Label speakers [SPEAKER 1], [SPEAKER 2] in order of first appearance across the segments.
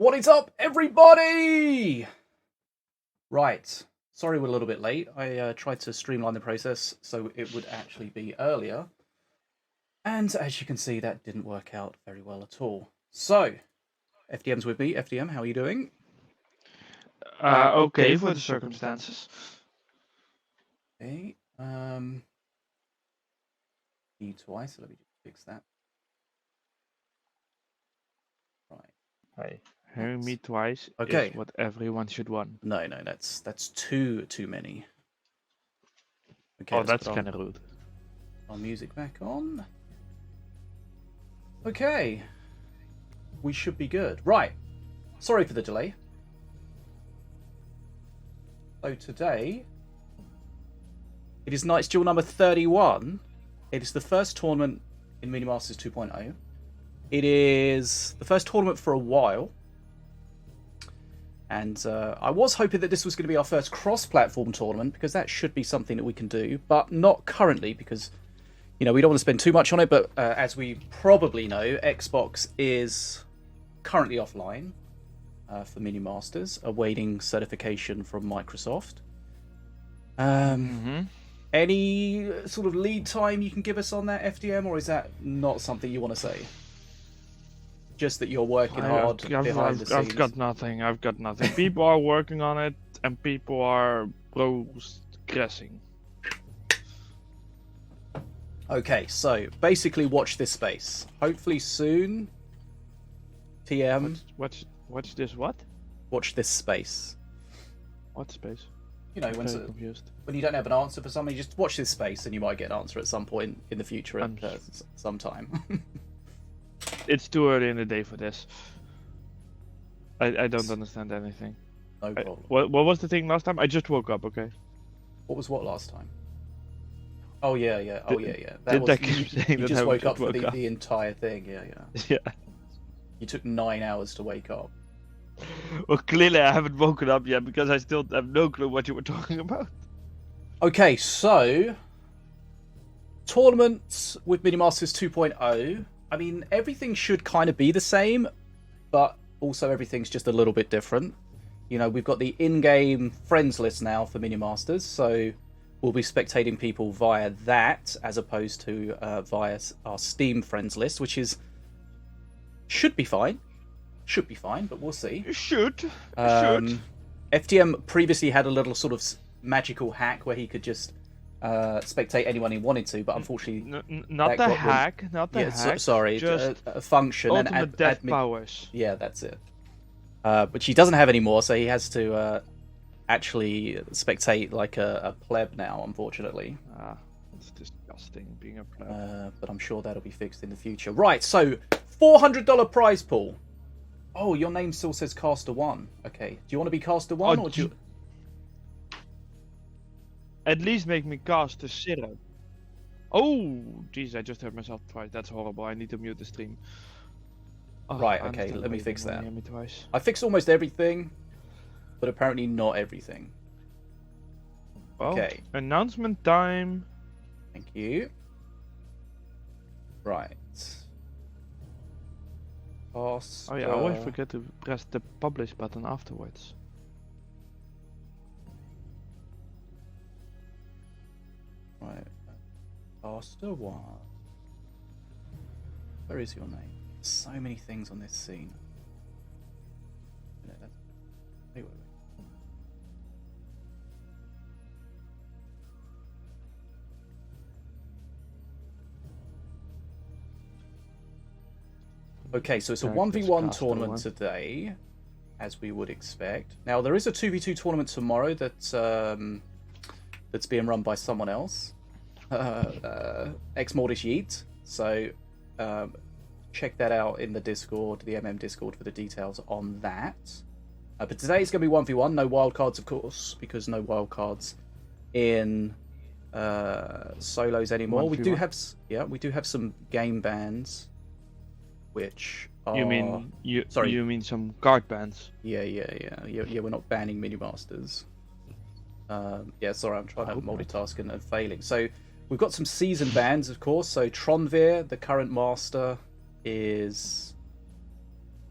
[SPEAKER 1] What is up, everybody? Right. Sorry we're a little bit late. I tried to streamline the process so it would actually be earlier. And as you can see, that didn't work out very well at all. So, FDM's with me. FDM, how are you doing?
[SPEAKER 2] Okay for the circumstances.
[SPEAKER 1] Okay. E twice, so let me just fix that. Right.
[SPEAKER 2] Hey, hearing me twice
[SPEAKER 1] Okay.
[SPEAKER 2] is what everyone should want.
[SPEAKER 1] No, that's too many. Okay,
[SPEAKER 2] Oh, that's kind of rude.
[SPEAKER 1] Our music back on. Okay. We should be good. Right. Sorry for the delay. So today, it is Nights Duel number 31. It is the first tournament in Mini Masters 2.0. It is the first tournament for a while. And I was hoping that this was going to be our first cross-platform tournament, because that should be something that we can do, but not currently, because, you know, we don't want to spend too much on it, but as we probably know, Xbox is currently offline for Mini Masters, awaiting certification from Microsoft. Any sort of lead time you can give us on that, FDM, or is that not something you want to say? Just that you're working hard behind the scenes.
[SPEAKER 2] I've got nothing. People are working on it, and people are progressing.
[SPEAKER 1] Okay, so basically watch this space. Hopefully soon, TM.
[SPEAKER 2] Watch this what?
[SPEAKER 1] Watch this space.
[SPEAKER 2] What space?
[SPEAKER 1] You know, when you don't have an answer for something, just watch this space and you might get an answer at some point in the future at some time.
[SPEAKER 2] It's too early in the day for this. I don't understand anything.
[SPEAKER 1] No problem.
[SPEAKER 2] What was the thing last time? I just woke up, okay?
[SPEAKER 1] What was what last time? Oh yeah. You just woke up for the entire thing, yeah.
[SPEAKER 2] Yeah.
[SPEAKER 1] You took 9 hours to wake up.
[SPEAKER 2] Well, clearly I haven't woken up yet, because I still have no clue what you were talking about.
[SPEAKER 1] Okay, so tournaments with Mini Masters 2.0. I mean, everything should kind of be the same, but also everything's just a little bit different. You know, we've got the in-game friends list now for Mini Masters, so we'll be spectating people via that as opposed to via our Steam friends list, which should be fine. Should be fine, but we'll see.
[SPEAKER 2] Should.
[SPEAKER 1] FDM previously had a little sort of magical hack where he could just spectate anyone he wanted to, but unfortunately,
[SPEAKER 2] not the hack.
[SPEAKER 1] Sorry,
[SPEAKER 2] just
[SPEAKER 1] a function
[SPEAKER 2] ultimate
[SPEAKER 1] and
[SPEAKER 2] death powers.
[SPEAKER 1] Yeah, that's it. Which he doesn't have anymore, so he has to actually spectate like a pleb now, unfortunately.
[SPEAKER 2] It's disgusting being a pleb.
[SPEAKER 1] But I'm sure that'll be fixed in the future. Right, so $400 prize pool. Oh, your name still says Caster 1. Okay, do you want to be Caster 1 or do you...
[SPEAKER 2] At least make me cast a 0. Oh, jeez, I just heard myself twice. That's horrible. I need to mute the stream. Oh,
[SPEAKER 1] right, okay, let me fix that.
[SPEAKER 2] Hear me twice.
[SPEAKER 1] I fixed almost everything, but apparently not everything.
[SPEAKER 2] Well,
[SPEAKER 1] okay.
[SPEAKER 2] Announcement time.
[SPEAKER 1] Thank you. Right. Caster...
[SPEAKER 2] Oh yeah, I always forget to press the publish button afterwards.
[SPEAKER 1] Right. Caster 1. Where is your name? So many things on this scene. Wait. Okay, so it's a 1v1 tournament today, as we would expect. Now, there is a 2v2 tournament tomorrow that's being run by someone else. Ex-Mordish Yeet. So, check that out in the Discord, the MM Discord, for the details on that. But today it's going to be 1v1, no wildcards, of course, because no wildcards in solos anymore.
[SPEAKER 2] 1v1.
[SPEAKER 1] We do have some game bans, which are...
[SPEAKER 2] You mean
[SPEAKER 1] Sorry.
[SPEAKER 2] You mean some card bans?
[SPEAKER 1] Yeah. We're not banning Mini Masters. Yeah, sorry, I'm trying to multitask and failing. So we've got some season bans, of course. So Tronvir, the current master, is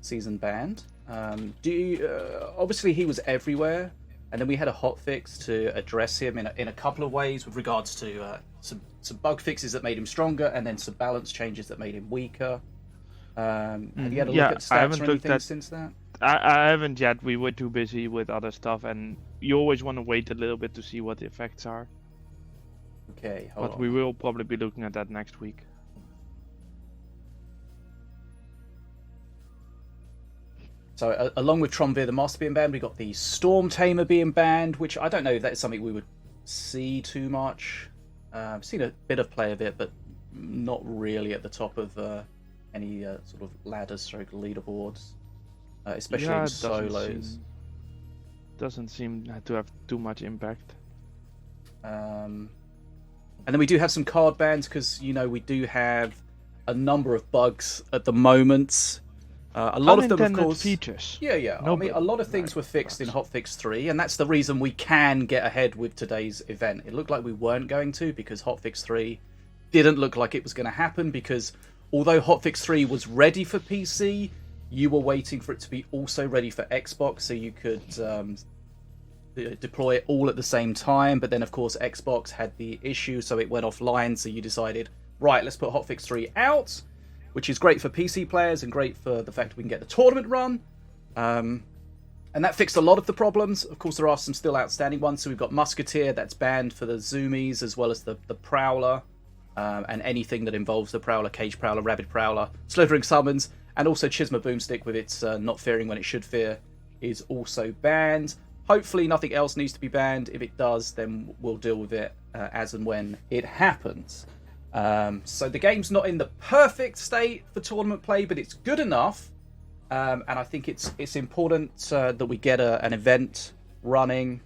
[SPEAKER 1] season banned. Do you, obviously he was everywhere, and then we had a hotfix to address him in a couple of ways with regards to some bug fixes that made him stronger, and then some balance changes that made him weaker. Have you had a look at stats or anything since that?
[SPEAKER 2] I haven't yet. We were too busy with other stuff, and you always want to wait a little bit to see what the effects are.
[SPEAKER 1] Okay,
[SPEAKER 2] but we will probably be looking at that next week.
[SPEAKER 1] So along with Tromvir the Master being banned, we got the Storm Tamer being banned, which I don't know if that is something we would see too much. I've seen a bit of play of it, but not really at the top of any sort of ladder-stroke leaderboards, especially in solos.
[SPEAKER 2] Doesn't seem to have too much impact.
[SPEAKER 1] And then we do have some card bans because, you know, we do have a number of bugs at the moment. A lot of them, of course,
[SPEAKER 2] features.
[SPEAKER 1] Yeah. I mean, a lot of things were fixed in Hotfix 3, and that's the reason we can get ahead with today's event. It looked like we weren't going to, because Hotfix 3 didn't look like it was going to happen, because although Hotfix 3 was ready for PC, you were waiting for it to be also ready for Xbox, so you could deploy it all at the same time. But then, of course, Xbox had the issue, so it went offline, so you decided, right, let's put Hotfix 3 out, which is great for PC players and great for the fact we can get the tournament run. And that fixed a lot of the problems. Of course, there are some still outstanding ones. So we've got Musketeer, that's banned for the Zoomies, as well as the Prowler, and anything that involves the Prowler, Cage Prowler, Rabid Prowler, Slithering Summons, and also Chisma Boomstick with its not fearing when it should fear is also banned. Hopefully nothing else needs to be banned. If it does, then we'll deal with it as and when it happens. So the game's not in the perfect state for tournament play, but it's good enough, and I think it's important that we get an event running,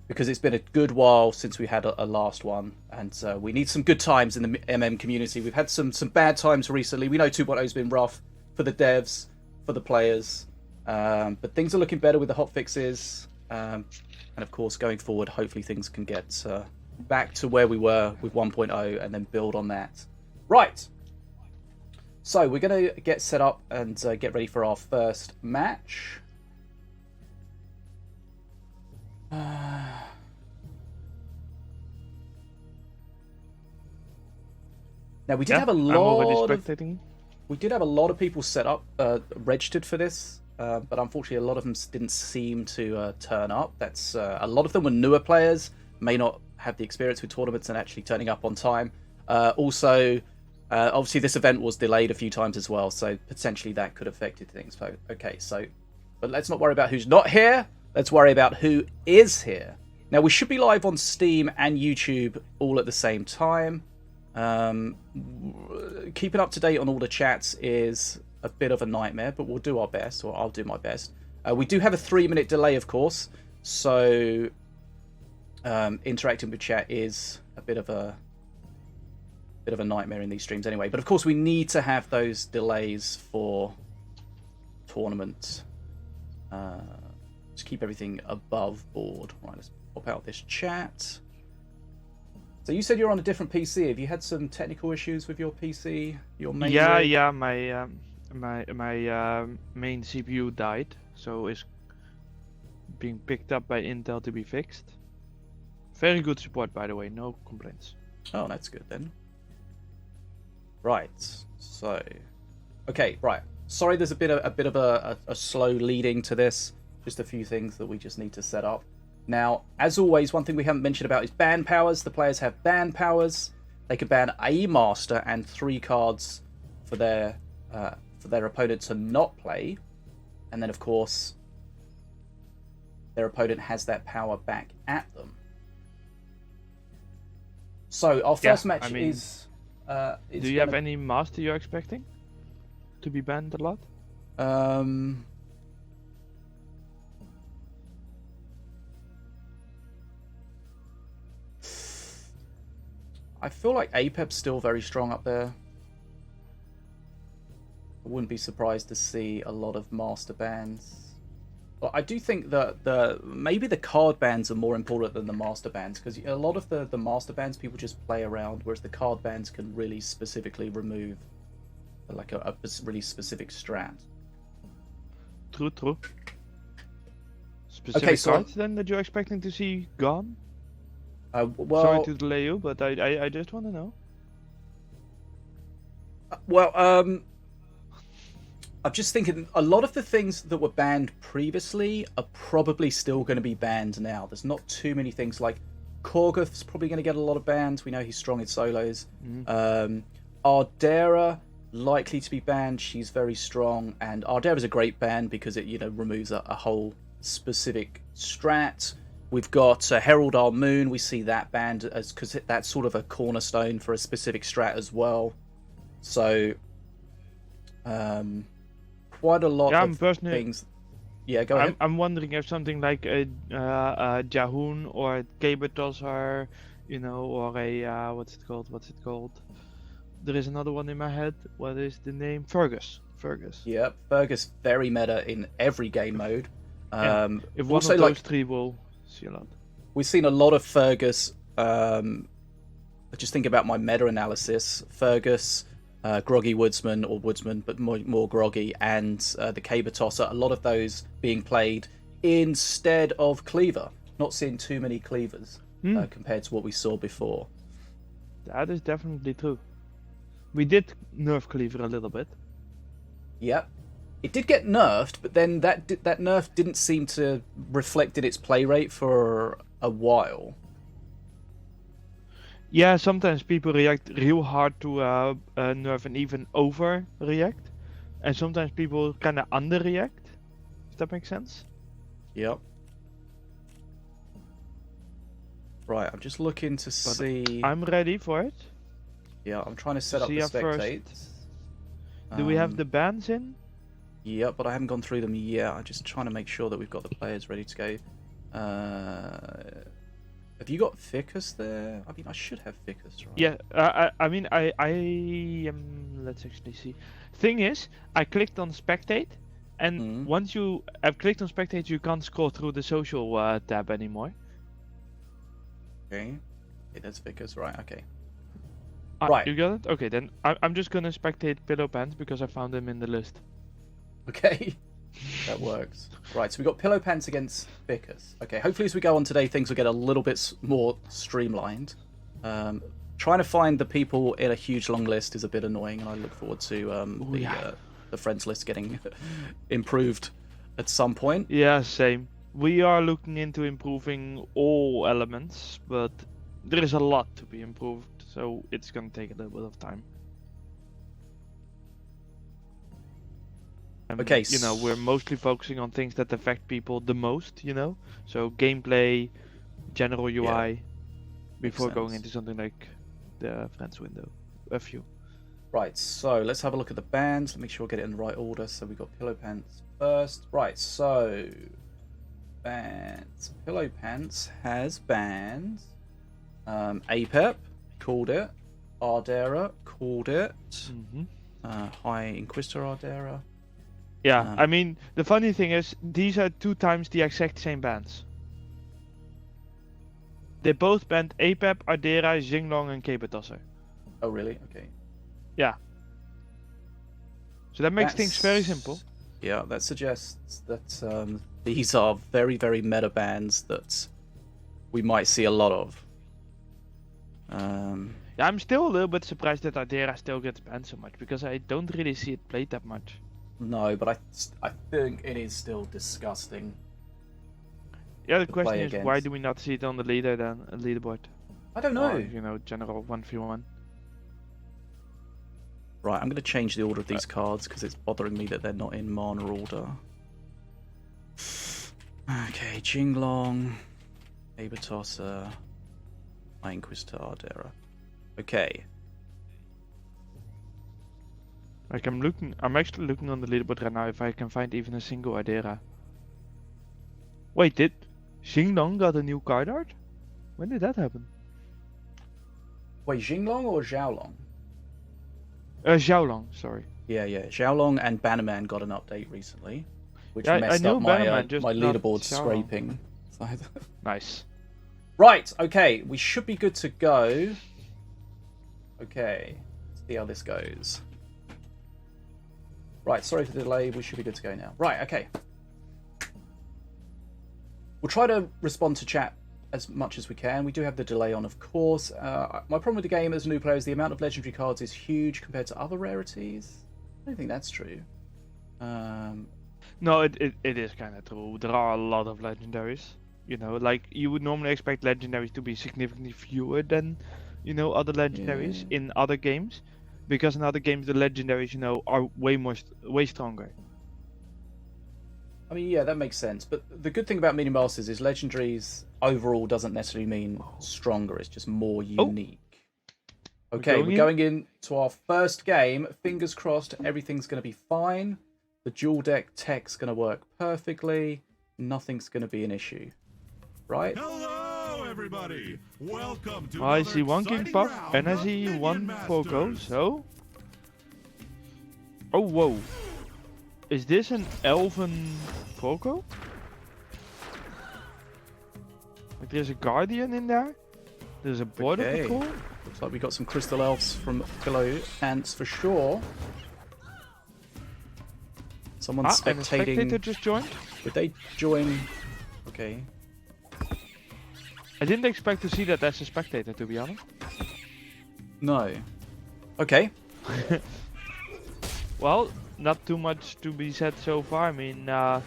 [SPEAKER 1] because it's been a good while since we had a last one, and we need some good times in the MM community. We've had some bad times recently. We know 2.0 has been rough for the devs, for the players, but things are looking better with the hotfixes, and of course going forward, hopefully things can get back to where we were with 1.0 and then build on that. Right, so we're going to get set up and get ready for our first match. Now we did have a lot of people set up, registered for this, but unfortunately a lot of them didn't seem to turn up. That's a lot of them were newer players, may not have the experience with tournaments and actually turning up on time. Also, obviously this event was delayed a few times as well, so potentially that could have affected things. Okay, so, but let's not worry about who's not here. Let's worry about who is here. Now, we should be live on Steam and YouTube all at the same time. Keeping up to date on all the chats is a bit of a nightmare, but we'll do our best, or I'll do my best. We do have a 3-minute delay, of course, so interacting with chat is a bit of a nightmare in these streams anyway. But of course, we need to have those delays for tournaments. Just keep everything above board. Right, let's pop out this chat. So you said you're on a different PC. Have you had some technical issues with your PC? Your main rig?
[SPEAKER 2] Yeah. My main CPU died, so it's being picked up by Intel to be fixed. Very good support, by the way. No complaints.
[SPEAKER 1] Oh, that's good then. Right. So, okay. Right. Sorry, there's a bit of a slow leading to this. Just a few things that we just need to set up. Now, as always, one thing we haven't mentioned about is ban powers. The players have ban powers. They can ban a master and 3 cards for their opponent to not play, and then of course their opponent has that power back at them. So our first match is.
[SPEAKER 2] Do you have any master you're expecting to be banned a lot?
[SPEAKER 1] I feel like APEP's still very strong up there. I wouldn't be surprised to see a lot of master bans. But I do think that maybe the card bans are more important than the master bans, because a lot of the master bans people just play around, whereas the card bans can really specifically remove like a really specific strat.
[SPEAKER 2] True. Specific
[SPEAKER 1] Okay, so
[SPEAKER 2] cards then that you're expecting to see gone?
[SPEAKER 1] well,
[SPEAKER 2] Sorry to delay you, but I just want to know.
[SPEAKER 1] well, I'm just thinking a lot of the things that were banned previously are probably still going to be banned now. There's not too many things like Korgoth's probably going to get a lot of bans. We know he's strong in solos. Ardera likely to be banned. She's very strong, and Ardera's a great ban because it removes a whole specific strat. We've got Herald Our Moon. We see that banned as because that's sort of a cornerstone for a specific strat as well. So, quite a lot of things. Yeah, go ahead.
[SPEAKER 2] I'm wondering if something like a Jahoon or a Kabutos or or a what's it called? There is another one in my head. What is the name? Fergus.
[SPEAKER 1] Yep, Fergus very meta in every game mode.
[SPEAKER 2] If one of those three will see a lot.
[SPEAKER 1] We've seen a lot of Fergus. Just think about my meta analysis. Fergus, Groggy Woodsman or Woodsman, but more Groggy, and the Caber Tosser. A lot of those being played instead of Cleaver. Not seeing too many Cleavers compared to what we saw before.
[SPEAKER 2] That is definitely true. We did nerf Cleaver a little bit.
[SPEAKER 1] Yep. It did get nerfed, but then that nerf didn't seem to reflect in its play rate for a while.
[SPEAKER 2] Yeah, sometimes people react real hard to nerf and even overreact. And sometimes people kind of underreact, if that makes sense.
[SPEAKER 1] Yep. Right, I'm just looking to see...
[SPEAKER 2] I'm ready for it.
[SPEAKER 1] Yeah, I'm trying to set up the spectate.
[SPEAKER 2] Do we have the bans in?
[SPEAKER 1] Yeah, but I haven't gone through them yet. I'm just trying to make sure that we've got the players ready to go. Have you got Ficus there? I mean, I should have Ficus, right?
[SPEAKER 2] Yeah, I mean, I am... Let's actually see. Thing is, I clicked on Spectate, and once you have clicked on Spectate, you can't scroll through the social tab anymore.
[SPEAKER 1] Okay. Okay, that's Ficus, right, okay.
[SPEAKER 2] Right. You got it? Okay, then I'm just gonna spectate Pillow Pants because I found him in the list.
[SPEAKER 1] Okay, that works. Right, so we got Pillow Pants against Ficus. Okay, hopefully as we go on today, things will get a little bit more streamlined. Trying to find the people in a huge long list is a bit annoying, and I look forward to the friends list getting improved at some point.
[SPEAKER 2] Yeah, same. We are looking into improving all elements, but there is a lot to be improved, so it's gonna take a little bit of time.
[SPEAKER 1] Okay,
[SPEAKER 2] we're mostly focusing on things that affect people the most, so gameplay, general UI, before going into something like the friends window. A few.
[SPEAKER 1] Right, so let's have a look at the bands. Let me make sure I get it in the right order. So we got Pillow Pants first. Right, so bands. Pillow Pants has banned Apep, called it. Ardera, called it. High Inquisitor Ardera.
[SPEAKER 2] Yeah, I mean, the funny thing is, these are 2 times the exact same bands. They both banned Apep, Ardera, Jinglong, and Kabutos.
[SPEAKER 1] Oh, really? Okay.
[SPEAKER 2] Yeah. So that makes things very simple.
[SPEAKER 1] Yeah, that suggests that these are very, very meta bands that we might see a lot of.
[SPEAKER 2] Yeah, I'm still a little bit surprised that Ardera still gets banned so much, because I don't really see it played that much.
[SPEAKER 1] No, but I think it is still disgusting.
[SPEAKER 2] Yeah, the question is, why do we not see it on the leaderboard?
[SPEAKER 1] I don't know.
[SPEAKER 2] Or, general 1v1.
[SPEAKER 1] Right, I'm going to change the order of these cards because it's bothering me that they're not in mana order. Okay, Jinglong, Kabutos, High Inquisitor Ardera. Okay.
[SPEAKER 2] Like I'm actually looking on the leaderboard right now if I can find even a single Ardera. Wait, did Jinglong got a new card art? When did that happen?
[SPEAKER 1] Wait, Jinglong or Xiaolong?
[SPEAKER 2] Xiaolong, sorry.
[SPEAKER 1] Yeah. Xiaolong and Bannerman got an update recently, which messed up my leaderboard scraping.
[SPEAKER 2] Nice.
[SPEAKER 1] Right, okay, we should be good to go. Okay, let's see how this goes. Right, sorry for the delay, we should be good to go now. Right, okay. We'll try to respond to chat as much as we can. We do have the delay on, of course. My problem with the game as a new player is the amount of legendary cards is huge compared to other rarities. I don't think that's true.
[SPEAKER 2] No, it is kind of true. There are a lot of legendaries. You know, like you would normally expect legendaries to be significantly fewer than, you know, other legendaries in other games, because in other games the legendaries, you know, are way stronger.
[SPEAKER 1] I mean, yeah, that makes sense. But the good thing about Mini Masters is legendaries overall doesn't necessarily mean stronger. It's just more unique. Okay, we're going into our first game. Fingers crossed, everything's going to be fine. The dual deck tech's going to work perfectly. Nothing's going to be an issue. Right?
[SPEAKER 3] Hello, everybody. Welcome to
[SPEAKER 2] I see one King Puff and I see one Foco. So, oh whoa, is this an Elven Foco? Like there's a Guardian in there. There's a Border Patrol.
[SPEAKER 1] Looks like we got some Crystal Elves from Pillow Ants for sure. Someone's spectating.
[SPEAKER 2] And a spectator just joined.
[SPEAKER 1] Did they join? Okay.
[SPEAKER 2] I didn't expect to see that as a spectator, to be honest.
[SPEAKER 1] No. Okay.
[SPEAKER 2] Well, not too much to be said so far. I mean,
[SPEAKER 1] I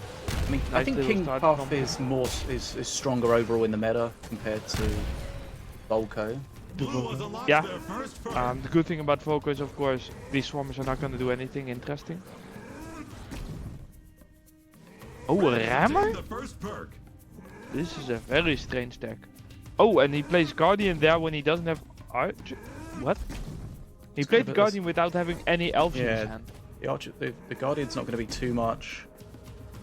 [SPEAKER 1] think King Puff is stronger overall in the meta compared to Volko.
[SPEAKER 2] Yeah. The good thing about Volko is, of course, these swarmers are not going to do anything interesting. Oh, a rammer? This is a very strange deck. Oh, and he plays Guardian there when he doesn't have Arch. What? He played Guardian without having any elves in his hand.
[SPEAKER 1] The Guardian's not going to be too much.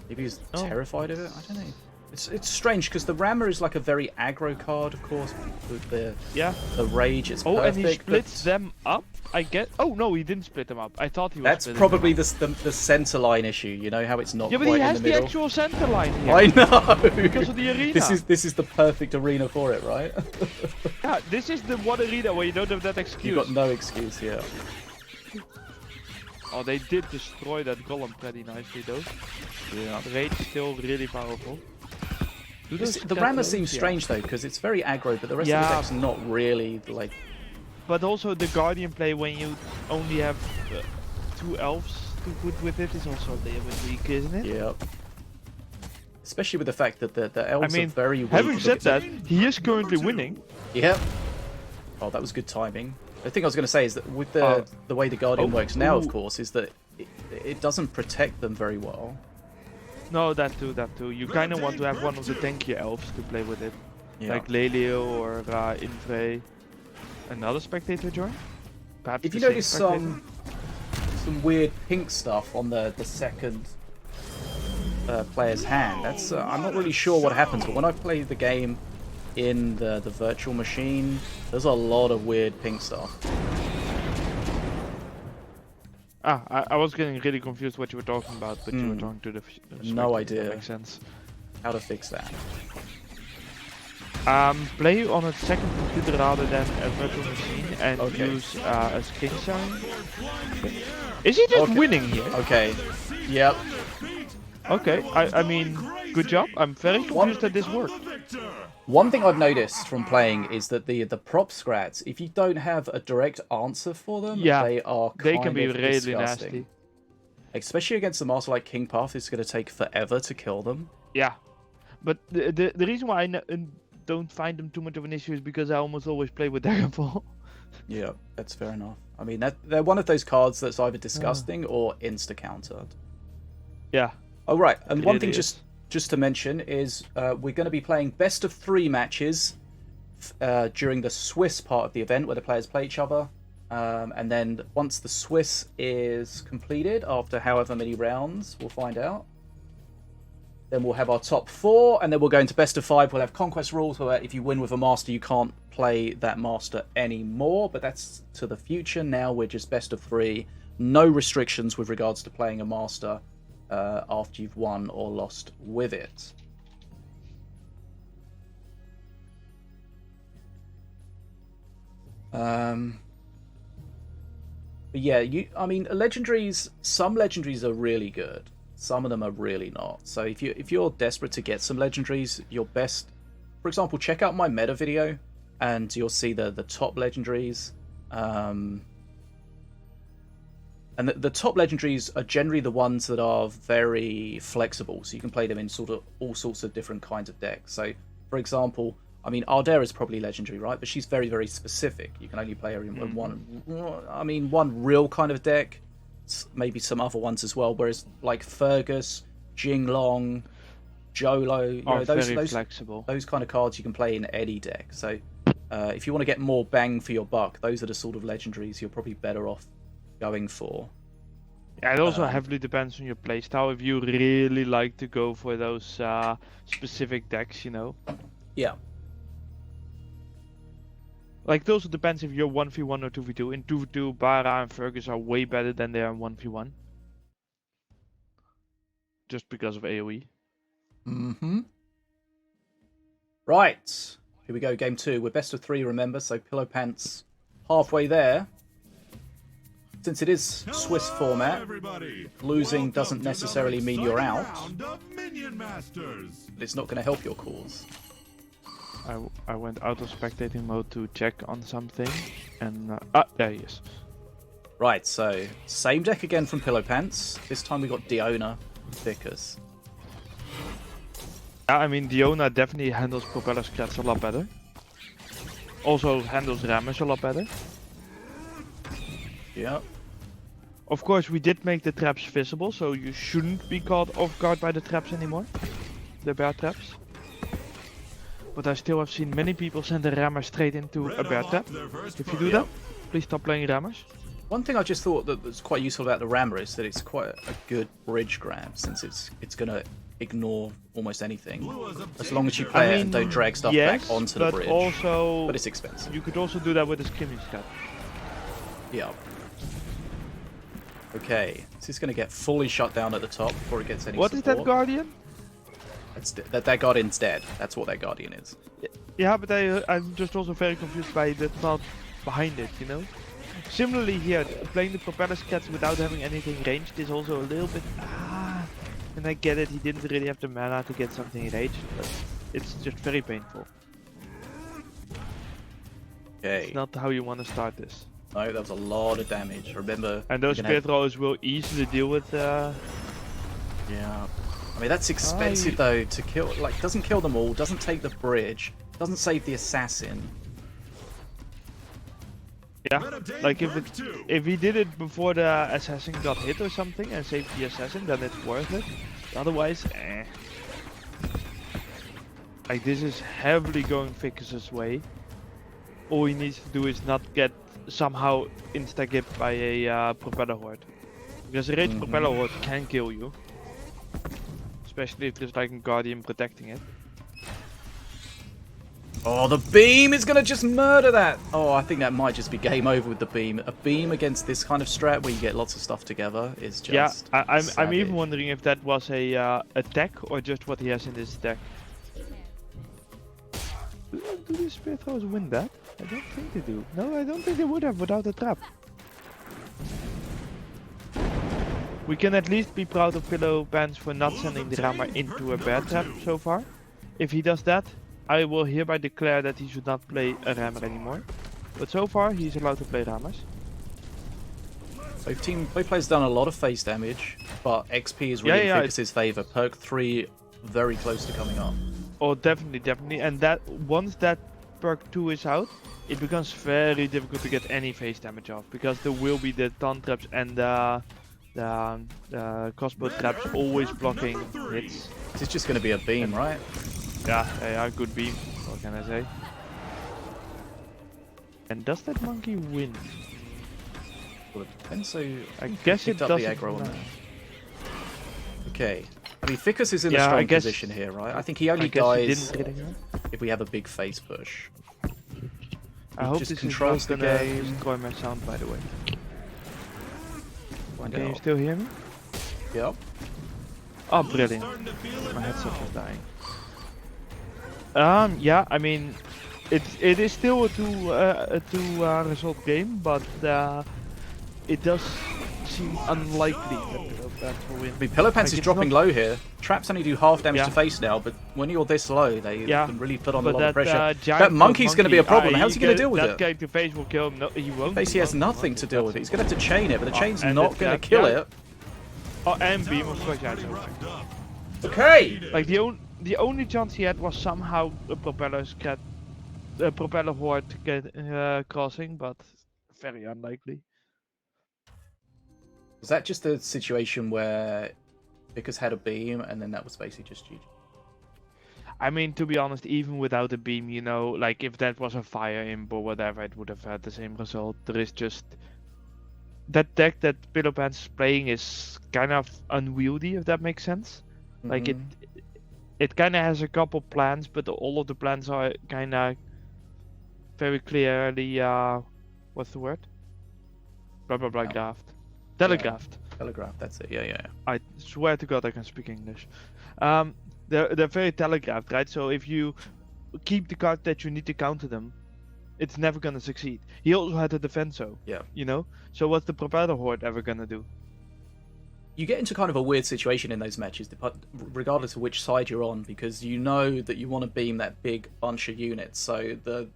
[SPEAKER 1] Maybe he's terrified of it. I don't know. It's strange because the Rammer is like a very aggro card, of course. With the rage, it's perfect.
[SPEAKER 2] Oh, and he splits them up. I get. Oh no, he didn't split them up. I thought he was.
[SPEAKER 1] That's probably the center line issue. You know how it's not.
[SPEAKER 2] Yeah, but
[SPEAKER 1] quite
[SPEAKER 2] he has
[SPEAKER 1] in the middle.
[SPEAKER 2] the actual center line here.
[SPEAKER 1] I know.
[SPEAKER 2] Because of the arena.
[SPEAKER 1] This is the perfect arena for it, right?
[SPEAKER 2] Yeah, this is the one arena where you don't have that excuse.
[SPEAKER 1] You got no excuse here.
[SPEAKER 2] Oh, they did destroy that golem pretty nicely though. Yeah. The rage is still really powerful.
[SPEAKER 1] The Rammer seems strange though, because it's very aggro, but the rest of the deck's not really like.
[SPEAKER 2] But also the Guardian play when you only have 2 elves to put with it is also a little bit weak, isn't it?
[SPEAKER 1] Yeah. Especially with the fact that the elves are very weak.
[SPEAKER 2] Having said that, he is currently winning.
[SPEAKER 1] Yep. Oh, that was good timing. The thing I was going to say is that with the way the Guardian works now, of course, is that it doesn't protect them very well.
[SPEAKER 2] No, that too. You kind of want to have one of the tankier elves to play with it.
[SPEAKER 1] Yeah.
[SPEAKER 2] Like Lelio or Infray. Another spectator join? Perhaps
[SPEAKER 1] if you notice some weird pink stuff on the second player's hand, that's I'm not really sure what happens, but when I play the game in the virtual machine, there's a lot of weird pink stuff.
[SPEAKER 2] I was getting really confused what you were talking about, but you were talking to the
[SPEAKER 1] no idea.
[SPEAKER 2] That makes sense.
[SPEAKER 1] How to fix that?
[SPEAKER 2] Play on a second computer rather than a virtual machine and use a skin sharing. Is he just winning here?
[SPEAKER 1] Okay. Yep.
[SPEAKER 2] Okay. I mean, good job. I'm very confused that this worked.
[SPEAKER 1] One thing I've noticed from playing is that the prop scrats, if you don't have a direct answer for them, they can be really disgusting. Nasty. Especially against a master like King Puff, it's going to take forever to kill them.
[SPEAKER 2] Yeah, but the reason why I don't find them too much of an issue is because I almost always play with Dragonfall.
[SPEAKER 1] Yeah, that's fair enough. I mean, they're one of those cards that's either disgusting or insta-countered.
[SPEAKER 2] Yeah.
[SPEAKER 1] Oh, right. And one thing just to mention is we're going to be playing best of 3 matches during the Swiss part of the event where the players play each other. And then once the Swiss is completed, after however many rounds, we'll find out. Then we'll have our top 4, and then we'll go into best of 5. We'll have conquest rules where if you win with a master, you can't play that master anymore. But that's to the future. Now we're just best of 3. No restrictions with regards to playing a master after you've won or lost with it. But yeah, I mean, legendaries. Some legendaries are really good. Some of them are really not. So if you're desperate to get some legendaries, your best, for example, check out my meta video, and you'll see the top legendaries. And the top legendaries are generally the ones that are very flexible, so you can play them in sort of all sorts of different kinds of decks. So, for example, I mean, Ardera is probably legendary, right? But she's very, very specific. You can only play her in one real kind of deck, maybe some other ones as well. Whereas like Fergus, Jinglong, Jolo,
[SPEAKER 2] very flexible.
[SPEAKER 1] Those kind of cards you can play in any deck. So, if you want to get more bang for your buck, those are the sort of legendaries you're probably better off going for.
[SPEAKER 2] Yeah, it also heavily depends on your playstyle. If you really like to go for those specific decks, you know.
[SPEAKER 1] Yeah.
[SPEAKER 2] Like, it also depends if you're 1v1 or 2v2. In 2v2, Bara and Fergus are way better than they are in 1v1. Just because of AoE.
[SPEAKER 1] Mm-hmm. Right. Here we go, game 2. We're best of 3, remember, so Pillow Pants halfway there. Since it is Swiss format, losing doesn't necessarily mean you're out. But it's not going to help your cause.
[SPEAKER 2] I went out of spectating mode to check on something, and there he is.
[SPEAKER 1] Right, so same deck again from Pillow Pants. This time we got Diona, Vicus.
[SPEAKER 2] Yeah, I mean, Diona definitely handles Propeller Scratch a lot better. Also handles Rammus a lot better.
[SPEAKER 1] Yeah.
[SPEAKER 2] Of course, we did make the traps visible, so you shouldn't be caught off guard by the traps anymore. The bear traps. But I still have seen many people send a Rammer straight into a bear trap. If you do that, please stop playing Rammers.
[SPEAKER 1] One thing I just thought that was quite useful about the Rammer is that it's quite a good bridge grab, since it's going to ignore almost anything. As long as you play it and don't drag stuff back onto the bridge. But it's expensive.
[SPEAKER 2] You could also do that with a skimming scat.
[SPEAKER 1] Yeah. Okay, this is going to get fully shut down at the top before it gets any
[SPEAKER 2] What
[SPEAKER 1] support.
[SPEAKER 2] is that Guardian?
[SPEAKER 1] That Guardian's dead. That's what that Guardian is.
[SPEAKER 2] Yeah, but I'm just also very confused by the thought behind it, you know? Similarly here, playing the Propeller Scats without having anything ranged is also a little bit... and I get it, he didn't really have the mana to get something ranged, but it's just very painful.
[SPEAKER 1] Okay.
[SPEAKER 2] It's not how you want to start this.
[SPEAKER 1] No, that was a lot of damage. Remember...
[SPEAKER 2] And those Spirit Rollers will easily deal with...
[SPEAKER 1] Yeah. I mean, that's expensive though to kill. Like, doesn't kill them all, doesn't take the bridge, doesn't save the assassin.
[SPEAKER 2] Yeah, like if he did it before the assassin got hit or something and saved the assassin, then it's worth it. Otherwise, Like, this is heavily going Vicus's way. All he needs to do is not get somehow insta-gipped by a Propeller Horde. Because a ranged Propeller Horde can kill you. Especially if there's like a Guardian protecting it.
[SPEAKER 1] Oh, the beam is going to just murder that. Oh, I think that might just be game over with the beam. A beam against this kind of strat where you get lots of stuff together is just
[SPEAKER 2] I'm even wondering if that was a tech or just what he has in this deck. Do the Spirit Throwers win that? I don't think they do. No, I don't think they would have without the trap. We can at least be proud of Pillow Pants for not sending the Rammer into a bear trap so far. If he does that, I will hereby declare that he should not play a Rammer anymore. But so far, he's allowed to play Rammers.
[SPEAKER 1] Both players done a lot of face damage, but XP is really in Vicus's favour. Perk 3 very close to coming up.
[SPEAKER 2] Oh, definitely. And that once that perk 2 is out, it becomes very difficult to get any face damage off. Because there will be the taunt traps and the crossbow traps always blocking hits.
[SPEAKER 1] It's just going to be a beam, right?
[SPEAKER 2] Yeah, good beam. What can I say? And does that monkey win?
[SPEAKER 1] Well, it depends. So
[SPEAKER 2] I guess it does.
[SPEAKER 1] Okay. I mean, Vicus is in a strong position here, right? I think he only dies if we have a big face push.
[SPEAKER 2] I hope this controls the game. Destroy my sound, by the way. Can you still hear me?
[SPEAKER 1] Yep.
[SPEAKER 2] Oh, brilliant. My headset was dying. Yeah, I mean, it is still a two result game, but it does seem unlikely that Pillow Pants will win.
[SPEAKER 1] I mean, Pillow Pants
[SPEAKER 2] Like,
[SPEAKER 1] is
[SPEAKER 2] it's
[SPEAKER 1] dropping
[SPEAKER 2] not-
[SPEAKER 1] low here. Traps only do half damage
[SPEAKER 2] Yeah.
[SPEAKER 1] to face now, but when you're this low, they
[SPEAKER 2] Yeah,
[SPEAKER 1] can really put on a
[SPEAKER 2] But
[SPEAKER 1] lot of pressure.
[SPEAKER 2] giant
[SPEAKER 1] That monkey's going to be a problem. How's he going to deal with
[SPEAKER 2] that
[SPEAKER 1] it?
[SPEAKER 2] guy to face will kill him. No, he won't.
[SPEAKER 1] Basically, he has
[SPEAKER 2] won't,
[SPEAKER 1] nothing to deal with it. He's going to have to chain it, but the chain's
[SPEAKER 2] and
[SPEAKER 1] not
[SPEAKER 2] it's
[SPEAKER 1] going to
[SPEAKER 2] that
[SPEAKER 1] kill
[SPEAKER 2] guy.
[SPEAKER 1] it.
[SPEAKER 2] Oh, and beam of course, yeah.
[SPEAKER 1] Okay!
[SPEAKER 2] Like the only chance he had was somehow a propeller horde crossing, but very unlikely.
[SPEAKER 1] Was that just a situation where Vickers had a beam and then that was basically just GG?
[SPEAKER 2] I mean, to be honest, even without a beam, you know, like if that was a fire imp or whatever, it would have had the same result. There is just that deck that Pillow Pants is playing is kind of unwieldy, if that makes sense. Like it kind of has a couple plans, but all of the plans are kind of very clearly what's the word? Blah blah blah graphed. Telegraphed.
[SPEAKER 1] Telegraph, that's it. Yeah.
[SPEAKER 2] I swear to God I can speak English. They're very telegraphed, right? So if you keep the card that you need to counter them, it's never gonna succeed. He also had a defenso.
[SPEAKER 1] Yeah.
[SPEAKER 2] You know? So what's the propeller horde ever gonna do?
[SPEAKER 1] You get into kind of a weird situation in those matches, regardless of which side you're on, because you know that you want to beam that big bunch of units. So the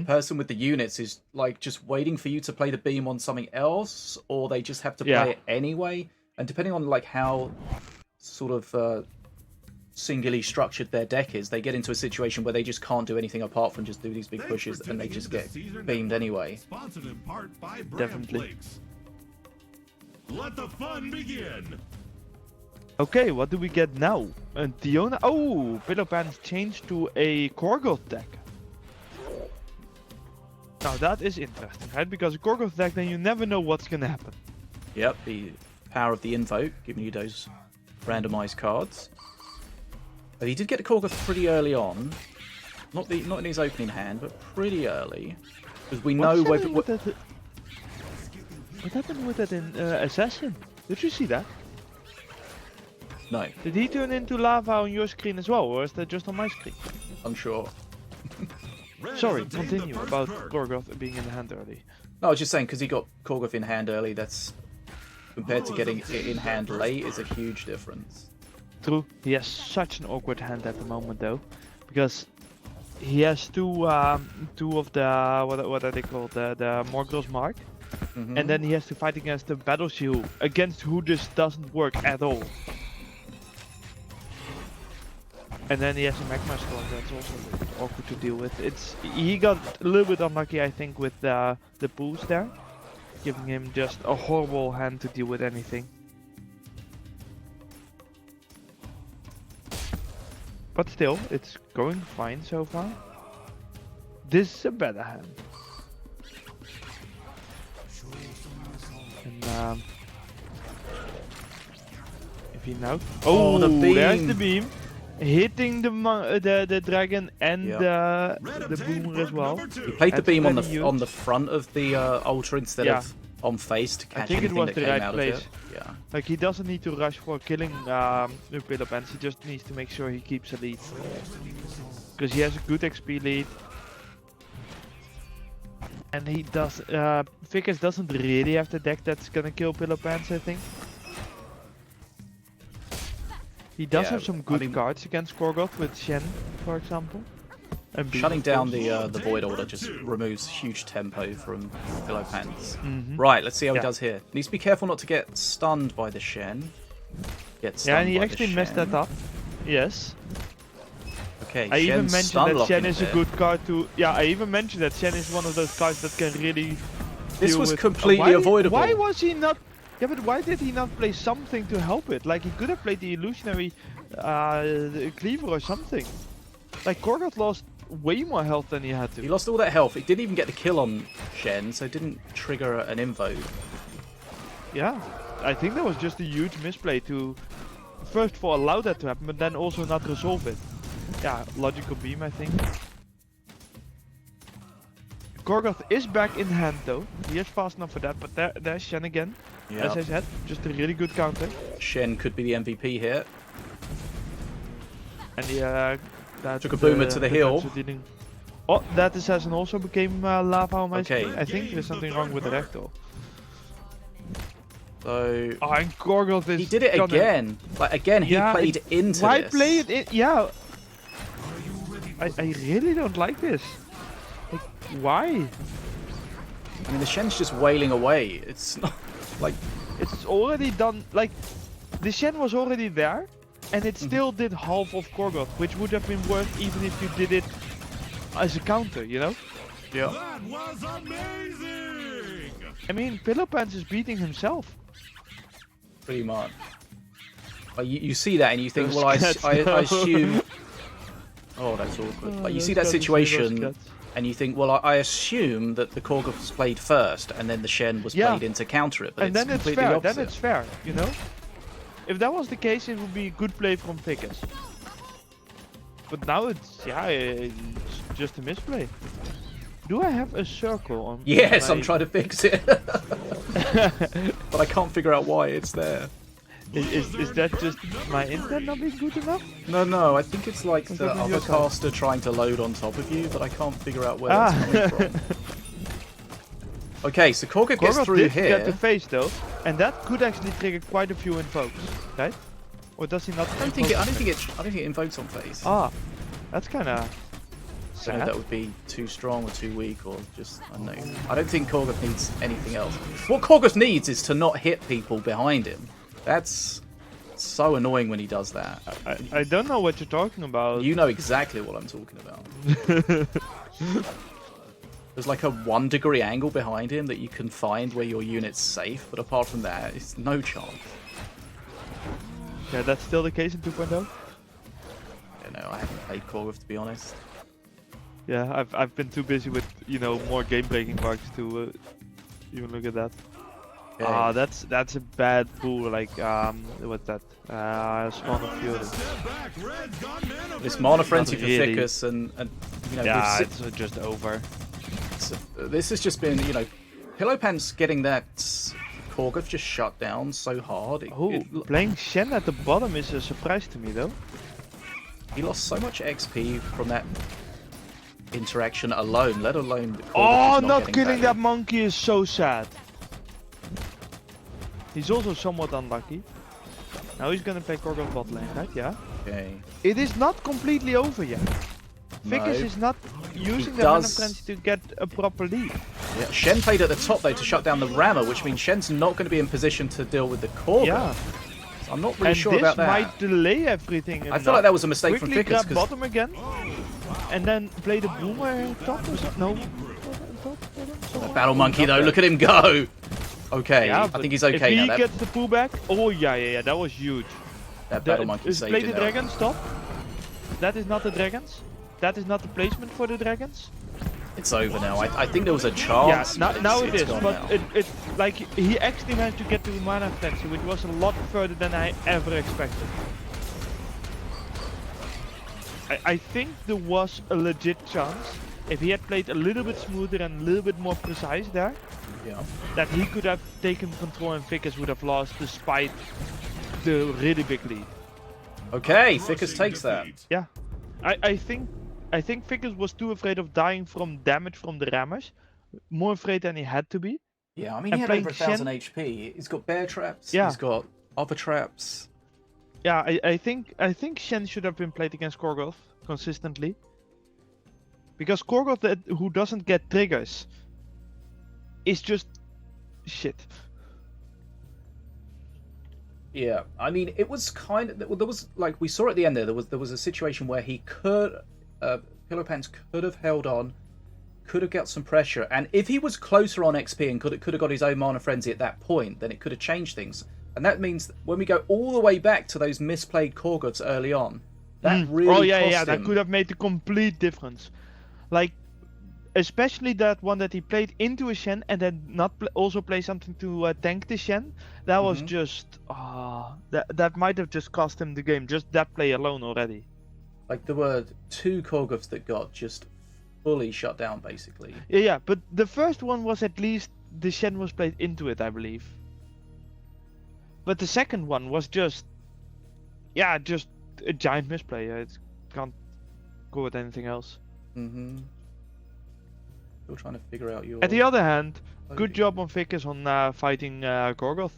[SPEAKER 1] person with the units is like just waiting for you to play the beam on something else, or they just have to play it anyway. And depending on like how sort of singularly structured their deck is, they get into a situation where they just can't do anything apart from just do these big pushes, and they just get beamed anyway.
[SPEAKER 3] Sponsored in part by Brand
[SPEAKER 2] Definitely.
[SPEAKER 3] Flakes. Let the fun begin.
[SPEAKER 2] Okay, what do we get now? Diona. Oh, Pillow Pants changed to a Korgoth deck. Now that is interesting, right? Because a Korgoth deck, then you never know what's gonna happen.
[SPEAKER 1] Yep, the power of the invoke, giving you those randomized cards. But he did get the Korgoth pretty early on. Not in his opening hand, but pretty early. Because we know
[SPEAKER 2] What happened with that in Assassin? Did you see that?
[SPEAKER 1] No,
[SPEAKER 2] Did he turn into lava on your screen as well, or is that just on my screen?
[SPEAKER 1] unsure.
[SPEAKER 3] Red
[SPEAKER 2] Sorry,
[SPEAKER 3] has obtained
[SPEAKER 2] continue
[SPEAKER 3] the first
[SPEAKER 2] about
[SPEAKER 3] perk.
[SPEAKER 2] Korgoth being in the hand early.
[SPEAKER 1] No, I was just saying, because he got Korgoth in hand early, that's compared to getting it in hand late is a huge difference.
[SPEAKER 2] True, he has such an awkward hand at the moment though, because he has two of the what are they called, the Morgul's Mark, and then he has to fight against the Battle Shield, against who this doesn't work at all. And then he has a Magma Storm that's also a bit awkward to deal with. He got a little bit unlucky, I think, with the pools there, giving him just a horrible hand to deal with anything. But still, it's going fine so far. This is a better hand. And if he now,
[SPEAKER 1] Oh, the
[SPEAKER 2] there's
[SPEAKER 1] beam.
[SPEAKER 2] the beam, hitting the dragon and
[SPEAKER 3] Red
[SPEAKER 2] the
[SPEAKER 3] obtained
[SPEAKER 2] boomer as
[SPEAKER 3] perk
[SPEAKER 2] well.
[SPEAKER 3] number 2.
[SPEAKER 1] He played the
[SPEAKER 2] That's
[SPEAKER 1] beam on
[SPEAKER 2] very
[SPEAKER 1] the
[SPEAKER 2] huge.
[SPEAKER 1] front of the altar instead of on face to catch
[SPEAKER 2] think it
[SPEAKER 1] anything
[SPEAKER 2] was
[SPEAKER 1] that
[SPEAKER 2] the
[SPEAKER 1] came
[SPEAKER 2] right
[SPEAKER 1] out
[SPEAKER 2] place.
[SPEAKER 1] of it. Yeah.
[SPEAKER 2] Like he doesn't need to rush for killing the Pillow Pants, he just needs to make sure he keeps a lead. Because he has a good XP lead. And he does, Vickers doesn't really have the deck that's gonna kill Pillow Pants, I think. He does
[SPEAKER 1] Yeah,
[SPEAKER 2] have some
[SPEAKER 1] I
[SPEAKER 2] good
[SPEAKER 1] mean-
[SPEAKER 2] cards against Korgoth with Shen, for example. And Beam,
[SPEAKER 1] Shutting
[SPEAKER 2] of
[SPEAKER 1] down
[SPEAKER 2] course.
[SPEAKER 1] the Void Order just removes huge tempo from Pillow Pants.
[SPEAKER 2] Mhm.
[SPEAKER 1] Right, let's see how he
[SPEAKER 2] Yeah.
[SPEAKER 1] does here. Needs to be careful not to get stunned by the Shen. Get stunned
[SPEAKER 2] Yeah, and he
[SPEAKER 1] by the
[SPEAKER 2] actually messed
[SPEAKER 1] Shen.
[SPEAKER 2] that up. Yes.
[SPEAKER 1] Okay,
[SPEAKER 2] I even
[SPEAKER 1] Shen's
[SPEAKER 2] mentioned
[SPEAKER 1] stun
[SPEAKER 2] that Shen
[SPEAKER 1] locking
[SPEAKER 2] is a
[SPEAKER 1] it.
[SPEAKER 2] good card to. Yeah, I even mentioned that Shen is one of those cards that can really.
[SPEAKER 1] This
[SPEAKER 2] deal
[SPEAKER 1] was
[SPEAKER 2] with-
[SPEAKER 1] completely avoidable.
[SPEAKER 2] Why was he not? Yeah, but why did he not play something to help it? Like he could have played the illusionary the cleaver or something. Like Korgoth lost way more health than he had to.
[SPEAKER 1] He lost all that health. It didn't even get the kill on Shen, so it didn't trigger an invoke.
[SPEAKER 2] Yeah, I think that was just a huge misplay to first of all allow that to happen, but then also not resolve it. Yeah, logical beam, I think. Korgoth is back in hand though. He is fast enough for that, but there's Shen again.
[SPEAKER 1] Yeah.
[SPEAKER 2] As I said, just a really good counter.
[SPEAKER 1] Shen could be the MVP here.
[SPEAKER 2] And that
[SPEAKER 1] Took a boomer to the hill.
[SPEAKER 2] Dealing... Oh, that assassin also became lava on my
[SPEAKER 1] Okay.
[SPEAKER 2] screen. I think there's something wrong with the rectal.
[SPEAKER 1] So
[SPEAKER 2] Oh, and Gorgoth is.
[SPEAKER 1] he did it
[SPEAKER 2] gonna-
[SPEAKER 1] again. Like again, he
[SPEAKER 2] Yeah,
[SPEAKER 1] played into
[SPEAKER 2] Why
[SPEAKER 1] this.
[SPEAKER 2] play it in? Yeah. I really don't like this. Like, why?
[SPEAKER 1] I mean, the Shen's just wailing away. It's not like
[SPEAKER 2] It's already done. Like, the Shen was already there, and it still did half of Gorgoth, which would have been worth even if you did it as a counter, you know?
[SPEAKER 1] yeah.
[SPEAKER 3] That was amazing!
[SPEAKER 2] I mean, Pillow Pants is beating himself.
[SPEAKER 1] Pretty much. Like, you see that and you think,
[SPEAKER 2] Those
[SPEAKER 1] well, I
[SPEAKER 2] cats,
[SPEAKER 1] I
[SPEAKER 2] no.
[SPEAKER 1] assume. Oh, that's awkward. Like you see that situation, and you think, well, I assume that the Korgoth was played first, and then the Shen was
[SPEAKER 2] Yeah.
[SPEAKER 1] played in to counter it. But
[SPEAKER 2] And then it's
[SPEAKER 1] completely
[SPEAKER 2] fair.
[SPEAKER 1] opposite.
[SPEAKER 2] Then it's fair, you know? If that was the case, it would be a good play from Vickers. But now it's just a misplay. Do I have a circle on?
[SPEAKER 1] Yes,
[SPEAKER 2] my...
[SPEAKER 1] I'm trying to fix it, but I can't figure out why it's there.
[SPEAKER 2] Is that just my internet not being good enough?
[SPEAKER 1] No, I think it's like the
[SPEAKER 2] that on
[SPEAKER 1] other
[SPEAKER 2] your side?
[SPEAKER 1] caster trying to load on top of you, but I can't figure out where
[SPEAKER 2] Ah.
[SPEAKER 1] that's coming from. Okay, so Korgoth gets
[SPEAKER 2] Gorgoth
[SPEAKER 1] through
[SPEAKER 2] did
[SPEAKER 1] here.
[SPEAKER 2] get the face though, and that could actually trigger quite a few invokes, right? Or does he not?
[SPEAKER 1] I don't think it invokes on face.
[SPEAKER 2] Ah, that's kind of
[SPEAKER 1] I don't know
[SPEAKER 2] sad.
[SPEAKER 1] if that would be too strong or too weak or just, I don't know. I don't think Korgoth needs anything else. What Korgoth needs is to not hit people behind him. That's so annoying when he does that.
[SPEAKER 2] I don't know what you're talking about.
[SPEAKER 1] You know exactly what I'm talking about. There's like a 1 degree angle behind him that you can find where your unit's safe, but apart from that, it's no chance.
[SPEAKER 2] Yeah, that's still the case in 2.0.
[SPEAKER 1] You know, I haven't played Korgoth to be honest.
[SPEAKER 2] Yeah, I've been too busy with more game breaking bugs to even look at that.
[SPEAKER 1] Okay.
[SPEAKER 2] Ah, that's a bad pool. Like what's that? Spawn of Fury.
[SPEAKER 3] Step back, Red's got mana
[SPEAKER 1] This mana frenzy
[SPEAKER 2] Not
[SPEAKER 1] for
[SPEAKER 2] really.
[SPEAKER 1] Ficus and you know,
[SPEAKER 2] Yeah,
[SPEAKER 1] we've
[SPEAKER 2] it's just over.
[SPEAKER 1] this has just been, you know, Pillowpants getting that Korgoth just shut down so hard.
[SPEAKER 2] Oh, playing Shen at the bottom is a surprise to me though.
[SPEAKER 1] He lost so much XP from that interaction alone, let alone the Korgoth
[SPEAKER 2] Oh,
[SPEAKER 1] just
[SPEAKER 2] not
[SPEAKER 1] getting
[SPEAKER 2] killing
[SPEAKER 1] back.
[SPEAKER 2] that monkey is so sad. He's also somewhat unlucky. Now he's gonna play Korgoth bot lane, right? Yeah.
[SPEAKER 1] Okay.
[SPEAKER 2] It is not completely over yet. Ficus
[SPEAKER 1] No.
[SPEAKER 2] is not using the
[SPEAKER 1] does-
[SPEAKER 2] mana frenzy to get a proper lead.
[SPEAKER 1] Yeah, Shen played at the top though to shut down the rammer, which means Shen's not going to be in position to deal with the Korgoth.
[SPEAKER 2] Yeah.
[SPEAKER 1] So I'm not really
[SPEAKER 2] And
[SPEAKER 1] sure
[SPEAKER 2] this
[SPEAKER 1] about that.
[SPEAKER 2] might delay everything.
[SPEAKER 1] I feel like that was a mistake from
[SPEAKER 2] quickly
[SPEAKER 1] Ficus
[SPEAKER 2] grab
[SPEAKER 1] 'cause
[SPEAKER 2] bottom again, and then play the boomer top or something. No.
[SPEAKER 1] Battle Monkey though, look at him go. Okay,
[SPEAKER 2] Yeah,
[SPEAKER 1] I
[SPEAKER 2] but
[SPEAKER 1] think he's okay
[SPEAKER 2] if he
[SPEAKER 1] now. That,
[SPEAKER 2] gets the pullback, oh yeah, that was huge.
[SPEAKER 1] that Battle Monkey
[SPEAKER 2] Is
[SPEAKER 1] saved
[SPEAKER 2] play
[SPEAKER 1] it
[SPEAKER 2] the
[SPEAKER 1] now.
[SPEAKER 2] dragon, stop. That is not the dragons. That is not the placement for the dragons.
[SPEAKER 1] It's over now. I think there was a chance.
[SPEAKER 2] Yeah,
[SPEAKER 1] but
[SPEAKER 2] now
[SPEAKER 1] it's
[SPEAKER 2] it is,
[SPEAKER 1] gone
[SPEAKER 2] but
[SPEAKER 1] now.
[SPEAKER 2] it like he actually managed to get to the mana frenzy, which was a lot further than I ever expected. I think there was a legit chance if he had played a little bit smoother and a little bit more precise there,
[SPEAKER 1] Yeah.
[SPEAKER 2] that he could have taken control and Ficus would have lost despite the really big lead.
[SPEAKER 1] Okay, Ficus takes that.
[SPEAKER 2] Yeah, I think Ficus was too afraid of dying from damage from the rammers, more afraid than he had to be.
[SPEAKER 1] Yeah, I mean
[SPEAKER 2] And
[SPEAKER 1] he had
[SPEAKER 2] playing
[SPEAKER 1] over 1,000
[SPEAKER 2] Shen-
[SPEAKER 1] HP. He's got bear traps.
[SPEAKER 2] Yeah.
[SPEAKER 1] He's got other traps.
[SPEAKER 2] Yeah, I think Shen should have been played against Korgoth consistently. Because Korgoth who doesn't get triggers is just shit.
[SPEAKER 1] Yeah, I mean it was kind of there was like we saw at the end there was a situation where he could Pillowpants could have held on, could have got some pressure, and if he was closer on XP and could have got his own mana frenzy at that point, then it could have changed things. And that means when we go all the way back to those misplayed Korgoths early on, that really
[SPEAKER 2] oh yeah,
[SPEAKER 1] cost
[SPEAKER 2] that
[SPEAKER 1] him.
[SPEAKER 2] could have made the complete difference. Like, especially that one that he played into a Shen and then not also play something to tank the Shen. That was just that might have just cost him the game. Just that play alone already.
[SPEAKER 1] Like there were 2 Korgoths that got just fully shut down basically.
[SPEAKER 2] Yeah, but the first one was at least the Shen was played into it, I believe. But the second one was just a giant misplay. It can't go with anything else.
[SPEAKER 1] Mm-hmm. Still trying to figure out your.
[SPEAKER 2] At the other hand, good
[SPEAKER 1] loading.
[SPEAKER 2] job on Ficus on fighting Gorgoth.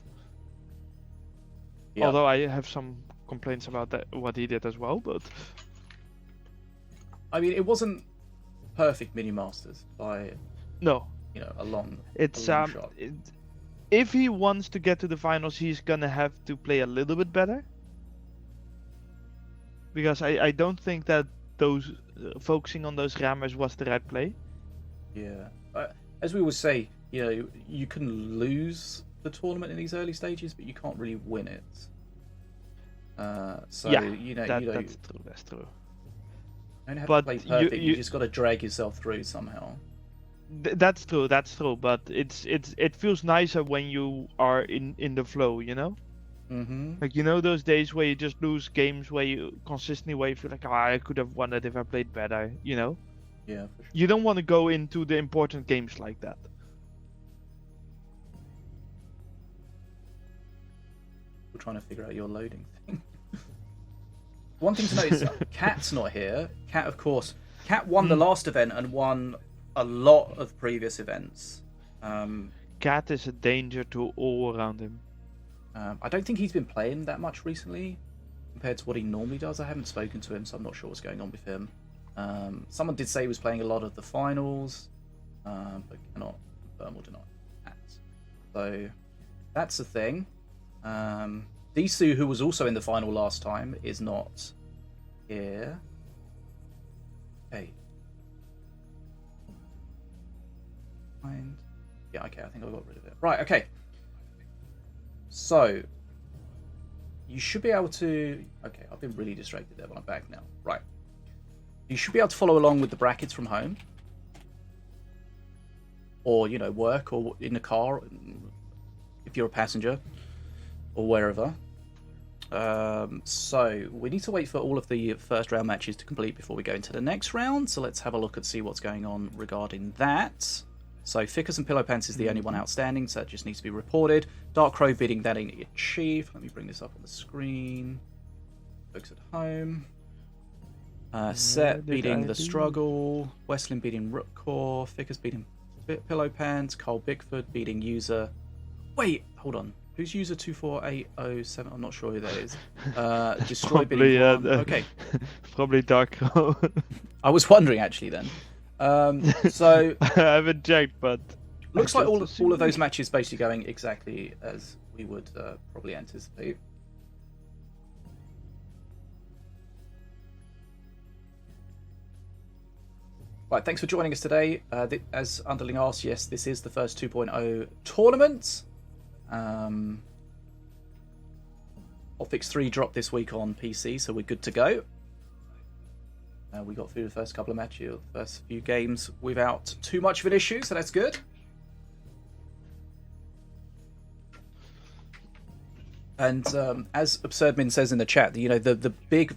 [SPEAKER 1] Yeah.
[SPEAKER 2] Although I have some complaints about that what he did as well, but
[SPEAKER 1] I mean, it wasn't perfect mini masters by
[SPEAKER 2] no,
[SPEAKER 1] a long
[SPEAKER 2] it's
[SPEAKER 1] shot.
[SPEAKER 2] if he wants to get to the finals, he's gonna have to play a little bit better. Because I don't think that those focusing on those rammers was the right play.
[SPEAKER 1] Yeah, as we always say, you can lose the tournament in these early stages, but you can't really win it. So
[SPEAKER 2] Yeah,
[SPEAKER 1] that's
[SPEAKER 2] true. That's true.
[SPEAKER 1] You don't have
[SPEAKER 2] But
[SPEAKER 1] to play perfect. You
[SPEAKER 2] you
[SPEAKER 1] just got to drag yourself through somehow.
[SPEAKER 2] That's true. That's true. But it feels nicer when you are in the flow.
[SPEAKER 1] Mm-hmm.
[SPEAKER 2] Like those days where you just lose games where you consistently feel like, I could have won it if I played better.
[SPEAKER 1] Yeah, for sure.
[SPEAKER 2] You don't want to go into the important games like that.
[SPEAKER 1] We're trying to figure out your loading thing. One thing to note is Cat's not here. Cat, of course. Cat won the last event and won a lot of previous events.
[SPEAKER 2] Cat is a danger to all around him.
[SPEAKER 1] I don't think he's been playing that much recently compared to what he normally does. I haven't spoken to him, so I'm not sure what's going on with him. Someone did say he was playing a lot of the finals, but cannot confirm or deny that. So that's the thing. Disu, who was also in the final last time, is not here. Okay. Yeah, okay, I think I got rid of it. Right, okay. So, you should be able to... Okay, I've been really distracted there, but I'm back now. Right. You should be able to follow along with the brackets from home. Or, work, or in a car, if you're a passenger, or wherever. So, we need to wait for all of the first round matches to complete before we go into the next round. So let's have a look and see what's going on regarding that. So Ficus and Pillow Pants is the only one outstanding, so that just needs to be reported. Dark Crow bidding that ain't achieved. Let me bring this up on the screen. Folks at home. Set beating The Struggle. Westlin beating Rookcore. Ficus beating Pillow Pants. Cole Bigford beating User. Wait, hold on. Who's User 24807? I'm not sure who that is. Destroy
[SPEAKER 2] Probably,
[SPEAKER 1] beating okay.
[SPEAKER 2] Probably Dark Crow.
[SPEAKER 1] I was wondering actually then. So
[SPEAKER 2] I haven't checked, but
[SPEAKER 1] looks like all of those matches basically going exactly as we would probably anticipate. Right, thanks for joining us today. As Underling asked, yes, this is the first 2.0 tournament. Hotfix 3 dropped this week on PC, so we're good to go. We got through the first couple of matches, the first few games without too much of an issue, so that's good. And as Absurdmin says in the chat, the big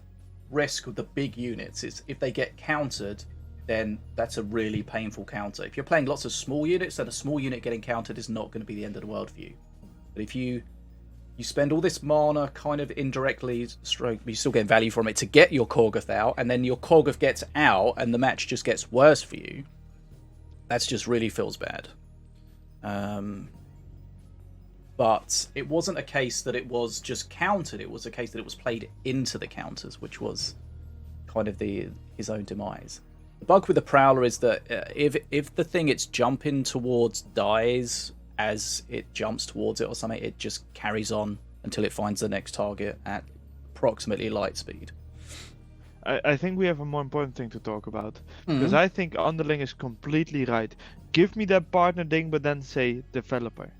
[SPEAKER 1] risk of the big units is if they get countered, then that's a really painful counter. If you're playing lots of small units, then a small unit getting countered is not going to be the end of the world for you. But if you spend all this mana kind of indirectly, you still get value from it to get your Korgoth out, and then your Korgoth gets out and the match just gets worse for you, that just really feels bad. But it wasn't a case that it was just countered, it was a case that it was played into the counters, which was kind of his own demise. The bug with the Prowler is that if the thing it's jumping towards dies as it jumps towards it or something, it just carries on until it finds the next target at approximately light speed.
[SPEAKER 2] I think we have a more important thing to talk about. Because I think Underling is completely right. Give me that partner thing, but then say developer.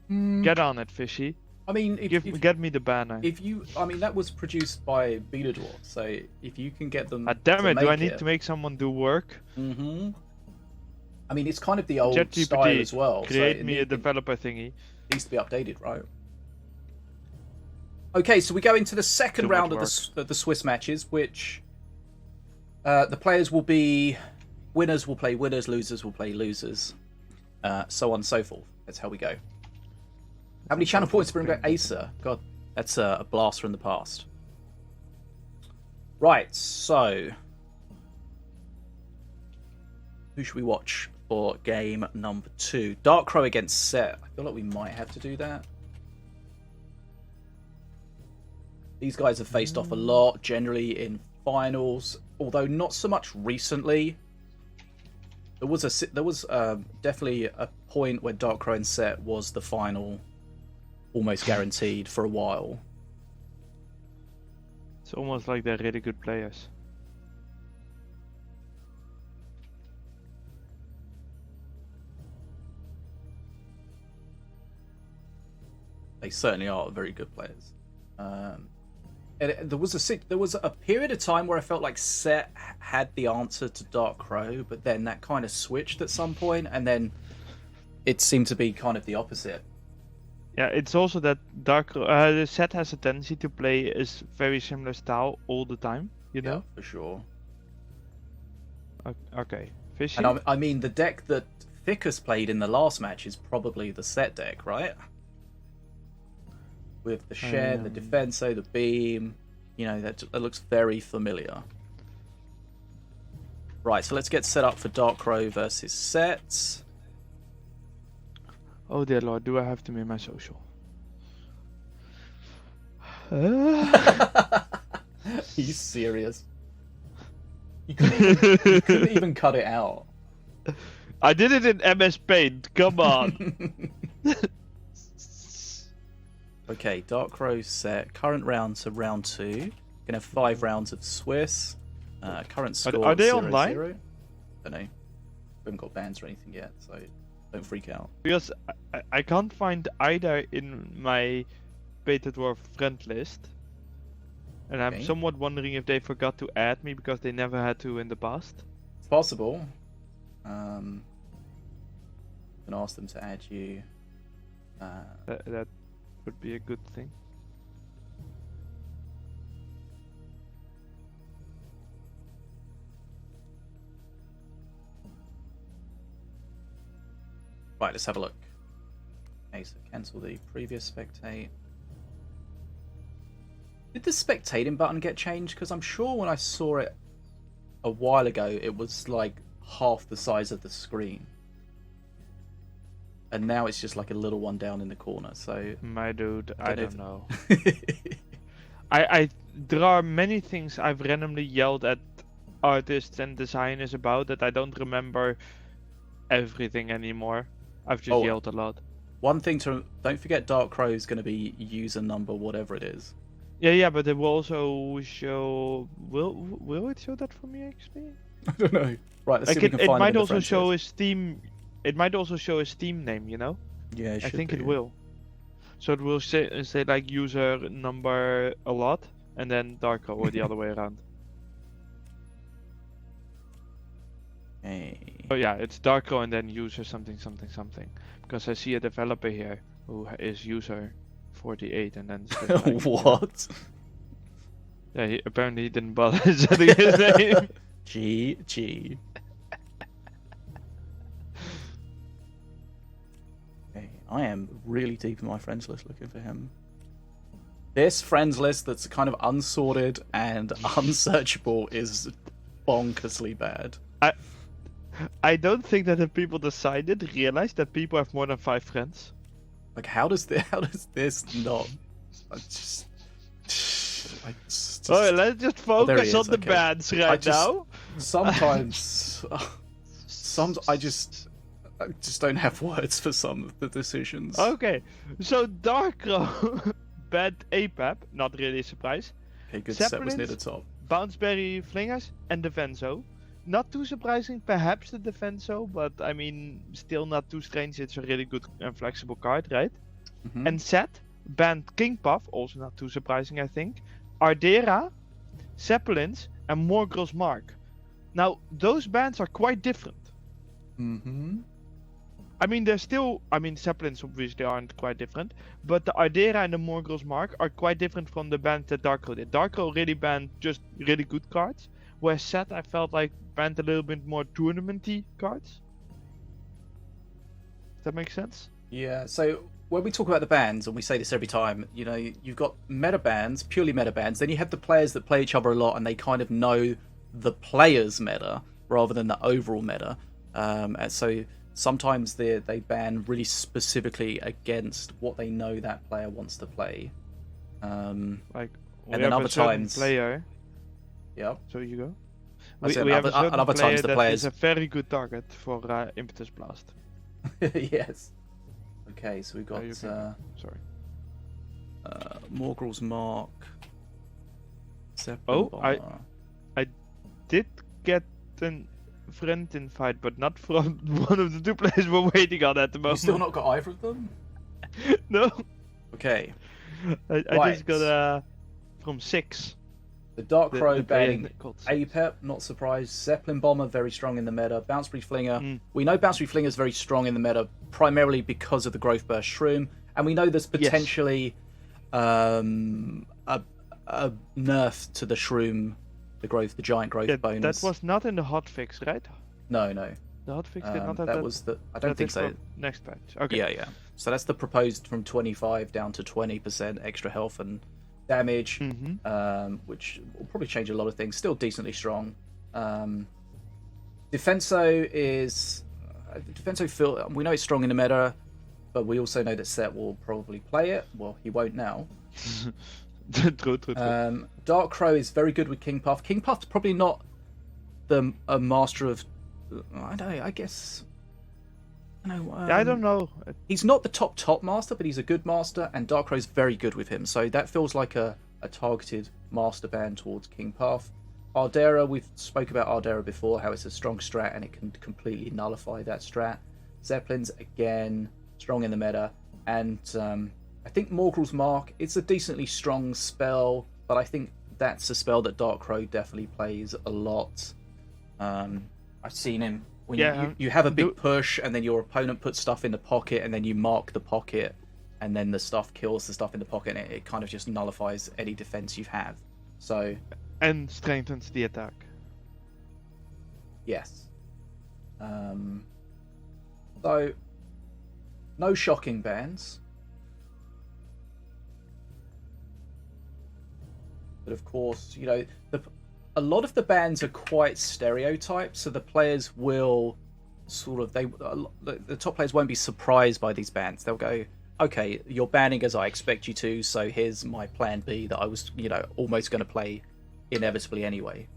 [SPEAKER 2] Get on it, Fishy.
[SPEAKER 1] I mean,
[SPEAKER 2] get me the banner.
[SPEAKER 1] That was produced by Beta Dwarf, so if you can get them.
[SPEAKER 2] Damn it! Do I need to make someone do work?
[SPEAKER 1] Mm-hmm. I mean, it's kind of the old
[SPEAKER 2] ChatGPT,
[SPEAKER 1] style as well.
[SPEAKER 2] Create me a developer thingy.
[SPEAKER 1] Needs to be updated, right? Okay, so we go into the second round of the Swiss matches, which the players will be winners will play winners, losers will play losers, so on and so forth. That's how we go. How many channel points to bring back Acer? God, that's a blast from the past. Right, so who should we watch for game number 2? Dark Crow against Set. I feel like we might have to do that. These guys have faced off a lot, generally in finals, although not so much recently. There was definitely a point where Darkrai and Set was the final, almost guaranteed for a while.
[SPEAKER 2] It's almost like they're really good players.
[SPEAKER 1] They certainly are very good players. And there was a period of time where I felt like Set had the answer to Darkrai, but then that kind of switched at some point, and then it seemed to be kind of the opposite.
[SPEAKER 2] Yeah, it's also that Set has a tendency to play a very similar style all the time, you know?
[SPEAKER 1] Yeah, for sure.
[SPEAKER 2] Okay, Fishy.
[SPEAKER 1] And I mean, the deck that Ficus played in the last match is probably the Set deck, right? With the Shed, the Defenso, the Beam, you know, that looks very familiar. Right, so let's get set up for Darkrai versus Set.
[SPEAKER 2] Oh dear lord, do I have to make my social?
[SPEAKER 1] Are you serious? You couldn't even cut it out.
[SPEAKER 2] I did it in MS Paint, come on!
[SPEAKER 1] Okay, Darkrai Set. Current round to round 2. Gonna have 5 rounds of Swiss. Current score
[SPEAKER 2] are they
[SPEAKER 1] 0-0.
[SPEAKER 2] online?
[SPEAKER 1] Don't know. We haven't got bans or anything yet, so don't freak out.
[SPEAKER 2] Because I can't find either in my Beta Dwarf friend list. And I'm
[SPEAKER 1] Okay.
[SPEAKER 2] somewhat wondering if they forgot to add me because they never had to in the past.
[SPEAKER 1] It's possible. Can ask them to add you.
[SPEAKER 2] That would be a good thing.
[SPEAKER 1] Right, let's have a look. Okay, so cancel the previous spectate. Did the spectating button get changed? Because I'm sure when I saw it a while ago, it was like half the size of the screen. And now it's just like a little one down in the corner, so...
[SPEAKER 2] My dude, I don't know.
[SPEAKER 1] know.
[SPEAKER 2] There are many things I've randomly yelled at artists and designers about that I don't remember everything anymore. I've just yelled a lot.
[SPEAKER 1] One thing to... Don't forget Darkrai is going to be user number, whatever it is.
[SPEAKER 2] Yeah, but it will also show... Will it show that for me, actually?
[SPEAKER 1] I don't know. Right, let's see if we can
[SPEAKER 2] it
[SPEAKER 1] find
[SPEAKER 2] might
[SPEAKER 1] it in the
[SPEAKER 2] also
[SPEAKER 1] friends
[SPEAKER 2] show
[SPEAKER 1] list.
[SPEAKER 2] a Steam... It might also show a Steam name, you know?
[SPEAKER 1] Yeah, it
[SPEAKER 2] I
[SPEAKER 1] should
[SPEAKER 2] think
[SPEAKER 1] be.
[SPEAKER 2] it will. So it will say like user number a lot, and then Darko, or the other way around.
[SPEAKER 1] Hey.
[SPEAKER 2] Oh yeah, it's Darko and then user something. Because I see a developer here who is user 48 and then... Like,
[SPEAKER 1] What?
[SPEAKER 2] Yeah, apparently he didn't bother setting his name.
[SPEAKER 1] GG. Okay, I am really deep in my friends list looking for him. This friends list that's kind of unsorted and unsearchable is bonkersly bad.
[SPEAKER 2] I don't think that the people decided realized that people have more than 5 friends.
[SPEAKER 1] Like, how does this not?
[SPEAKER 2] Oh, let's just focus on the
[SPEAKER 1] okay.
[SPEAKER 2] bands right now.
[SPEAKER 1] Sometimes, I just don't have words for some of the decisions.
[SPEAKER 2] Okay, so Darkro banned APAP, not really a surprise.
[SPEAKER 1] Okay, good set was
[SPEAKER 2] Zeppelins,
[SPEAKER 1] near the top.
[SPEAKER 2] Bounceberry Flingers, and Defenso. Not too surprising, perhaps the Defenso, but I mean, still not too strange. It's a really good and flexible card, right?
[SPEAKER 1] Mhm.
[SPEAKER 2] And Set banned King Puff, also not too surprising, I think. Ardera, Zeppelins, and Morgrel's Mark. Now, those bands are quite different.
[SPEAKER 1] Mm-hmm.
[SPEAKER 2] I mean, they're still... I mean, Zeppelins obviously aren't quite different, but the Ardera and the Morgrel's Mark are quite different from the band that Darkro did. Darkro really banned just really good cards, whereas Set, I felt like, banned a little bit more tournament-y cards. Does that make sense?
[SPEAKER 1] Yeah, so when we talk about the bands, and we say this every time, you know, you've got meta bands, purely meta bands, then you have the players that play each other a lot and they kind of know the player's meta rather than the overall meta. And so sometimes they ban really specifically against what they know that player wants to play.
[SPEAKER 2] Like, We
[SPEAKER 1] And then
[SPEAKER 2] have
[SPEAKER 1] other
[SPEAKER 2] a certain
[SPEAKER 1] times,
[SPEAKER 2] player.
[SPEAKER 1] yeah.
[SPEAKER 2] So you go.
[SPEAKER 1] I said
[SPEAKER 2] We have
[SPEAKER 1] other-
[SPEAKER 2] a certain
[SPEAKER 1] and other
[SPEAKER 2] player
[SPEAKER 1] times the
[SPEAKER 2] that
[SPEAKER 1] players-
[SPEAKER 2] is a very good target for Impetus Blast.
[SPEAKER 1] Yes. Okay, so we've got
[SPEAKER 2] you can- Sorry.
[SPEAKER 1] Morgrel's Mark. Zeppelin
[SPEAKER 2] Oh,
[SPEAKER 1] Bomber.
[SPEAKER 2] I did get a friend invite, but not from one of the two players we're waiting on at the
[SPEAKER 1] You
[SPEAKER 2] moment.
[SPEAKER 1] still not got either of them?
[SPEAKER 2] No,
[SPEAKER 1] Okay.
[SPEAKER 2] I
[SPEAKER 1] Right.
[SPEAKER 2] just got from 6.
[SPEAKER 1] The Dark Crow
[SPEAKER 2] the player
[SPEAKER 1] banning
[SPEAKER 2] called Six.
[SPEAKER 1] Apep, not surprised. Zeppelin Bomber, very strong in the meta. Bounceberry Flinger.
[SPEAKER 2] Mm.
[SPEAKER 1] We know Bounceberry Flinger is very strong in the meta, primarily because of the Growth Burst Shroom. And we know there's potentially a nerf to the Shroom, the giant growth
[SPEAKER 2] Yeah,
[SPEAKER 1] bonus.
[SPEAKER 2] that was not in the hotfix, right?
[SPEAKER 1] No.
[SPEAKER 2] The hotfix did not have
[SPEAKER 1] that was the. I don't
[SPEAKER 2] that
[SPEAKER 1] think
[SPEAKER 2] is
[SPEAKER 1] so.
[SPEAKER 2] for next patch. Okay.
[SPEAKER 1] Yeah. So that's the proposed from 25 down to 20% extra health and damage,
[SPEAKER 2] Mm-hmm.
[SPEAKER 1] which will probably change a lot of things. Still decently strong. Defenso is we know it's strong in the meta, but we also know that Set will probably play it. Well, he won't now.
[SPEAKER 2] True.
[SPEAKER 1] Dark Crow is very good with King Puff. King Puff's probably not a master of. I don't know. I guess.
[SPEAKER 2] I don't know.
[SPEAKER 1] He's not the top master, but he's a good master, and Dark Crow's very good with him. So that feels like a targeted master ban towards King Path. Ardera, we've spoke about Ardera before, how it's a strong strat and it can completely nullify that strat. Zeppelins, again, strong in the meta. And I think Morgrel's Mark, it's a decently strong spell, but I think that's a spell that Dark Crow definitely plays a lot. I've seen him. When you have a big push and then your opponent puts stuff in the pocket and then you mark the pocket and then the stuff kills the stuff in the pocket and it kind of just nullifies any defense you have. So
[SPEAKER 2] And strengthens the attack.
[SPEAKER 1] yes. So no shocking bans. But of course, a lot of the bans are quite stereotyped, so the players will the top players won't be surprised by these bans. They'll go, okay, you're banning as I expect you to, so here's my plan B that I was, almost going to play inevitably anyway.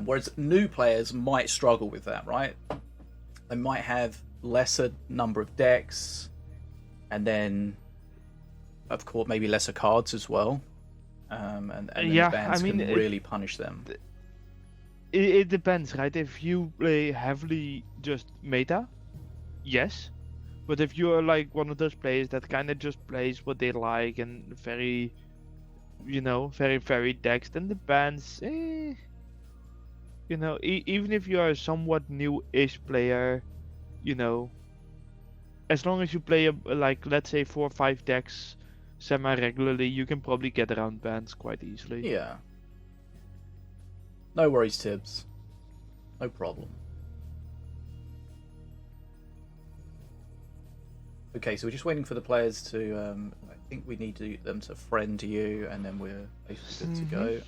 [SPEAKER 1] Whereas new players might struggle with that, right? They might have lesser number of decks, and then of course maybe lesser cards as well, and then the bans can really punish them.
[SPEAKER 2] It depends, right? If you play heavily just meta, yes, but if you're like one of those players that kind of just plays what they like and very decks, then the bans, even if you are a somewhat new-ish player, as long as you play let's say 4 or 5 decks semi-regularly, you can probably get around bans quite easily.
[SPEAKER 1] Yeah. No worries, Tibbs. No problem. Okay, so we're just waiting for the players to. I think we need them to friend you, and then we're basically good to go.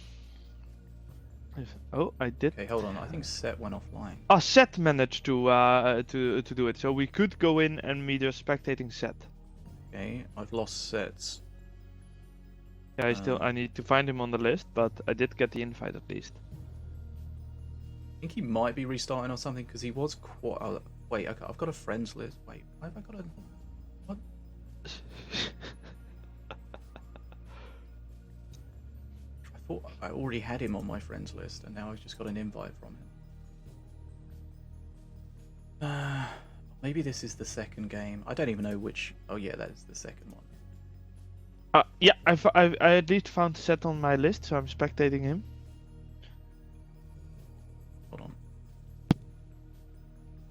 [SPEAKER 2] Oh, I did.
[SPEAKER 1] Okay, hold on. I think Set went offline.
[SPEAKER 2] Set managed to do it, so we could go in and meet a spectating Set.
[SPEAKER 1] Okay, I've lost Sets.
[SPEAKER 2] Yeah, I need to find him on the list, but I did get the invite at least.
[SPEAKER 1] I think he might be restarting or something because he was quite. Oh, wait, okay, I've got a friends list. Wait, why have I got a? What? I thought I already had him on my friends list, and now I've just got an invite from him. Maybe this is the second game. I don't even know which. Oh yeah, that is the second one.
[SPEAKER 2] Yeah, I at least found Set on my list, so I'm spectating him.
[SPEAKER 1] Hold on.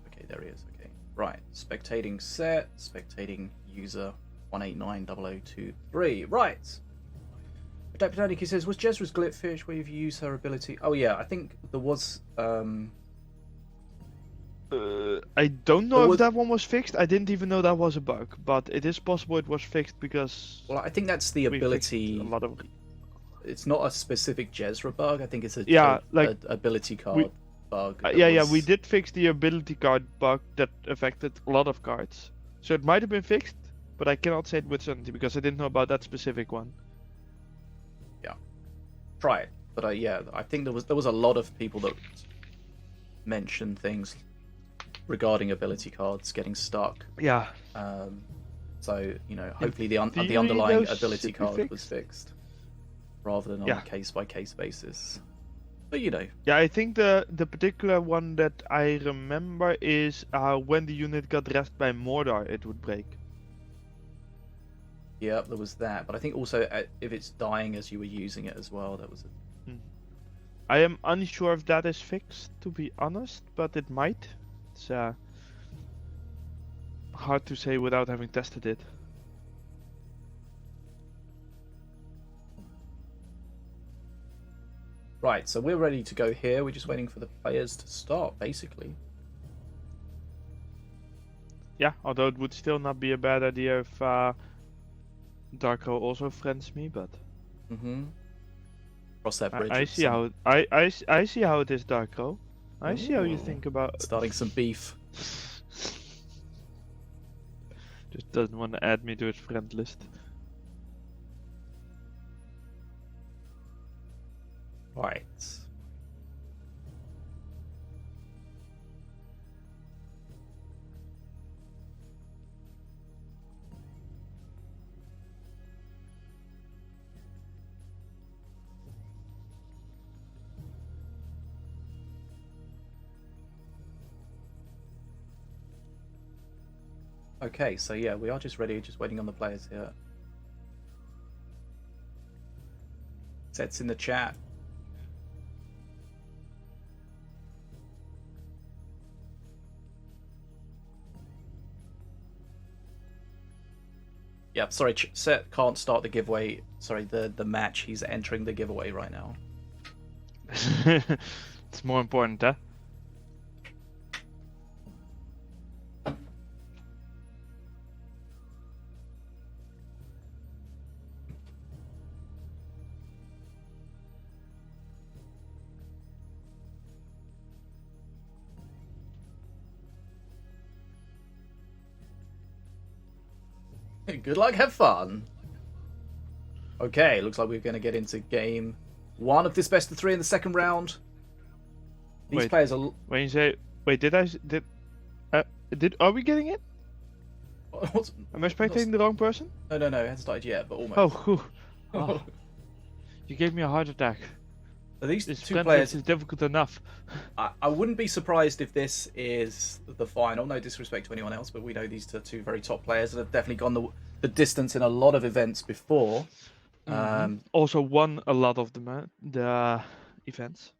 [SPEAKER 1] Okay, there he is. Okay, right. Spectating Set. Spectating user 1890023. Right. Adaptodonic, he says, was Jezra's Glitfish where you've used her ability? Oh yeah, I think there was.
[SPEAKER 2] I don't know if that one was fixed. I didn't even know that was a bug, but it is possible it was fixed because.
[SPEAKER 1] Well, I think that's the ability.
[SPEAKER 2] A lot of.
[SPEAKER 1] It's not a specific Jezra bug. I think it's a ability card bug.
[SPEAKER 2] We did fix the ability card bug that affected a lot of cards. So it might have been fixed, but I cannot say it with certainty because I didn't know about that specific one.
[SPEAKER 1] Try it. But yeah, I think there was a lot of people that mentioned things regarding ability cards getting stuck.
[SPEAKER 2] Yeah.
[SPEAKER 1] So hopefully the
[SPEAKER 2] theory,
[SPEAKER 1] underlying
[SPEAKER 2] those
[SPEAKER 1] ability
[SPEAKER 2] should be
[SPEAKER 1] card was
[SPEAKER 2] fixed.
[SPEAKER 1] fixed rather than on a case by case basis. But
[SPEAKER 2] Yeah, I think the particular one that I remember is when the unit got dressed by Mordor, it would break.
[SPEAKER 1] yeah, there was that. But I think also if it's dying as you were using it as well, that was.
[SPEAKER 2] I am unsure if that is fixed, to be honest, but it might. It's hard to say without having tested it.
[SPEAKER 1] Right, so we're ready to go here. We're just waiting for the players to start, basically.
[SPEAKER 2] Yeah, although it would still not be a bad idea if Darko also friends me, but
[SPEAKER 1] Cross that bridge.
[SPEAKER 2] I see how I see how it is, Darko. I see how you think about
[SPEAKER 1] starting some beef.
[SPEAKER 2] Just doesn't want to add me to his friend list.
[SPEAKER 1] Right. Okay, so yeah, we are just ready, just waiting on the players here. Sets in the chat. Yeah, sorry, Set can't start the giveaway. Sorry, the match. He's entering the giveaway right now.
[SPEAKER 2] It's more important, huh?
[SPEAKER 1] Good luck, have fun. Okay, looks like we're going to get into game one of this best of three in the second round. These players are.
[SPEAKER 2] When you say, wait, are we getting it? Am I spectating the wrong person?
[SPEAKER 1] No, it hasn't started yet, but almost.
[SPEAKER 2] Oh, whew. Oh. You gave me a heart attack.
[SPEAKER 1] So these
[SPEAKER 2] This
[SPEAKER 1] two players
[SPEAKER 2] is difficult enough.
[SPEAKER 1] I wouldn't be surprised if this is the final. No disrespect to anyone else, but we know these are two very top players that have definitely gone the distance in a lot of events before.
[SPEAKER 2] Also won a lot of the events.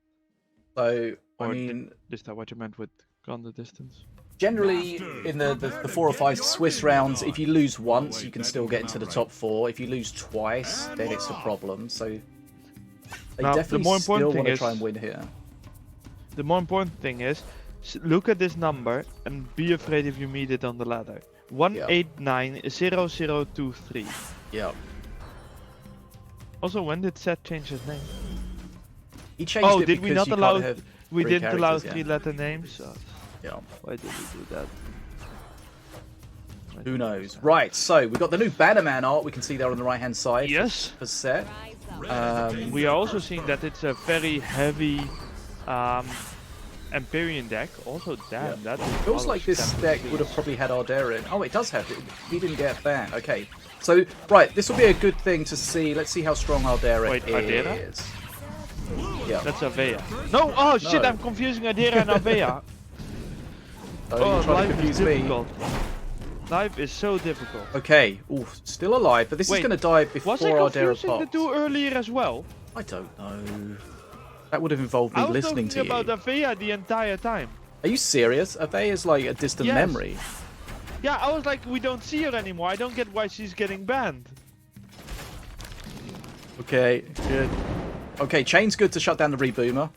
[SPEAKER 1] So, I
[SPEAKER 2] Or
[SPEAKER 1] mean...
[SPEAKER 2] Is that what you meant with gone the distance?
[SPEAKER 1] Generally, in the 4 or 5 Swiss rounds, if you lose once, you can still get into the top 4. If you lose twice, then it's a problem. So... They
[SPEAKER 2] Now,
[SPEAKER 1] definitely
[SPEAKER 2] the more important
[SPEAKER 1] still want
[SPEAKER 2] thing
[SPEAKER 1] to try
[SPEAKER 2] is-
[SPEAKER 1] and win here.
[SPEAKER 2] The more important thing is, look at this number and be afraid if you meet it on the ladder. 1890023.
[SPEAKER 1] Yeah.
[SPEAKER 2] Also, when did Seth change his name?
[SPEAKER 1] He changed
[SPEAKER 2] Oh,
[SPEAKER 1] it
[SPEAKER 2] did we
[SPEAKER 1] because
[SPEAKER 2] not
[SPEAKER 1] you
[SPEAKER 2] allow?
[SPEAKER 1] can't have
[SPEAKER 2] We
[SPEAKER 1] 3
[SPEAKER 2] didn't allow
[SPEAKER 1] characters,
[SPEAKER 2] 3-letter names.
[SPEAKER 1] Yeah.
[SPEAKER 2] Why did we do that?
[SPEAKER 1] Who knows? Right, so we've got the new Bannerman art we can see there on the right-hand side.
[SPEAKER 2] Yes.
[SPEAKER 1] For Set.
[SPEAKER 2] We are also seeing that it's a very heavy Empyrean deck. Also, damn, that is
[SPEAKER 1] Feels
[SPEAKER 2] a lot
[SPEAKER 1] like
[SPEAKER 2] of
[SPEAKER 1] this
[SPEAKER 2] stamina
[SPEAKER 1] deck
[SPEAKER 2] piece.
[SPEAKER 1] would have probably had Ardera in. Oh, it does have it. He didn't get banned. Okay. So, right, this will be a good thing to see. Let's see how strong Ardera
[SPEAKER 2] Wait,
[SPEAKER 1] is.
[SPEAKER 2] Ardera?
[SPEAKER 1] Yeah.
[SPEAKER 2] That's Avea. No, oh shit,
[SPEAKER 1] No.
[SPEAKER 2] I'm confusing Ardera and Avea.
[SPEAKER 1] Oh, you're trying to
[SPEAKER 2] life is
[SPEAKER 1] confuse me.
[SPEAKER 2] difficult. Life is so difficult.
[SPEAKER 1] Okay. Ooh, still alive, but this is
[SPEAKER 2] Wait,
[SPEAKER 1] going to die before
[SPEAKER 2] Was I
[SPEAKER 1] Ardera
[SPEAKER 2] confusing the
[SPEAKER 1] pops.
[SPEAKER 2] two earlier as well?
[SPEAKER 1] I don't know. That would have involved me
[SPEAKER 2] I was
[SPEAKER 1] listening
[SPEAKER 2] talking
[SPEAKER 1] to you.
[SPEAKER 2] about Avea the entire time.
[SPEAKER 1] Are you serious? Ave is like a distant
[SPEAKER 2] Yes.
[SPEAKER 1] memory.
[SPEAKER 2] Yeah, I was like, we don't see her anymore. I don't get why she's getting banned.
[SPEAKER 1] Okay, good. Okay, Chain's good to shut down the reboomer.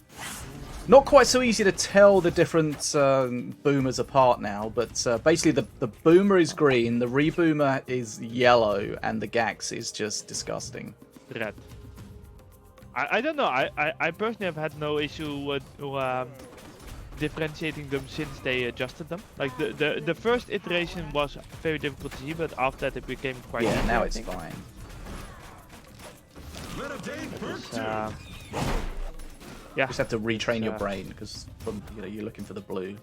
[SPEAKER 1] Not quite so easy to tell the different boomers apart now, but basically the boomer is green, the reboomer is yellow, and the Gax is just disgusting.
[SPEAKER 2] Red. I don't know. I personally have had no issue with differentiating them since they adjusted them. Like the first iteration was very difficult to see, but after that it became quite
[SPEAKER 1] Yeah,
[SPEAKER 2] easy,
[SPEAKER 1] now
[SPEAKER 2] I
[SPEAKER 1] it's
[SPEAKER 2] think.
[SPEAKER 1] fine.
[SPEAKER 2] It's, yeah.
[SPEAKER 1] Just have to retrain your
[SPEAKER 2] uh,
[SPEAKER 1] brain because you're looking for the blue.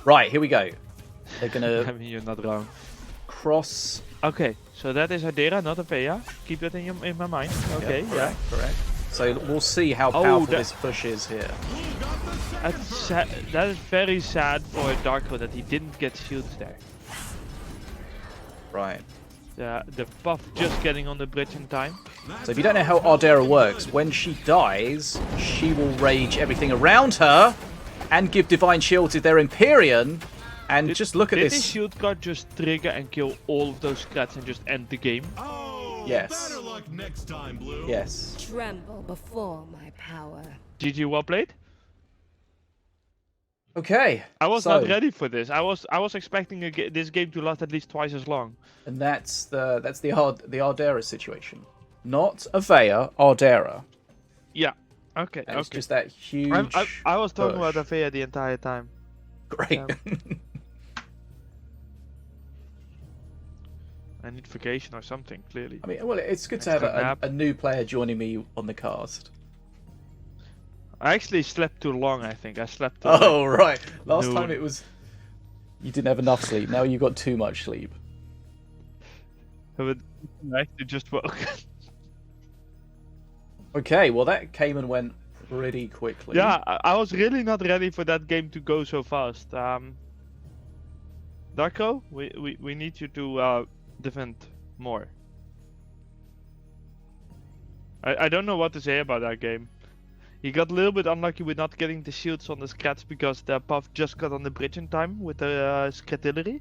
[SPEAKER 1] Right, here we go. They're
[SPEAKER 2] I
[SPEAKER 1] gonna
[SPEAKER 2] mean, you're not wrong.
[SPEAKER 1] cross.
[SPEAKER 2] Okay, so that is Adera, not Avea. Keep that in my mind. Okay, yeah.
[SPEAKER 1] Correct. So we'll see how
[SPEAKER 2] Oh,
[SPEAKER 1] powerful
[SPEAKER 2] that-
[SPEAKER 1] this push is here.
[SPEAKER 2] That is very sad for Darko that he didn't get shields there.
[SPEAKER 1] Right.
[SPEAKER 2] The buff just getting on the bridge in time.
[SPEAKER 1] So if you don't know how Ardera works, when she dies, she will rage everything around her and give divine shields if they're Empyrean. And just look at
[SPEAKER 2] Did
[SPEAKER 1] this.
[SPEAKER 2] his shield card just trigger and kill all of those scrats and just end the game?
[SPEAKER 3] Oh,
[SPEAKER 1] Yes.
[SPEAKER 3] better luck next time, Blue.
[SPEAKER 1] Yes.
[SPEAKER 4] Tremble before my power.
[SPEAKER 2] GG, well played.
[SPEAKER 1] Okay.
[SPEAKER 2] I was
[SPEAKER 1] so,
[SPEAKER 2] not ready for this. I was expecting this game to last at least twice as long.
[SPEAKER 1] And that's the Ardera situation, not Avea, Ardera.
[SPEAKER 2] Yeah. Okay.
[SPEAKER 1] And it's
[SPEAKER 2] Okay.
[SPEAKER 1] just that huge.
[SPEAKER 2] I was talking
[SPEAKER 1] push.
[SPEAKER 2] about Avea the entire time.
[SPEAKER 1] Great.
[SPEAKER 2] Yeah. I need vacation or something, clearly.
[SPEAKER 1] I mean, well, it's good to have
[SPEAKER 2] Extra nap.
[SPEAKER 1] a new player joining me on the cast.
[SPEAKER 2] I actually slept too long, I think. I slept too
[SPEAKER 1] Oh, right. Last
[SPEAKER 2] Noon.
[SPEAKER 1] time it was you didn't have enough sleep. Now you got too much sleep.
[SPEAKER 2] But I actually just woke.
[SPEAKER 1] Okay, well that came and went pretty quickly.
[SPEAKER 2] Yeah, I was really not ready for that game to go so fast. Darko, we need you to defend more. I don't know what to say about that game. He got a little bit unlucky with not getting the shields on the scrats because the puff just got on the bridge in time with the scratillery.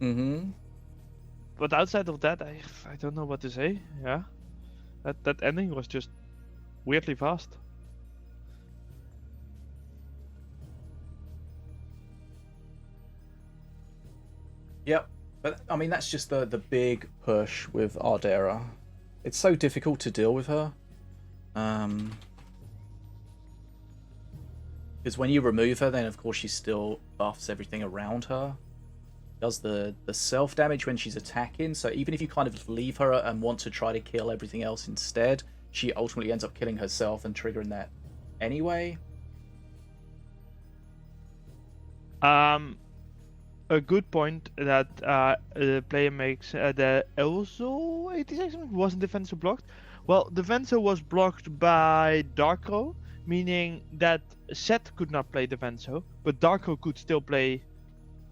[SPEAKER 1] Mm-hmm.
[SPEAKER 2] But outside of that, I don't know what to say. Yeah, that ending was just weirdly fast.
[SPEAKER 1] Yep. But I mean that's just the big push with Ardera. It's so difficult to deal with her. Because when you remove her, then of course she still buffs everything around her. Does the self damage when she's attacking, so even if you kind of leave her and want to try to kill everything else instead, she ultimately ends up killing herself and triggering that anyway.
[SPEAKER 2] A good point that the player makes, the also 86 wasn't Defensor blocked. Well, Defensor was blocked by Darko, meaning that Seth could not play Defensor, but Darko could still play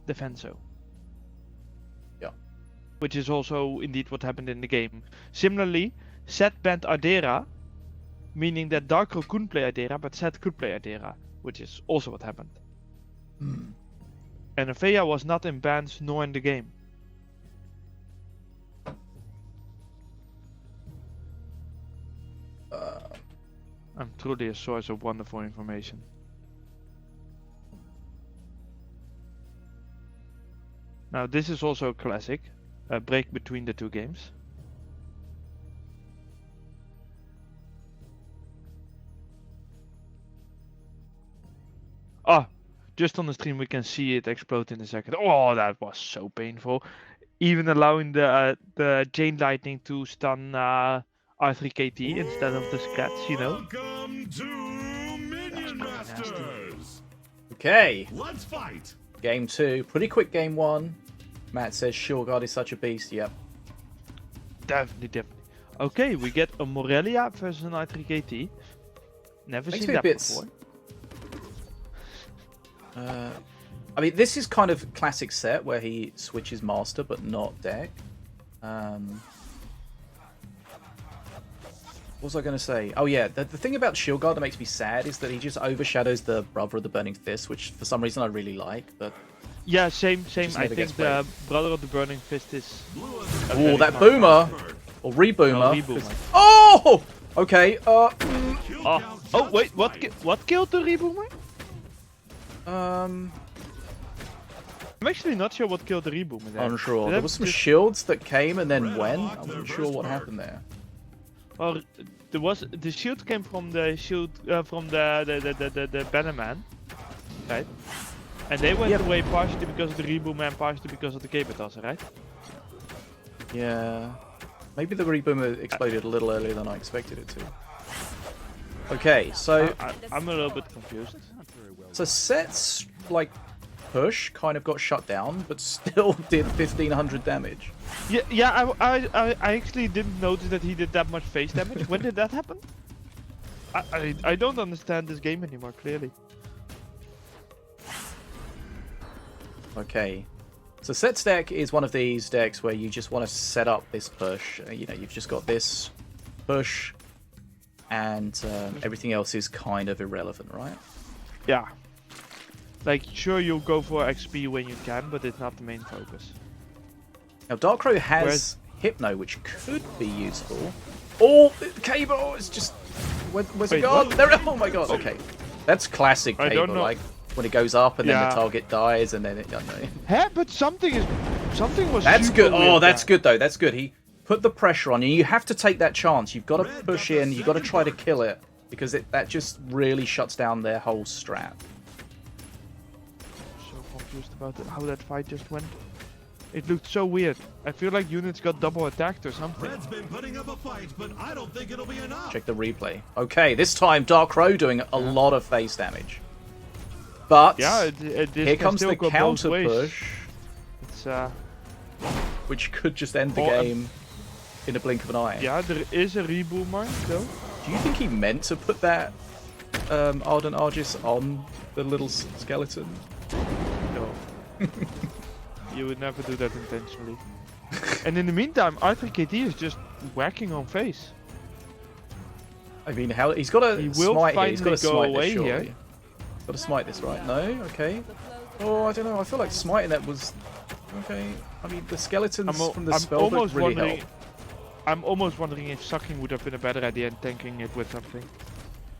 [SPEAKER 2] Defensor.
[SPEAKER 1] Yeah.
[SPEAKER 2] Which is also indeed what happened in the game. Similarly, Seth banned Ardera, meaning that Darko couldn't play Ardera, but Seth could play Ardera, which is also what happened. And Avea was not in bans nor in the game. I'm truly a source of wonderful information. Now this is also a classic, a break between the two games. Ah, just on the stream we can see it explode in a second. Oh, that was so painful. Even allowing the chain lightning to stun R3KT instead of the scratch, you know.
[SPEAKER 3] Welcome to Minion Masters.
[SPEAKER 1] Okay,
[SPEAKER 3] Let's fight.
[SPEAKER 1] game 2. Pretty quick game 1. Matt says Shieldguard is such a beast. Yep.
[SPEAKER 2] Definitely. Okay, we get a Morelia versus an R3KT. Never
[SPEAKER 1] Makes
[SPEAKER 2] seen
[SPEAKER 1] me a
[SPEAKER 2] that
[SPEAKER 1] bit
[SPEAKER 2] before.
[SPEAKER 1] I mean, this is kind of classic set where he switches master but not deck. What was I going to say? Oh yeah, the thing about Shieldguard that makes me sad is that he just overshadows the Brother of the Burning Fist, which for some reason I really like. But
[SPEAKER 2] Yeah, same.
[SPEAKER 1] Just
[SPEAKER 2] I
[SPEAKER 1] never
[SPEAKER 2] think
[SPEAKER 1] gets
[SPEAKER 2] the Brother of the Burning Fist is.
[SPEAKER 1] oh, that boomer or reboomer.
[SPEAKER 2] No, reboomer.
[SPEAKER 1] Oh, okay.
[SPEAKER 2] Oh wait, what killed the reboomer? I'm actually not sure what killed the reboomer there.
[SPEAKER 1] Unsure. There
[SPEAKER 2] That
[SPEAKER 1] was some
[SPEAKER 2] just-
[SPEAKER 1] shields that came and then went. I'm not sure what happened there.
[SPEAKER 2] Well, the shield came from the shield from the Bannerman, right? And they went
[SPEAKER 1] Yep.
[SPEAKER 2] away partially because of the Reboom and partially because of the Cabotos, right?
[SPEAKER 1] Yeah. Maybe the reboomer exploded a little earlier than I expected it to. Okay, so
[SPEAKER 2] I'm a little bit confused.
[SPEAKER 1] Set's like push kind of got shut down, but still did 1500 damage.
[SPEAKER 2] Yeah. I actually didn't notice that he did that much face damage. When did that happen? I don't understand this game anymore. Clearly.
[SPEAKER 1] Okay. So Set's deck is one of these decks where you just want to set up this push. You know, you've just got this push, and everything else is kind of irrelevant, right?
[SPEAKER 2] Yeah. Like, sure, you'll go for XP when you can, but it's not the main focus.
[SPEAKER 1] Now, Darkrow has Hypno, which could be useful. Oh, Cable is just... Where's it
[SPEAKER 2] Wait,
[SPEAKER 1] gone?
[SPEAKER 2] what?
[SPEAKER 1] There, oh my god, okay. That's classic
[SPEAKER 2] I
[SPEAKER 1] Cable,
[SPEAKER 2] don't know.
[SPEAKER 1] like, when it goes up and then
[SPEAKER 2] Yeah.
[SPEAKER 1] the target dies and then it... I don't know.
[SPEAKER 2] Huh? But something was.
[SPEAKER 1] That's
[SPEAKER 2] super
[SPEAKER 1] good. Oh,
[SPEAKER 2] weird
[SPEAKER 1] that's
[SPEAKER 2] there.
[SPEAKER 1] good, though. That's good. He put the pressure on you. You have to take that chance. You've got to push in. You've got to try to kill it, because that just really shuts down their whole strat.
[SPEAKER 2] So confused about how that fight just went. It looked so weird. I feel like units got double attacked or something.
[SPEAKER 3] Red's been putting up a fight, but I don't think it'll be enough.
[SPEAKER 1] Check the replay. Okay, this time Darkrow doing a lot of face damage. But
[SPEAKER 2] Yeah, this
[SPEAKER 1] here
[SPEAKER 2] can
[SPEAKER 1] comes
[SPEAKER 2] still
[SPEAKER 1] the
[SPEAKER 2] go both
[SPEAKER 1] counter
[SPEAKER 2] ways.
[SPEAKER 1] push,
[SPEAKER 2] It's
[SPEAKER 1] which could just end the
[SPEAKER 2] Oh,
[SPEAKER 1] game in a blink of an eye.
[SPEAKER 2] yeah, there is a reboomer though.
[SPEAKER 1] Do you think he meant to put that Ardent Argis on the little skeleton?
[SPEAKER 2] No. You would never do that intentionally. And in the meantime, Arthur KT is just whacking on face.
[SPEAKER 1] I mean, how he's got to
[SPEAKER 2] He will
[SPEAKER 1] smite here. He's got to
[SPEAKER 2] finally go
[SPEAKER 1] smite
[SPEAKER 2] away
[SPEAKER 1] this, surely.
[SPEAKER 2] here.
[SPEAKER 1] Got to smite this, right? No? Okay. Oh, I don't know. I feel like smiting that was... Okay. I mean, the skeletons from the spellbook
[SPEAKER 2] almost
[SPEAKER 1] really
[SPEAKER 2] wondering.
[SPEAKER 1] help.
[SPEAKER 2] I'm almost wondering if sucking would have been a better idea and tanking it with something.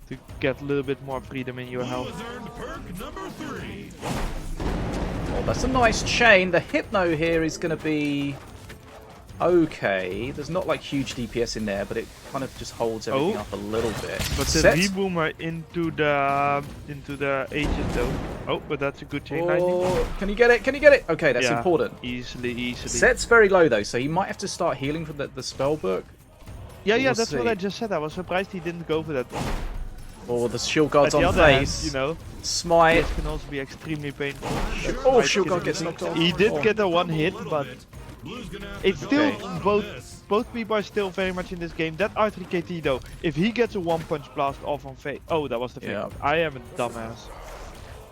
[SPEAKER 2] To get a little bit more freedom in your
[SPEAKER 3] Blue
[SPEAKER 2] health.
[SPEAKER 3] has earned perk number 3.
[SPEAKER 1] Oh, that's a nice chain. The Hypno here is going to be... Okay. There's not like huge DPS in there, but it kind of just holds everything
[SPEAKER 2] Oh.
[SPEAKER 1] up a little bit.
[SPEAKER 2] But the
[SPEAKER 1] Set.
[SPEAKER 2] reboomer into the agent though. Oh, but that's a good chain lightning.
[SPEAKER 1] Oh, can you get it? Can you get it? Okay, that's
[SPEAKER 2] Yeah,
[SPEAKER 1] important.
[SPEAKER 2] Easily.
[SPEAKER 1] Set's very low though, so he might have to start healing from the spell book.
[SPEAKER 2] Yeah,
[SPEAKER 1] We'll
[SPEAKER 2] that's what
[SPEAKER 1] see.
[SPEAKER 2] I just said. I was surprised he didn't go for that.
[SPEAKER 1] Or the shield guard's
[SPEAKER 2] At the
[SPEAKER 1] on
[SPEAKER 2] other hand,
[SPEAKER 1] face.
[SPEAKER 2] you know,
[SPEAKER 1] Smite.
[SPEAKER 2] this can also be extremely painful.
[SPEAKER 1] Oh,
[SPEAKER 2] Might
[SPEAKER 1] shield
[SPEAKER 2] get
[SPEAKER 1] guard
[SPEAKER 2] a
[SPEAKER 1] gets
[SPEAKER 2] bit-
[SPEAKER 1] knocked off.
[SPEAKER 2] He did
[SPEAKER 1] Oh.
[SPEAKER 2] get a one hit, but
[SPEAKER 3] Blue's gonna have
[SPEAKER 2] it's
[SPEAKER 3] to
[SPEAKER 2] still
[SPEAKER 3] double on
[SPEAKER 2] both
[SPEAKER 3] this.
[SPEAKER 2] people are still very much in this game. That R3 KT though, if he gets a one punch blast off on face, oh, that was the fake
[SPEAKER 1] Yeah.
[SPEAKER 2] one. I am a dumbass.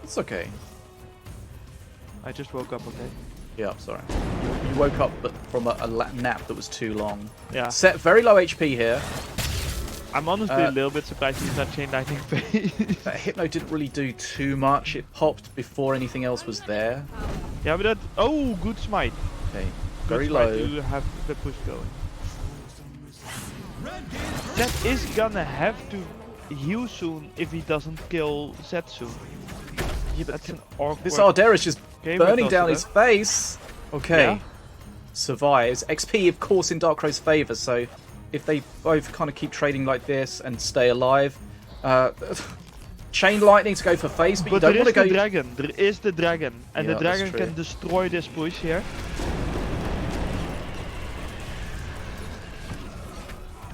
[SPEAKER 1] It's okay.
[SPEAKER 2] I just woke up, okay?
[SPEAKER 1] Yeah, sorry. You woke up but from a nap that was too long.
[SPEAKER 2] Yeah.
[SPEAKER 1] Set very low HP here.
[SPEAKER 2] I'm honestly a little bit surprised he's not chain lightning face.
[SPEAKER 1] That Hypno didn't really do too much. It popped before anything else was there.
[SPEAKER 2] Yeah, but that. Oh, good smite.
[SPEAKER 1] Okay,
[SPEAKER 2] Good
[SPEAKER 1] very
[SPEAKER 2] smite
[SPEAKER 1] low.
[SPEAKER 2] to have the push going.
[SPEAKER 3] Red gains perk.
[SPEAKER 2] Zed is gonna have to heal soon if he doesn't kill Zed soon.
[SPEAKER 1] Yeah, but
[SPEAKER 2] That's an awkward.
[SPEAKER 1] this Ardera is just
[SPEAKER 2] game with
[SPEAKER 1] burning
[SPEAKER 2] us,
[SPEAKER 1] down
[SPEAKER 2] though.
[SPEAKER 1] his face. Okay.
[SPEAKER 2] Yeah.
[SPEAKER 1] Survives. XP, of course, in Darkrow's favour, so if they both kind of keep trading like this and stay alive, chain lightning to go for face, but you
[SPEAKER 2] But
[SPEAKER 1] don't
[SPEAKER 2] there
[SPEAKER 1] want
[SPEAKER 2] is
[SPEAKER 1] to
[SPEAKER 2] the
[SPEAKER 1] go...
[SPEAKER 2] dragon. There is the dragon, and
[SPEAKER 1] Yeah,
[SPEAKER 2] the
[SPEAKER 1] that's
[SPEAKER 2] dragon
[SPEAKER 1] true.
[SPEAKER 2] can destroy this push here.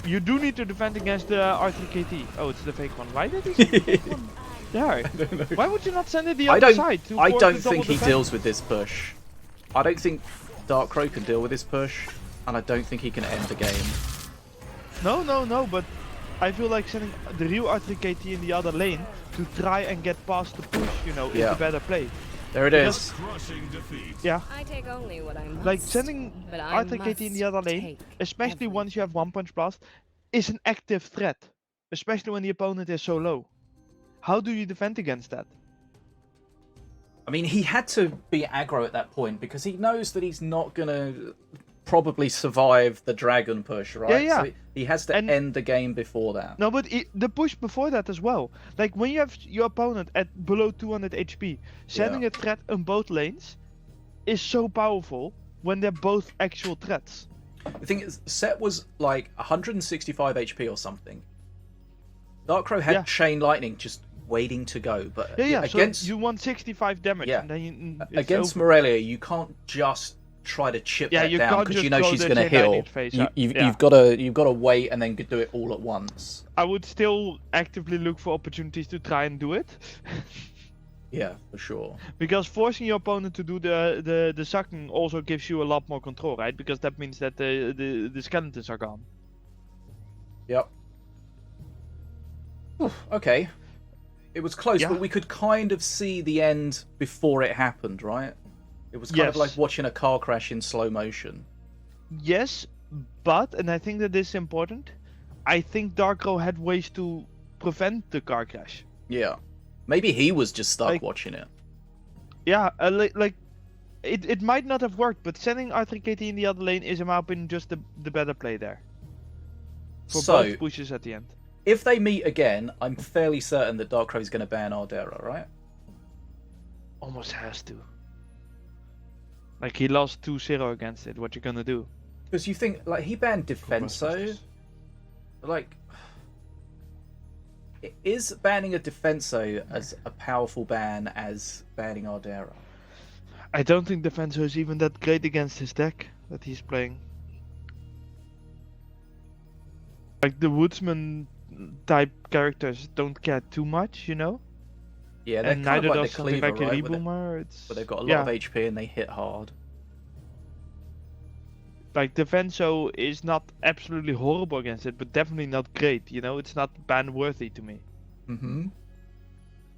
[SPEAKER 2] You do need to defend against the R3KT. Oh, it's the fake one. Why did he send the fake one? Yeah. Why would you not send it the
[SPEAKER 1] I
[SPEAKER 2] other side? to
[SPEAKER 1] I
[SPEAKER 2] force
[SPEAKER 1] don't
[SPEAKER 2] the
[SPEAKER 1] think
[SPEAKER 2] double
[SPEAKER 1] he
[SPEAKER 2] defense?
[SPEAKER 1] deals with this push. I don't think Darkrow can deal with this push, and I don't think he can end the game.
[SPEAKER 2] No, but I feel like sending the real R3KT in the other lane to try and get past the push, you know, is
[SPEAKER 1] Yeah.
[SPEAKER 2] the better play.
[SPEAKER 1] There it is.
[SPEAKER 3] Crushing defeat.
[SPEAKER 2] Yeah,
[SPEAKER 4] I take only what I must.
[SPEAKER 2] like sending
[SPEAKER 4] but I
[SPEAKER 2] R3KT in the
[SPEAKER 4] must
[SPEAKER 2] other lane,
[SPEAKER 4] take
[SPEAKER 2] especially
[SPEAKER 4] every-
[SPEAKER 2] once you have one punch blast, is an active threat. Especially when the opponent is so low. How do you defend against that?
[SPEAKER 1] I mean, he had to be aggro at that point because he knows that he's not going to probably survive the dragon push, right?
[SPEAKER 2] Yeah.
[SPEAKER 1] So he has to
[SPEAKER 2] And-
[SPEAKER 1] end the game before that.
[SPEAKER 2] No, but the push before that as well. Like when you have your opponent at below 200 HP, sending a threat on both lanes is so powerful when they're both actual threats.
[SPEAKER 1] The thing is, Set was like 165 HP or something. Darkrow had
[SPEAKER 2] Yeah.
[SPEAKER 1] chain lightning just waiting to go. But
[SPEAKER 2] Yeah.
[SPEAKER 1] against
[SPEAKER 2] So you want 65 damage,
[SPEAKER 1] Yeah.
[SPEAKER 2] and then
[SPEAKER 1] against Morelia, you can't just try to chip
[SPEAKER 2] Yeah,
[SPEAKER 1] that
[SPEAKER 2] you
[SPEAKER 1] down
[SPEAKER 2] can't
[SPEAKER 1] because you
[SPEAKER 2] just
[SPEAKER 1] know
[SPEAKER 2] throw
[SPEAKER 1] she's
[SPEAKER 2] the
[SPEAKER 1] going to
[SPEAKER 2] chain lightning
[SPEAKER 1] heal.
[SPEAKER 2] phase
[SPEAKER 1] You,
[SPEAKER 2] out.
[SPEAKER 1] you've,
[SPEAKER 2] Yeah.
[SPEAKER 1] you've got to wait and then do it all at once.
[SPEAKER 2] I would still actively look for opportunities to try and do it.
[SPEAKER 1] Yeah, for sure.
[SPEAKER 2] Because forcing your opponent to do the sucking also gives you a lot more control, right? Because that means that the skeletons are gone.
[SPEAKER 1] Yep. Whew, okay. It was close,
[SPEAKER 2] Yeah.
[SPEAKER 1] but we could kind of see the end before it happened, right? It was kind of like
[SPEAKER 2] Yes.
[SPEAKER 1] watching a car crash in slow motion.
[SPEAKER 2] Yes, but, and I think that this is important, I think Darkro had ways to prevent the car crash.
[SPEAKER 1] Yeah. Maybe he was just stuck
[SPEAKER 2] Like-
[SPEAKER 1] watching it.
[SPEAKER 2] Yeah, like it might not have worked, but sending Arthur KT in the other lane is, in my opinion, just the better play there. For
[SPEAKER 1] So,
[SPEAKER 2] both pushes at the end.
[SPEAKER 1] if they meet again, I'm fairly certain that Darkrai is going to ban Ardera, right?
[SPEAKER 2] Almost has to. Like, he lost 2-0 against it, what you gonna do?
[SPEAKER 1] Because you think, like, he banned Defenso. Like, is banning a Defenso as a powerful ban as banning Ardera?
[SPEAKER 2] I don't think Defenso is even that great against his deck that he's playing. Like, the Woodsman type characters don't care too much, you know?
[SPEAKER 1] Yeah, they're
[SPEAKER 2] And
[SPEAKER 1] kind
[SPEAKER 2] neither
[SPEAKER 1] of like
[SPEAKER 2] does
[SPEAKER 1] the
[SPEAKER 2] something
[SPEAKER 1] Cleaver,
[SPEAKER 2] like a
[SPEAKER 1] right? Where
[SPEAKER 2] Reboomer. It's...
[SPEAKER 1] they've got a lot
[SPEAKER 2] yeah.
[SPEAKER 1] of HP and they hit hard.
[SPEAKER 2] Like, Defenso is not absolutely horrible against it, but definitely not great, you know? It's not ban worthy to me.
[SPEAKER 1] Mm-hmm.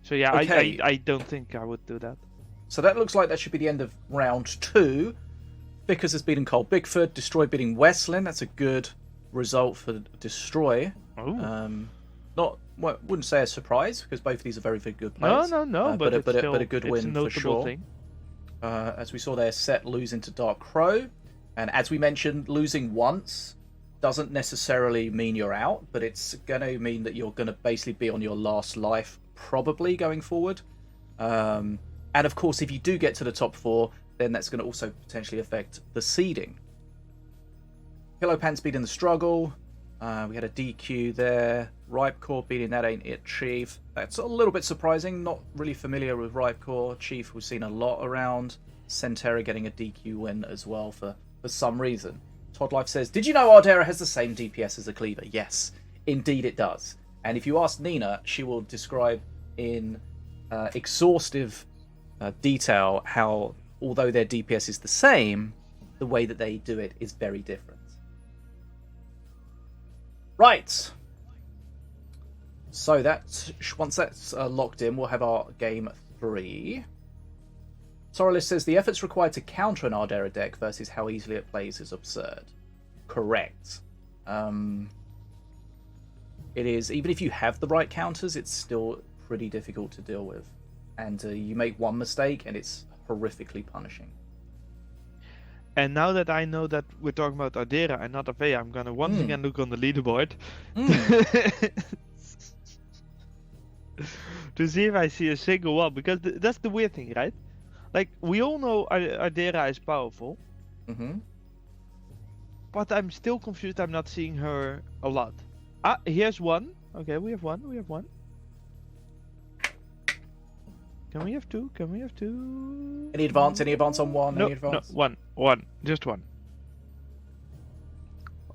[SPEAKER 2] So yeah,
[SPEAKER 1] Okay.
[SPEAKER 2] I don't think I would do that.
[SPEAKER 1] So that looks like that should be the end of round 2. Vickers has beaten Cole Bigford. Destroy beating Westlin. That's a good result for Destroy.
[SPEAKER 2] Oh.
[SPEAKER 1] Wouldn't say a surprise because both of these are very, very good
[SPEAKER 2] No,
[SPEAKER 1] players.
[SPEAKER 2] but it's still,
[SPEAKER 1] a good
[SPEAKER 2] it's
[SPEAKER 1] win
[SPEAKER 2] a
[SPEAKER 1] for
[SPEAKER 2] notable
[SPEAKER 1] sure.
[SPEAKER 2] thing.
[SPEAKER 1] As we saw there, Set losing to Dark Crow, and as we mentioned, losing once doesn't necessarily mean you're out, but it's going to mean that you're going to basically be on your last life probably going forward. And of course, if you do get to the top 4, then that's going to also potentially affect the seeding. Pillow Pants beating the Struggle. We had a DQ there. Ripecore beating That Ain't It Chief. That's a little bit surprising. Not really familiar with Ripecore. Chief we've seen a lot around. Centera getting a DQ win as well for some reason. Todd Life says, did you know Ardera has the same DPS as a Cleaver? Yes, indeed it does. And if you ask Nina, she will describe in exhaustive detail how, although their DPS is the same, the way that they do it is very different. Right. So once that's locked in, we'll have our game 3. Sorreless says the efforts required to counter an Ardera deck versus how easily it plays is absurd. Correct. It is, even if you have the right counters, it's still pretty difficult to deal with. And you make one mistake and it's horrifically punishing.
[SPEAKER 2] And now that I know that we're talking about Ardera and not Avea, I'm gonna once again look on the leaderboard to see if I see a single one. Because that's the weird thing, right? Like, we all know Ardera is powerful, but I'm still confused. I'm not seeing her a lot. Ah, here's one. Okay, we have one. Can we have two? Can we have two?
[SPEAKER 1] Any advance on one?
[SPEAKER 2] No,
[SPEAKER 1] Any advance?
[SPEAKER 2] no, one. Just one.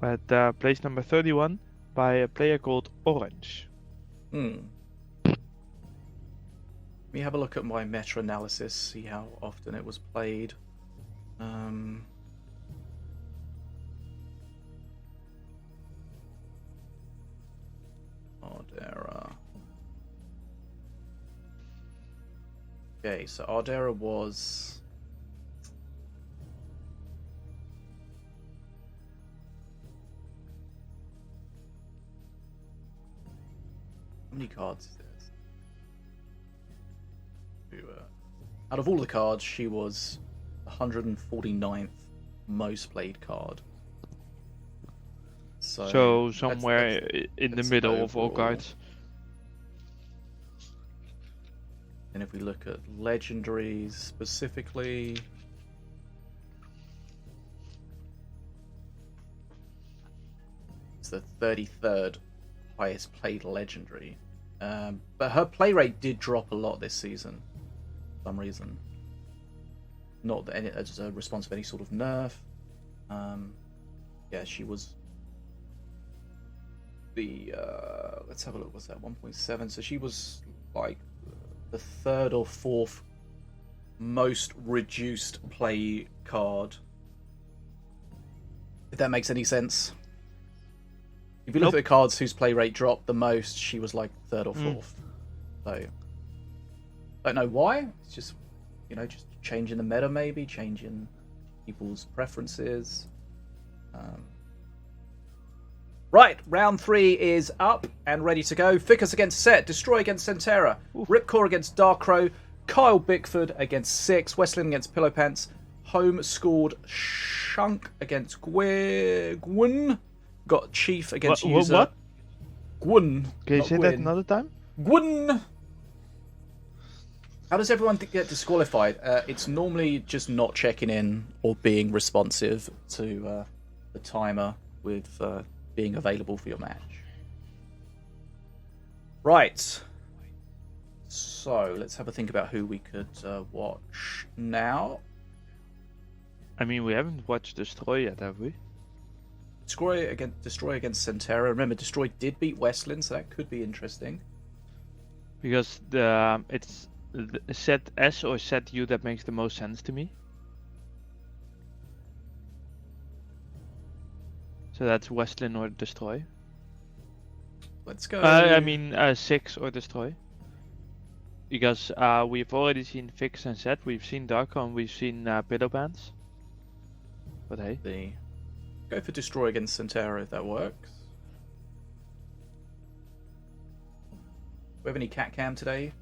[SPEAKER 2] At place number 31 by a player called Orange.
[SPEAKER 1] Let me have a look at my meta-analysis, see how often it was played. Ardera. Okay, so Ardera was... How many cards is this? Out of all the cards, she was 149th most played card.
[SPEAKER 2] So somewhere in the
[SPEAKER 1] that's
[SPEAKER 2] middle of all
[SPEAKER 1] overall.
[SPEAKER 2] cards.
[SPEAKER 1] And if we look at legendaries specifically, it's the 33rd highest played legendary. But her play rate did drop a lot this season, for some reason. Not that as a response of any sort of nerf. Yeah, she was the let's have a look. What's that? 1.7. So she was like the third or fourth most reduced play card. If that makes any sense. If you look at the cards whose play rate dropped the most, she was like third or fourth. So don't know why. It's just just changing the meta, maybe changing people's preferences. Right, round 3 is up and ready to go. Ficus against Set, Destroy against Centera, Ripcore against Darkrow, Kyle Bickford against Six, Wesleyan against Pillowpants, Home Scored Shunk against Gwyn, got Chief against User.
[SPEAKER 2] What?
[SPEAKER 1] Gwyn.
[SPEAKER 2] Can you
[SPEAKER 1] not
[SPEAKER 2] say
[SPEAKER 1] Gwyn.
[SPEAKER 2] that another time?
[SPEAKER 1] Gwyn. How does everyone get disqualified? It's normally just not checking in or being responsive to the timer with being available for your match. Right. So let's have a think about who we could watch now.
[SPEAKER 2] I mean, we haven't watched Destroy yet, have we?
[SPEAKER 1] Destroy against Centera. Remember, Destroy did beat Wesleyan, so that could be interesting.
[SPEAKER 2] Because it's the set S or set U that makes the most sense to me. So that's Wesleyan or Destroy.
[SPEAKER 1] Let's go.
[SPEAKER 2] I mean, Six or Destroy. Because we've already seen Fix and Set, we've seen Darko, and we've seen Pillowpants. But hey.
[SPEAKER 1] Go for Destroy against Centera if that works. Do we have any cat cam today?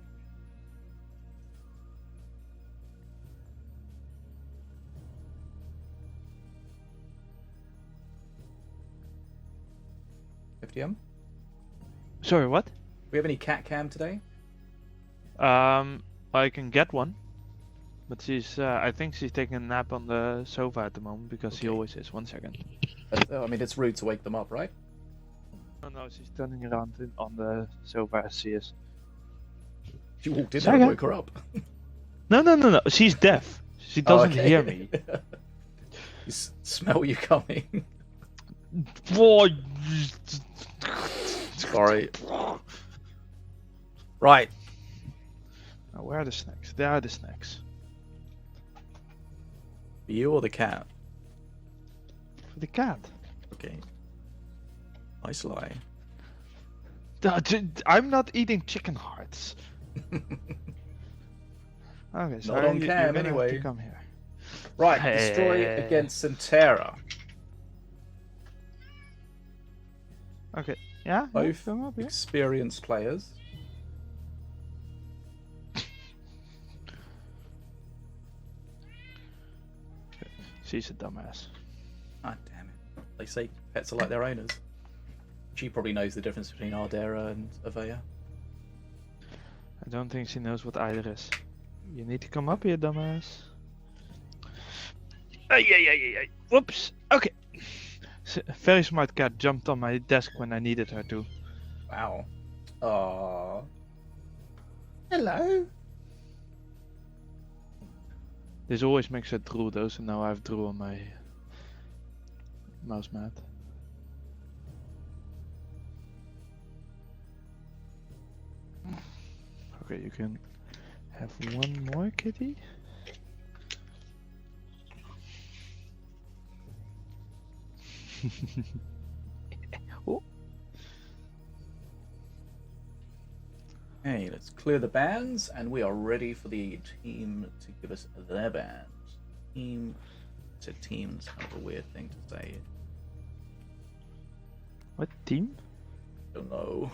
[SPEAKER 1] FDM?
[SPEAKER 2] Sorry, what?
[SPEAKER 1] Do we have any cat cam today?
[SPEAKER 2] I can get one. But she's, I think she's taking a nap on the sofa at the moment, because she always is. 1 second.
[SPEAKER 1] I mean, it's rude to wake them up, right?
[SPEAKER 2] Oh no, she's turning around on the sofa as she is.
[SPEAKER 1] She walked in and woke her up.
[SPEAKER 2] No. She's deaf. She doesn't hear me.
[SPEAKER 1] You smell you coming. Sorry. Right.
[SPEAKER 2] Now, where are the snacks? There are the snacks.
[SPEAKER 1] For you or the cat?
[SPEAKER 2] For the cat.
[SPEAKER 1] Okay. Nice lie.
[SPEAKER 2] I'm not eating chicken hearts. Okay, so
[SPEAKER 1] Not on cam anyway.
[SPEAKER 2] Come here.
[SPEAKER 1] Right, Destroy against Centera.
[SPEAKER 2] Okay, yeah.
[SPEAKER 1] Both
[SPEAKER 2] come up, yeah.
[SPEAKER 1] experienced players.
[SPEAKER 2] She's a dumbass.
[SPEAKER 1] Ah, damn it. They say pets are like their owners. She probably knows the difference between Ardera and Avea.
[SPEAKER 2] I don't think she knows what either is. You need to come up here, dumbass. Ay. Whoops. Okay. Very smart cat jumped on my desk when I needed her to.
[SPEAKER 1] Wow. Aww. Hello.
[SPEAKER 2] This always makes her drool though, so now I have drool on my mouse mat. Okay, you can have one more kitty. Oh.
[SPEAKER 1] Hey, let's clear the bands, and we are ready for the team to give us their bands. Team to teams, kind of a weird thing to say.
[SPEAKER 2] What team?
[SPEAKER 1] Don't know.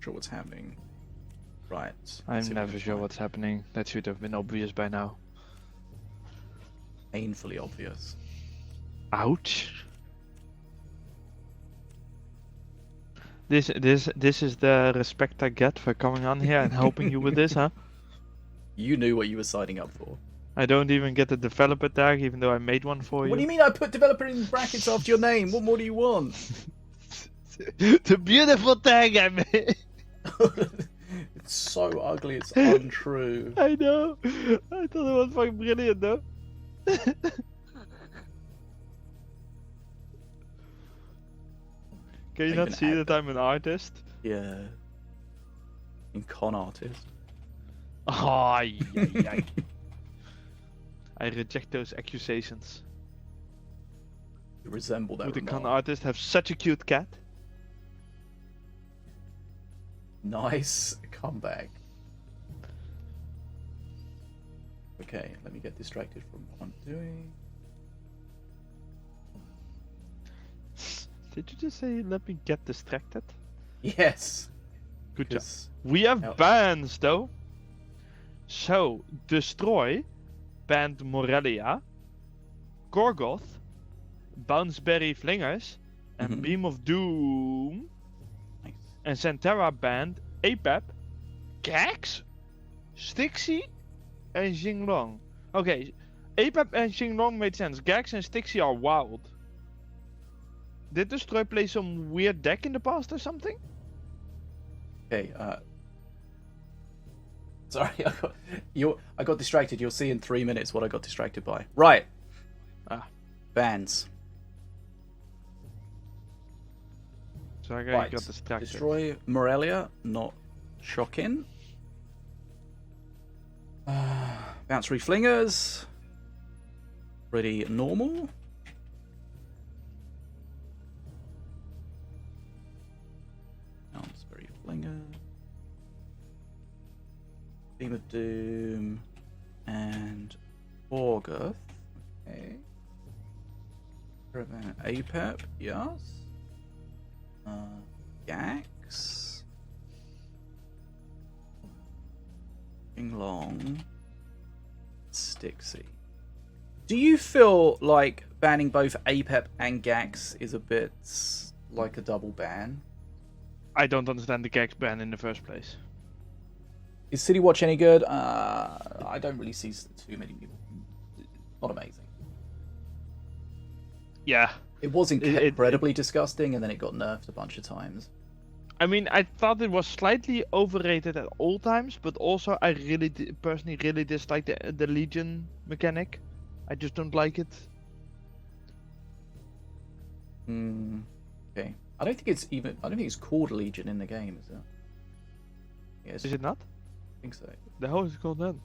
[SPEAKER 1] Sure what's happening. Right.
[SPEAKER 2] I'm never sure what's happening. That should have been obvious by now.
[SPEAKER 1] Painfully obvious.
[SPEAKER 2] Ouch. This is the respect I get for coming on here and helping you with this, huh?
[SPEAKER 1] You knew what you were signing up for.
[SPEAKER 2] I don't even get the developer tag, even though I made one for you.
[SPEAKER 1] What do you mean I put developer in brackets after your name? What more do you want?
[SPEAKER 2] The beautiful tag I made.
[SPEAKER 1] It's so ugly, it's untrue.
[SPEAKER 2] I know. I thought it was fucking brilliant though. Can you
[SPEAKER 1] I
[SPEAKER 2] not
[SPEAKER 1] even
[SPEAKER 2] see
[SPEAKER 1] add
[SPEAKER 2] that I'm an artist?
[SPEAKER 1] Yeah. In con artist.
[SPEAKER 2] Oh, yeah. I reject those accusations.
[SPEAKER 1] You resemble that
[SPEAKER 2] Would a con
[SPEAKER 1] remark.
[SPEAKER 2] artist have such a cute cat?
[SPEAKER 1] Nice comeback. Okay, let me get distracted from what I'm doing.
[SPEAKER 2] Did you just say let me get distracted?
[SPEAKER 1] Yes.
[SPEAKER 2] Good job.
[SPEAKER 1] 'Cause-
[SPEAKER 2] We have
[SPEAKER 1] Help.
[SPEAKER 2] bans though. So, Destroy banned Morelia, Gorgoth, Bounceberry Flingers, and
[SPEAKER 1] Mhm.
[SPEAKER 2] Beam of Doom,
[SPEAKER 1] Nice.
[SPEAKER 2] and Santera banned Apep, Gax, Stixie, and Jinglong. Okay, Apep and Jinglong made sense. Gax and Stixie are wild. Did Destroy play some weird deck in the past or something?
[SPEAKER 1] Okay, sorry, I got distracted. You'll see in 3 minutes what I got distracted by. Right. Bans.
[SPEAKER 2] So I
[SPEAKER 1] Right.
[SPEAKER 2] got distracted.
[SPEAKER 1] Destroy Morelia, not shocking. Bouncery Flingers. Pretty normal. Bounceberry Flinger. Beam of Doom. And Orgoth. Okay. Apep, yes. Gax. Long. Stixie. Do you feel like banning both Apep and Gax is a bit like a double ban?
[SPEAKER 2] I don't understand the Gax ban in the first place.
[SPEAKER 1] Is City Watch any good? I don't really see too many people. Not amazing.
[SPEAKER 2] Yeah.
[SPEAKER 1] It was
[SPEAKER 2] It-
[SPEAKER 1] incredibly disgusting, and then it got nerfed a bunch of times.
[SPEAKER 2] I mean, I thought it was slightly overrated at all times, but also I really personally really dislike the Legion mechanic. I just don't like it.
[SPEAKER 1] Okay. I don't think it's called Legion in the game, is it? Yes,
[SPEAKER 2] Is it not?
[SPEAKER 1] I think so.
[SPEAKER 2] The hell is it called then?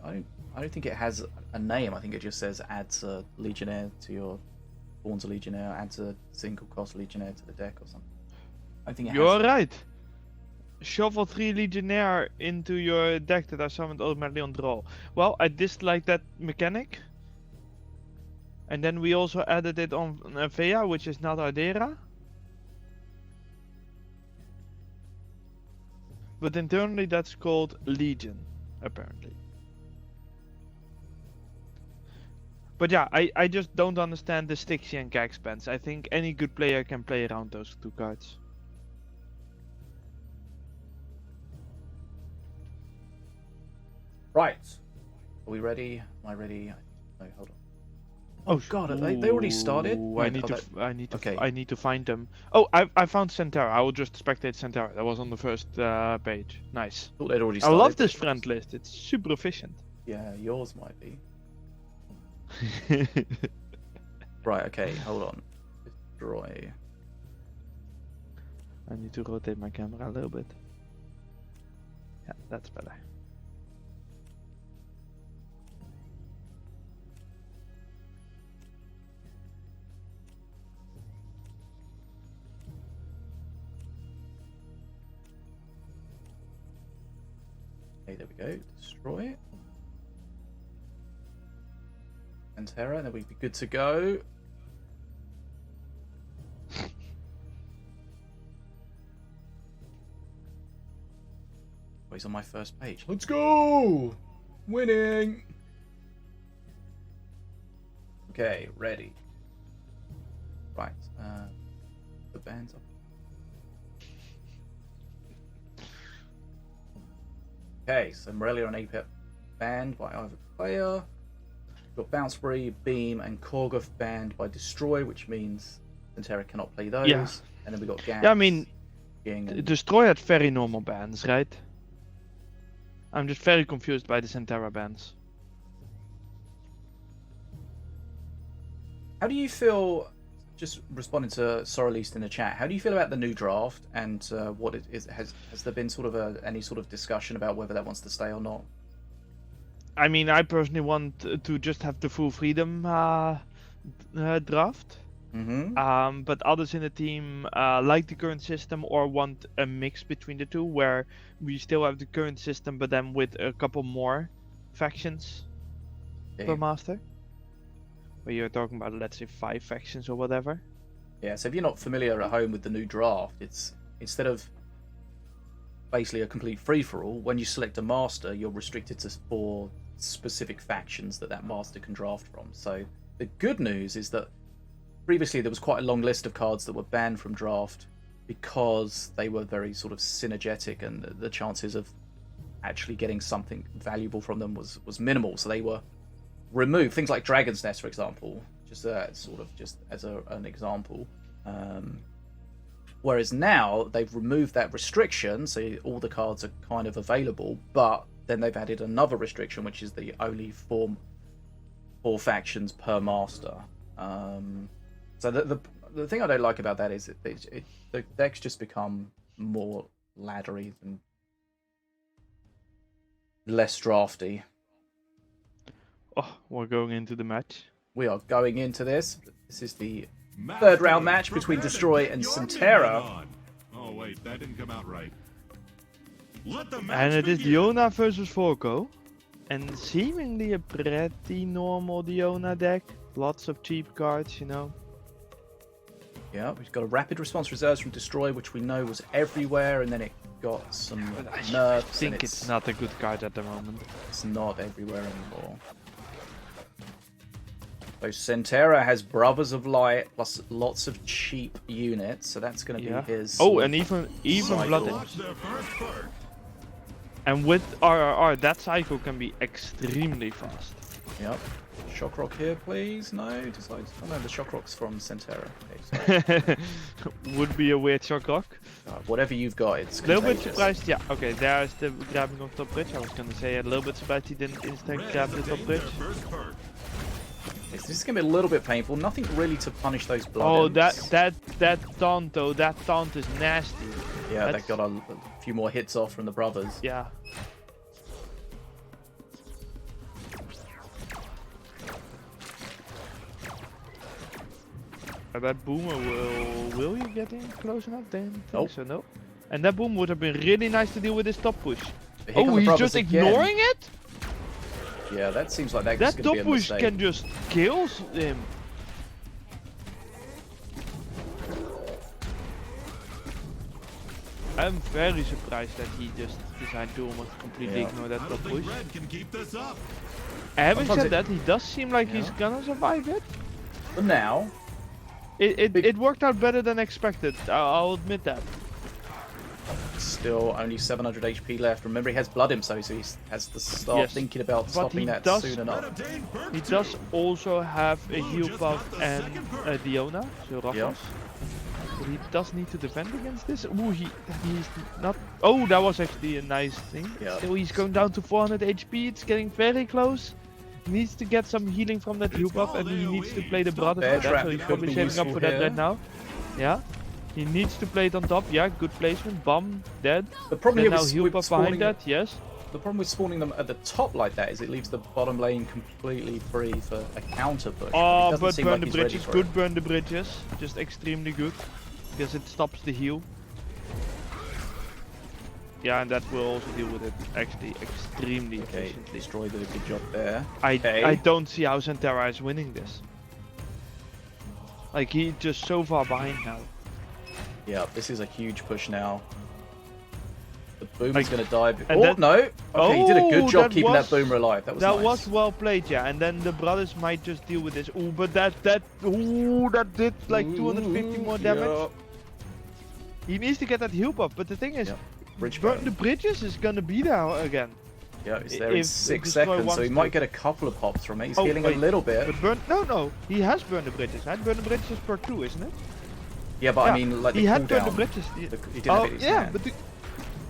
[SPEAKER 1] I don't think it has a name. I think it just says adds a Legionnaire to your Born to Legionnaire, adds a single cost Legionnaire to the deck or something. I think it
[SPEAKER 2] You're
[SPEAKER 1] has.
[SPEAKER 2] right. Shuffle 3 Legionnaire into your deck that are summoned automatically on draw. Well, I dislike that mechanic. And then we also added it on Vea, which is not Ardera. But internally that's called Legion, apparently. But yeah, I just don't understand the Stixie and Gax bans. I think any good player can play around those two cards.
[SPEAKER 1] Right. Are we ready? Am I ready? No, hold on.
[SPEAKER 2] Oh
[SPEAKER 1] God, they already started?
[SPEAKER 2] Ooh,
[SPEAKER 1] Right,
[SPEAKER 2] I
[SPEAKER 1] okay.
[SPEAKER 2] need to find them. Oh, I found Santera. I will just spectate Santera. That was on the first page. Nice.
[SPEAKER 1] Thought they'd already
[SPEAKER 2] I
[SPEAKER 1] started.
[SPEAKER 2] love this friend list. It's super efficient.
[SPEAKER 1] Yeah, yours might be. Right, okay, hold on. Destroy.
[SPEAKER 2] I need to rotate my camera a little bit. Yeah, that's better.
[SPEAKER 1] Okay, there we go. Destroy it. And Terra, then we'd be good to go. Oh, he's on my first page. Let's go! Winning! Okay, ready. Right, the band's up. Okay, so Morelia and Apep banned by either player. We've got Bounceberry, Beam, and Korgoth banned by Destroy, which means Santera cannot play those.
[SPEAKER 2] Yeah.
[SPEAKER 1] And then we got Gax.
[SPEAKER 2] Yeah, I mean,
[SPEAKER 1] King and-
[SPEAKER 2] Destroy had very normal bans, right? I'm just very confused by the Centera bans.
[SPEAKER 1] How do you feel? Just responding to Sorreleast in the chat. How do you feel about the new draft and what it is? Has there been sort of any sort of discussion about whether that wants to stay or not?
[SPEAKER 2] I mean, I personally want to just have the full freedom draft.
[SPEAKER 1] Mm-hmm.
[SPEAKER 2] But others in the team like the current system or want a mix between the two, where we still have the current system, but then with a couple more factions per master. Where you're talking about, let's say, 5 factions or whatever.
[SPEAKER 1] Yeah, so if you're not familiar at home with the new draft, it's instead of basically a complete free-for-all, when you select a master, you're restricted to 4 specific factions that master can draft from. So the good news is that previously there was quite a long list of cards that were banned from draft because they were very sort of synergetic, and the chances of actually getting something valuable from them was minimal. So they were removed. Things like Dragon's Nest, for example, just sort of just as an example. Whereas now they've removed that restriction, so all the cards are kind of available, but then they've added another restriction, which is the only 4 factions per master. So the thing I don't like about that is the decks just become more laddery and less drafty.
[SPEAKER 2] Oh, we're going into the match.
[SPEAKER 1] We are going into this. This is the third round match between Destroy and Centera.
[SPEAKER 3] Oh wait, that didn't come out right. Let the match
[SPEAKER 2] And it is
[SPEAKER 3] begin.
[SPEAKER 2] Diona versus Vorko. And seemingly a pretty normal Diona deck. Lots of cheap cards, you know.
[SPEAKER 1] Yeah, we've got a rapid response reserves from Destroy, which we know was everywhere, and then it got some nerfs.
[SPEAKER 2] I think it's not a good card at the moment.
[SPEAKER 1] It's not everywhere anymore. So Centera has Brothers of Light plus lots of cheap units, so that's going to be his.
[SPEAKER 2] Oh, and even Blood Imps.
[SPEAKER 3] Watch their first perk.
[SPEAKER 2] And with RRR, that cycle can be extremely fast.
[SPEAKER 1] Yep. Shock Rock here, please. No, decides. Oh no, the Shock Rock's from Centera. Okay,
[SPEAKER 2] Would be a weird shock rock.
[SPEAKER 1] whatever you've got, it's
[SPEAKER 2] A little bit
[SPEAKER 1] contagious.
[SPEAKER 2] surprised, yeah. Okay, there's the grabbing of top bridge. I was gonna say a little bit surprised he didn't instant
[SPEAKER 3] Red
[SPEAKER 2] grab the
[SPEAKER 3] has
[SPEAKER 2] top
[SPEAKER 3] aimed
[SPEAKER 2] bridge.
[SPEAKER 3] their first perk.
[SPEAKER 1] This is going to be a little bit painful. Nothing really to punish those blood.
[SPEAKER 2] Oh,
[SPEAKER 1] imps.
[SPEAKER 2] that taunt though, that taunt is nasty.
[SPEAKER 1] Yeah, they
[SPEAKER 2] that's-
[SPEAKER 1] got a few more hits off from the brothers.
[SPEAKER 2] Yeah. That boomer will you get in close enough? Then think
[SPEAKER 1] Nope.
[SPEAKER 2] so, no. And that boom would have been really nice to deal with his top push.
[SPEAKER 1] But here come
[SPEAKER 2] Oh,
[SPEAKER 1] the
[SPEAKER 2] he's
[SPEAKER 1] brothers
[SPEAKER 2] just
[SPEAKER 1] again.
[SPEAKER 2] ignoring it?
[SPEAKER 1] Yeah, that seems like that's
[SPEAKER 2] That
[SPEAKER 1] going to
[SPEAKER 2] top
[SPEAKER 1] be a
[SPEAKER 2] push
[SPEAKER 1] mistake.
[SPEAKER 2] can just kill him. I'm very surprised that he just decided to almost completely
[SPEAKER 1] Yeah.
[SPEAKER 2] ignore that
[SPEAKER 3] I
[SPEAKER 2] top
[SPEAKER 3] don't think
[SPEAKER 2] push.
[SPEAKER 3] Red can keep this up.
[SPEAKER 2] Having
[SPEAKER 1] Sometimes
[SPEAKER 2] said that, he does seem like he's
[SPEAKER 1] Yeah.
[SPEAKER 2] gonna survive it.
[SPEAKER 1] But now,
[SPEAKER 2] It worked out better than expected. I'll admit that.
[SPEAKER 1] still only 700 HP left. Remember, he has Blood Imp, so he has to start
[SPEAKER 2] Yes.
[SPEAKER 1] thinking about
[SPEAKER 2] But
[SPEAKER 1] stopping
[SPEAKER 2] he
[SPEAKER 1] that
[SPEAKER 2] does-
[SPEAKER 1] soon
[SPEAKER 3] Red
[SPEAKER 1] enough.
[SPEAKER 3] obtained perk
[SPEAKER 2] He
[SPEAKER 3] 2.
[SPEAKER 2] does also have a
[SPEAKER 3] Blue
[SPEAKER 2] heal
[SPEAKER 3] just
[SPEAKER 2] buff
[SPEAKER 3] got the
[SPEAKER 2] and
[SPEAKER 3] second
[SPEAKER 2] a
[SPEAKER 3] perk.
[SPEAKER 2] Diona, so Rachas. But he does need to defend against this. Ooh, he's not. Oh, that was actually a nice thing.
[SPEAKER 1] Yeah.
[SPEAKER 2] Still, he's going down to 400 HP. It's getting very close. He needs to get some healing from that heal buff, and he needs to play the brothers
[SPEAKER 1] Bear
[SPEAKER 2] for that.
[SPEAKER 1] trap
[SPEAKER 2] So he's
[SPEAKER 1] could
[SPEAKER 2] probably
[SPEAKER 1] be
[SPEAKER 2] saving up
[SPEAKER 1] useful
[SPEAKER 2] for that
[SPEAKER 1] here.
[SPEAKER 2] right now. Yeah. He needs to play it on top. Yeah, good placement. Bum, dead.
[SPEAKER 1] The problem
[SPEAKER 2] And
[SPEAKER 1] here
[SPEAKER 2] now
[SPEAKER 1] with,
[SPEAKER 2] heal
[SPEAKER 1] with
[SPEAKER 2] buff
[SPEAKER 1] spawning
[SPEAKER 2] behind that. Yes.
[SPEAKER 1] the problem with spawning them at the top like that is it leaves the bottom lane completely free for a counter push.
[SPEAKER 2] Oh,
[SPEAKER 1] it doesn't
[SPEAKER 2] but
[SPEAKER 1] seem
[SPEAKER 2] burn
[SPEAKER 1] like
[SPEAKER 2] the
[SPEAKER 1] he's ready
[SPEAKER 2] bridges.
[SPEAKER 1] for
[SPEAKER 2] Good
[SPEAKER 1] it.
[SPEAKER 2] burn the bridges. Just extremely good. Because it stops the heal. Yeah, and that will also deal with it actually extremely
[SPEAKER 1] Okay,
[SPEAKER 2] efficiently.
[SPEAKER 1] Destroy did a good job there.
[SPEAKER 2] I
[SPEAKER 1] Okay.
[SPEAKER 2] don't see how Centera is winning this. Like, he's just so far behind now.
[SPEAKER 1] Yeah, this is a huge push now. The boomer's
[SPEAKER 2] Like,
[SPEAKER 1] going to die.
[SPEAKER 2] and
[SPEAKER 1] Oh,
[SPEAKER 2] that-
[SPEAKER 1] no! Okay, he did a good
[SPEAKER 2] Oh,
[SPEAKER 1] job
[SPEAKER 2] that
[SPEAKER 1] keeping
[SPEAKER 2] was-
[SPEAKER 1] that boomer alive. That was
[SPEAKER 2] That
[SPEAKER 1] nice.
[SPEAKER 2] was well played, yeah. And then the brothers might just deal with this. Ooh, but that did like 250 more damage.
[SPEAKER 1] Yeah.
[SPEAKER 2] He needs to get that heal buff, but the thing is,
[SPEAKER 1] Yeah. Bridge
[SPEAKER 2] burn
[SPEAKER 1] burn.
[SPEAKER 2] the bridges is gonna be there again.
[SPEAKER 1] Yeah, he's there in
[SPEAKER 2] if
[SPEAKER 1] 6
[SPEAKER 2] Destroy
[SPEAKER 1] seconds, so he
[SPEAKER 2] wants
[SPEAKER 1] might
[SPEAKER 2] to.
[SPEAKER 1] get a couple of pops from it. He's
[SPEAKER 2] Oh,
[SPEAKER 1] healing
[SPEAKER 2] wait.
[SPEAKER 1] a little bit.
[SPEAKER 2] But no, he has burned the bridges. Right? Burn the bridges per 2, isn't it?
[SPEAKER 1] Yeah, but I mean, like the
[SPEAKER 2] he had Burn the
[SPEAKER 1] cooldown.
[SPEAKER 2] Bridges.
[SPEAKER 1] He didn't
[SPEAKER 2] Oh,
[SPEAKER 1] have it in his
[SPEAKER 2] yeah,
[SPEAKER 1] hand.
[SPEAKER 2] but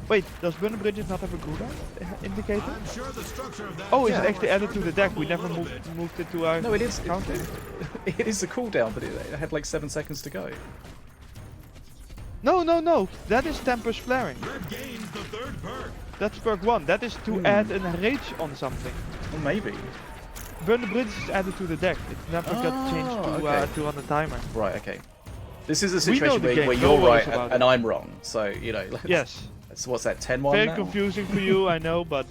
[SPEAKER 2] wait, does Burn the Bridges not have a cooldown indicator?
[SPEAKER 3] I'm sure the structure of that
[SPEAKER 2] Oh, is it
[SPEAKER 3] tower
[SPEAKER 2] actually added to the
[SPEAKER 3] started
[SPEAKER 2] deck?
[SPEAKER 3] to
[SPEAKER 2] We never
[SPEAKER 3] fall a
[SPEAKER 2] moved,
[SPEAKER 3] bit.
[SPEAKER 2] moved it to our
[SPEAKER 1] No, it is.
[SPEAKER 2] counter?
[SPEAKER 1] It is a cooldown, but it had like 7 seconds to go.
[SPEAKER 2] No, no, no. That is Tempest Flaring.
[SPEAKER 3] Red gains the third perk.
[SPEAKER 2] That's perk 1. That is to add a rage on something.
[SPEAKER 1] Well, maybe.
[SPEAKER 2] Burn the Bridges is added to the deck. It never got changed to on the timer.
[SPEAKER 1] Right. Okay. This is a
[SPEAKER 2] We know
[SPEAKER 1] situation
[SPEAKER 2] the
[SPEAKER 1] where,
[SPEAKER 2] game,
[SPEAKER 1] where
[SPEAKER 2] no
[SPEAKER 1] you're
[SPEAKER 2] worries
[SPEAKER 1] right
[SPEAKER 2] about
[SPEAKER 1] and
[SPEAKER 2] it.
[SPEAKER 1] I'm wrong. So you know.
[SPEAKER 2] Yes.
[SPEAKER 1] That's, what's that? 10-1
[SPEAKER 2] Very
[SPEAKER 1] now?
[SPEAKER 2] confusing for you, I know, but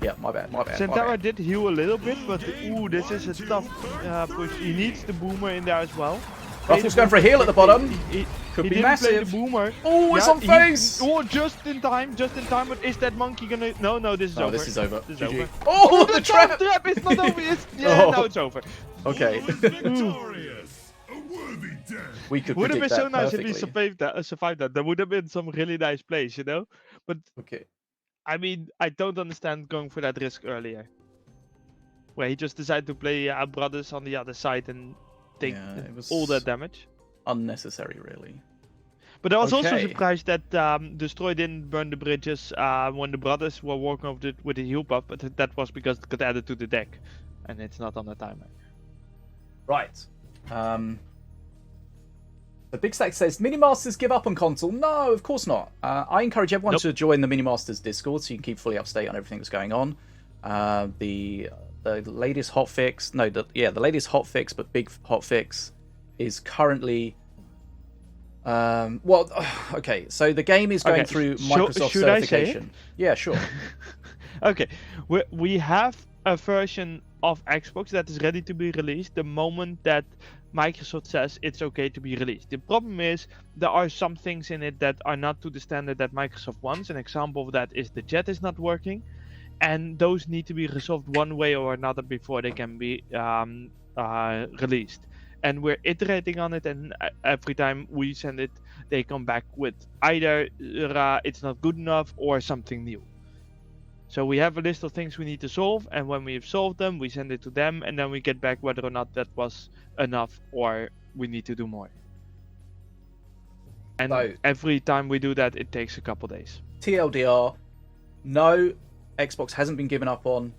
[SPEAKER 1] Yeah. My bad. My bad. my
[SPEAKER 2] Centaur
[SPEAKER 1] bad.
[SPEAKER 2] did heal a little bit, but ooh, this is a tough push. He needs the boomer in there as well.
[SPEAKER 1] Ruffles going for a heal at the bottom. Could
[SPEAKER 2] He
[SPEAKER 1] be
[SPEAKER 2] didn't play the
[SPEAKER 1] massive.
[SPEAKER 2] boomer.
[SPEAKER 1] Oh, it's
[SPEAKER 2] Yeah,
[SPEAKER 1] on face.
[SPEAKER 2] Oh, just in time, but is that monkey gonna? No, no, this is
[SPEAKER 1] No,
[SPEAKER 2] over.
[SPEAKER 1] this is over.
[SPEAKER 2] This is
[SPEAKER 1] GG.
[SPEAKER 2] over.
[SPEAKER 1] Oh,
[SPEAKER 2] the
[SPEAKER 1] the trap.
[SPEAKER 2] trap! It's not over. Yeah,
[SPEAKER 1] Oh.
[SPEAKER 2] now it's over.
[SPEAKER 1] Okay.
[SPEAKER 3] Who was victorious? A worthy death.
[SPEAKER 1] We could
[SPEAKER 2] Would have
[SPEAKER 1] predict
[SPEAKER 2] been so
[SPEAKER 1] that
[SPEAKER 2] nice if he
[SPEAKER 1] perfectly.
[SPEAKER 2] survived that. That would have been some really nice plays, you know. But
[SPEAKER 1] Okay.
[SPEAKER 2] I mean, I don't understand going for that risk earlier, where he just decided to play brothers on the other side and take
[SPEAKER 1] Yeah, it was
[SPEAKER 2] all that damage.
[SPEAKER 1] unnecessary, really.
[SPEAKER 2] But I was also
[SPEAKER 1] Okay.
[SPEAKER 2] surprised that Destroy didn't burn the bridges when the brothers were walking over with the heal buff, but that was because it got added to the deck, and it's not on the timer.
[SPEAKER 1] Right. The Big Stack says, Minimasters give up on console. No, of course not. I encourage everyone
[SPEAKER 2] Nope.
[SPEAKER 1] to join the Minimasters Discord so you can keep fully up to date on everything that's going on. The latest hotfix, the latest hotfix, but big hotfix, is currently. Okay, so the game is going
[SPEAKER 2] Okay,
[SPEAKER 1] through
[SPEAKER 2] should
[SPEAKER 1] Microsoft
[SPEAKER 2] I say it?
[SPEAKER 1] certification. Yeah, sure.
[SPEAKER 2] Okay, we have a version of Xbox that is ready to be released the moment that Microsoft says it's okay to be released. The problem is there are some things in it that are not to the standard that Microsoft wants. An example of that is the chat is not working, and those need to be resolved one way or another before they can be released. And we're iterating on it, and every time we send it, they come back with either it's not good enough or something new. So we have a list of things we need to solve, and when we have solved them, we send it to them, and then we get back whether or not that was enough or we need to do more. And
[SPEAKER 1] So-
[SPEAKER 2] every time we do that, it takes a couple days.
[SPEAKER 1] TLDR, no, Xbox hasn't been given up on.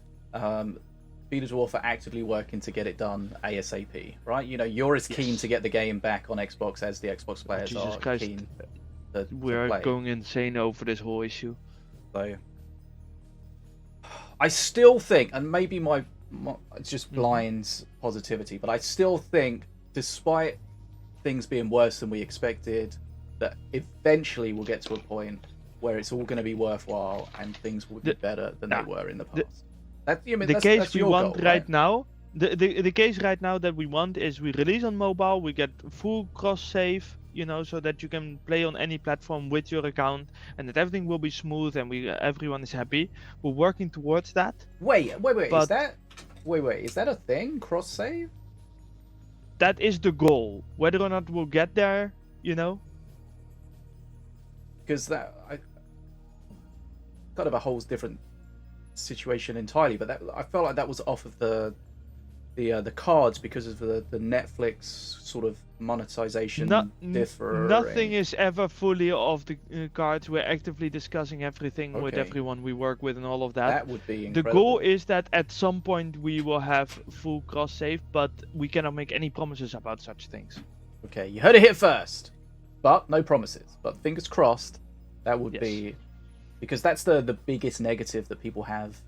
[SPEAKER 1] Beta Dwarf are actively working to get it done ASAP, right? You know, you're as keen
[SPEAKER 2] Yes.
[SPEAKER 1] to get the game back on Xbox as the Xbox players
[SPEAKER 2] Jesus
[SPEAKER 1] are
[SPEAKER 2] Christ.
[SPEAKER 1] keen to
[SPEAKER 2] We're
[SPEAKER 1] play.
[SPEAKER 2] going insane over this whole issue.
[SPEAKER 1] So, I still think, and maybe my it's just blind positivity, but I still think, despite things being worse than we expected, that eventually we'll get to a point where it's all going to be worthwhile and things will be better than they were in the past.
[SPEAKER 2] The case we want right now, the case right now that we want is we release on mobile, we get full cross save, you know, so that you can play on any platform with your account, and that everything will be smooth and everyone is happy. We're working towards that.
[SPEAKER 1] Wait,
[SPEAKER 2] but-
[SPEAKER 1] is that a thing? Cross save?
[SPEAKER 2] That is the goal. Whether or not we'll get there, you know.
[SPEAKER 1] Because I kind of a whole different situation entirely, but I felt like that was off of the cards because of the Netflix sort of monetization differing.
[SPEAKER 2] Nothing is ever fully off the cards. We're actively discussing everything with
[SPEAKER 1] Okay.
[SPEAKER 2] everyone we work with and all of that.
[SPEAKER 1] That would be
[SPEAKER 2] The
[SPEAKER 1] incredible.
[SPEAKER 2] goal is that at some point we will have full cross save, but we cannot make any promises about such things.
[SPEAKER 1] Okay, you heard it here first, but no promises. But fingers crossed, that would
[SPEAKER 2] Yes.
[SPEAKER 1] be, because that's the biggest negative that people have.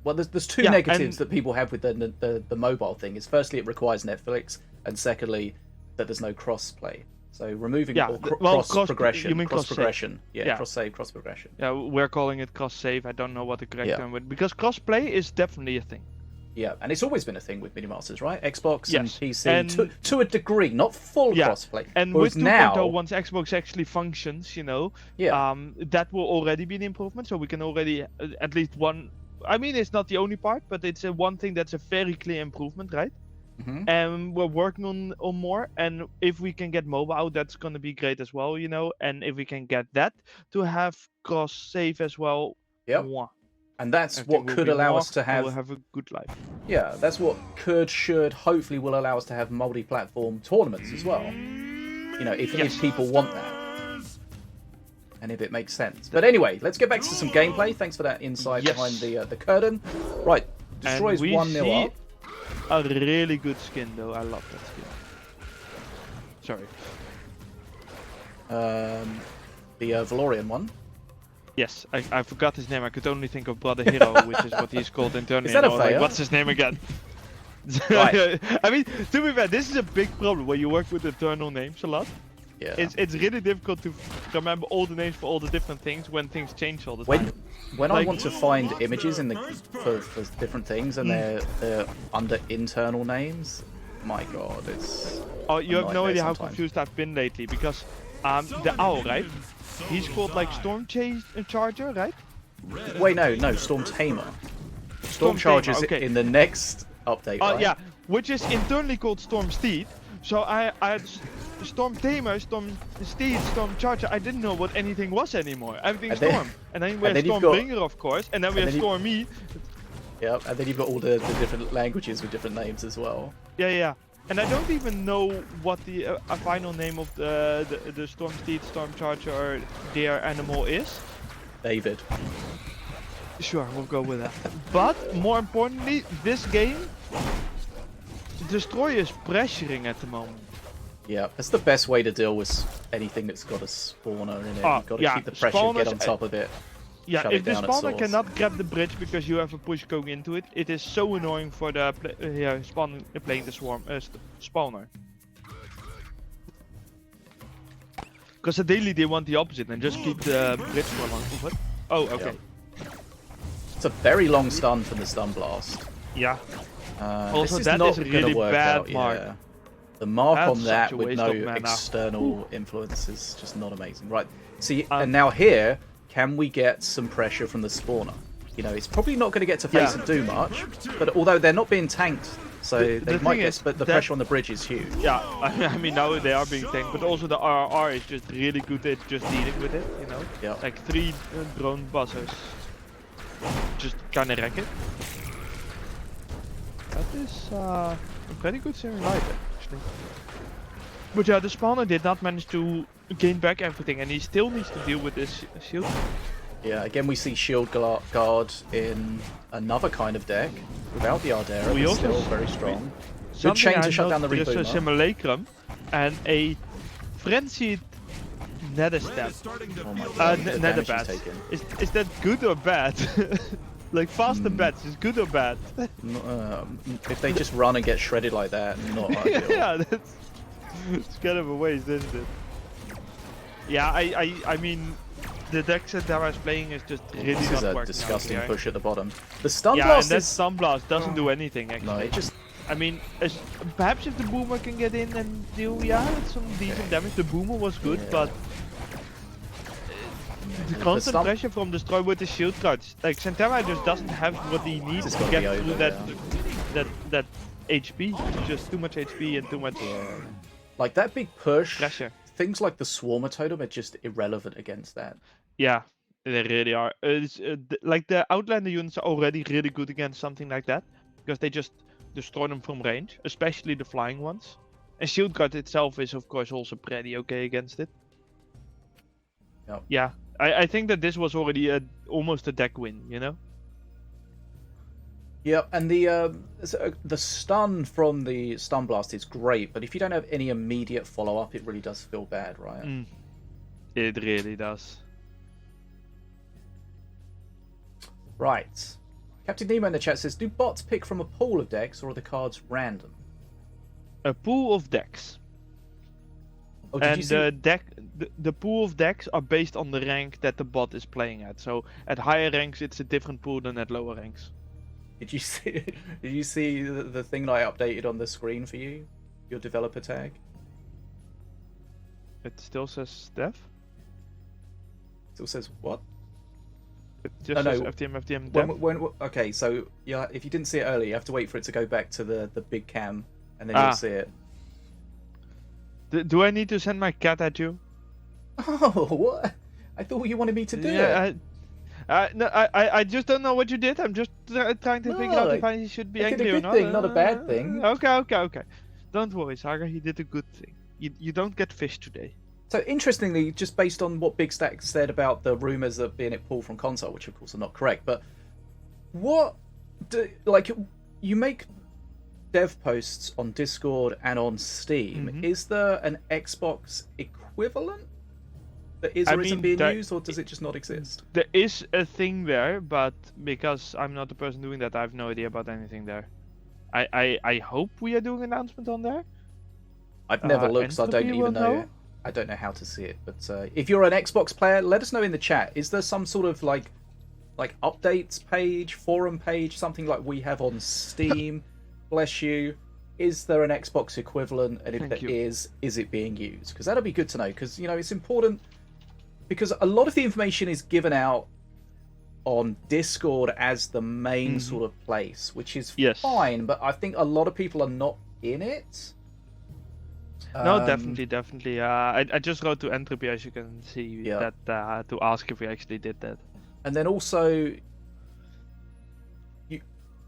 [SPEAKER 1] Well, there's two
[SPEAKER 2] Yeah,
[SPEAKER 1] negatives
[SPEAKER 2] and-
[SPEAKER 1] that people have with the mobile thing. Is firstly it requires Netflix, and secondly that there's no cross play. So removing
[SPEAKER 2] Yeah,
[SPEAKER 1] or
[SPEAKER 2] well,
[SPEAKER 1] cross progression,
[SPEAKER 2] you mean
[SPEAKER 1] cross
[SPEAKER 2] cross-save.
[SPEAKER 1] progression,
[SPEAKER 2] Yeah.
[SPEAKER 1] cross save, cross progression.
[SPEAKER 2] Yeah, we're calling it cross save. I don't know what the correct
[SPEAKER 1] Yeah.
[SPEAKER 2] term would, because cross play is definitely a thing.
[SPEAKER 1] Yeah, and it's always been a thing with Minimasters, right? Xbox and
[SPEAKER 2] Yes,
[SPEAKER 1] PC
[SPEAKER 2] and-
[SPEAKER 1] to a degree, not full
[SPEAKER 2] Yeah,
[SPEAKER 1] crossplay.
[SPEAKER 2] And
[SPEAKER 1] Whereas
[SPEAKER 2] with 2.0,
[SPEAKER 1] now,
[SPEAKER 2] once Xbox actually functions, you know,
[SPEAKER 1] yeah,
[SPEAKER 2] that will already be an improvement. So we can already at least one. I mean, it's not the only part, but it's one thing that's a very clear improvement, right?
[SPEAKER 1] mhm.
[SPEAKER 2] And we're working on more. And if we can get mobile, that's going to be great as well, you know. And if we can get that to have cross save as well,
[SPEAKER 1] Yep.
[SPEAKER 2] mwah.
[SPEAKER 1] And that's
[SPEAKER 2] Everything
[SPEAKER 1] what
[SPEAKER 2] will
[SPEAKER 1] could
[SPEAKER 2] be
[SPEAKER 1] allow
[SPEAKER 2] more,
[SPEAKER 1] us to
[SPEAKER 2] and we'll
[SPEAKER 1] have.
[SPEAKER 2] have a good life.
[SPEAKER 1] Yeah, that's what should, hopefully will allow us to have multi-platform tournaments as well. You know, if people want that. And if it makes sense. But anyway, let's get back to some gameplay. Thanks for that insight behind the curtain. Right, destroys 1-0 up.
[SPEAKER 2] A really good skin though. I love that skin. Sorry.
[SPEAKER 1] The Valorian one.
[SPEAKER 2] Yes, I forgot his name. I could only think of Brother Hero, which is what he's called internally.
[SPEAKER 1] Is that
[SPEAKER 2] and
[SPEAKER 1] a
[SPEAKER 2] I was like,
[SPEAKER 1] fail?
[SPEAKER 2] what's his name again?
[SPEAKER 1] Right.
[SPEAKER 2] I mean, to be fair, this is a big problem when you work with internal names a lot.
[SPEAKER 1] Yeah.
[SPEAKER 2] It's really difficult to remember all the names for all the different things when things change all the time.
[SPEAKER 1] When I
[SPEAKER 2] Like-
[SPEAKER 1] want to find images in the for different things and they're under internal names, my god, it's.
[SPEAKER 2] Oh, you
[SPEAKER 1] a
[SPEAKER 2] have no
[SPEAKER 1] nightmare
[SPEAKER 2] idea how
[SPEAKER 1] sometimes.
[SPEAKER 2] confused I've been lately because the owl, right? He's called like Storm Charger, right?
[SPEAKER 1] Wait, no, Storm Tamer. Storm Charger's
[SPEAKER 2] okay.
[SPEAKER 1] in the next update.
[SPEAKER 2] Oh
[SPEAKER 1] right?
[SPEAKER 2] yeah, which is internally called Storm Steed. So I had Storm Tamer, Storm Steed, Storm Charger. I didn't know what anything was anymore. Everything's
[SPEAKER 1] And then-
[SPEAKER 2] Storm. And then we have
[SPEAKER 1] and then you've
[SPEAKER 2] Storm
[SPEAKER 1] got-
[SPEAKER 2] Bringer, of course. And then we
[SPEAKER 1] and
[SPEAKER 2] have
[SPEAKER 1] then you-
[SPEAKER 2] Stormy.
[SPEAKER 1] Yeah, and then you've got all the different languages with different names as well.
[SPEAKER 2] Yeah. And I don't even know what the final name of the Storm Steed, Storm Charger, or their animal is.
[SPEAKER 1] David.
[SPEAKER 2] Sure, we'll go with that. But more importantly, this game, Destroy is pressuring at the moment.
[SPEAKER 1] Yeah, that's the best way to deal with anything that's got a spawner in it.
[SPEAKER 2] Oh,
[SPEAKER 1] You've got to
[SPEAKER 2] yeah,
[SPEAKER 1] keep the pressure,
[SPEAKER 2] spawners-
[SPEAKER 1] get on top of it.
[SPEAKER 2] Yeah,
[SPEAKER 1] Shove
[SPEAKER 2] if
[SPEAKER 1] it
[SPEAKER 2] the
[SPEAKER 1] down at
[SPEAKER 2] spawner
[SPEAKER 1] source.
[SPEAKER 2] cannot grab the bridge because you have a push going into it, it is so annoying for the playing the spawner. Because ideally they want the opposite and just keep the bridge for long. What? Oh, okay.
[SPEAKER 1] It's a very long stun from the stun blast.
[SPEAKER 2] Yeah.
[SPEAKER 1] Also,
[SPEAKER 2] that
[SPEAKER 1] not
[SPEAKER 2] is a
[SPEAKER 1] gonna
[SPEAKER 2] really
[SPEAKER 1] work
[SPEAKER 2] bad
[SPEAKER 1] out,
[SPEAKER 2] mark.
[SPEAKER 1] Yeah. The mark
[SPEAKER 2] That's
[SPEAKER 1] on that
[SPEAKER 2] such a
[SPEAKER 1] with
[SPEAKER 2] waste
[SPEAKER 1] no
[SPEAKER 2] of mana.
[SPEAKER 1] external influence is just not amazing. Right. See,
[SPEAKER 2] Um,
[SPEAKER 1] and now here, can we get some pressure from the spawner? You know, it's probably not going to get to face and do much, but although they're not being tanked, so
[SPEAKER 2] The
[SPEAKER 1] they might
[SPEAKER 2] thing
[SPEAKER 1] get.
[SPEAKER 2] is
[SPEAKER 1] But the
[SPEAKER 2] that-
[SPEAKER 1] pressure on the bridge is huge.
[SPEAKER 2] Yeah, I mean now they are being tanked, but also the RRR is just really good at just dealing with it, you know?
[SPEAKER 1] Yeah.
[SPEAKER 2] Like 3 drone buzzers. Just kinda wreck it. That is a pretty good series light actually. But yeah, the spawner did not manage to gain back everything and he still needs to deal with this shield.
[SPEAKER 1] Yeah. Again, we see shield guard in another kind of deck without the Ardera.
[SPEAKER 2] We
[SPEAKER 1] But
[SPEAKER 2] also
[SPEAKER 1] still
[SPEAKER 2] s-
[SPEAKER 1] very strong. Good
[SPEAKER 2] Something
[SPEAKER 1] chain
[SPEAKER 2] I
[SPEAKER 1] to shut down the
[SPEAKER 2] noticed, there's a
[SPEAKER 1] reboomer.
[SPEAKER 2] simulacrum and a frenzied nether stab.
[SPEAKER 3] Starting to
[SPEAKER 1] Oh my
[SPEAKER 3] feel
[SPEAKER 1] god,
[SPEAKER 3] the
[SPEAKER 1] the
[SPEAKER 2] Nether
[SPEAKER 1] damage he's
[SPEAKER 2] bats.
[SPEAKER 1] taken.
[SPEAKER 2] Is that good or bad? Like faster bats is good or bad?
[SPEAKER 1] If they just run and get shredded like that, not ideal.
[SPEAKER 2] Yeah, that's it's kind of a waste, isn't it? Yeah, I mean, the deck set that I was playing is just really
[SPEAKER 1] This
[SPEAKER 2] not
[SPEAKER 1] is a
[SPEAKER 2] working
[SPEAKER 1] disgusting
[SPEAKER 2] out here.
[SPEAKER 1] push at the bottom. The stun
[SPEAKER 2] Yeah,
[SPEAKER 1] blast
[SPEAKER 2] and that
[SPEAKER 1] is
[SPEAKER 2] stun blast doesn't do anything actually.
[SPEAKER 1] no, it just
[SPEAKER 2] I mean, perhaps if the boomer can get in and do some decent damage, the boomer was good,
[SPEAKER 1] Yeah.
[SPEAKER 2] but the constant
[SPEAKER 1] stun-
[SPEAKER 2] pressure from Destroy with the shield cards, like Santera just doesn't have what he needs
[SPEAKER 1] This is
[SPEAKER 2] to
[SPEAKER 1] gotta
[SPEAKER 2] get
[SPEAKER 1] be
[SPEAKER 2] through
[SPEAKER 1] over,
[SPEAKER 2] that HP. It's just too much HP and too much
[SPEAKER 1] like that big push.
[SPEAKER 2] pressure.
[SPEAKER 1] Things like the Swarmer Totem are just irrelevant against that.
[SPEAKER 2] Yeah, they really are. Like the Outlander units are already really good against something like that because they just destroy them from range, especially the flying ones. And Shield Guard itself is of course also pretty okay against it.
[SPEAKER 1] Yep.
[SPEAKER 2] Yeah, I think that this was already almost a deck win, you know?
[SPEAKER 1] Yeah, and the stun from the stun blast is great, but if you don't have any immediate follow up, it really does feel bad, right?
[SPEAKER 2] It really does.
[SPEAKER 1] Right. Captain Nemo in the chat says, do bots pick from a pool of decks or are the cards random?
[SPEAKER 2] A pool of decks.
[SPEAKER 1] Oh, did you
[SPEAKER 2] And
[SPEAKER 1] see?
[SPEAKER 2] the pool of decks are based on the rank that the bot is playing at. So at higher ranks it's a different pool than at lower ranks.
[SPEAKER 1] Did you see? Did you see the thing that I updated on the screen for you? Your developer tag.
[SPEAKER 2] It still says Steph.
[SPEAKER 1] It still says what?
[SPEAKER 2] It just
[SPEAKER 1] Oh, no.
[SPEAKER 2] says FTM Dev.
[SPEAKER 1] Okay, so yeah, if you didn't see it earlier, you have to wait for it to go back to the big cam, and then you'll see it.
[SPEAKER 2] Do I need to send my cat at you?
[SPEAKER 1] Oh, what? I thought you wanted me to do it.
[SPEAKER 2] Yeah, No, I just don't know what you did. I'm just trying to figure out if I should be
[SPEAKER 1] I did
[SPEAKER 2] angry
[SPEAKER 1] a
[SPEAKER 2] or
[SPEAKER 1] good
[SPEAKER 2] not.
[SPEAKER 1] thing, not a bad thing.
[SPEAKER 2] Okay. Don't worry, Saga. He did a good thing. You don't get fish today.
[SPEAKER 1] So interestingly, just based on what Big Stack said about the rumors of being it pulled from console, which of course are not correct, but you make dev posts on Discord and on Steam.
[SPEAKER 2] Mhm.
[SPEAKER 1] Is there an Xbox equivalent that is
[SPEAKER 2] I
[SPEAKER 1] or isn't
[SPEAKER 2] mean,
[SPEAKER 1] being
[SPEAKER 2] there-
[SPEAKER 1] used, or does it just not exist?
[SPEAKER 2] There is a thing there, but because I'm not the person doing that, I have no idea about anything there. I hope we are doing an announcement on there.
[SPEAKER 1] I've never looked, so I don't
[SPEAKER 2] Entropy
[SPEAKER 1] even
[SPEAKER 2] will
[SPEAKER 1] know.
[SPEAKER 2] know.
[SPEAKER 1] I don't know how to see it. But if you're an Xbox player, let us know in the chat. Is there some sort of like updates page, forum page, something like we have on Steam? Bless you. Is there an Xbox equivalent? And if
[SPEAKER 2] Thank
[SPEAKER 1] there
[SPEAKER 2] you.
[SPEAKER 1] is it being used? Because that'll be good to know. Because it's important. Because a lot of the information is given out on Discord as the main sort of place, which is
[SPEAKER 2] Yes.
[SPEAKER 1] fine. But I think a lot of people are not in it.
[SPEAKER 2] No, definitely. I just wrote to Entropy, as you can see,
[SPEAKER 1] Yeah.
[SPEAKER 2] that to ask if we actually did that.
[SPEAKER 1] And then also,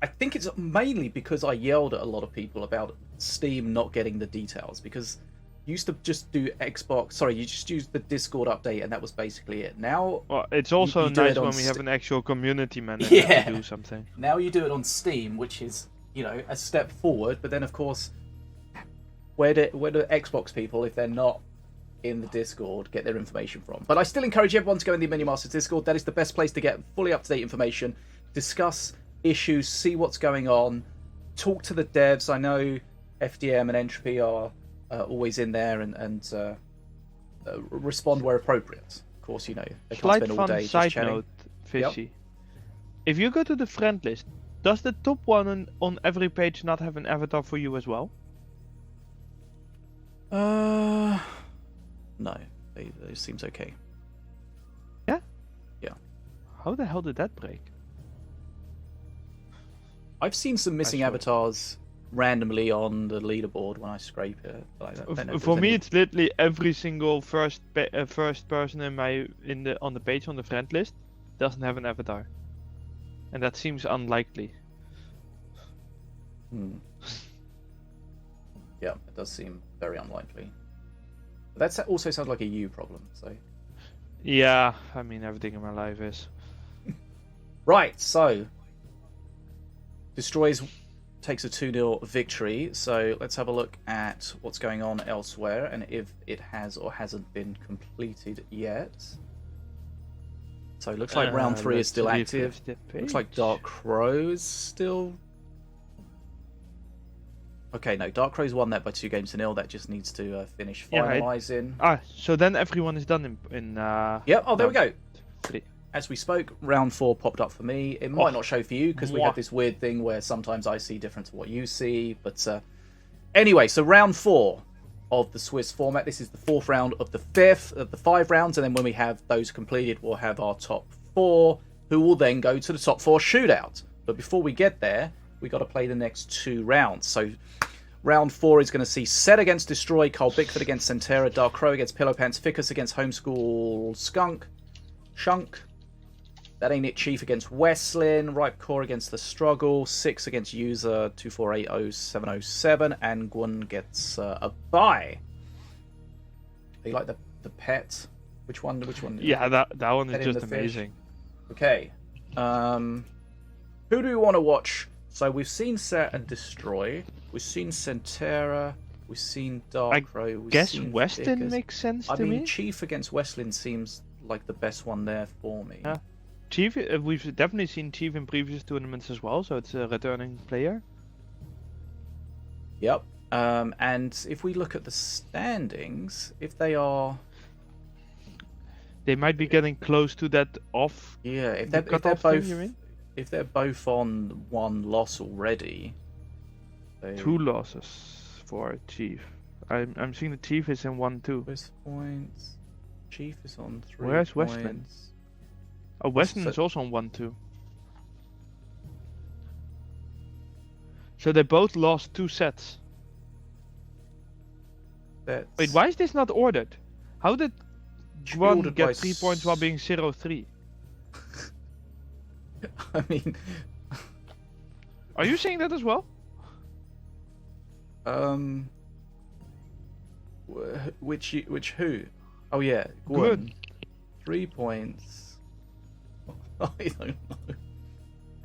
[SPEAKER 1] I think it's mainly because I yelled at a lot of people about Steam not getting the details, because you used to just do you just used the Discord update and that was basically it. Now
[SPEAKER 2] Well, it's also
[SPEAKER 1] you do
[SPEAKER 2] nice
[SPEAKER 1] it on
[SPEAKER 2] when we have an actual community manager
[SPEAKER 1] Yeah.
[SPEAKER 2] to do something.
[SPEAKER 1] you do it on Steam, which is, a step forward, but then of course, where do Xbox people, if they're not in the Discord, get their information from? But I still encourage everyone to go in the Menu Masters Discord. That is the best place to get fully up-to-date information, discuss issues, see what's going on, talk to the devs. I know FDM and Entropy are always in there and respond where appropriate. Of course, they can't
[SPEAKER 2] Slight
[SPEAKER 1] spend all day
[SPEAKER 2] fun
[SPEAKER 1] just
[SPEAKER 2] side
[SPEAKER 1] chatting.
[SPEAKER 2] note, Fishy. If you go to the friend list, does the top one on every page not have an avatar for you as well?
[SPEAKER 1] No, it seems okay.
[SPEAKER 2] How the hell did that break?
[SPEAKER 1] I've seen some missing
[SPEAKER 2] sure.
[SPEAKER 1] avatars randomly on the leaderboard when I scrape it. But I don't know if
[SPEAKER 2] For
[SPEAKER 1] there's
[SPEAKER 2] me,
[SPEAKER 1] any-
[SPEAKER 2] it's literally every single first person on the page on the friend list doesn't have an avatar, and that seems unlikely.
[SPEAKER 1] Yeah, it does seem very unlikely. But that also sounds like a you problem. So
[SPEAKER 2] Yeah, I mean everything in my life is.
[SPEAKER 1] right, so Destroys takes a 2-0 victory. So let's have a look at what's going on elsewhere and if it has or hasn't been completed yet. So it looks like round 3 is
[SPEAKER 2] Let's
[SPEAKER 1] still
[SPEAKER 2] refresh
[SPEAKER 1] active.
[SPEAKER 2] the
[SPEAKER 1] Looks like
[SPEAKER 2] page.
[SPEAKER 1] Dark Crow is still. Okay, no, Dark Crow's won that by 2-0. That just needs to finish
[SPEAKER 2] Yeah, right.
[SPEAKER 1] finalising.
[SPEAKER 2] So then everyone is done in
[SPEAKER 1] Yep, oh, there we go.
[SPEAKER 2] 3.
[SPEAKER 1] As we spoke, round 4 popped up for me. It might
[SPEAKER 2] Oh,
[SPEAKER 1] not show for you because we
[SPEAKER 2] mwah.
[SPEAKER 1] have this weird thing where sometimes I see different to what you see. But anyway, so round 4 of the Swiss format. This is the 4th round of the 5th of the 5 rounds. And then when we have those completed, we'll have our top 4, who will then go to the top 4 shootout. But before we get there, we got to play the next 2 rounds. So round 4 is going to see Set against Destroy, Carl Bickford against Centera, Dark Crow against Pillow Pants, Ficus against Homeschool Shunk. That Ain't It Chief against Westlin, Ripe Core against The Struggle, 6 against User 2480707, and Gwyn gets a bye. You like the pet? Which one?
[SPEAKER 2] Yeah, that one is
[SPEAKER 1] Pet in
[SPEAKER 2] just
[SPEAKER 1] the fish.
[SPEAKER 2] amazing.
[SPEAKER 1] Okay. Who do we want to watch? So we've seen Set and Destroy. We've seen Centera. We've seen Dark Crow. We've
[SPEAKER 2] Guess
[SPEAKER 1] seen
[SPEAKER 2] Weston
[SPEAKER 1] Ficus.
[SPEAKER 2] makes sense
[SPEAKER 1] I
[SPEAKER 2] to
[SPEAKER 1] mean,
[SPEAKER 2] me.
[SPEAKER 1] Chief against Westlin seems like the best one there for me.
[SPEAKER 2] Yeah. Chief, we've definitely seen Chief in previous tournaments as well, so it's a returning player.
[SPEAKER 1] Yep. And if we look at the standings, if they are,
[SPEAKER 2] They might be getting close to that off.
[SPEAKER 1] yeah, if
[SPEAKER 2] the
[SPEAKER 1] they're
[SPEAKER 2] cutoff
[SPEAKER 1] both,
[SPEAKER 2] thing, you mean?
[SPEAKER 1] if they're both on 1 loss already, they...
[SPEAKER 2] 2 losses for Chief. I'm seeing the Chief is in 1-2.
[SPEAKER 1] Swiss points. Chief is on 3
[SPEAKER 2] Where's
[SPEAKER 1] points.
[SPEAKER 2] Westlin? Oh, Weston
[SPEAKER 1] So-
[SPEAKER 2] is also on 1-2. So they both lost 2 sets.
[SPEAKER 1] That's...
[SPEAKER 2] Wait, why is this not ordered? How did
[SPEAKER 1] Should be
[SPEAKER 2] Guan
[SPEAKER 1] ordered by
[SPEAKER 2] get 3 points while being 0-3?
[SPEAKER 1] I mean,
[SPEAKER 2] Are you saying that as well?
[SPEAKER 1] which who? Oh yeah, Gwyn. 3 points. I don't know.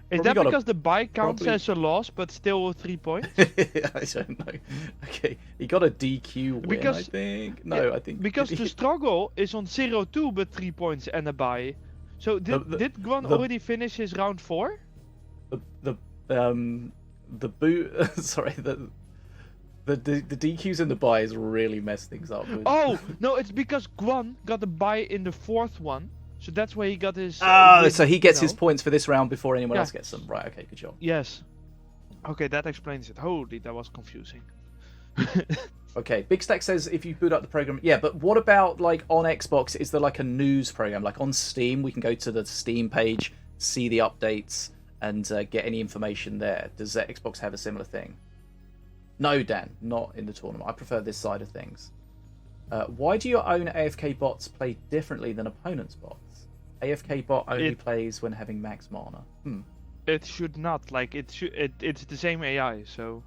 [SPEAKER 2] Is
[SPEAKER 1] Probably
[SPEAKER 2] that
[SPEAKER 1] got a-
[SPEAKER 2] because the bye counts
[SPEAKER 1] probably-
[SPEAKER 2] as a loss, but still 3 points?
[SPEAKER 1] I don't know. Okay, he got a DQ win, I
[SPEAKER 2] Because-
[SPEAKER 1] think. No, I think
[SPEAKER 2] Because
[SPEAKER 1] did
[SPEAKER 2] the
[SPEAKER 1] he-
[SPEAKER 2] struggle is on 0-2, but 3 points and a bye. So did Gwan
[SPEAKER 1] the-
[SPEAKER 2] already finish his round 4?
[SPEAKER 1] the boot. Sorry, the DQs and the buys really mess things up. With...
[SPEAKER 2] Oh no, it's because Gwan got a bye in the 4th one, so that's why he got his.
[SPEAKER 1] Oh, so
[SPEAKER 2] win,
[SPEAKER 1] he gets
[SPEAKER 2] you
[SPEAKER 1] his
[SPEAKER 2] know?
[SPEAKER 1] points for this round before anyone
[SPEAKER 2] Yeah.
[SPEAKER 1] else gets them. Right. Okay. Good job.
[SPEAKER 2] Yes. Okay, that explains it. Holy, that was confusing.
[SPEAKER 1] Okay, Big Stack says if you boot up the program, yeah, but what about like on Xbox? Is there like a news program? Like on Steam, we can go to the Steam page, see the updates, and get any information there. Does Xbox have a similar thing? No, Dan, not in the tournament. I prefer this side of things. Why do your own AFK bots play differently than opponents' bots? AFK bot only plays when having max mana.
[SPEAKER 2] It should not. Like it's the same AI. So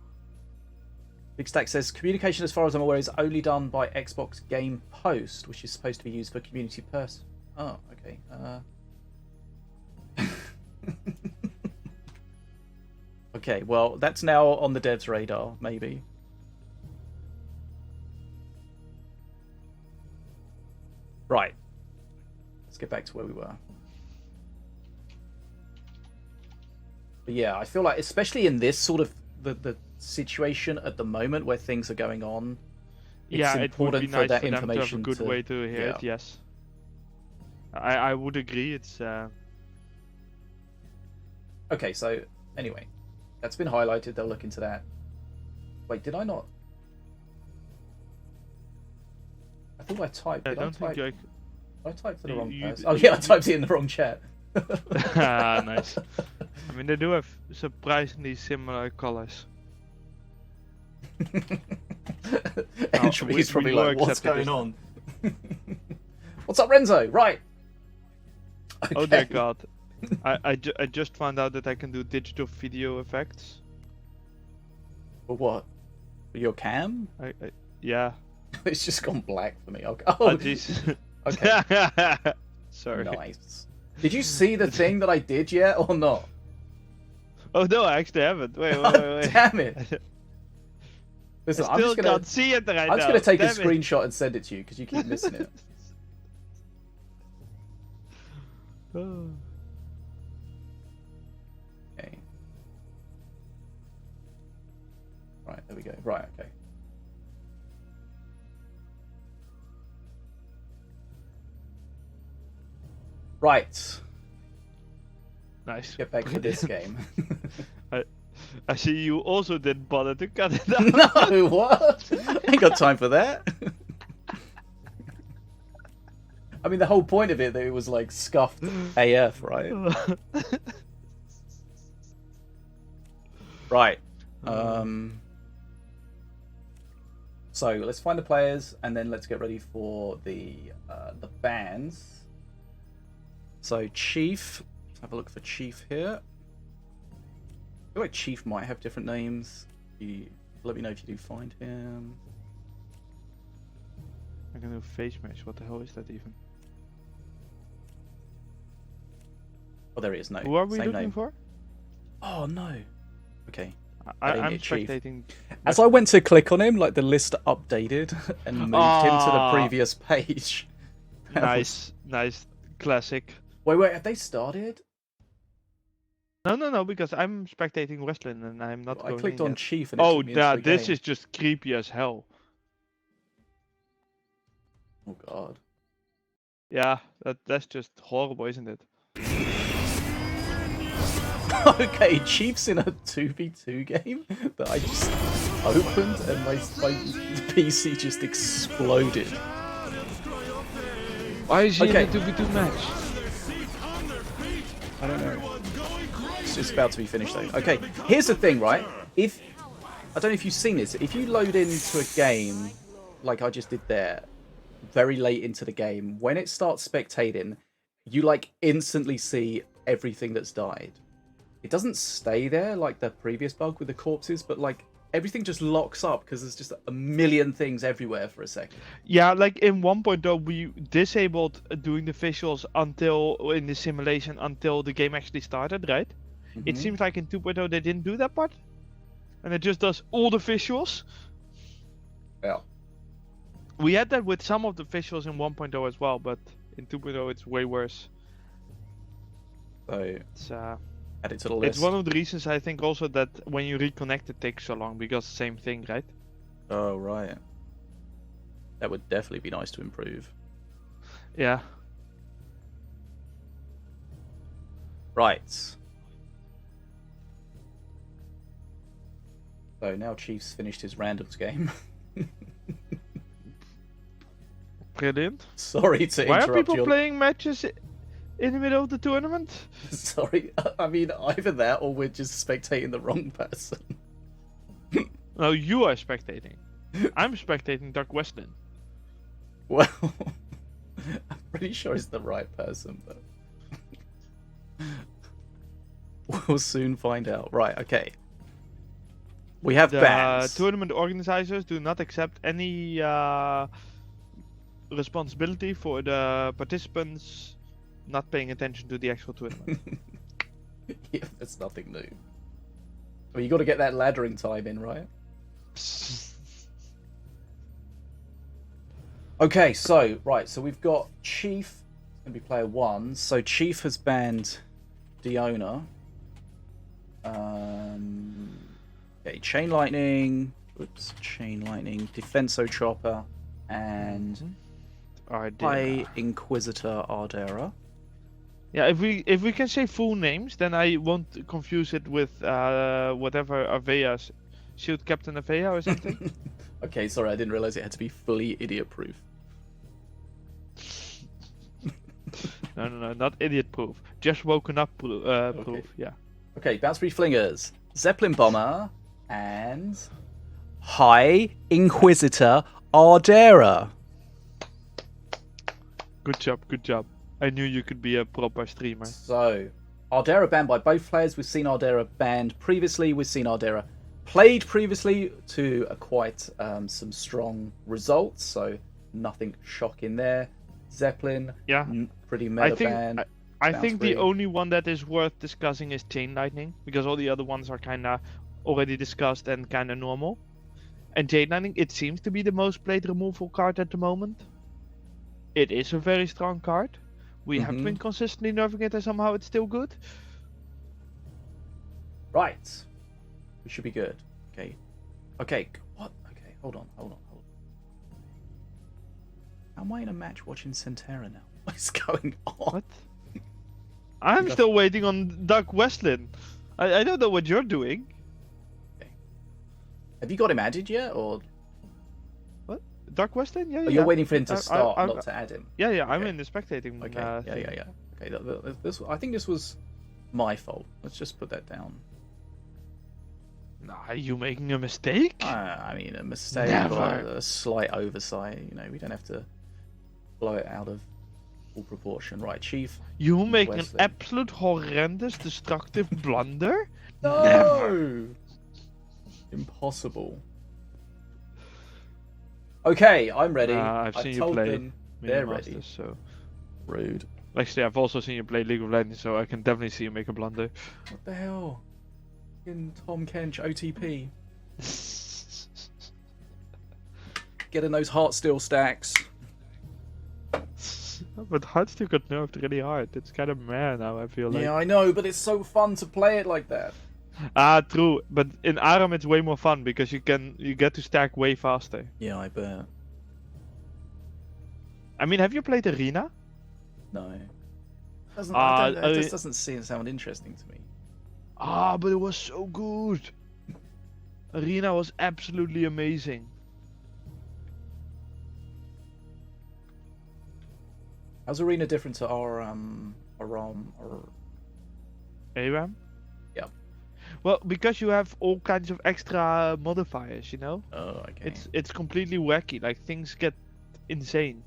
[SPEAKER 1] Big Stack says communication, as far as I'm aware, is only done by Xbox Game Post, which is supposed to be used for community person. Oh, okay. Okay, well, that's now on the devs' radar, maybe. Right. Let's get back to where we were. But yeah, I feel like, especially in this sort of the situation at the moment where things are going on, it's
[SPEAKER 2] yeah, it would
[SPEAKER 1] important
[SPEAKER 2] be
[SPEAKER 1] for
[SPEAKER 2] nice
[SPEAKER 1] that
[SPEAKER 2] for them to have a
[SPEAKER 1] information
[SPEAKER 2] good way to hear
[SPEAKER 1] yeah.
[SPEAKER 2] it. Yes. I would agree. It's
[SPEAKER 1] Okay, so anyway, that's been highlighted. They'll look into that. Wait, did I not? I thought I typed.
[SPEAKER 2] I
[SPEAKER 1] Did
[SPEAKER 2] don't think
[SPEAKER 1] I typed to the wrong
[SPEAKER 2] you-
[SPEAKER 1] person. Oh yeah, I typed it in the wrong chat.
[SPEAKER 2] Ah, nice. I mean, they do have surprisingly similar colors.
[SPEAKER 1] Entropy's
[SPEAKER 2] we
[SPEAKER 1] probably
[SPEAKER 2] will
[SPEAKER 1] like, what's
[SPEAKER 2] accept it
[SPEAKER 1] going
[SPEAKER 2] this
[SPEAKER 1] on? What's up, Renzo? Right.
[SPEAKER 2] Oh dear
[SPEAKER 1] Okay.
[SPEAKER 2] God. I just found out that I can do digital video effects.
[SPEAKER 1] For what? For your cam?
[SPEAKER 2] Yeah.
[SPEAKER 1] It's just gone black for me. Okay.
[SPEAKER 2] Oh
[SPEAKER 1] Oh,
[SPEAKER 2] jeez.
[SPEAKER 1] okay.
[SPEAKER 2] Sorry.
[SPEAKER 1] Nice. Did you see the thing that I did yet, or not?
[SPEAKER 2] Oh no, I actually haven't. Wait.
[SPEAKER 1] Damn it! Listen,
[SPEAKER 2] I
[SPEAKER 1] I'm
[SPEAKER 2] still
[SPEAKER 1] just gonna,
[SPEAKER 2] can't see it right now.
[SPEAKER 1] I'm just gonna take a
[SPEAKER 2] Damn it.
[SPEAKER 1] screenshot and send it to you because you keep missing it.
[SPEAKER 2] Oh.
[SPEAKER 1] Okay. Right, there we go. Right, okay. Right.
[SPEAKER 2] Nice.
[SPEAKER 1] Get back to this game.
[SPEAKER 2] I see you also didn't bother to cut it out.
[SPEAKER 1] No, what? I ain't got time for that. I mean, the whole point of it, that it was like scuffed AF, right? Right. So let's find the players, and then let's get ready for the bands. So Chief, let's have a look for Chief here. I feel like Chief might have different names. Let me know if you do find him.
[SPEAKER 2] I'm gonna do face mesh. What the hell is that even?
[SPEAKER 1] Oh, there he is. No.
[SPEAKER 2] Who are we
[SPEAKER 1] same
[SPEAKER 2] looking
[SPEAKER 1] name.
[SPEAKER 2] for?
[SPEAKER 1] Oh no. Okay.
[SPEAKER 2] I'm
[SPEAKER 1] Idiot Chief.
[SPEAKER 2] spectating.
[SPEAKER 1] As I went to click on him, like the list updated and moved him to the
[SPEAKER 2] Ah.
[SPEAKER 1] previous page. That was-
[SPEAKER 2] Nice, classic.
[SPEAKER 1] Wait, have they started?
[SPEAKER 2] No, because I'm spectating wrestling and I'm not.
[SPEAKER 1] I
[SPEAKER 2] going
[SPEAKER 1] clicked
[SPEAKER 2] in
[SPEAKER 1] on
[SPEAKER 2] yet.
[SPEAKER 1] Chief and it
[SPEAKER 2] Oh,
[SPEAKER 1] took me into the
[SPEAKER 2] this
[SPEAKER 1] game.
[SPEAKER 2] is just creepy as hell.
[SPEAKER 1] Oh god.
[SPEAKER 2] Yeah, that's just horrible, isn't it?
[SPEAKER 1] Okay, Chief's in a 2v2 game that I just opened and my PC just exploded.
[SPEAKER 2] Why is he
[SPEAKER 1] Okay.
[SPEAKER 2] in a 2v2 match?
[SPEAKER 1] I don't know. It's about to be finished though. Okay, here's the thing, right? I don't know if you've seen this. If you load into a game like I just did there, very late into the game, when it starts spectating, you like instantly see everything that's died. It doesn't stay there like the previous bug with the corpses, but like everything just locks up because there's just a million things everywhere for a second.
[SPEAKER 2] Yeah, like in 1.0 we disabled doing the visuals until in the simulation until the game actually started, right? It
[SPEAKER 1] Mhm.
[SPEAKER 2] seems like in 2.0 they didn't do that part, and it just does all the visuals.
[SPEAKER 1] Yeah.
[SPEAKER 2] We had that with some of the visuals in 1.0 as well, but in 2.0 it's way worse.
[SPEAKER 1] So
[SPEAKER 2] It's
[SPEAKER 1] add it to the list.
[SPEAKER 2] it's one of the reasons I think also that when you reconnect it takes so long, because same thing, right?
[SPEAKER 1] Oh right. That would definitely be nice to improve.
[SPEAKER 2] Yeah.
[SPEAKER 1] Right. So now Chief's finished his randoms game.
[SPEAKER 2] Brilliant.
[SPEAKER 1] Sorry to
[SPEAKER 2] Why are
[SPEAKER 1] interrupt
[SPEAKER 2] people
[SPEAKER 1] your...
[SPEAKER 2] playing matches in the middle of the tournament?
[SPEAKER 1] Sorry, I mean either that or we're just spectating the wrong person.
[SPEAKER 2] No, you are spectating. I'm spectating Doug Westlin.
[SPEAKER 1] Well, I'm pretty sure it's the right person, but we'll soon find out. Right, okay. We have
[SPEAKER 2] The
[SPEAKER 1] bans.
[SPEAKER 2] tournament organizers do not accept any responsibility for the participants not paying attention to the actual tournament.
[SPEAKER 1] Yeah, that's nothing new. Well, you got to get that laddering time in, right? Okay, so we've got Chief going to be player 1. So Chief has banned Diona. Okay, Chain Lightning. Oops, Chain Lightning, Defenso Chopper, and High Inquisitor Ardera.
[SPEAKER 2] Yeah, if we can say full names, then I won't confuse it with whatever Avea's Shield Captain Avea or something.
[SPEAKER 1] Okay, sorry, I didn't realize it had to be fully idiot-proof.
[SPEAKER 2] No, not idiot proof. Just woken up proof. Yeah.
[SPEAKER 1] Okay, Bounce Free Flingers, Zeppelin Bomber, and High Inquisitor Ardera.
[SPEAKER 2] Good job, good job. I knew you could be a proper streamer.
[SPEAKER 1] So, Ardera banned by both players. We've seen Ardera banned previously. We've seen Ardera played previously to quite some strong results. So, nothing shocking there. Zeppelin,
[SPEAKER 2] Yeah.
[SPEAKER 1] Pretty meta
[SPEAKER 2] think-
[SPEAKER 1] ban.
[SPEAKER 2] I
[SPEAKER 1] Bounce
[SPEAKER 2] think
[SPEAKER 1] free.
[SPEAKER 2] the only one that is worth discussing is Chain Lightning, because all the other ones are kinda already discussed and kinda normal. And Chain Lightning, it seems to be the most played removal card at the moment. It is a very strong card. We have been consistently nerfing it and somehow it's still good.
[SPEAKER 1] Right. We should be good. Okay. Okay, what? Okay, hold on. How am I in a match watching Centera now? What is going on?
[SPEAKER 2] What? I'm still waiting on Doug Westlin. I don't know what you're doing.
[SPEAKER 1] Have you got him added yet, or
[SPEAKER 2] What? Doug Westlin? Yeah,
[SPEAKER 1] oh, you're waiting for him to
[SPEAKER 2] I-
[SPEAKER 1] start,
[SPEAKER 2] I'm-
[SPEAKER 1] not to add him?
[SPEAKER 2] Yeah, I'm
[SPEAKER 1] Okay.
[SPEAKER 2] in the spectating.
[SPEAKER 1] Okay,
[SPEAKER 2] thing.
[SPEAKER 1] yeah. Okay, this, I think this was my fault. Let's just put that down.
[SPEAKER 2] Nah, are you making a mistake?
[SPEAKER 1] I mean, a mistake
[SPEAKER 2] Never.
[SPEAKER 1] or a slight oversight. You know, we don't have to blow it out of all proportion. Right, Chief.
[SPEAKER 2] You make an
[SPEAKER 1] Westlin.
[SPEAKER 2] absolute horrendous, destructive blunder?
[SPEAKER 1] No!
[SPEAKER 2] Never.
[SPEAKER 1] Impossible. Okay, I'm ready.
[SPEAKER 2] I've seen you
[SPEAKER 1] told
[SPEAKER 2] play
[SPEAKER 1] them
[SPEAKER 2] Mini
[SPEAKER 1] they're
[SPEAKER 2] Masters,
[SPEAKER 1] ready.
[SPEAKER 2] so
[SPEAKER 1] Rude.
[SPEAKER 2] actually I've also seen you play League of Legends, so I can definitely see you make a blunder.
[SPEAKER 1] What the hell? In Tom Kench OTP. Getting those heart steel stacks.
[SPEAKER 2] But Heartsteel got nerfed really hard. It's kind of meh now, I feel like.
[SPEAKER 1] Yeah, I know, but it's so fun to play it like that.
[SPEAKER 2] Ah, true. But in Aram it's way more fun because you get to stack way faster.
[SPEAKER 1] Yeah, I bet.
[SPEAKER 2] I mean, have you played Arena?
[SPEAKER 1] No. Doesn't,
[SPEAKER 2] Ah,
[SPEAKER 1] it just doesn't sound interesting to me.
[SPEAKER 2] Ah, but it was so good. Arena was absolutely amazing.
[SPEAKER 1] How's Arena different to our Aram or
[SPEAKER 2] Aram?
[SPEAKER 1] Yeah.
[SPEAKER 2] Well, because you have all kinds of extra modifiers, you know?
[SPEAKER 1] Oh, okay.
[SPEAKER 2] It's completely wacky. Like, things get insane.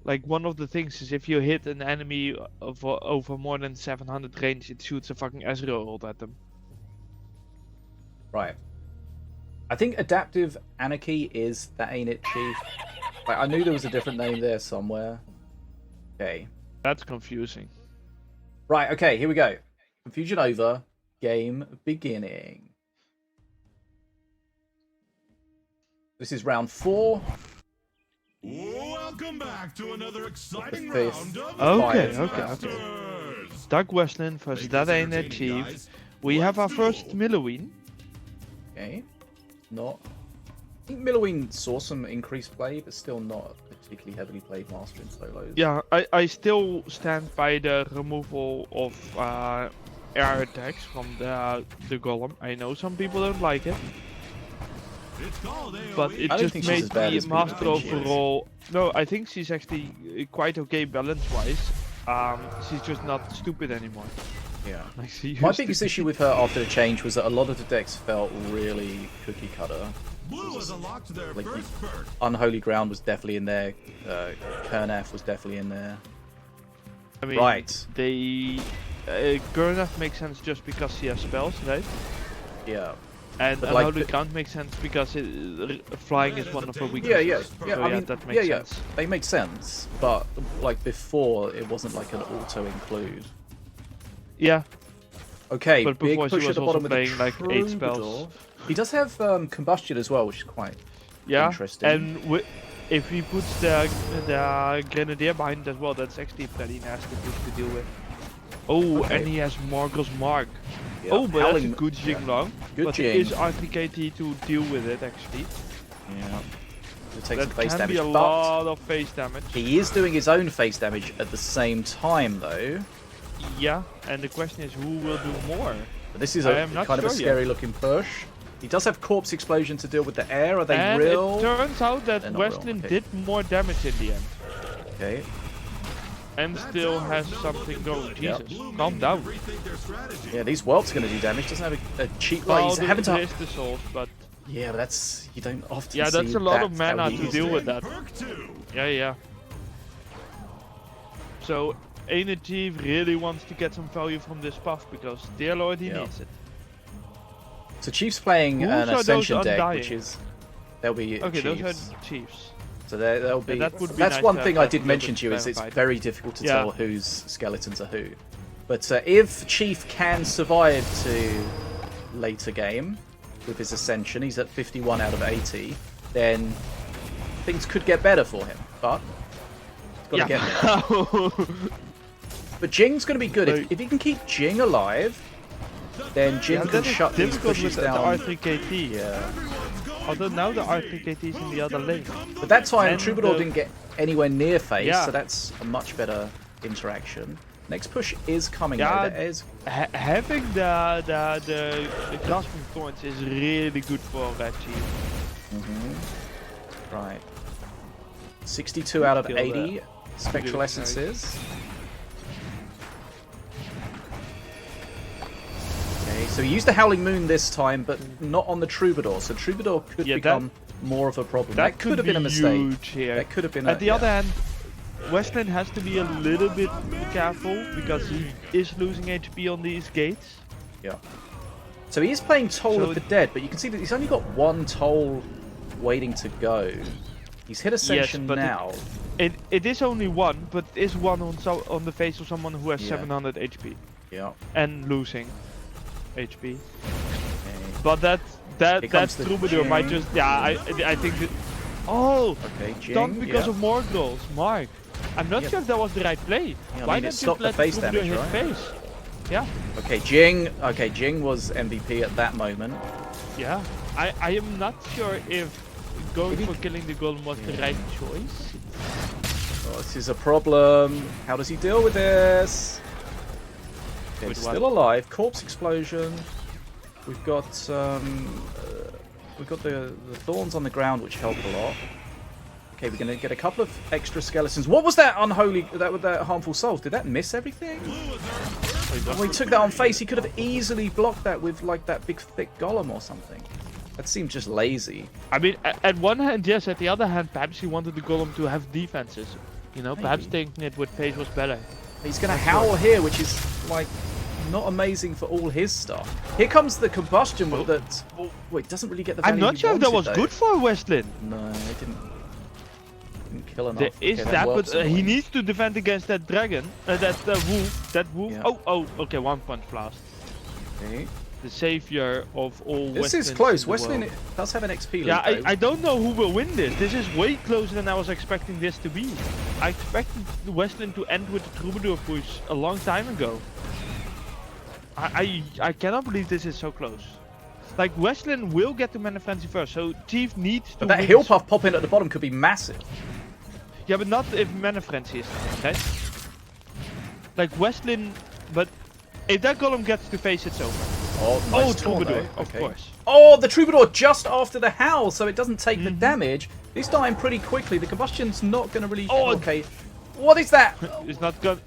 [SPEAKER 2] Like one of the things is if you hit an enemy over more than 700 range, it shoots a fucking Ezreal ult at them.
[SPEAKER 1] Right. I think Adaptive Anarchy is that, ain't it, Chief? Like, I knew there was a different name there somewhere. Okay.
[SPEAKER 2] That's confusing.
[SPEAKER 1] Right, okay, here we go. Confusion over. Game beginning. This is round 4.
[SPEAKER 3] Welcome back to another exciting
[SPEAKER 1] The fifth
[SPEAKER 3] round of
[SPEAKER 2] Okay,
[SPEAKER 1] fight.
[SPEAKER 2] okay. Doug Westlin versus That Ain't It Chief. We have our first Milloween.
[SPEAKER 1] Okay. Not. I think Milloween saw some increased play, but still not a particularly heavily played master in solos.
[SPEAKER 2] Yeah, I still stand by the removal of air attacks from the golem. I know some people don't like it, but it
[SPEAKER 1] I don't
[SPEAKER 2] just
[SPEAKER 1] think she's
[SPEAKER 2] made
[SPEAKER 1] as bad
[SPEAKER 2] the
[SPEAKER 1] as people
[SPEAKER 2] master
[SPEAKER 1] think she is.
[SPEAKER 2] overall. No, I think she's actually quite okay balance-wise. She's just not stupid anymore.
[SPEAKER 1] Yeah.
[SPEAKER 2] Like she
[SPEAKER 1] My
[SPEAKER 2] used to
[SPEAKER 1] biggest
[SPEAKER 2] be.
[SPEAKER 1] issue with her after the change was that a lot of the decks felt really cookie cutter.
[SPEAKER 3] Blue has unlocked their
[SPEAKER 1] Like,
[SPEAKER 3] first perk.
[SPEAKER 1] Unholy Ground was definitely in there. Kernef was definitely in there.
[SPEAKER 2] I mean,
[SPEAKER 1] Right.
[SPEAKER 2] They Gurneth makes sense just because she has spells, right?
[SPEAKER 1] Yeah.
[SPEAKER 2] And
[SPEAKER 1] But, like,
[SPEAKER 2] Unholy
[SPEAKER 1] the-
[SPEAKER 2] Count makes sense because flying is one of her weaknesses.
[SPEAKER 1] Yeah.
[SPEAKER 2] So
[SPEAKER 1] I mean,
[SPEAKER 2] that makes sense.
[SPEAKER 1] They make sense, but like before, it wasn't like an auto include.
[SPEAKER 2] Yeah,
[SPEAKER 1] Okay,
[SPEAKER 2] but
[SPEAKER 1] big
[SPEAKER 2] before she
[SPEAKER 1] push at
[SPEAKER 2] was
[SPEAKER 1] the
[SPEAKER 2] also
[SPEAKER 1] bottom with the
[SPEAKER 2] playing like 8 spells.
[SPEAKER 1] Troubadour. He does have combustion as well, which is quite
[SPEAKER 2] Yeah,
[SPEAKER 1] interesting.
[SPEAKER 2] and if he puts the Grenadier behind it as well, that's actually pretty nasty push to deal with. Oh,
[SPEAKER 1] Okay.
[SPEAKER 2] and he has Morgul's Mark.
[SPEAKER 1] Yeah,
[SPEAKER 2] Oh, but
[SPEAKER 1] Howling-
[SPEAKER 2] that's a good Jing Long.
[SPEAKER 1] Good
[SPEAKER 2] but
[SPEAKER 1] Jing.
[SPEAKER 2] it is RTKT to deal with it actually.
[SPEAKER 1] Yeah. It takes
[SPEAKER 2] That
[SPEAKER 1] some face
[SPEAKER 2] can
[SPEAKER 1] damage,
[SPEAKER 2] be a
[SPEAKER 1] but
[SPEAKER 2] lot of face damage.
[SPEAKER 1] he is doing his own face damage at the same time, though.
[SPEAKER 2] Yeah, and the question is who will do more?
[SPEAKER 1] But this is
[SPEAKER 2] I
[SPEAKER 1] a
[SPEAKER 2] am not
[SPEAKER 1] kind of a
[SPEAKER 2] sure yet.
[SPEAKER 1] scary-looking push. He does have Corpse Explosion to deal with the air. Are they
[SPEAKER 2] And
[SPEAKER 1] real?
[SPEAKER 2] it turns out that
[SPEAKER 1] They're not real,
[SPEAKER 2] Westlin
[SPEAKER 1] okay.
[SPEAKER 2] did more damage in the end.
[SPEAKER 1] Okay.
[SPEAKER 2] And still has something going.
[SPEAKER 1] Yep.
[SPEAKER 2] Jesus, calm down.
[SPEAKER 3] Rethink their strategy.
[SPEAKER 1] Yeah, these Worlds are going to do damage. Doesn't have a cheap. Well,
[SPEAKER 2] Well,
[SPEAKER 1] he's having
[SPEAKER 2] there
[SPEAKER 1] to.
[SPEAKER 2] is the soul, but
[SPEAKER 1] Yeah, but that's you don't often.
[SPEAKER 2] yeah, that's
[SPEAKER 1] see
[SPEAKER 2] a lot of
[SPEAKER 1] that how
[SPEAKER 2] mana
[SPEAKER 1] he
[SPEAKER 2] to
[SPEAKER 1] is
[SPEAKER 2] deal
[SPEAKER 1] doing.
[SPEAKER 2] with that.
[SPEAKER 3] Perk 2.
[SPEAKER 2] Yeah. So, Energy really wants to get some value from this buff because dear lord he
[SPEAKER 1] Yeah.
[SPEAKER 2] needs it.
[SPEAKER 1] So Chief's playing
[SPEAKER 2] Whose
[SPEAKER 1] an
[SPEAKER 2] are those
[SPEAKER 1] Ascension deck,
[SPEAKER 2] Undying?
[SPEAKER 1] which is they'll be
[SPEAKER 2] Okay,
[SPEAKER 1] Chiefs.
[SPEAKER 2] those are Chiefs.
[SPEAKER 1] So they'll be.
[SPEAKER 2] that would be
[SPEAKER 1] That's
[SPEAKER 2] nice
[SPEAKER 1] one
[SPEAKER 2] to
[SPEAKER 1] thing
[SPEAKER 2] have
[SPEAKER 1] I
[SPEAKER 2] that
[SPEAKER 1] did
[SPEAKER 2] little
[SPEAKER 1] mention
[SPEAKER 2] bit
[SPEAKER 1] to you is it's
[SPEAKER 2] clarified.
[SPEAKER 1] very difficult to
[SPEAKER 2] Yeah.
[SPEAKER 1] tell whose skeletons are who. But if Chief can survive to later game with his Ascension, he's at 51 out of 80, then things could get better for him. But he's got to get there. But Jing's going to be good.
[SPEAKER 2] Like-
[SPEAKER 1] If he can keep Jing alive, then Jing
[SPEAKER 2] Yeah,
[SPEAKER 1] can
[SPEAKER 2] that is
[SPEAKER 1] shut these
[SPEAKER 2] difficult
[SPEAKER 1] pushes
[SPEAKER 2] with the
[SPEAKER 1] down.
[SPEAKER 2] R3KT.
[SPEAKER 1] Yeah.
[SPEAKER 2] Although now the R3KT is in the other lane.
[SPEAKER 1] But that time,
[SPEAKER 2] And
[SPEAKER 1] Troubadour
[SPEAKER 2] the-
[SPEAKER 1] didn't get anywhere near face,
[SPEAKER 2] Yeah.
[SPEAKER 1] so that's a much better interaction. Next push is coming
[SPEAKER 2] Yeah.
[SPEAKER 1] though. There is.
[SPEAKER 2] Having the grasping thorns is really good for Red Chief.
[SPEAKER 1] Right. 62 out of
[SPEAKER 2] Kill
[SPEAKER 1] 80 Spectral
[SPEAKER 2] Good
[SPEAKER 1] Essences. Okay, so he used the Howling Moon this time, but not on the Troubadour, so Troubadour could
[SPEAKER 2] Yeah, that-
[SPEAKER 1] become more of a problem.
[SPEAKER 2] That
[SPEAKER 1] could have been a
[SPEAKER 2] be
[SPEAKER 1] mistake.
[SPEAKER 2] huge here.
[SPEAKER 1] That could have been
[SPEAKER 2] At the other
[SPEAKER 1] yeah.
[SPEAKER 2] hand, Westlin has to be a little bit careful because he is losing HP on these gates.
[SPEAKER 1] Yeah. So he is playing Toll
[SPEAKER 2] So
[SPEAKER 1] of the Dead, but you can see that he's only got one Toll waiting to go. He's hit Ascension
[SPEAKER 2] but
[SPEAKER 1] now.
[SPEAKER 2] It is only one, but it is one on the face of someone who has
[SPEAKER 1] Yeah.
[SPEAKER 2] 700 HP
[SPEAKER 1] Yeah.
[SPEAKER 2] and losing HP.
[SPEAKER 1] Okay.
[SPEAKER 2] But that
[SPEAKER 1] Here comes the
[SPEAKER 2] Troubadour might
[SPEAKER 1] Jing.
[SPEAKER 2] just I think that
[SPEAKER 1] Okay, Jing.
[SPEAKER 2] done because
[SPEAKER 1] yeah.
[SPEAKER 2] of more goals, Mark. I'm not
[SPEAKER 1] Yeah.
[SPEAKER 2] sure if that was the right play.
[SPEAKER 1] Yeah, I
[SPEAKER 2] Why
[SPEAKER 1] mean, it
[SPEAKER 2] not
[SPEAKER 1] stopped
[SPEAKER 2] just
[SPEAKER 1] the
[SPEAKER 2] let
[SPEAKER 1] face
[SPEAKER 2] Troubadour
[SPEAKER 1] damage,
[SPEAKER 2] hit
[SPEAKER 1] right?
[SPEAKER 2] face? Yeah,
[SPEAKER 1] Okay, Jing. Okay, Jing was MVP at that moment.
[SPEAKER 2] yeah. I am not sure if going
[SPEAKER 1] If he-
[SPEAKER 2] for killing the golem was the right choice.
[SPEAKER 1] Oh, this is a problem. How does he deal with this? Okay,
[SPEAKER 2] With
[SPEAKER 1] he's
[SPEAKER 2] what?
[SPEAKER 1] still alive. Corpse explosion. We've got the thorns on the ground, which help a lot. Okay, we're gonna get a couple of extra skeletons. What was that unholy? That harmful souls? Did that miss everything? When he took that on face, he could have easily blocked that with like that big thick golem or something. That seemed just lazy.
[SPEAKER 2] I mean, at one hand, yes. At the other hand, perhaps he wanted the golem to have defenses. You know, perhaps
[SPEAKER 1] Maybe.
[SPEAKER 2] taking it with phase was better.
[SPEAKER 1] He's going to howl here, which is, like, not amazing for all his stuff. Here comes the combustion that... Wait, doesn't really get the value
[SPEAKER 2] I'm not
[SPEAKER 1] he
[SPEAKER 2] sure if that was
[SPEAKER 1] wanted, though.
[SPEAKER 2] good for Westlin.
[SPEAKER 1] No, it didn't kill enough.
[SPEAKER 2] There is
[SPEAKER 1] Okay,
[SPEAKER 2] that,
[SPEAKER 1] works
[SPEAKER 2] but he
[SPEAKER 1] annoying.
[SPEAKER 2] needs to defend against that dragon, that wolf. That wolf.
[SPEAKER 1] Yeah.
[SPEAKER 2] Oh, okay, one punch blast.
[SPEAKER 1] Okay.
[SPEAKER 2] The savior of all.
[SPEAKER 1] This is
[SPEAKER 2] Westlins
[SPEAKER 1] close.
[SPEAKER 2] in the
[SPEAKER 1] Westlin
[SPEAKER 2] world.
[SPEAKER 1] does have an XP lead,
[SPEAKER 2] Yeah,
[SPEAKER 1] though.
[SPEAKER 2] I don't know who will win this. This is way closer than I was expecting this to be. I expected Westlin to end with the Troubadour push a long time ago. I cannot believe this is so close. Like, Westlin will get to Mana Frenzy first, so Chief needs to
[SPEAKER 1] But that
[SPEAKER 2] win
[SPEAKER 1] heal puff pop in at the bottom could be massive.
[SPEAKER 2] Yeah, but not if Mana Frenzy is there, right? Like, Westlin... But if that golem gets to face, it's over.
[SPEAKER 1] Oh,
[SPEAKER 2] Oh,
[SPEAKER 1] nice taunt,
[SPEAKER 2] Troubadour,
[SPEAKER 1] though.
[SPEAKER 2] of
[SPEAKER 1] Okay.
[SPEAKER 2] course.
[SPEAKER 1] Oh, the Troubadour just after the howl, so it doesn't take the
[SPEAKER 2] Mm-hmm.
[SPEAKER 1] damage. He's dying pretty quickly. The combustion's not going to really...
[SPEAKER 2] Oh,
[SPEAKER 1] okay. What is that?
[SPEAKER 2] It's not good.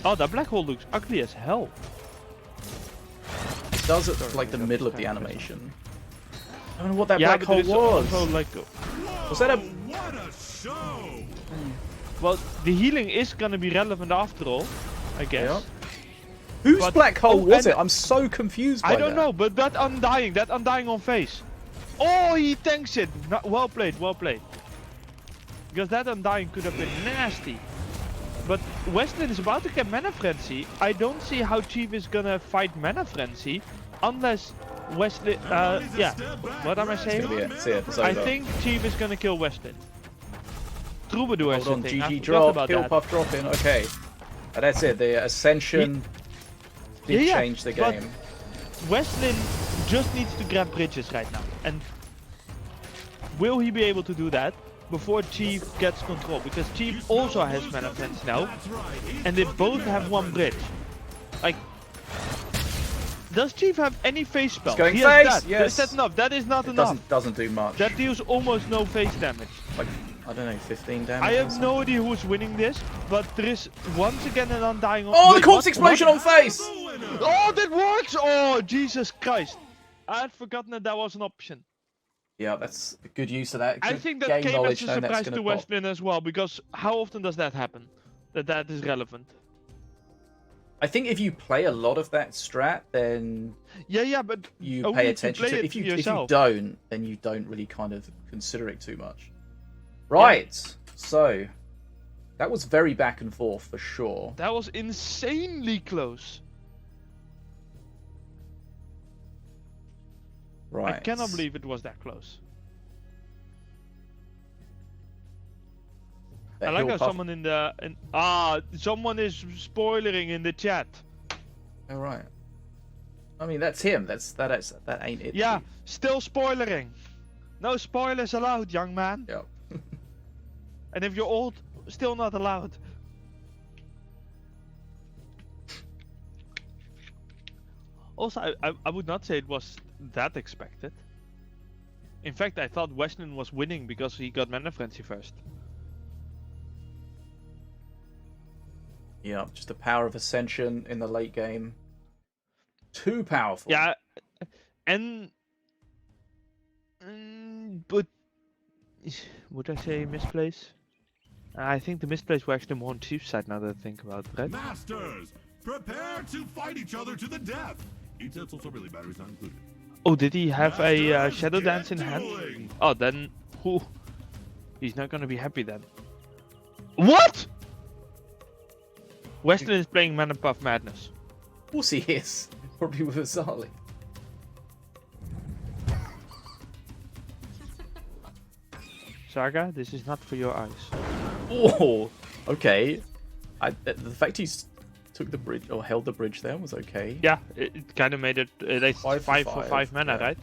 [SPEAKER 2] Oh, that black hole looks ugly as hell.
[SPEAKER 1] It does at like the middle of the animation. I don't know what that
[SPEAKER 2] Yeah,
[SPEAKER 1] black
[SPEAKER 2] but
[SPEAKER 1] hole
[SPEAKER 2] it's
[SPEAKER 1] was.
[SPEAKER 2] also like...
[SPEAKER 1] Was that a...
[SPEAKER 3] What a show!
[SPEAKER 2] Well, the healing is gonna be relevant after all, I guess.
[SPEAKER 1] Yeah. Whose
[SPEAKER 2] But-
[SPEAKER 1] black hole
[SPEAKER 2] oh,
[SPEAKER 1] was
[SPEAKER 2] and-
[SPEAKER 1] it? I'm so confused by
[SPEAKER 2] I don't
[SPEAKER 1] that.
[SPEAKER 2] know, but that undying on face. Oh, he tanks it. Well played, well played. Because that undying could have been nasty. But Westlin is about to get Mana Frenzy. I don't see how Chief is gonna fight Mana Frenzy unless Westlin. Yeah. What am I
[SPEAKER 1] It's
[SPEAKER 2] saying?
[SPEAKER 1] gonna be it. It's it. It's
[SPEAKER 2] I
[SPEAKER 1] over.
[SPEAKER 2] think Chief is gonna kill Westlin. Troubadour is
[SPEAKER 1] Hold on,
[SPEAKER 2] sitting. I
[SPEAKER 1] GG
[SPEAKER 2] forgot
[SPEAKER 1] drop,
[SPEAKER 2] about
[SPEAKER 1] heal
[SPEAKER 2] that.
[SPEAKER 1] puff drop in. Okay. And that's it. The Ascension did
[SPEAKER 2] Yeah,
[SPEAKER 1] change the
[SPEAKER 2] but-
[SPEAKER 1] game.
[SPEAKER 2] Westlin just needs to grab bridges right now. And will he be able to do that before Chief gets control? Because Chief also has Mana Frenzy now. And they both have one bridge. Like, does Chief have any face spells?
[SPEAKER 1] going
[SPEAKER 2] He has
[SPEAKER 1] face,
[SPEAKER 2] that.
[SPEAKER 1] yes.
[SPEAKER 2] Is that enough? That is not
[SPEAKER 1] It
[SPEAKER 2] enough.
[SPEAKER 1] doesn't do much.
[SPEAKER 2] That deals almost no face damage.
[SPEAKER 1] Like, I don't know, 15 damage.
[SPEAKER 2] I
[SPEAKER 1] or
[SPEAKER 2] have
[SPEAKER 1] something?
[SPEAKER 2] no idea who's winning this, but there is once again an undying on.
[SPEAKER 1] Oh,
[SPEAKER 2] Wait,
[SPEAKER 1] the corpse
[SPEAKER 2] what?
[SPEAKER 1] explosion
[SPEAKER 2] What?
[SPEAKER 1] on face!
[SPEAKER 2] Oh, that works! Oh, Jesus Christ! I had forgotten that was an option.
[SPEAKER 1] Yeah, that's a good use of that.
[SPEAKER 2] I
[SPEAKER 1] Good
[SPEAKER 2] think that
[SPEAKER 1] game
[SPEAKER 2] came
[SPEAKER 1] knowledge
[SPEAKER 2] as a
[SPEAKER 1] knowing that's
[SPEAKER 2] surprise to
[SPEAKER 1] gonna pop.
[SPEAKER 2] Westlin as well, because how often does that happen? That is relevant.
[SPEAKER 1] I think if you play a lot of that strat, then
[SPEAKER 2] Yeah, but
[SPEAKER 1] you
[SPEAKER 2] only
[SPEAKER 1] pay
[SPEAKER 2] if
[SPEAKER 1] attention
[SPEAKER 2] play
[SPEAKER 1] to it.
[SPEAKER 2] it
[SPEAKER 1] If you
[SPEAKER 2] yourself.
[SPEAKER 1] don't, then you don't really kind of consider it too much. Right. So that was very back and forth for sure.
[SPEAKER 2] That was insanely close.
[SPEAKER 1] Right.
[SPEAKER 2] I cannot believe it was that close.
[SPEAKER 1] That
[SPEAKER 2] I like
[SPEAKER 1] hill
[SPEAKER 2] how
[SPEAKER 1] puff-
[SPEAKER 2] someone someone is spoilering in the chat.
[SPEAKER 1] Oh, right. I mean, that's him. That ain't it.
[SPEAKER 2] Yeah, still spoilering. No spoilers allowed, young man.
[SPEAKER 1] Yep.
[SPEAKER 2] And if you're old, still not allowed. Also, I would not say it was that expected. In fact, I thought Westlin was winning because he got Mana Frenzy first.
[SPEAKER 1] Yeah, just the power of Ascension in the late game. Too powerful.
[SPEAKER 2] Yeah, and but would I say misplace? I think the misplace were actually more on Chief's side now that I think about it, right?
[SPEAKER 3] Masters, prepare to fight each other to the death. Utensils or really batteries not included.
[SPEAKER 2] Oh, did he have a
[SPEAKER 3] Masters,
[SPEAKER 2] Shadow
[SPEAKER 3] get
[SPEAKER 2] Dance in hand?
[SPEAKER 3] dueling.
[SPEAKER 2] Oh, then he's not gonna be happy then. What? Westlin is playing Mana Puff Madness.
[SPEAKER 1] Of course he is. Probably with Azali.
[SPEAKER 2] Saga, this is not for your eyes.
[SPEAKER 1] Oh, okay. The fact he took the bridge or held the bridge there was okay.
[SPEAKER 2] Yeah, it kind of made it. That's
[SPEAKER 1] 5
[SPEAKER 2] 5
[SPEAKER 1] for
[SPEAKER 2] for
[SPEAKER 1] 5,
[SPEAKER 2] 5 mana,
[SPEAKER 1] yeah.
[SPEAKER 2] right?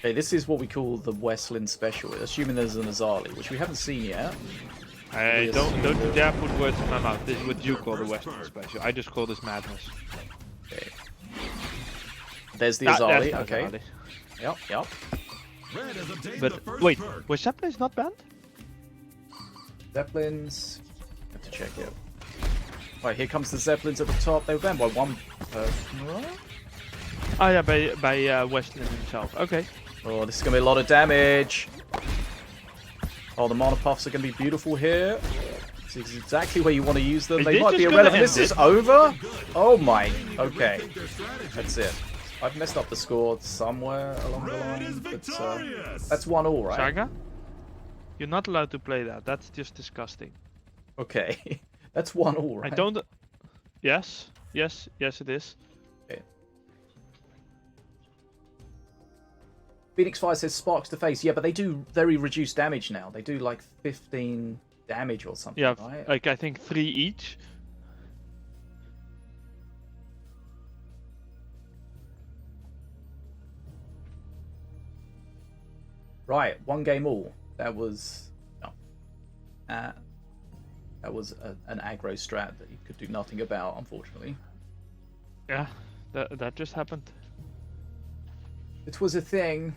[SPEAKER 1] Okay, this is what we call the Westlin special, assuming there's an Azali, which we haven't seen yet.
[SPEAKER 2] I don't you dare put words in my mouth. This is what you call the Western special. I just call this madness.
[SPEAKER 1] Okay. There's the
[SPEAKER 2] That's
[SPEAKER 1] Azali,
[SPEAKER 2] not
[SPEAKER 1] okay.
[SPEAKER 2] Azali.
[SPEAKER 1] Yep.
[SPEAKER 3] Red has obtained the
[SPEAKER 2] But
[SPEAKER 3] first
[SPEAKER 2] wait,
[SPEAKER 3] perk.
[SPEAKER 2] was Zeppelin not banned?
[SPEAKER 1] Zeppelins. Have to check it. Right, here comes the Zeppelins at the top. They were banned by one person, right?
[SPEAKER 2] Oh yeah, by Westlin himself. Okay.
[SPEAKER 1] Oh, this is gonna be a lot of damage. Oh, the mana puffs are going to be beautiful here. This is exactly where you want to use them.
[SPEAKER 2] Is
[SPEAKER 1] They
[SPEAKER 2] this
[SPEAKER 1] might be
[SPEAKER 2] just
[SPEAKER 1] irrelevant.
[SPEAKER 2] gonna
[SPEAKER 1] This
[SPEAKER 2] end
[SPEAKER 1] is
[SPEAKER 2] it?
[SPEAKER 1] over? Oh my. Okay. That's it. I've messed up the score somewhere along the
[SPEAKER 3] Red is
[SPEAKER 1] line. But,
[SPEAKER 3] victorious.
[SPEAKER 1] that's 1-1, right?
[SPEAKER 2] Saga? You're not allowed to play that. That's just disgusting.
[SPEAKER 1] Okay. That's 1-1, right?
[SPEAKER 2] I don't... Yes. Yes. Yes, it is.
[SPEAKER 1] Okay. Phoenix Fire says sparks to face. Yeah, but they do very reduced damage now. They do like 15 damage or something,
[SPEAKER 2] Yeah,
[SPEAKER 1] right?
[SPEAKER 2] like I think 3 each.
[SPEAKER 1] Right, 1 game all. That was... No. That was an aggro strat that you could do nothing about, unfortunately.
[SPEAKER 2] Yeah, that just happened.
[SPEAKER 1] It was a thing.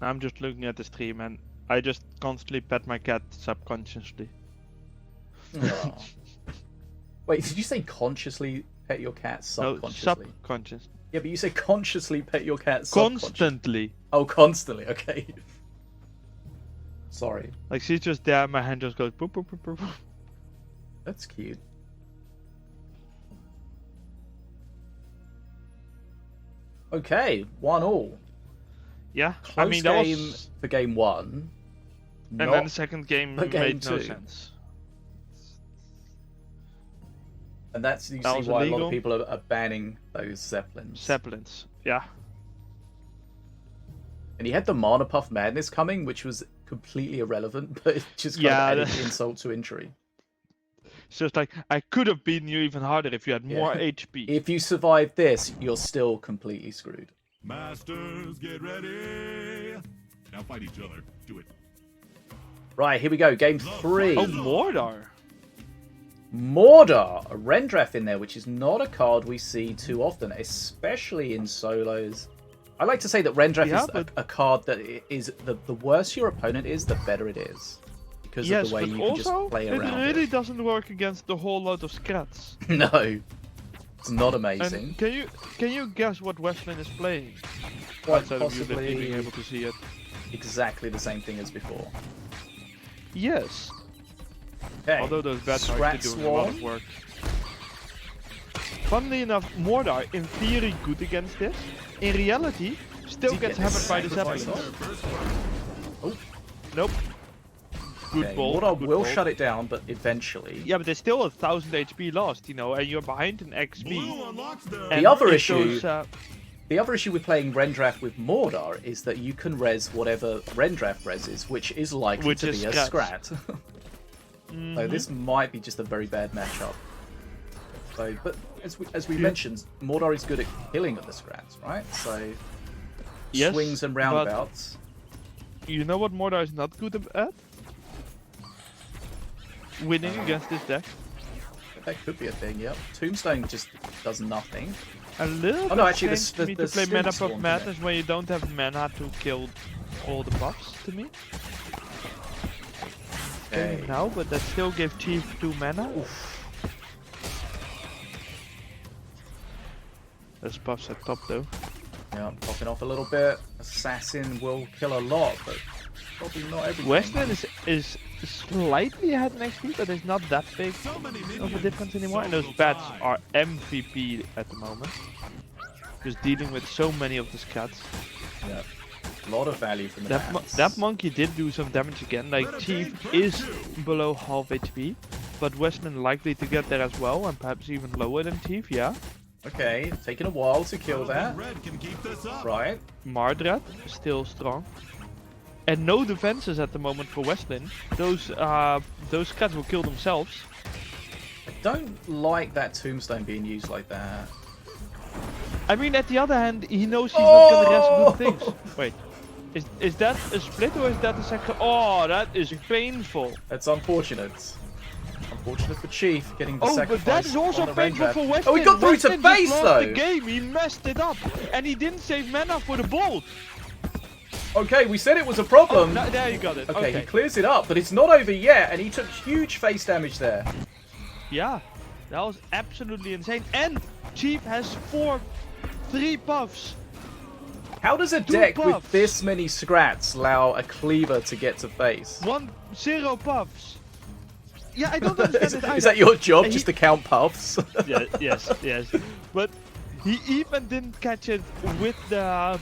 [SPEAKER 2] I'm just looking at the stream and I just constantly pet my cat subconsciously.
[SPEAKER 1] Oh. Wait, did you say consciously pet your cat
[SPEAKER 2] No,
[SPEAKER 1] subconsciously?
[SPEAKER 2] subconscious.
[SPEAKER 1] Yeah, but you say consciously pet your cat subconsciously.
[SPEAKER 2] Constantly.
[SPEAKER 1] Oh, constantly. Okay. Sorry.
[SPEAKER 2] Like she's just there, my hand just goes boop boop boop boop. Boop.
[SPEAKER 1] That's cute. Okay, 1-1.
[SPEAKER 2] Yeah,
[SPEAKER 1] Close
[SPEAKER 2] I mean that
[SPEAKER 1] game
[SPEAKER 2] was.
[SPEAKER 1] for game 1.
[SPEAKER 2] And
[SPEAKER 1] Not
[SPEAKER 2] then the second game
[SPEAKER 1] for game
[SPEAKER 2] made no
[SPEAKER 1] 2.
[SPEAKER 2] sense.
[SPEAKER 1] And that's you
[SPEAKER 2] That
[SPEAKER 1] see
[SPEAKER 2] was
[SPEAKER 1] why a lot
[SPEAKER 2] illegal.
[SPEAKER 1] of people are banning those Zeppelins.
[SPEAKER 2] Zeppelins. Yeah.
[SPEAKER 1] And he had the Mana Puff Madness coming, which was completely irrelevant, but it just kind
[SPEAKER 2] Yeah,
[SPEAKER 1] of added
[SPEAKER 2] that-
[SPEAKER 1] insult to injury.
[SPEAKER 2] So it's like I could have beaten you even harder if you had more
[SPEAKER 1] Yeah.
[SPEAKER 2] HP.
[SPEAKER 1] If you survive this, you're still completely screwed.
[SPEAKER 3] Masters, get ready. Now fight each other. Do it.
[SPEAKER 1] Right, here we go. Game 3.
[SPEAKER 2] Oh, Mordor.
[SPEAKER 1] Mordor, a Rendrath in there, which is not a card we see too often, especially in solos. I like to say that Rendrath
[SPEAKER 2] Yeah,
[SPEAKER 1] is
[SPEAKER 2] but-
[SPEAKER 1] a card that is the worse your opponent is, the better it is. Because
[SPEAKER 2] Yes,
[SPEAKER 1] of the way
[SPEAKER 2] but
[SPEAKER 1] you can just
[SPEAKER 2] also
[SPEAKER 1] play
[SPEAKER 2] it
[SPEAKER 1] around
[SPEAKER 2] really
[SPEAKER 1] it.
[SPEAKER 2] doesn't work against the whole lot of scrats.
[SPEAKER 1] No, it's not amazing.
[SPEAKER 2] And can you guess what Westland is playing?
[SPEAKER 1] Quite
[SPEAKER 2] Outside of you being
[SPEAKER 1] possibly
[SPEAKER 2] able to see it.
[SPEAKER 1] exactly the same thing as before.
[SPEAKER 2] Yes.
[SPEAKER 1] Okay,
[SPEAKER 2] Although those bad
[SPEAKER 1] Scrat
[SPEAKER 2] cards are doing a lot of
[SPEAKER 1] Swarm.
[SPEAKER 2] work. Funnily enough, Mordor in theory good against this. In reality, still
[SPEAKER 1] Did he
[SPEAKER 2] gets
[SPEAKER 1] get
[SPEAKER 2] hammered by the
[SPEAKER 1] sacrifice
[SPEAKER 2] Zeppelins.
[SPEAKER 1] off? Oh,
[SPEAKER 2] Nope. Good
[SPEAKER 1] okay.
[SPEAKER 2] ball.
[SPEAKER 1] Mordor
[SPEAKER 2] good
[SPEAKER 1] will
[SPEAKER 2] ball.
[SPEAKER 1] shut it down, but eventually.
[SPEAKER 2] Yeah, but there's still 1000 HP lost, you know, and you're behind in XP.
[SPEAKER 3] Blue unlocks their
[SPEAKER 2] And
[SPEAKER 1] other
[SPEAKER 2] if
[SPEAKER 1] issue-
[SPEAKER 2] those,
[SPEAKER 1] The other issue with playing Rendrath with Mordor is that you can res whatever Rendrath reses, which is likely
[SPEAKER 2] Which
[SPEAKER 1] to
[SPEAKER 2] is
[SPEAKER 1] be a
[SPEAKER 2] scrat.
[SPEAKER 1] scrat. So this might be just a very bad matchup. So, but as we mentioned, Mordor is good at killing at the scrats, right? So
[SPEAKER 2] Yes,
[SPEAKER 1] swings and
[SPEAKER 2] but-
[SPEAKER 1] roundabouts.
[SPEAKER 2] You know what Mordor is not good at? Winning against this deck.
[SPEAKER 1] That could be a thing. Yep. Tombstone just does nothing.
[SPEAKER 2] A little
[SPEAKER 1] Oh, no,
[SPEAKER 2] bit
[SPEAKER 1] actually,
[SPEAKER 2] strange
[SPEAKER 1] the-
[SPEAKER 2] to me
[SPEAKER 1] the
[SPEAKER 2] to play
[SPEAKER 1] Slim
[SPEAKER 2] Mana
[SPEAKER 1] Swarm
[SPEAKER 2] Puff
[SPEAKER 1] can
[SPEAKER 2] Madness when you don't have mana to kill all the buffs to me.
[SPEAKER 1] Okay.
[SPEAKER 2] Now, but that still gave Chief 2 mana. There's buffs at top though.
[SPEAKER 1] Yeah, I'm popping off a little bit. Assassin will kill a lot, but probably not everything.
[SPEAKER 2] Westland is slightly ahead in XP, but it's not that big
[SPEAKER 3] so many
[SPEAKER 2] of a
[SPEAKER 3] minions.
[SPEAKER 2] difference anymore. And those
[SPEAKER 3] So
[SPEAKER 2] bats
[SPEAKER 3] high.
[SPEAKER 2] are MVP at the moment. Just dealing with so many of the scats.
[SPEAKER 1] Yeah. A lot of value from the bats.
[SPEAKER 2] That monkey did do some damage again. Like Chief is below half HP, but Westman likely to get there as well, and perhaps even lower than Chief. Yeah.
[SPEAKER 1] Okay, taking a while to kill that.
[SPEAKER 3] Red can keep this up.
[SPEAKER 1] Right.
[SPEAKER 2] Mardred still strong. And no defenses at the moment for Westland. Those scats will kill themselves.
[SPEAKER 1] I don't like that tombstone being used like that.
[SPEAKER 2] I mean, at the other hand, he knows he's not gonna rest
[SPEAKER 1] Oh!
[SPEAKER 2] good things. Wait, is that a split or is that a second? Oh, that is painful.
[SPEAKER 1] That's unfortunate. Unfortunate for Chief getting the
[SPEAKER 2] Oh,
[SPEAKER 1] sacrifice.
[SPEAKER 2] but that is also
[SPEAKER 1] on the
[SPEAKER 2] painful
[SPEAKER 1] Rendrath.
[SPEAKER 2] for Westland.
[SPEAKER 1] Oh, he got through to
[SPEAKER 2] Westland just
[SPEAKER 1] face
[SPEAKER 2] lost
[SPEAKER 1] though.
[SPEAKER 2] the game. He messed it up, and he didn't save mana for the bolt.
[SPEAKER 1] Okay, we said it was a problem.
[SPEAKER 2] Oh, there you got it.
[SPEAKER 1] Okay, he clears it up, but it's not over yet, and he took huge face damage there.
[SPEAKER 2] Yeah, that was absolutely insane. And Chief has 3 buffs.
[SPEAKER 1] How does a
[SPEAKER 2] 2
[SPEAKER 1] deck
[SPEAKER 2] buffs.
[SPEAKER 1] with this many scrats allow a cleaver to get to face?
[SPEAKER 2] 0 buffs. Yeah, I don't understand it either.
[SPEAKER 1] Is that your job,
[SPEAKER 2] And
[SPEAKER 1] just to count puffs?
[SPEAKER 2] Yeah, yes. But he even didn't catch it with the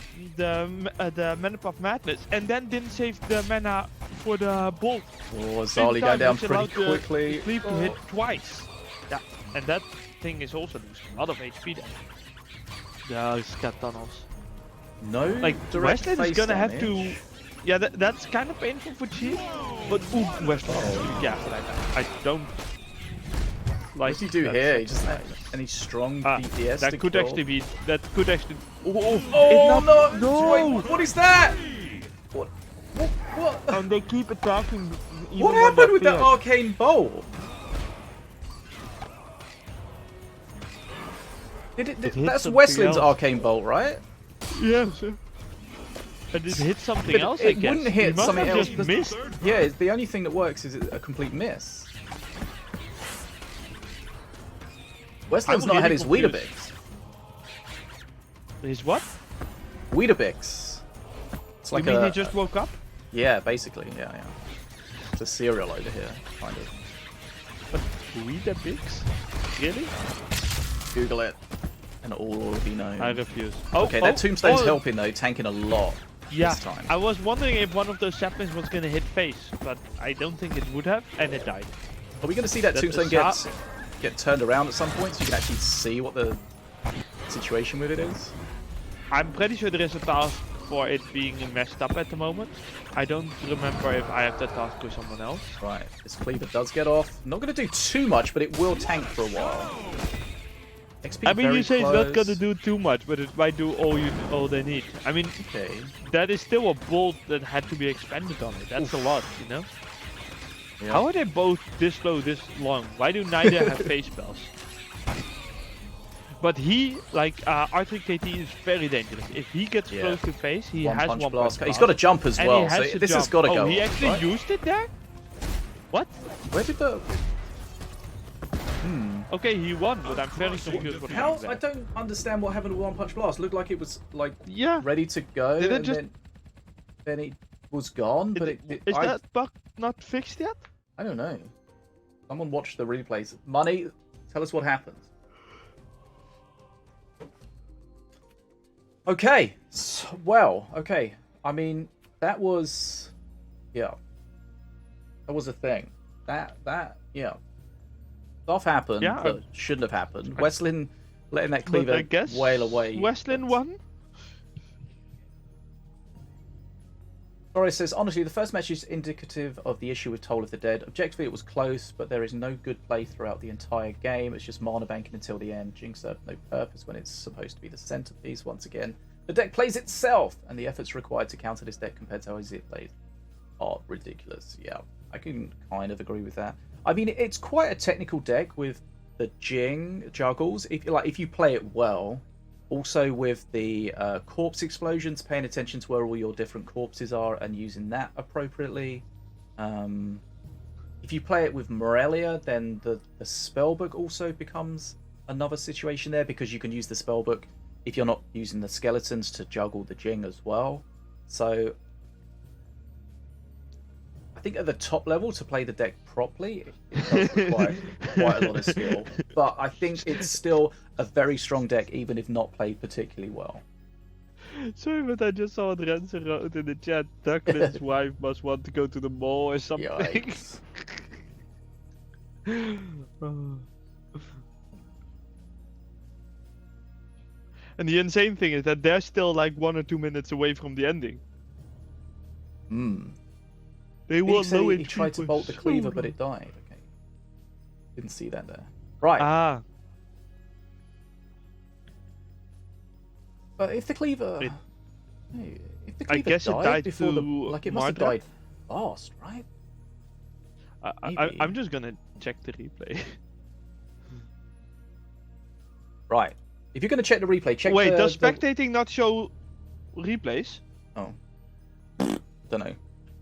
[SPEAKER 2] mana puff madness, and then didn't save the mana for the bolt.
[SPEAKER 1] Oh, Zali going down pretty quickly.
[SPEAKER 2] The cleave to hit twice. Yeah, and that thing is also losing a lot of HP then. Those cat tunnels.
[SPEAKER 1] No,
[SPEAKER 2] Like
[SPEAKER 1] direct
[SPEAKER 2] Westland is
[SPEAKER 1] face
[SPEAKER 2] gonna have
[SPEAKER 1] damage.
[SPEAKER 2] to. Yeah, that's kind of painful for Chief. But Westland, yeah, I don't. Like
[SPEAKER 1] What does he do
[SPEAKER 2] that.
[SPEAKER 1] here? He just any strong DPS
[SPEAKER 2] That
[SPEAKER 1] to
[SPEAKER 2] could
[SPEAKER 1] kill?
[SPEAKER 2] actually be. That could actually.
[SPEAKER 1] Oh no!
[SPEAKER 2] No!
[SPEAKER 1] Wait, what is that? What?
[SPEAKER 2] And they keep attacking. even
[SPEAKER 1] What
[SPEAKER 2] when
[SPEAKER 1] happened
[SPEAKER 2] they're
[SPEAKER 1] with that
[SPEAKER 2] feared.
[SPEAKER 1] arcane bolt?
[SPEAKER 2] hit
[SPEAKER 1] That's
[SPEAKER 2] something
[SPEAKER 1] Westland's
[SPEAKER 2] else.
[SPEAKER 1] arcane bolt, right?
[SPEAKER 2] Yes. And it hit something
[SPEAKER 1] But
[SPEAKER 2] else.
[SPEAKER 1] it
[SPEAKER 2] I guess.
[SPEAKER 1] wouldn't hit
[SPEAKER 2] He must
[SPEAKER 1] something
[SPEAKER 2] have
[SPEAKER 1] else.
[SPEAKER 2] Just missed.
[SPEAKER 1] Yeah, it's the only thing that works is a complete miss. Westland's not
[SPEAKER 2] really
[SPEAKER 1] had his
[SPEAKER 2] confused.
[SPEAKER 1] Weetabix.
[SPEAKER 2] His what?
[SPEAKER 1] Weetabix. It's like
[SPEAKER 2] you mean
[SPEAKER 1] a
[SPEAKER 2] he just woke up?
[SPEAKER 1] yeah, basically, yeah. It's a cereal over here, kind of.
[SPEAKER 2] Weetabix? Really?
[SPEAKER 1] Google it, and all will be known.
[SPEAKER 2] I refuse.
[SPEAKER 1] Okay, that tombstone's helping though, tanking a lot
[SPEAKER 2] Yeah,
[SPEAKER 1] this time.
[SPEAKER 2] I was wondering if one of those saplings was gonna hit face, but I don't think it would have, and it died.
[SPEAKER 1] Are we going to see that
[SPEAKER 2] That
[SPEAKER 1] tombstone
[SPEAKER 2] is
[SPEAKER 1] get turned around at some point so you can actually see what the situation with it is?
[SPEAKER 2] I'm pretty sure there is a task for it being messed up at the moment. I don't remember if I have that task with someone else.
[SPEAKER 1] Right, this cleaver does get off. Not going to do too much, but it will tank for a while. XP
[SPEAKER 2] I mean,
[SPEAKER 1] very
[SPEAKER 2] you say
[SPEAKER 1] close.
[SPEAKER 2] it's not gonna do too much, but it might do all they need. I mean,
[SPEAKER 1] Okay.
[SPEAKER 2] that is still a bolt that had to be expanded on it. That's a lot, you know?
[SPEAKER 1] Yeah.
[SPEAKER 2] How are they both this slow, this long? Why do neither have face spells? But he, like, R3KT is very dangerous. If he gets
[SPEAKER 1] Yeah.
[SPEAKER 2] close to face, he
[SPEAKER 1] One
[SPEAKER 2] has
[SPEAKER 1] punch
[SPEAKER 2] one
[SPEAKER 1] blast.
[SPEAKER 2] punch
[SPEAKER 1] He's got a
[SPEAKER 2] blast,
[SPEAKER 1] jump as
[SPEAKER 2] and
[SPEAKER 1] well,
[SPEAKER 2] he has
[SPEAKER 1] so
[SPEAKER 2] to
[SPEAKER 1] this has
[SPEAKER 2] jump.
[SPEAKER 1] got to
[SPEAKER 2] Oh,
[SPEAKER 1] go
[SPEAKER 2] he
[SPEAKER 1] off,
[SPEAKER 2] actually
[SPEAKER 1] right?
[SPEAKER 2] used it there? What?
[SPEAKER 1] Where did the...
[SPEAKER 2] Okay, he won, but I'm very confused what
[SPEAKER 1] How?
[SPEAKER 2] happened
[SPEAKER 1] I
[SPEAKER 2] there.
[SPEAKER 1] don't understand what happened to One Punch Blast. Looked like it was, like,
[SPEAKER 2] Yeah.
[SPEAKER 1] ready to go,
[SPEAKER 2] Did it
[SPEAKER 1] and
[SPEAKER 2] just-
[SPEAKER 1] then it was gone, but
[SPEAKER 2] Is that bug not fixed yet?
[SPEAKER 1] I don't know. Someone watched the replays. Money, tell us what happened. Okay. Well, okay. I mean, that was... Yeah. That was a thing. Yeah. Stuff happened
[SPEAKER 2] Yeah,
[SPEAKER 1] that shouldn't have happened. Westlin letting that cleaver
[SPEAKER 2] But I guess
[SPEAKER 1] wail away.
[SPEAKER 2] Westlin won?
[SPEAKER 1] Sorry, it says, honestly, the first match is indicative of the issue with Toll of the Dead. Objectively, it was close, but there is no good play throughout the entire game. It's just mana banking until the end. Jinx served no purpose when it's supposed to be the centerpiece. Once again, the deck plays itself, and the efforts required to counter this deck compared to how it plays are ridiculous. Yeah, I can kind of agree with that. I mean, it's quite a technical deck with the Jing juggles. If you play it well. Also with the corpse explosions, paying attention to where all your different corpses are and using that appropriately. If you play it with Morelia, then the spellbook also becomes another situation there, because you can use the spellbook if you're not using the skeletons to juggle the Jing as well. So I think at the top level, to play the deck properly, it does require quite a lot of skill. But I think it's still a very strong deck, even if not played particularly well.
[SPEAKER 2] Sorry, but I just saw Renzer wrote in the chat, Duck and his wife must want to go to the mall or something.
[SPEAKER 1] Yikes.
[SPEAKER 2] And the insane thing is that they're still like 1 or 2 minutes away from the ending. They
[SPEAKER 1] Did you
[SPEAKER 2] will
[SPEAKER 1] say
[SPEAKER 2] know
[SPEAKER 1] he tried to bolt the cleaver, but it died? Okay. Didn't see that there. Right.
[SPEAKER 2] Ah,
[SPEAKER 1] But if the cleaver...
[SPEAKER 2] It-
[SPEAKER 1] Hey, if the
[SPEAKER 2] I
[SPEAKER 1] cleaver
[SPEAKER 2] guess it died
[SPEAKER 1] before the...
[SPEAKER 2] to
[SPEAKER 1] Like, it must have
[SPEAKER 2] Marta.
[SPEAKER 1] died fast, right? Maybe.
[SPEAKER 2] I'm just gonna check the replay.
[SPEAKER 1] Right. If you're going to check the replay, check
[SPEAKER 2] Wait,
[SPEAKER 1] the...
[SPEAKER 2] does spectating not show replays?
[SPEAKER 1] Oh. Don't know.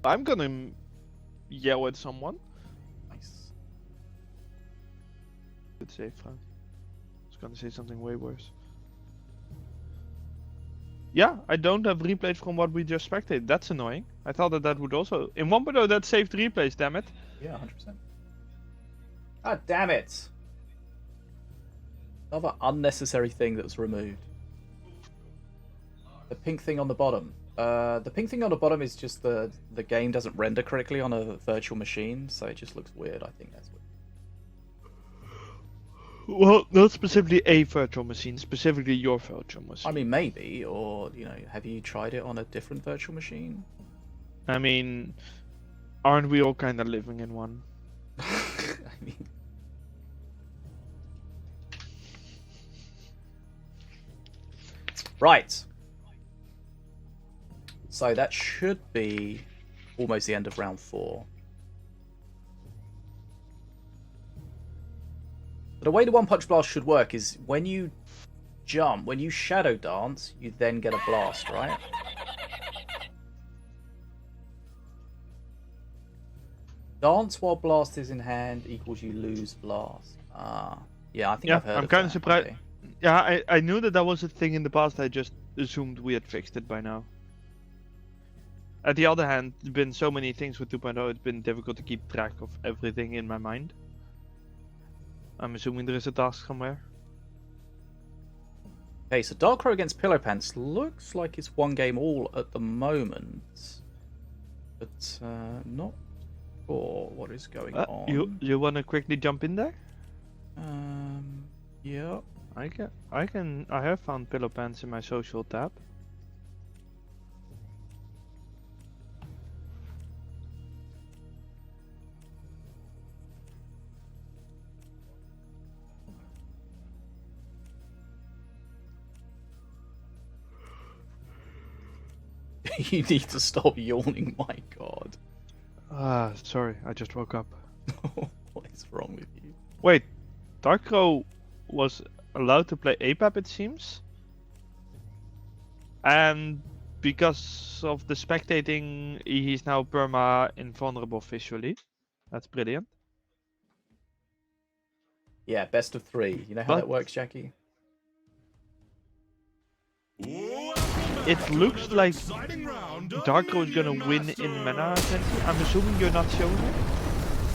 [SPEAKER 2] I'm gonna yell at someone.
[SPEAKER 1] Nice.
[SPEAKER 2] Good save, Frank. gonna say something way worse. Yeah, I don't have replays from what we just spectated. That's annoying. I thought that would also... In 1.0 that saved replays, damn it.
[SPEAKER 1] Yeah, 100%. Ah, damn it! Another unnecessary thing that was removed. The pink thing on the bottom. The pink thing on the bottom is just the game doesn't render correctly on a virtual machine, so it just looks weird. I think that's what...
[SPEAKER 2] Well, not specifically a virtual machine, specifically your virtual machine.
[SPEAKER 1] I mean, maybe, or, you know, have you tried it on a different virtual machine?
[SPEAKER 2] I mean, aren't we all kind of living in one?
[SPEAKER 1] I mean... Right. So that should be almost the end of round 4. But the way the One Punch Blast should work is when you jump, when you shadow dance, you then get a blast, right? Dance while blast is in hand equals you lose blast. Yeah, I think I've heard
[SPEAKER 2] I'm
[SPEAKER 1] of
[SPEAKER 2] kind of
[SPEAKER 1] that,
[SPEAKER 2] surprised.
[SPEAKER 1] okay.
[SPEAKER 2] Yeah, I knew that was a thing in the past. I just assumed we had fixed it by now. At the other hand, there's been so many things with 2.0, it's been difficult to keep track of everything in my mind. I'm assuming there is a task somewhere.
[SPEAKER 1] Okay, so Dark Crow against Pillow Pants looks like it's one game all at the moment. But not sure what is going on.
[SPEAKER 2] You wanna quickly jump in there?
[SPEAKER 1] Yeah.
[SPEAKER 2] I have found Pillow Pants in my social tab.
[SPEAKER 1] You need to stop yawning, my god.
[SPEAKER 2] Sorry, I just woke up.
[SPEAKER 1] What is wrong with you?
[SPEAKER 2] Wait, Dark Crow was allowed to play APAP, it seems? And because of the spectating, he's now perma invulnerable visually. That's brilliant.
[SPEAKER 1] Yeah, best of 3. You know how that works, Jackie?
[SPEAKER 2] It looks like Dark Crow is gonna win in mana intensity. I'm assuming you're not showing it?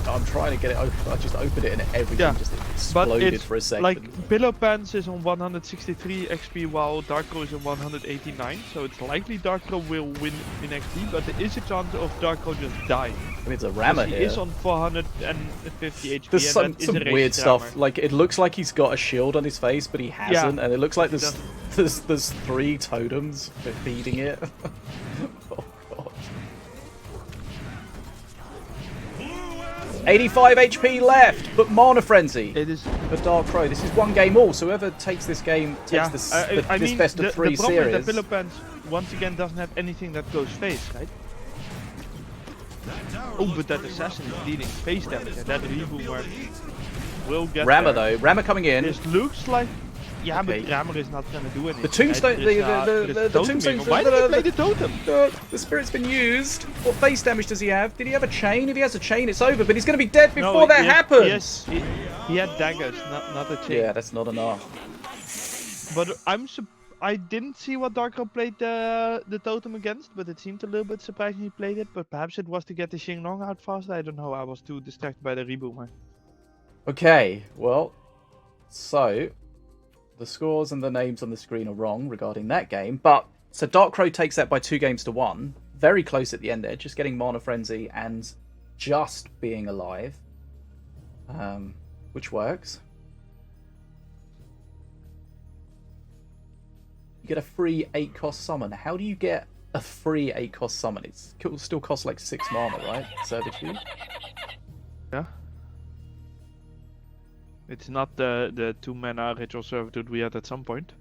[SPEAKER 1] I'm trying to get it open. I just opened it and everything just exploded for a second.
[SPEAKER 2] Like, Pillow Pants is on 163 XP while Dark Crow is on 189, so it's likely Dark Crow will win in XP, but there is a chance of Dark Crow just dying.
[SPEAKER 1] I mean, it's a rammer here.
[SPEAKER 2] He is on 450 HP.
[SPEAKER 1] There's some weird stuff. Like, it looks like he's got a shield on his face, but he hasn't, and it looks like there's 3 totems feeding it. Oh god. 85 HP left, but Mana Frenzy
[SPEAKER 2] It is
[SPEAKER 1] for Dark Crow. This is one game all, so whoever takes this game takes this best of 3
[SPEAKER 2] the problem
[SPEAKER 1] series.
[SPEAKER 2] is that Pillow Pants once again doesn't have anything that goes face, right? Oh, but that assassin is dealing face damage, and that reboomer will get
[SPEAKER 1] Rammer
[SPEAKER 2] there.
[SPEAKER 1] though, Rammer coming in.
[SPEAKER 2] This looks like... Yeah,
[SPEAKER 1] Okay.
[SPEAKER 2] but Rammer is not gonna do anything.
[SPEAKER 1] The tombstone,
[SPEAKER 2] the
[SPEAKER 1] tombstone.
[SPEAKER 2] Why did he play the totem?
[SPEAKER 1] The spirit's been used. What face damage does he have? Did he have a chain? If he has a chain, it's over. But he's going to be dead before that happens.
[SPEAKER 2] He had daggers, not a chain.
[SPEAKER 1] Yeah, that's not enough.
[SPEAKER 2] But I didn't see what Dark Crow played the totem against, but it seemed a little bit surprising he played it. But perhaps it was to get the Xinglong out faster. I don't know. I was too distracted by the reboomer.
[SPEAKER 1] Okay, well, so the scores and the names on the screen are wrong regarding that game. But so Dark Crow takes that by 2 games to 1. Very close at the end there, just getting Mana Frenzy and just being alive, which works. You get a free 8-cost summon. How do you get a free 8-cost summon? It still costs like 6 mana, right? Servitude.
[SPEAKER 2] Yeah. It's not the 2 mana ritual servitude we had at some point.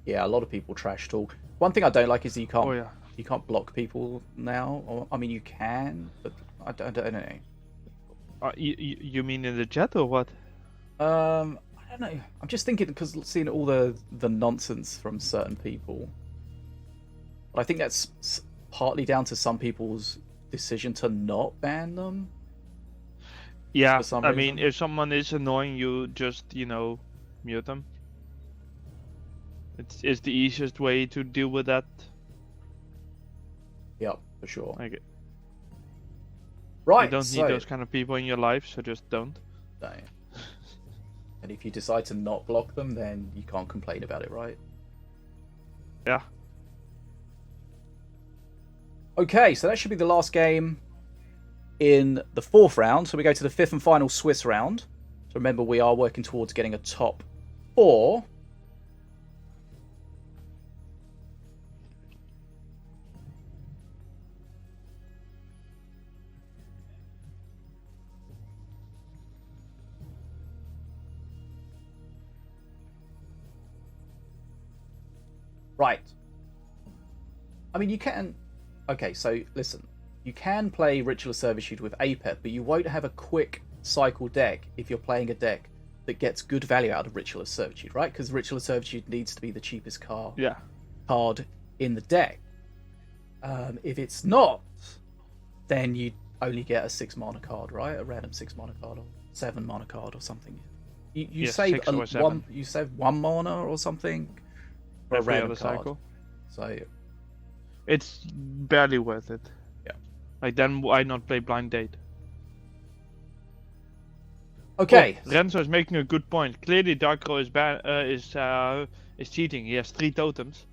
[SPEAKER 1] Yeah, a lot of people trash talk. One thing I don't like is that you can't block people now. Or, I mean, you can, but I don't know.
[SPEAKER 2] You mean in the chat or what?
[SPEAKER 1] I don't know. I'm just thinking because seeing all the nonsense from certain people. I think that's partly down to some people's decision to not ban them.
[SPEAKER 2] Yeah,
[SPEAKER 1] for some
[SPEAKER 2] I
[SPEAKER 1] reason.
[SPEAKER 2] mean, if someone is annoying you, just mute them. It's the easiest way to deal with that.
[SPEAKER 1] Yep, for sure.
[SPEAKER 2] Like, you
[SPEAKER 1] Right,
[SPEAKER 2] don't
[SPEAKER 1] so
[SPEAKER 2] need those kind of people in your life, so just don't.
[SPEAKER 1] no. And if you decide to not block them, then you can't complain about it, right?
[SPEAKER 2] Yeah.
[SPEAKER 1] Okay, so that should be the last game in the 4th round. So we go to the 5th and final Swiss round. So remember, we are working towards getting a top 4. Right. I mean, you can... Okay, so listen. You can play Ritual of Servitude with APEP, but you won't have a quick cycle deck if you're playing a deck that gets good value out of Ritual of Servitude, right? Because Ritual of Servitude needs to be the cheapest card in the deck. If it's not, then you only get a 6 mana card, right? A random 6 mana card or 7 mana card or something. You save
[SPEAKER 2] 6 or 7.
[SPEAKER 1] You save 1 mana or something for a
[SPEAKER 2] Every
[SPEAKER 1] random
[SPEAKER 2] other
[SPEAKER 1] card.
[SPEAKER 2] cycle.
[SPEAKER 1] So
[SPEAKER 2] It's barely worth it.
[SPEAKER 1] yeah.
[SPEAKER 2] Like, then why not play Blind Date?
[SPEAKER 1] Okay.
[SPEAKER 2] Oh, Renzo is making a good point. Clearly, Darkro is cheating. He has 3 totems.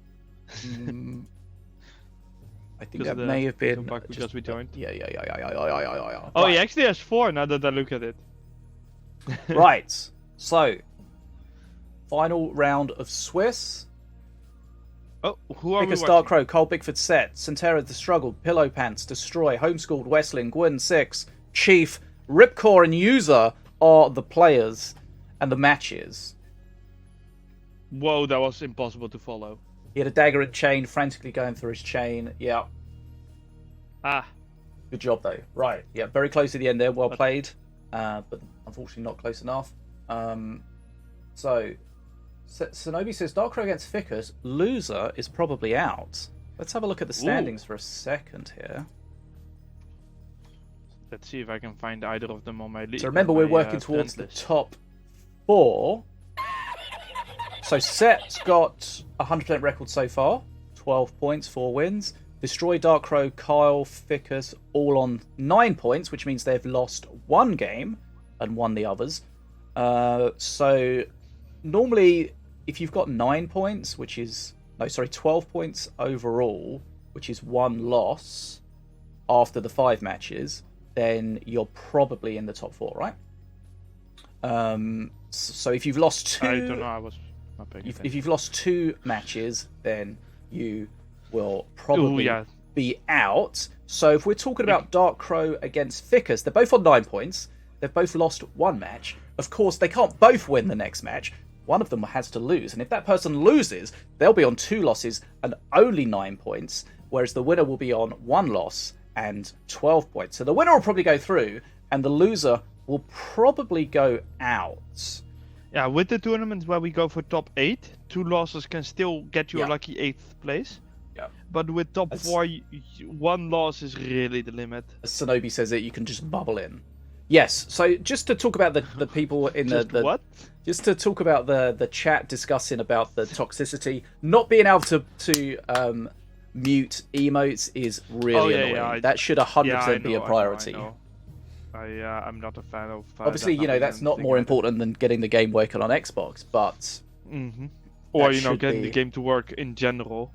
[SPEAKER 1] I think
[SPEAKER 2] Because
[SPEAKER 1] that
[SPEAKER 2] of
[SPEAKER 1] may
[SPEAKER 2] the
[SPEAKER 1] have been
[SPEAKER 2] bug because we joined.
[SPEAKER 1] Yeah.
[SPEAKER 2] Oh,
[SPEAKER 1] Right.
[SPEAKER 2] he actually has 4 now that I look at it.
[SPEAKER 1] Right. So, final round of Swiss.
[SPEAKER 2] Oh, who are
[SPEAKER 1] Pickers,
[SPEAKER 2] we watching?
[SPEAKER 1] Darkrow, Cole Bickford Set, Centera The Struggle, Pillow Pants, Destroy, Homeschooled, Westling, Gwyn 6, Chief, Ripcore, and User are the players and the matches.
[SPEAKER 2] Whoa, that was impossible to follow.
[SPEAKER 1] He had a dagger and chain, frantically going through his chain. Yeah.
[SPEAKER 2] Ah.
[SPEAKER 1] Good job, though. Right. Yeah, very close to the end there. Well played. But unfortunately not close enough. So, Sonobi says, Darkrow against Ficus. Loser is probably out. Let's have a look at the standings for a second here.
[SPEAKER 2] Let's see if I can find either of them on my list.
[SPEAKER 1] So remember, we're working towards the top 4. So Set's got 100% record so far. 12 points, 4 wins. Destroy, Darkrow, Kyle, Ficus, all on 9 points, which means they've lost 1 game and won the others. So normally, if you've got 9 points, 12 points overall, which is 1 loss after the 5 matches, then you're probably in the top 4, right? So if you've lost 2...
[SPEAKER 2] I don't know, I was not paying attention.
[SPEAKER 1] If you've lost 2 matches, then you will probably be out. So if we're talking about Darkrow against Ficus, they're both on 9 points. They've both lost 1 match. Of course, they can't both win the next match. One of them has to lose. And if that person loses, they'll be on 2 losses and only 9 points, whereas the winner will be on 1 loss and 12 points. So the winner will probably go through, and the loser will probably go out.
[SPEAKER 2] Yeah, with the tournaments where we go for top 8, 2 losses can still get you a lucky 8th place.
[SPEAKER 1] Yeah.
[SPEAKER 2] But with top 4, 1 loss is really the limit.
[SPEAKER 1] As Sonobi says it, you can just bubble in. Yes, so just to talk about the people in the
[SPEAKER 2] what?
[SPEAKER 1] Just to talk about the chat discussing about the toxicity, not being able to mute emotes is really annoying.
[SPEAKER 2] Yeah,
[SPEAKER 1] that should 100% be a priority.
[SPEAKER 2] I'm not a fan of.
[SPEAKER 1] Obviously, that's not more important than getting the game working on Xbox, but
[SPEAKER 2] or getting the game to work in general.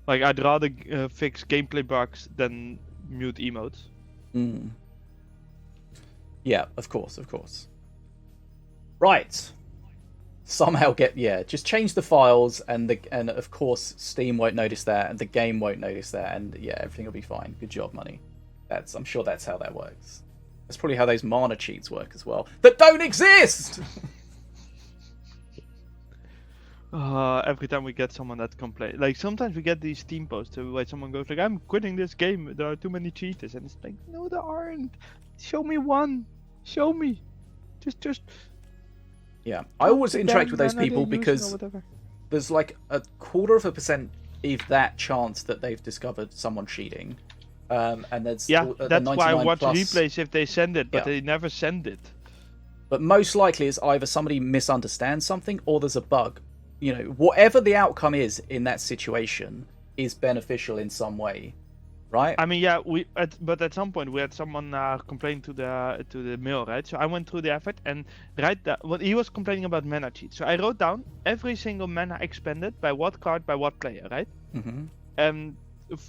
[SPEAKER 2] Like, I'd rather fix gameplay bugs than mute emotes.
[SPEAKER 1] Yeah, of course. Right. Somehow just change the files, and of course Steam won't notice that, and the game won't notice that, and everything will be fine. Good job, Money. I'm sure that's how that works. That's probably how those mana cheats work as well. That don't exist!
[SPEAKER 2] Every time we get someone that complains, like sometimes we get these Steam posts where someone goes like, "I'm quitting this game. There are too many cheaters," and it's like, no, there aren't. Show me one. Show me. Just.
[SPEAKER 1] Yeah, I always interact with those people because there's like a 0.25%, if that, chance that they've discovered someone cheating. And there's
[SPEAKER 2] Yeah,
[SPEAKER 1] the
[SPEAKER 2] that's why I
[SPEAKER 1] 99
[SPEAKER 2] watch
[SPEAKER 1] plus.
[SPEAKER 2] replays if they send it, but
[SPEAKER 1] Yeah.
[SPEAKER 2] they never send it.
[SPEAKER 1] But most likely it's either somebody misunderstands something or there's a bug. You know, whatever the outcome is in that situation is beneficial in some way, right?
[SPEAKER 2] I mean, yeah, but at some point we had someone complain to the mail, right? So I went through the effort and he was complaining about mana cheats. So I wrote down every single mana expended by what card by what player, right?
[SPEAKER 1] Mm-hmm.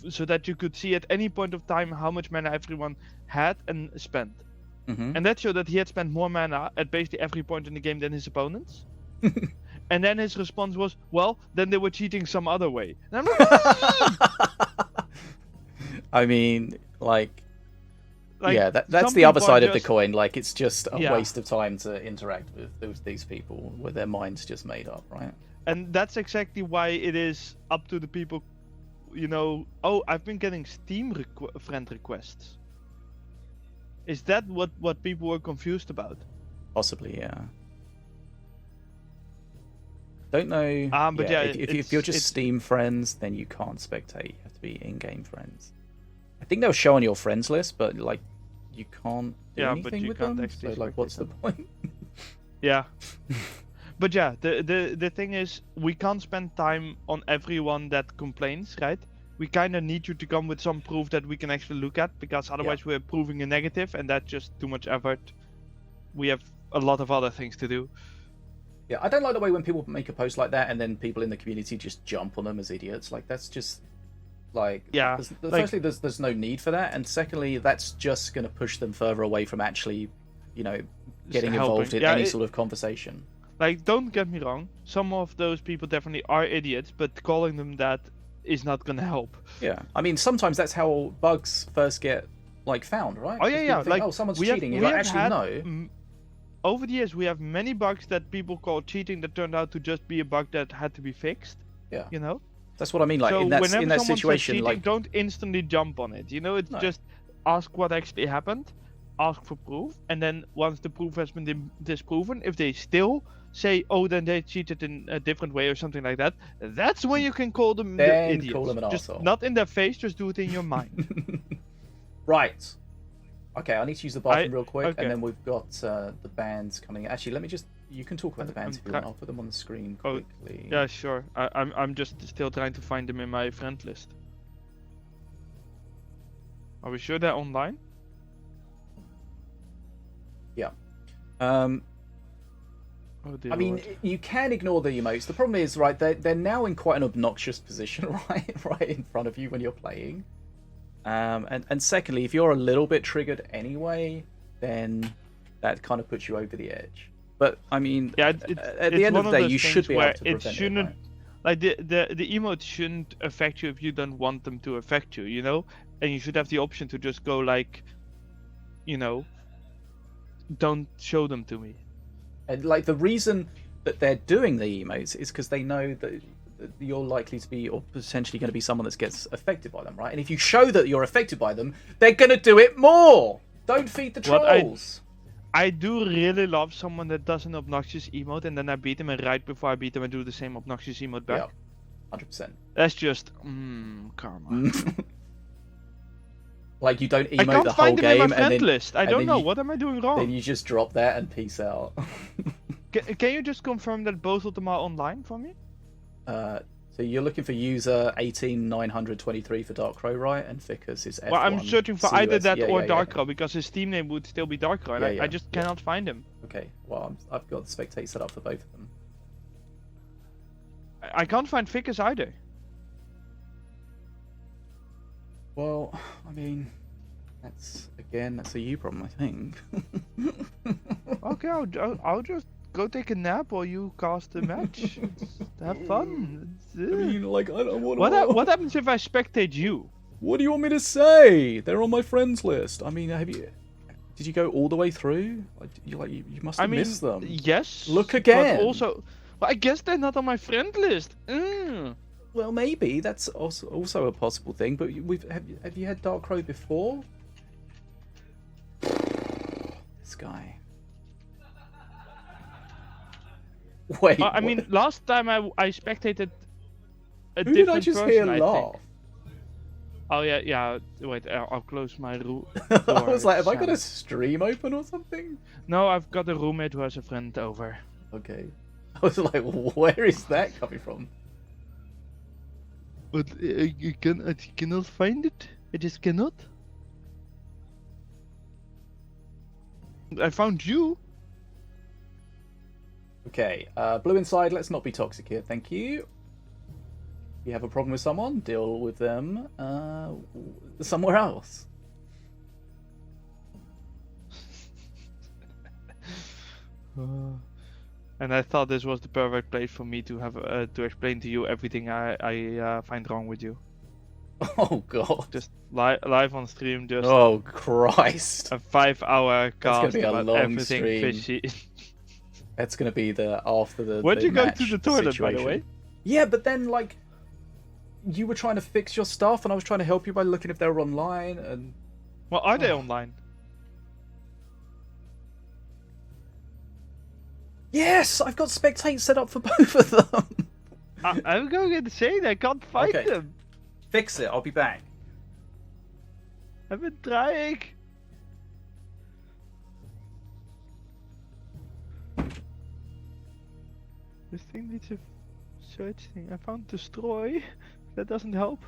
[SPEAKER 2] So that you could see at any point of time how much mana everyone had and spent.
[SPEAKER 1] Mm-hmm.
[SPEAKER 2] And that showed that he had spent more mana at basically every point in the game than his opponents. And then his response was, well, then they were cheating some other way. And I'm like,
[SPEAKER 1] I mean, like yeah, that's
[SPEAKER 2] some
[SPEAKER 1] the other
[SPEAKER 2] people are
[SPEAKER 1] side of the
[SPEAKER 2] just-
[SPEAKER 1] coin. Like, it's just a
[SPEAKER 2] Yeah.
[SPEAKER 1] waste of time to interact with these people with their minds just made up, right?
[SPEAKER 2] And that's exactly why it is up to the people, you know. Oh, I've been getting Steam friend requests. Is that what people were confused about?
[SPEAKER 1] Possibly, yeah. Don't know.
[SPEAKER 2] But yeah,
[SPEAKER 1] if you're just
[SPEAKER 2] it's-
[SPEAKER 1] Steam friends, then you can't spectate. You have to be in-game friends. I think they'll show on your friends list, but like, you can't do
[SPEAKER 2] Yeah, but
[SPEAKER 1] anything
[SPEAKER 2] you
[SPEAKER 1] with
[SPEAKER 2] can't
[SPEAKER 1] them.
[SPEAKER 2] actually
[SPEAKER 1] So like, what's the
[SPEAKER 2] spectate
[SPEAKER 1] point?
[SPEAKER 2] Yeah. But yeah, the thing is, we can't spend time on everyone that complains, right? We kind of need you to come with some proof that we can actually look at, because otherwise we're proving a negative, and that's just too much effort. We have a lot of other things to do.
[SPEAKER 1] Yeah, I don't like the way when people make a post like that and then people in the community just jump on them as idiots. Like, that's just like,
[SPEAKER 2] Yeah,
[SPEAKER 1] Firstly, there's no need for that, and secondly, that's just going to push them further away from actually, you know, getting
[SPEAKER 2] helping.
[SPEAKER 1] involved in
[SPEAKER 2] Yeah,
[SPEAKER 1] any sort of conversation.
[SPEAKER 2] Like, don't get me wrong, some of those people definitely are idiots, but calling them that is not gonna help.
[SPEAKER 1] Yeah, I mean, sometimes that's how bugs first get like found, right?
[SPEAKER 2] Oh yeah, yeah.
[SPEAKER 1] Think,
[SPEAKER 2] Like,
[SPEAKER 1] oh, someone's
[SPEAKER 2] we have-
[SPEAKER 1] cheating.
[SPEAKER 2] we
[SPEAKER 1] You're like,
[SPEAKER 2] have
[SPEAKER 1] actually,
[SPEAKER 2] had,
[SPEAKER 1] no.
[SPEAKER 2] Over the years, we have many bugs that people call cheating that turned out to just be a bug that had to be fixed.
[SPEAKER 1] Yeah,
[SPEAKER 2] You know.
[SPEAKER 1] that's what I mean. Like,
[SPEAKER 2] So
[SPEAKER 1] in that
[SPEAKER 2] whenever someone
[SPEAKER 1] situation,
[SPEAKER 2] says cheating,
[SPEAKER 1] like,
[SPEAKER 2] don't instantly jump on it. You know, it's
[SPEAKER 1] No.
[SPEAKER 2] just ask what actually happened, ask for proof, and then once the proof has been disproven, if they still say, "Oh, then they cheated in a different way" or something like that, that's when you can call them the
[SPEAKER 1] Then
[SPEAKER 2] idiots.
[SPEAKER 1] call them an
[SPEAKER 2] just
[SPEAKER 1] arsehole.
[SPEAKER 2] not in their face, just do it in your mind.
[SPEAKER 1] right. Okay, I need to use the bathroom real quick,
[SPEAKER 2] okay.
[SPEAKER 1] and then we've got the bands coming. Actually, let me just. You can talk about the bands if you want. I'll put them on the screen
[SPEAKER 2] Oh,
[SPEAKER 1] quickly.
[SPEAKER 2] Yeah, sure. I'm just still trying to find them in my friend list. Are we sure they're online?
[SPEAKER 1] Yeah.
[SPEAKER 2] Oh dear
[SPEAKER 1] I mean,
[SPEAKER 2] Lord.
[SPEAKER 1] you can ignore the emotes. The problem is, right, they're now in quite an obnoxious position, right in front of you when you're playing. And secondly, if you're a little bit triggered anyway, then that kind of puts you over the edge. But I mean,
[SPEAKER 2] Yeah,
[SPEAKER 1] at
[SPEAKER 2] it's
[SPEAKER 1] the end
[SPEAKER 2] one
[SPEAKER 1] of the day,
[SPEAKER 2] those
[SPEAKER 1] you should
[SPEAKER 2] things
[SPEAKER 1] be able
[SPEAKER 2] where
[SPEAKER 1] to
[SPEAKER 2] it
[SPEAKER 1] prevent
[SPEAKER 2] shouldn't,
[SPEAKER 1] it.
[SPEAKER 2] like the emotes shouldn't affect you if you don't want them to affect you, you know? And you should have the option to just go like, you know, don't show them to me.
[SPEAKER 1] And like, the reason that they're doing the emotes is because they know that you're likely to be, or potentially going to be, someone that gets affected by them, right? And if you show that you're affected by them, they're going to do it more. Don't feed the
[SPEAKER 2] What I-
[SPEAKER 1] trolls.
[SPEAKER 2] I do really love someone that does an obnoxious emote and then I beat them, and right before I beat them I do the same obnoxious emote back.
[SPEAKER 1] Yeah, 100%.
[SPEAKER 2] That's just karma.
[SPEAKER 1] Like, you don't
[SPEAKER 2] I
[SPEAKER 1] emote
[SPEAKER 2] can't
[SPEAKER 1] the whole
[SPEAKER 2] find them in
[SPEAKER 1] game,
[SPEAKER 2] my
[SPEAKER 1] and
[SPEAKER 2] friend
[SPEAKER 1] then
[SPEAKER 2] list. I
[SPEAKER 1] and
[SPEAKER 2] don't
[SPEAKER 1] then
[SPEAKER 2] know.
[SPEAKER 1] you-
[SPEAKER 2] What am I doing wrong?
[SPEAKER 1] then you just drop that and peace out.
[SPEAKER 2] Can you just confirm that both of them are online for me?
[SPEAKER 1] So you're looking for user 18923 for Dark Crow, right? And Ficus is F1.
[SPEAKER 2] Well, I'm searching for
[SPEAKER 1] CUS.
[SPEAKER 2] either that
[SPEAKER 1] Yeah,
[SPEAKER 2] or
[SPEAKER 1] yeah,
[SPEAKER 2] Dark
[SPEAKER 1] yeah.
[SPEAKER 2] Crow because his Steam name would still be Dark Crow, and
[SPEAKER 1] Yeah,
[SPEAKER 2] I just
[SPEAKER 1] yeah.
[SPEAKER 2] cannot find him.
[SPEAKER 1] Okay, well, I've got the spectate set up for both of them.
[SPEAKER 2] I can't find Ficus either.
[SPEAKER 1] Well, I mean, that's a you problem, I think.
[SPEAKER 2] Okay, I'll just go take a nap while you cast a match. Have fun.
[SPEAKER 1] I mean, like, I don't want
[SPEAKER 2] What happens if I spectate you?
[SPEAKER 1] What do you want me to say? They're on my friends list. I mean, did you go all the way through? You must have missed them.
[SPEAKER 2] Yes.
[SPEAKER 1] Look again.
[SPEAKER 2] But also, I guess they're not on my friend list.
[SPEAKER 1] Well, maybe that's also a possible thing. But have you had Dark Crow before? This guy. Wait.
[SPEAKER 2] I mean, last time I spectated a
[SPEAKER 1] who did
[SPEAKER 2] different
[SPEAKER 1] I just
[SPEAKER 2] person,
[SPEAKER 1] hear
[SPEAKER 2] I
[SPEAKER 1] laugh?
[SPEAKER 2] think. Oh yeah, yeah. Wait, I'll close my door.
[SPEAKER 1] I was like, have I got a
[SPEAKER 2] silent.
[SPEAKER 1] stream open or something?
[SPEAKER 2] No, I've got a roommate who has a friend over.
[SPEAKER 1] Okay. I was like, where is that coming from?
[SPEAKER 2] But I cannot find it. I just cannot. I found you.
[SPEAKER 1] Okay, Blue Inside, let's not be toxic here, thank you. You have a problem with someone, deal with them somewhere else.
[SPEAKER 2] And I thought this was the perfect place for me to have to explain to you everything I find wrong with you.
[SPEAKER 1] Oh god.
[SPEAKER 2] Just live on stream, just
[SPEAKER 1] Oh Christ.
[SPEAKER 2] a 5-hour
[SPEAKER 1] gonna
[SPEAKER 2] cast
[SPEAKER 1] be a
[SPEAKER 2] about
[SPEAKER 1] long
[SPEAKER 2] everything
[SPEAKER 1] stream.
[SPEAKER 2] fishy.
[SPEAKER 1] That's gonna be the after the
[SPEAKER 2] Where'd
[SPEAKER 1] the
[SPEAKER 2] you go
[SPEAKER 1] match
[SPEAKER 2] to the toilet, by the
[SPEAKER 1] situation.
[SPEAKER 2] way?
[SPEAKER 1] Yeah, but then like you were trying to fix your stuff and I was trying to help you by looking if they were online and
[SPEAKER 2] Well, are they
[SPEAKER 1] Oh.
[SPEAKER 2] online?
[SPEAKER 1] yes, I've got spectate set up for both of them.
[SPEAKER 2] I'm going to say I can't find
[SPEAKER 1] Okay.
[SPEAKER 2] them.
[SPEAKER 1] Fix it, I'll be back.
[SPEAKER 2] I've been trying. This thing needs a search thing. I found destroy. That doesn't help.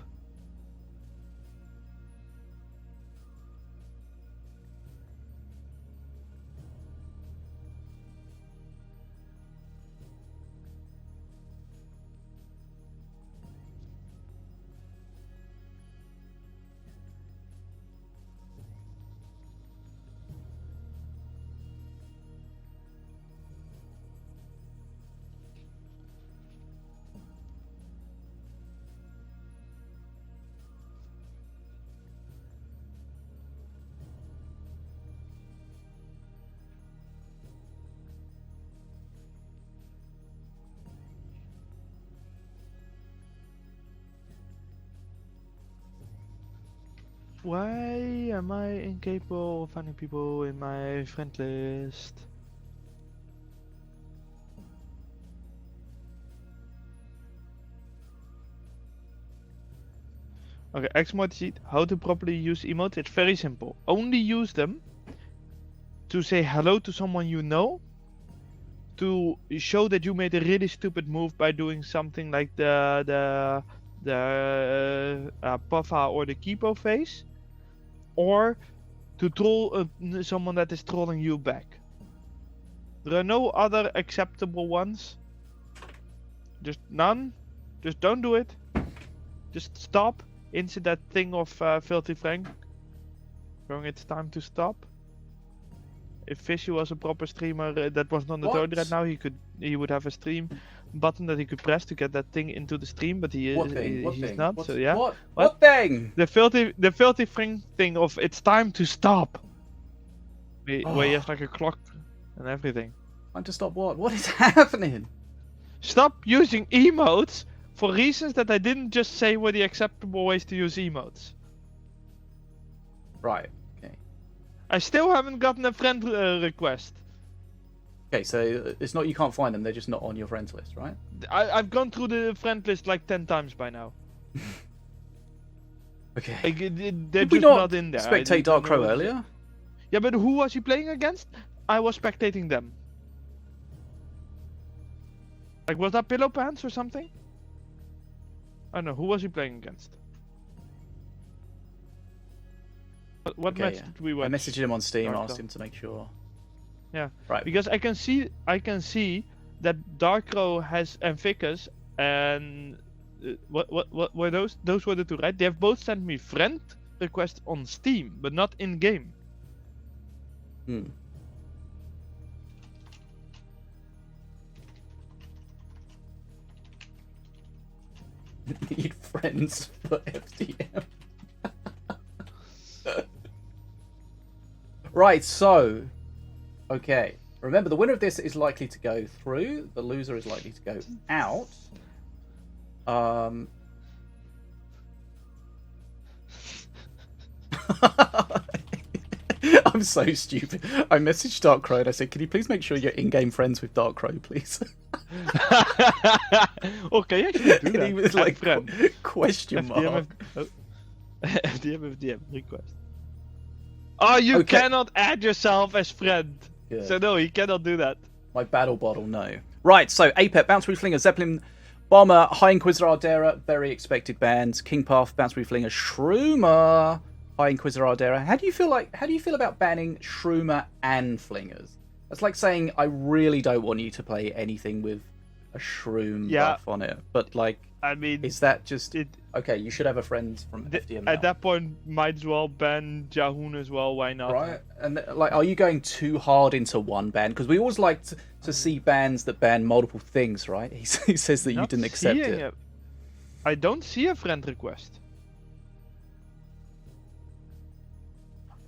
[SPEAKER 2] Why am I incapable of finding people in my friend list? Okay, Xmod sheet, how to properly use emotes. It's very simple. Only use them to say hello to someone you know, to show that you made a really stupid move by doing something like the Puffa or the Kipo face, or to troll someone that is trolling you back. There are no other acceptable ones. Just none. Just don't do it. Just stop. Insert that thing of Filthy Frank. Going, it's time to stop. If Fishy was a proper streamer that was on the toilet right now, he would have a stream button that he could press to get that thing into the stream, but he's not.
[SPEAKER 1] What's,
[SPEAKER 2] so yeah.
[SPEAKER 1] What thing?
[SPEAKER 2] The filthy Frank thing of it's time to stop. Where he has like a clock and everything.
[SPEAKER 1] Time to stop what? What is happening?
[SPEAKER 2] Stop using emotes for reasons that I didn't just say were the acceptable ways to use emotes.
[SPEAKER 1] Right. Okay.
[SPEAKER 2] I still haven't gotten a friend request.
[SPEAKER 1] Okay, so it's not you can't find them; they're just not on your friends list, right?
[SPEAKER 2] I've gone through the friend list like 10 times by now.
[SPEAKER 1] Okay.
[SPEAKER 2] They're
[SPEAKER 1] Did we
[SPEAKER 2] just
[SPEAKER 1] not
[SPEAKER 2] not in there.
[SPEAKER 1] spectate Dark Crow earlier?
[SPEAKER 2] Yeah, but who was he playing against? I was spectating them. Like, was that Pillow Pants or something? I don't know. Who was he playing against? What
[SPEAKER 1] Okay,
[SPEAKER 2] match
[SPEAKER 1] yeah.
[SPEAKER 2] did we
[SPEAKER 1] I
[SPEAKER 2] watch?
[SPEAKER 1] messaged him on Steam,
[SPEAKER 2] Dark
[SPEAKER 1] asked
[SPEAKER 2] Crow.
[SPEAKER 1] him to make sure.
[SPEAKER 2] Yeah.
[SPEAKER 1] Right.
[SPEAKER 2] Because I can see that Dark Crow has and Vicus and what were those? Those were the two, right? They have both sent me friend requests on Steam, but not in game.
[SPEAKER 1] Hmm. Need friends for FDM. Right, so okay. Remember, the winner of this is likely to go through. The loser is likely to go out. I'm so stupid. I messaged Dark Crow and I said, "Can you please make sure you're in-game friends with Dark Crow, please?"
[SPEAKER 2] Okay, actually do
[SPEAKER 1] And
[SPEAKER 2] that.
[SPEAKER 1] he was
[SPEAKER 2] Add
[SPEAKER 1] like,
[SPEAKER 2] friend.
[SPEAKER 1] question
[SPEAKER 2] FDM
[SPEAKER 1] mark.
[SPEAKER 2] have- FDM request. Oh, you
[SPEAKER 1] Okay.
[SPEAKER 2] cannot add yourself as friend.
[SPEAKER 1] Good.
[SPEAKER 2] So no, he cannot do that.
[SPEAKER 1] My battle bottle, no. Right, so Apep, Bounce Flinger, Zeppelin, Bomber, High Inquisitor Ardera, very expected bands. King Path, Bounce Flinger, Shroomer, High Inquisitor Ardera. How do you feel about banning Shroomer and Flingers? That's like saying I really don't want you to play anything with a shroom buff on it. But like,
[SPEAKER 2] I mean,
[SPEAKER 1] is that just
[SPEAKER 2] it,
[SPEAKER 1] okay? You should have a friend from FDM now.
[SPEAKER 2] at that point, might as well ban Jahoon as well. Why not?
[SPEAKER 1] Right, and like, are you going too hard into one ban? Because we always like to see bans that ban multiple things, right? He says that you
[SPEAKER 2] Not
[SPEAKER 1] didn't accept
[SPEAKER 2] seeing
[SPEAKER 1] it.
[SPEAKER 2] I don't see a friend request.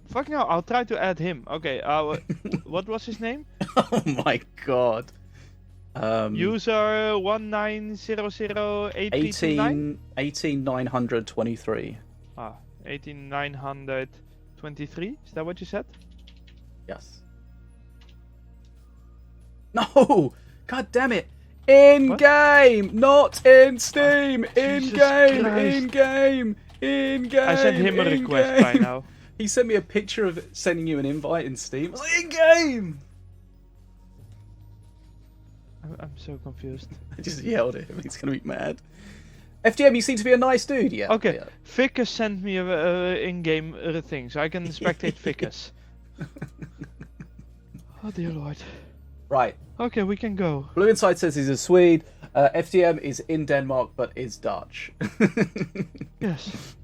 [SPEAKER 2] Fucking hell, I'll try to add him. Okay, what was his name?
[SPEAKER 1] Oh my god.
[SPEAKER 2] User 19008329?
[SPEAKER 1] 18923.
[SPEAKER 2] Ah, 18923. Is that what you said?
[SPEAKER 1] Yes. No! God damn it! In game, not in Steam. In
[SPEAKER 2] Jesus
[SPEAKER 1] game,
[SPEAKER 2] Christ.
[SPEAKER 1] in game, in game.
[SPEAKER 2] I sent him a
[SPEAKER 1] in
[SPEAKER 2] request by
[SPEAKER 1] game.
[SPEAKER 2] now.
[SPEAKER 1] He sent me a picture of sending you an invite in Steam. I was like, in game.
[SPEAKER 2] I'm so confused.
[SPEAKER 1] I just yelled at him. He's gonna be mad. FDM, you seem to be a nice dude. Yeah.
[SPEAKER 2] Okay,
[SPEAKER 1] Yeah.
[SPEAKER 2] Ficus sent me a in-game thing, so I can spectate Ficus. Oh dear lord.
[SPEAKER 1] Right.
[SPEAKER 2] Okay, we can go.
[SPEAKER 1] Blue Inside says he's a Swede. FDM is in Denmark but is Dutch.
[SPEAKER 2] Yes.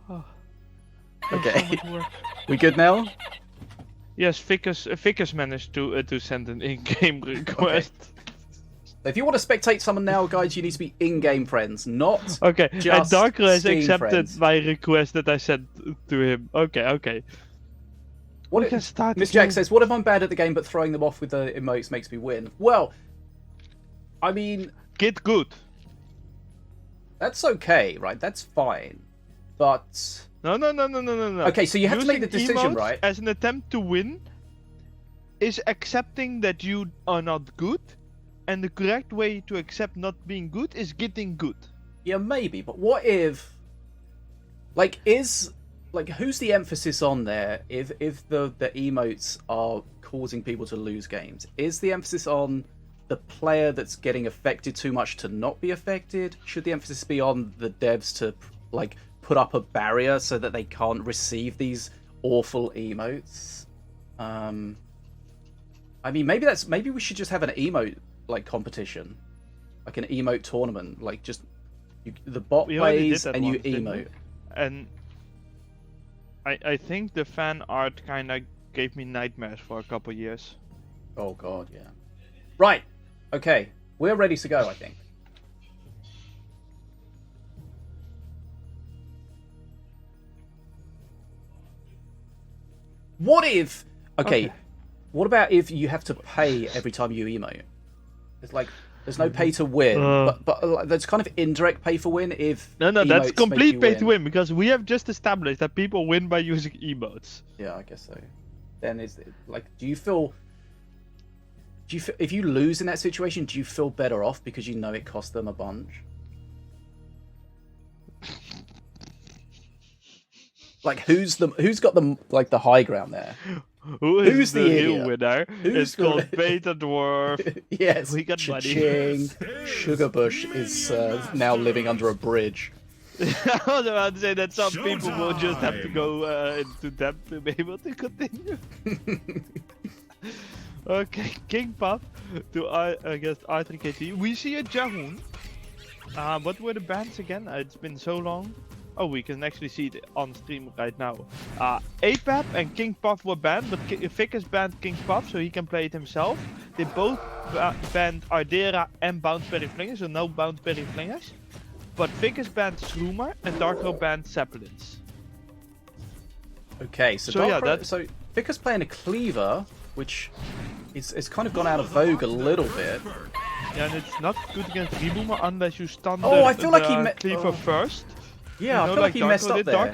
[SPEAKER 2] Oh.
[SPEAKER 1] Okay.
[SPEAKER 2] So much work.
[SPEAKER 1] We good now?
[SPEAKER 2] Yes, Ficus managed to send an in-game request.
[SPEAKER 1] If you want to spectate someone now, guys, you need to be in-game friends, not
[SPEAKER 2] Okay, and
[SPEAKER 1] just
[SPEAKER 2] Darko has
[SPEAKER 1] Steam
[SPEAKER 2] accepted
[SPEAKER 1] friends.
[SPEAKER 2] my request that I sent to him. Okay.
[SPEAKER 1] What
[SPEAKER 2] We can start
[SPEAKER 1] Miss
[SPEAKER 2] the
[SPEAKER 1] Jack
[SPEAKER 2] game.
[SPEAKER 1] says, what if I'm bad at the game but throwing them off with the emotes makes me win? Well, I mean,
[SPEAKER 2] Get good.
[SPEAKER 1] that's okay, right? That's fine. But
[SPEAKER 2] No.
[SPEAKER 1] okay, so you have to make the
[SPEAKER 2] Using
[SPEAKER 1] decision,
[SPEAKER 2] emotes
[SPEAKER 1] right?
[SPEAKER 2] as an attempt to win is accepting that you are not good, and the correct way to accept not being good is getting good.
[SPEAKER 1] Yeah, maybe, but what if, like, who's the emphasis on there? If the emotes are causing people to lose games, is the emphasis on the player that's getting affected too much to not be affected? Should the emphasis be on the devs to like put up a barrier so that they can't receive these awful emotes? I mean, maybe we should just have an emote like competition, like an emote tournament, like just the bot
[SPEAKER 2] We already did
[SPEAKER 1] plays
[SPEAKER 2] that
[SPEAKER 1] and you
[SPEAKER 2] once, didn't we?
[SPEAKER 1] emote.
[SPEAKER 2] And I think the fan art kind of gave me nightmares for a couple years.
[SPEAKER 1] Oh god, yeah. Right. Okay, we're ready to go, I think. What if? Okay. What about if you have to pay every time you emote? It's like there's no pay to win, but there's kind of indirect pay for win if
[SPEAKER 2] No, that's
[SPEAKER 1] emotes make
[SPEAKER 2] complete
[SPEAKER 1] you
[SPEAKER 2] pay to win, because we have just established that people win by using emotes.
[SPEAKER 1] Yeah, I guess so. Then is it like, do you feel if you lose in that situation, do you feel better off because you know it cost them a bunch? Like, who's got the high ground there?
[SPEAKER 2] Who's the real
[SPEAKER 1] idiot?
[SPEAKER 2] winner?
[SPEAKER 1] Who's
[SPEAKER 2] It's
[SPEAKER 1] the
[SPEAKER 2] called
[SPEAKER 1] re-
[SPEAKER 2] Beta Dwarf.
[SPEAKER 1] Yes,
[SPEAKER 2] We got money.
[SPEAKER 1] cha-ching. Sugarbush is now living under a bridge.
[SPEAKER 2] I was about to say that some people will just have to
[SPEAKER 3] Showtime!
[SPEAKER 2] go into debt to be able to continue. Okay, King Puff to against R3KT. We see a Jahoon. What were the bans again? It's been so long. Oh, we can actually see it on stream right now. Apep and King Puff were banned, but Ficus banned King Puff so he can play it himself. They both banned Ardera and Bounce Berry Flingers, so no Bounce Berry Flingers. But Ficus banned Shroomer and Darko banned Zeppelins.
[SPEAKER 1] Okay, so
[SPEAKER 2] So, yeah,
[SPEAKER 1] so Vicker's playing a cleaver, which it's kind of gone out of vogue a little bit.
[SPEAKER 2] Yeah, and it's not good against Reboomer unless you stun
[SPEAKER 1] Oh, I feel like he
[SPEAKER 2] cleaver first.
[SPEAKER 1] Yeah,
[SPEAKER 2] You
[SPEAKER 1] I
[SPEAKER 2] know,
[SPEAKER 1] feel like he
[SPEAKER 2] Darko
[SPEAKER 1] messed up
[SPEAKER 2] did.
[SPEAKER 1] there.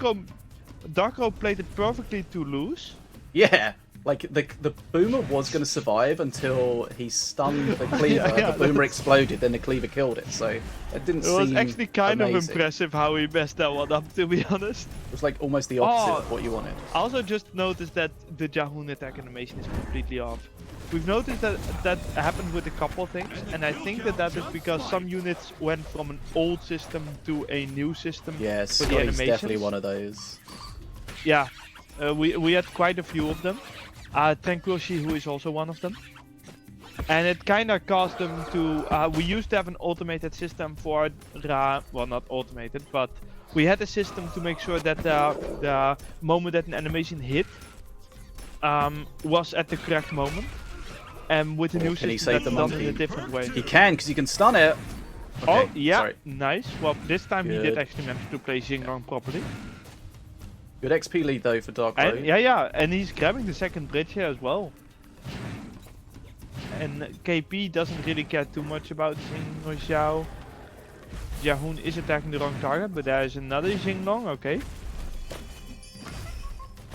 [SPEAKER 2] Darko played it perfectly to lose.
[SPEAKER 1] Yeah, Like, the boomer was going to survive until he stunned the cleaver,
[SPEAKER 2] Yeah,
[SPEAKER 1] the boomer exploded, then the cleaver killed it, so it didn't seem
[SPEAKER 2] It was actually kind of
[SPEAKER 1] amazing.
[SPEAKER 2] impressive how he messed that one up, to be honest.
[SPEAKER 1] It was like almost the opposite of what you wanted.
[SPEAKER 2] I also just noticed that the Jahoon attack animation is completely off. We've noticed that that happened with a couple things, and I think that is because some units went from an old system to a new system.
[SPEAKER 1] Yeah,
[SPEAKER 2] for the
[SPEAKER 1] Scotty's
[SPEAKER 2] animations.
[SPEAKER 1] definitely one of those.
[SPEAKER 2] Yeah, we had quite a few of them. Tranquility, who is also one of them. And it kind of caused them to... we used to have an automated system for... well, not automated, but we had a system to make sure that the moment that an animation hit was at the correct moment. And with the new
[SPEAKER 1] Can he
[SPEAKER 2] system,
[SPEAKER 1] save
[SPEAKER 2] that's
[SPEAKER 1] the
[SPEAKER 2] done in
[SPEAKER 1] monkey?
[SPEAKER 2] a different way.
[SPEAKER 1] He can, because he can stun it.
[SPEAKER 2] Oh,
[SPEAKER 1] Okay,
[SPEAKER 2] yeah,
[SPEAKER 1] sorry.
[SPEAKER 2] nice. Well, this time he
[SPEAKER 1] Good.
[SPEAKER 2] did actually manage to play Xinglong properly.
[SPEAKER 1] Good XP lead, though, for Dark
[SPEAKER 2] And,
[SPEAKER 1] Road.
[SPEAKER 2] yeah, and he's grabbing the second bridge here as well. And KP doesn't really care too much about Xing or Xiao. Jahoon is attacking the wrong target, but there is another Xinglong, okay.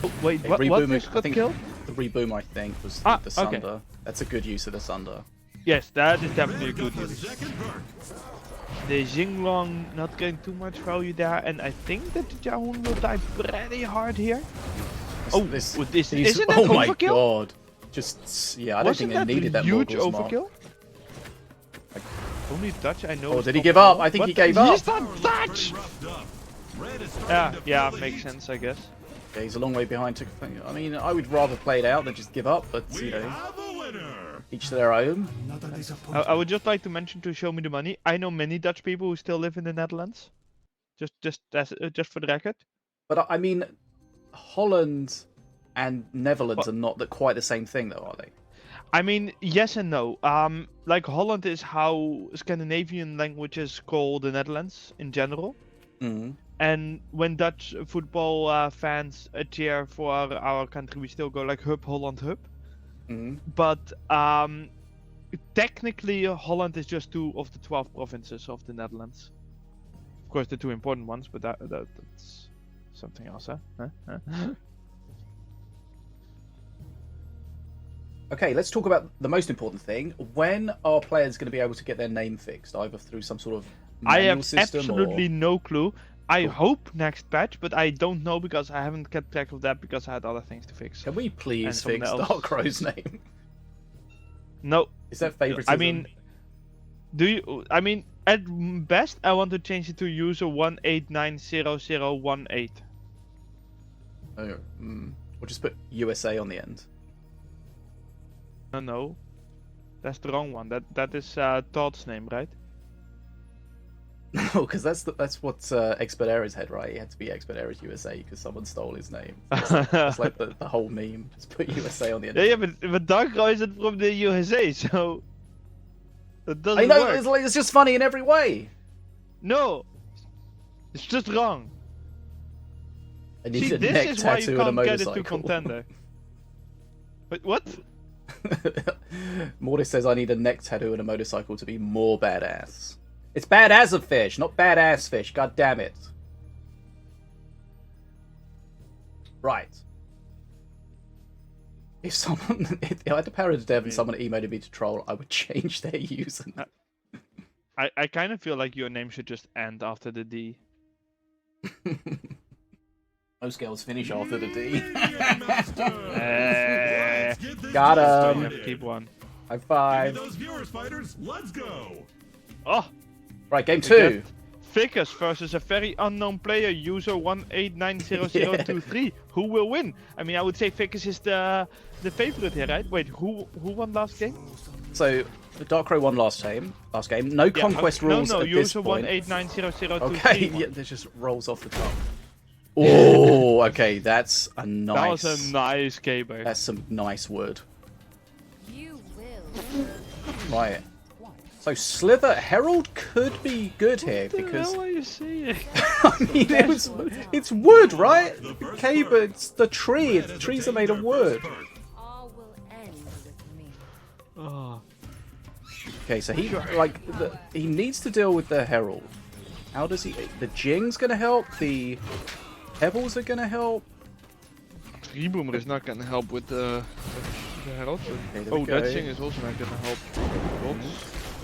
[SPEAKER 2] Oh, wait,
[SPEAKER 1] Hey,
[SPEAKER 2] what
[SPEAKER 1] Reboom,
[SPEAKER 2] just
[SPEAKER 1] I
[SPEAKER 2] got
[SPEAKER 1] think
[SPEAKER 2] killed?
[SPEAKER 1] the reboom, I think, was
[SPEAKER 2] Ah,
[SPEAKER 1] the
[SPEAKER 2] okay.
[SPEAKER 1] Sunder. That's a good use of the Sunder.
[SPEAKER 2] Yes, that is definitely a good
[SPEAKER 3] The
[SPEAKER 2] use.
[SPEAKER 3] second perk.
[SPEAKER 2] The Xinglong not getting too much value there, and I think that the Jahoon will die pretty hard here. Oh,
[SPEAKER 1] This,
[SPEAKER 2] isn't
[SPEAKER 1] these-
[SPEAKER 2] that
[SPEAKER 1] oh my
[SPEAKER 2] overkill?
[SPEAKER 1] god. Just, yeah, I don't think
[SPEAKER 2] Wasn't
[SPEAKER 1] they needed that
[SPEAKER 2] huge
[SPEAKER 1] Morgul's Mark.
[SPEAKER 2] overkill? Only Dutch I know.
[SPEAKER 1] Oh,
[SPEAKER 2] is
[SPEAKER 1] did he
[SPEAKER 2] top
[SPEAKER 1] give up?
[SPEAKER 2] four.
[SPEAKER 1] I think he
[SPEAKER 2] What?
[SPEAKER 1] gave up.
[SPEAKER 2] He's not Dutch!
[SPEAKER 3] Pretty roughed up. Red is starting
[SPEAKER 2] Yeah,
[SPEAKER 3] to
[SPEAKER 2] yeah,
[SPEAKER 3] feel the
[SPEAKER 2] makes
[SPEAKER 3] heat.
[SPEAKER 2] sense, I guess.
[SPEAKER 1] Okay, he's a long way behind. I mean, I would rather play it out than just give up, but,
[SPEAKER 3] We
[SPEAKER 1] you know,
[SPEAKER 3] have a winner.
[SPEAKER 1] each to their own.
[SPEAKER 2] I would just like to mention to show me the money. I know many Dutch people who still live in the Netherlands. Just for the record.
[SPEAKER 1] But, I mean, Holland and Netherlands are not quite the same thing, though, are they?
[SPEAKER 2] I mean, yes and no. Like Holland is how Scandinavian languages call the Netherlands in general.
[SPEAKER 1] Mm.
[SPEAKER 2] And when Dutch football fans cheer for our country, we still go like Hub Holland Hub.
[SPEAKER 1] Mm.
[SPEAKER 2] But technically, Holland is just 2 of the 12 provinces of the Netherlands. Of course, the 2 important ones, but that's something else, huh?
[SPEAKER 1] Okay, let's talk about the most important thing. When are players going to be able to get their name fixed? Either through some sort of
[SPEAKER 2] I
[SPEAKER 1] manual
[SPEAKER 2] have
[SPEAKER 1] system
[SPEAKER 2] absolutely
[SPEAKER 1] or...
[SPEAKER 2] no clue. I
[SPEAKER 1] Cool.
[SPEAKER 2] hope next patch, but I don't know because I haven't kept track of that because I had other things to fix.
[SPEAKER 1] Can we
[SPEAKER 2] And
[SPEAKER 1] please
[SPEAKER 2] someone
[SPEAKER 1] fix
[SPEAKER 2] else.
[SPEAKER 1] Dark Rose's name?
[SPEAKER 2] No,
[SPEAKER 1] Is that favoritism?
[SPEAKER 2] I mean, do you? I mean, at best, I want to change it to user 1890018.
[SPEAKER 1] Oh, we'll just put USA on the end.
[SPEAKER 2] No, that's the wrong one. That is Todd's name, right?
[SPEAKER 1] No, because that's what Expedera's had, right? He had to be Expedera's USA because someone stole his name. It's like the whole meme. Just put USA on the end.
[SPEAKER 2] Yeah, but Dark Row isn't from the USA, so that doesn't
[SPEAKER 1] I know,
[SPEAKER 2] work.
[SPEAKER 1] it's just funny in every way.
[SPEAKER 2] No, it's just wrong.
[SPEAKER 1] I need
[SPEAKER 2] See,
[SPEAKER 1] a
[SPEAKER 2] this
[SPEAKER 1] neck
[SPEAKER 2] is why you
[SPEAKER 1] tattoo and a
[SPEAKER 2] can't get it to
[SPEAKER 1] motorcycle.
[SPEAKER 2] contender. Wait, what?
[SPEAKER 1] Mortis says I need a neck tattoo and a motorcycle to be more badass. It's badass of fish, not badass fish. God damn it. Right. If if I had the power of dev and someone emailed me to troll, I would change their username.
[SPEAKER 2] I kind of feel like your name should just end after the D.
[SPEAKER 1] Most girls finish after the D.
[SPEAKER 3] Medium Masters. Let's get this
[SPEAKER 1] Got
[SPEAKER 3] game
[SPEAKER 1] him.
[SPEAKER 2] You have to
[SPEAKER 3] started.
[SPEAKER 2] keep one.
[SPEAKER 1] High
[SPEAKER 3] Give me
[SPEAKER 1] five.
[SPEAKER 3] those viewers, fighters. Let's go.
[SPEAKER 2] Oh,
[SPEAKER 1] Right, game 2.
[SPEAKER 2] Ficus versus a very unknown player, user 1890023. Who will win? I mean, I would say Ficus is the favorite here, right? Wait, who won last game?
[SPEAKER 1] So, the Dark Crow won last game. No
[SPEAKER 2] Yeah,
[SPEAKER 1] conquest rules
[SPEAKER 2] no,
[SPEAKER 1] at this
[SPEAKER 2] user
[SPEAKER 1] point.
[SPEAKER 2] 1890023.
[SPEAKER 1] Okay, yeah, that just rolls off the top. Oh, okay, that's a
[SPEAKER 2] That
[SPEAKER 1] nice.
[SPEAKER 2] was a nice gamer.
[SPEAKER 1] That's some nice wood.
[SPEAKER 4] You will.
[SPEAKER 1] Right. So Slither Herald could be good here
[SPEAKER 2] What the
[SPEAKER 1] because
[SPEAKER 2] hell are you saying?
[SPEAKER 1] I mean it's wood, right? Okay, but it's the tree. The trees are made of wood.
[SPEAKER 4] All will end with me.
[SPEAKER 2] Oh.
[SPEAKER 1] Okay, so he he needs to deal with the Herald. How does he? The Jing's gonna help. The Pebbles are gonna help.
[SPEAKER 2] Reboomer is not gonna help with the Herald.
[SPEAKER 1] Okay, there
[SPEAKER 2] Oh,
[SPEAKER 1] we go.
[SPEAKER 2] that thing is also not gonna help.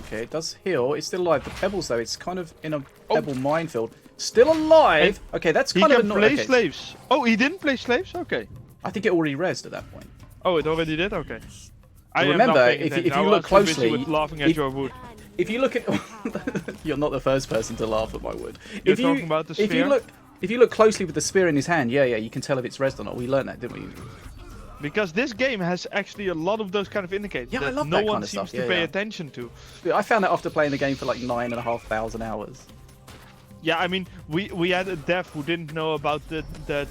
[SPEAKER 1] Okay, it does heal. It's still alive. The pebbles, though, it's kind of in a
[SPEAKER 2] Oh.
[SPEAKER 1] pebble minefield. Still alive. Okay, that's
[SPEAKER 2] He
[SPEAKER 1] kind of
[SPEAKER 2] can
[SPEAKER 1] annoying.
[SPEAKER 2] play
[SPEAKER 1] Okay.
[SPEAKER 2] slaves. Oh, he didn't play slaves? Okay.
[SPEAKER 1] I think it already rezzed at that point.
[SPEAKER 2] Oh, it already did? Okay. I am
[SPEAKER 1] remember,
[SPEAKER 2] not paying
[SPEAKER 1] if
[SPEAKER 2] attention.
[SPEAKER 1] you
[SPEAKER 2] I
[SPEAKER 1] look
[SPEAKER 2] was too busy
[SPEAKER 1] closely,
[SPEAKER 2] with laughing at
[SPEAKER 1] if-
[SPEAKER 2] your wood.
[SPEAKER 1] If you look at, you're not the first person to laugh at my wood.
[SPEAKER 2] You're
[SPEAKER 1] If you
[SPEAKER 2] talking about the
[SPEAKER 1] if you
[SPEAKER 2] spear?
[SPEAKER 1] look closely with the spear in his hand, yeah, you can tell if it's rezzed or not. We learned that, didn't we?
[SPEAKER 2] Because this game has actually a lot of those kind of indicators
[SPEAKER 1] Yeah, I
[SPEAKER 2] that
[SPEAKER 1] love
[SPEAKER 2] no
[SPEAKER 1] that
[SPEAKER 2] one
[SPEAKER 1] kind of
[SPEAKER 2] seems
[SPEAKER 1] stuff.
[SPEAKER 2] to
[SPEAKER 1] Yeah,
[SPEAKER 2] pay
[SPEAKER 1] yeah.
[SPEAKER 2] attention to.
[SPEAKER 1] I found that after playing the game for like 9,500 hours.
[SPEAKER 2] Yeah, I mean, we had a dev who didn't know about the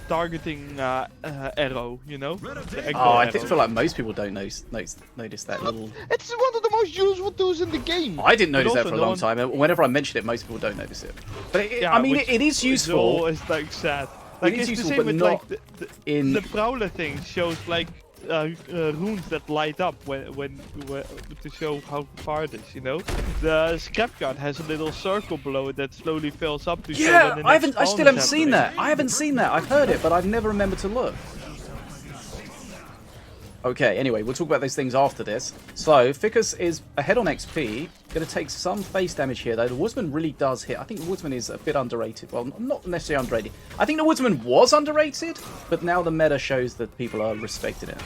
[SPEAKER 2] targeting arrow, you know? The echo
[SPEAKER 1] Oh, I
[SPEAKER 2] arrow.
[SPEAKER 1] feel like most people don't notice that little.
[SPEAKER 2] It's one of the most useful tools in the game.
[SPEAKER 1] I didn't
[SPEAKER 2] But
[SPEAKER 1] notice that
[SPEAKER 2] also
[SPEAKER 1] for a
[SPEAKER 2] no
[SPEAKER 1] long
[SPEAKER 2] one-
[SPEAKER 1] time. And whenever I mention it, most people don't notice it. But
[SPEAKER 2] Yeah,
[SPEAKER 1] I mean,
[SPEAKER 2] which
[SPEAKER 1] it is useful.
[SPEAKER 2] It's like sad. Like
[SPEAKER 1] is
[SPEAKER 2] it's
[SPEAKER 1] useful,
[SPEAKER 2] the
[SPEAKER 1] but
[SPEAKER 2] same with
[SPEAKER 1] not
[SPEAKER 2] like
[SPEAKER 1] in-
[SPEAKER 2] the prowler thing shows like runes that light up when to show how far it is. You know, the scrap guard has a little circle below it that slowly fills up to show
[SPEAKER 1] Yeah,
[SPEAKER 2] when the next
[SPEAKER 1] I
[SPEAKER 2] spawn
[SPEAKER 1] still
[SPEAKER 2] is
[SPEAKER 1] haven't seen
[SPEAKER 2] happening.
[SPEAKER 1] that. I haven't seen that. I've heard it, but I've never remembered to look. Okay, anyway, we'll talk about those things after this. So, Ficus is ahead on XP. Going to take some face damage here, though. The Woodsman really does hit. I think the Woodsman is a bit underrated. Well, not necessarily underrated. I think the Woodsman was underrated, but now the meta shows that people are respecting it.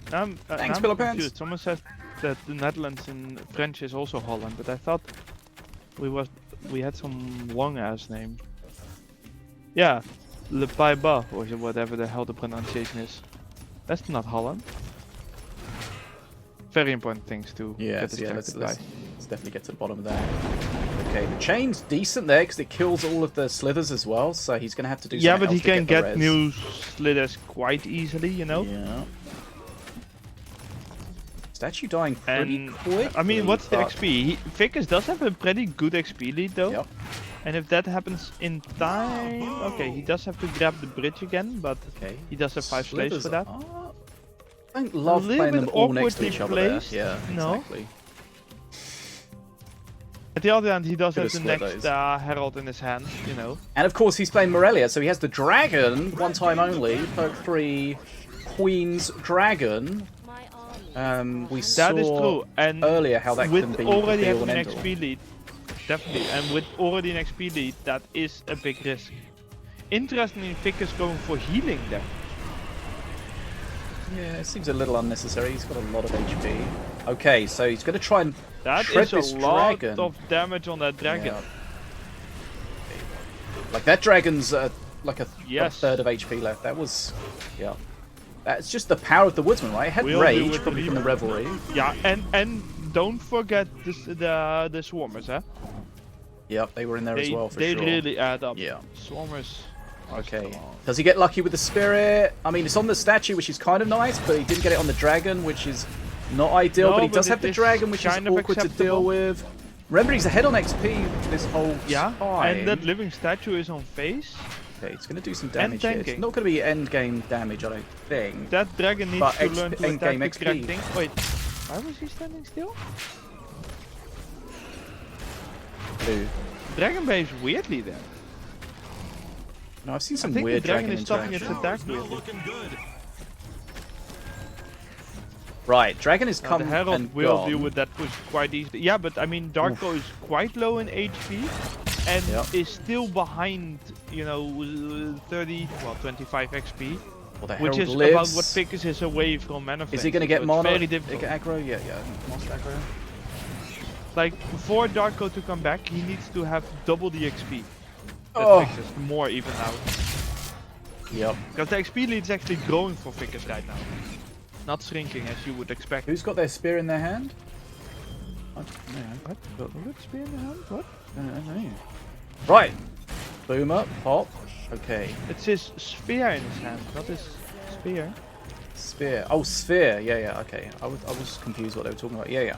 [SPEAKER 1] Thanks,
[SPEAKER 2] I'm
[SPEAKER 1] Pillow Pants.
[SPEAKER 2] confused. Someone says that the Netherlands in French is also Holland, but I thought we had some long ass name. Yeah, Le Pays-Bas or whatever the hell the pronunciation is. That's not Holland. Very important things to get
[SPEAKER 1] Let's
[SPEAKER 2] distracted by.
[SPEAKER 1] definitely get to the bottom of that. Okay, the chain's decent there because it kills all of the slithers as well, so he's going to have to do
[SPEAKER 2] Yeah,
[SPEAKER 1] something
[SPEAKER 2] but he
[SPEAKER 1] else to
[SPEAKER 2] can
[SPEAKER 1] the
[SPEAKER 2] get
[SPEAKER 1] res.
[SPEAKER 2] new slithers quite easily, you know.
[SPEAKER 1] Yeah. Statue dying pretty
[SPEAKER 2] And
[SPEAKER 1] quick.
[SPEAKER 2] I mean, what's the
[SPEAKER 1] but-
[SPEAKER 2] XP? Ficus does have a pretty good XP lead though.
[SPEAKER 1] Yep.
[SPEAKER 2] And if that happens in time, okay, he does have to grab the bridge again, but
[SPEAKER 1] Okay.
[SPEAKER 2] he does have 5 slaves for that.
[SPEAKER 1] I don't love
[SPEAKER 2] little
[SPEAKER 1] playing them
[SPEAKER 2] bit
[SPEAKER 1] all next to
[SPEAKER 2] awkwardly
[SPEAKER 1] each other there.
[SPEAKER 2] placed,
[SPEAKER 1] Yeah,
[SPEAKER 2] no?
[SPEAKER 1] exactly.
[SPEAKER 2] At the other hand, he does have
[SPEAKER 1] Could've
[SPEAKER 2] the
[SPEAKER 1] split
[SPEAKER 2] next
[SPEAKER 1] those.
[SPEAKER 2] herald in his hand, you know.
[SPEAKER 1] And of course, he's playing Morelia, so he has the dragon, one time only, perk 3, Queen's Dragon.
[SPEAKER 4] My army.
[SPEAKER 1] We saw
[SPEAKER 2] That is true. And
[SPEAKER 1] earlier how that
[SPEAKER 2] with
[SPEAKER 1] can be
[SPEAKER 2] already
[SPEAKER 1] the
[SPEAKER 2] having
[SPEAKER 1] be-all
[SPEAKER 2] an
[SPEAKER 1] and end-all.
[SPEAKER 2] XP lead, definitely, and with already an XP lead, that is a big risk. Interestingly, Ficus going for healing there.
[SPEAKER 1] Yeah, it seems a little unnecessary. He's got a lot of HP. Okay, so he's going to try and
[SPEAKER 2] That
[SPEAKER 1] shred
[SPEAKER 2] is
[SPEAKER 1] this
[SPEAKER 2] a lot
[SPEAKER 1] dragon.
[SPEAKER 2] of damage on that dragon.
[SPEAKER 1] Yeah. Like that dragon's like a
[SPEAKER 2] Yes.
[SPEAKER 1] third of HP left. That was, yeah. That's just the power of the Woodsman, right? It had
[SPEAKER 2] We'll do
[SPEAKER 1] rage,
[SPEAKER 2] with
[SPEAKER 1] probably
[SPEAKER 2] the
[SPEAKER 1] from the revelry.
[SPEAKER 2] Yeah, and don't forget this, the swarmers, huh?
[SPEAKER 1] Yep, they were in there as well for
[SPEAKER 2] they
[SPEAKER 1] sure.
[SPEAKER 2] really add up.
[SPEAKER 1] Yeah.
[SPEAKER 2] Swarmers. are
[SPEAKER 1] Okay.
[SPEAKER 2] strong.
[SPEAKER 1] Does he get lucky with the spirit? I mean, it's on the statue, which is kind of nice, but he didn't get it on the dragon, which is not ideal.
[SPEAKER 2] No,
[SPEAKER 1] but he
[SPEAKER 2] but
[SPEAKER 1] does
[SPEAKER 2] it
[SPEAKER 1] have the
[SPEAKER 2] is
[SPEAKER 1] dragon, which is
[SPEAKER 2] kind of
[SPEAKER 1] awkward to deal
[SPEAKER 2] acceptable.
[SPEAKER 1] with. Remember, he's ahead on XP this whole
[SPEAKER 2] Yeah,
[SPEAKER 1] time.
[SPEAKER 2] and that living statue is on face.
[SPEAKER 1] Okay, it's going to do some damage here. It's
[SPEAKER 2] tanking.
[SPEAKER 1] not going to be end game damage, I don't think.
[SPEAKER 2] That dragon needs
[SPEAKER 1] But
[SPEAKER 2] to learn to
[SPEAKER 1] end
[SPEAKER 2] attack
[SPEAKER 1] game
[SPEAKER 2] the
[SPEAKER 1] XP.
[SPEAKER 2] correct thing. Wait, why was he standing still?
[SPEAKER 1] Blue.
[SPEAKER 2] Dragon behaves weirdly there.
[SPEAKER 1] No, I've seen
[SPEAKER 2] I
[SPEAKER 1] some
[SPEAKER 2] think
[SPEAKER 1] weird
[SPEAKER 2] the dragon
[SPEAKER 1] dragon
[SPEAKER 2] is stopping its
[SPEAKER 1] interaction.
[SPEAKER 2] attack
[SPEAKER 3] Not
[SPEAKER 2] weirdly.
[SPEAKER 3] looking good.
[SPEAKER 1] Right, dragon has
[SPEAKER 2] The
[SPEAKER 1] come
[SPEAKER 2] Herald
[SPEAKER 1] and
[SPEAKER 2] will
[SPEAKER 1] gone.
[SPEAKER 2] deal with that push quite easily. Yeah, but I mean, Darko is quite low in HP and
[SPEAKER 1] Yep.
[SPEAKER 2] is still behind, you know, 25 XP,
[SPEAKER 1] Well, the
[SPEAKER 2] which
[SPEAKER 1] Herald
[SPEAKER 2] is
[SPEAKER 1] lives.
[SPEAKER 2] about what Ficus is away from Mana
[SPEAKER 1] Is he going to
[SPEAKER 2] Flame,
[SPEAKER 1] get
[SPEAKER 2] so
[SPEAKER 1] mono?
[SPEAKER 2] it's very difficult.
[SPEAKER 1] Get aggro? Yeah, monster aggro.
[SPEAKER 2] Like, for Darko to come back, he needs to have double the XP. That
[SPEAKER 1] Oh.
[SPEAKER 2] Ficus, more even now.
[SPEAKER 1] Yep.
[SPEAKER 2] Because the XP lead is actually growing for Ficus right now. Not shrinking as you would expect.
[SPEAKER 1] Who's got their spear in their hand? What?
[SPEAKER 2] What spear in the hand? What?
[SPEAKER 1] Right. Boom up, pop. Okay.
[SPEAKER 2] It's his spear in his hand, not his spear.
[SPEAKER 1] Sphere. Oh, sphere. Yeah, okay. I was confused what they were talking about. Yeah.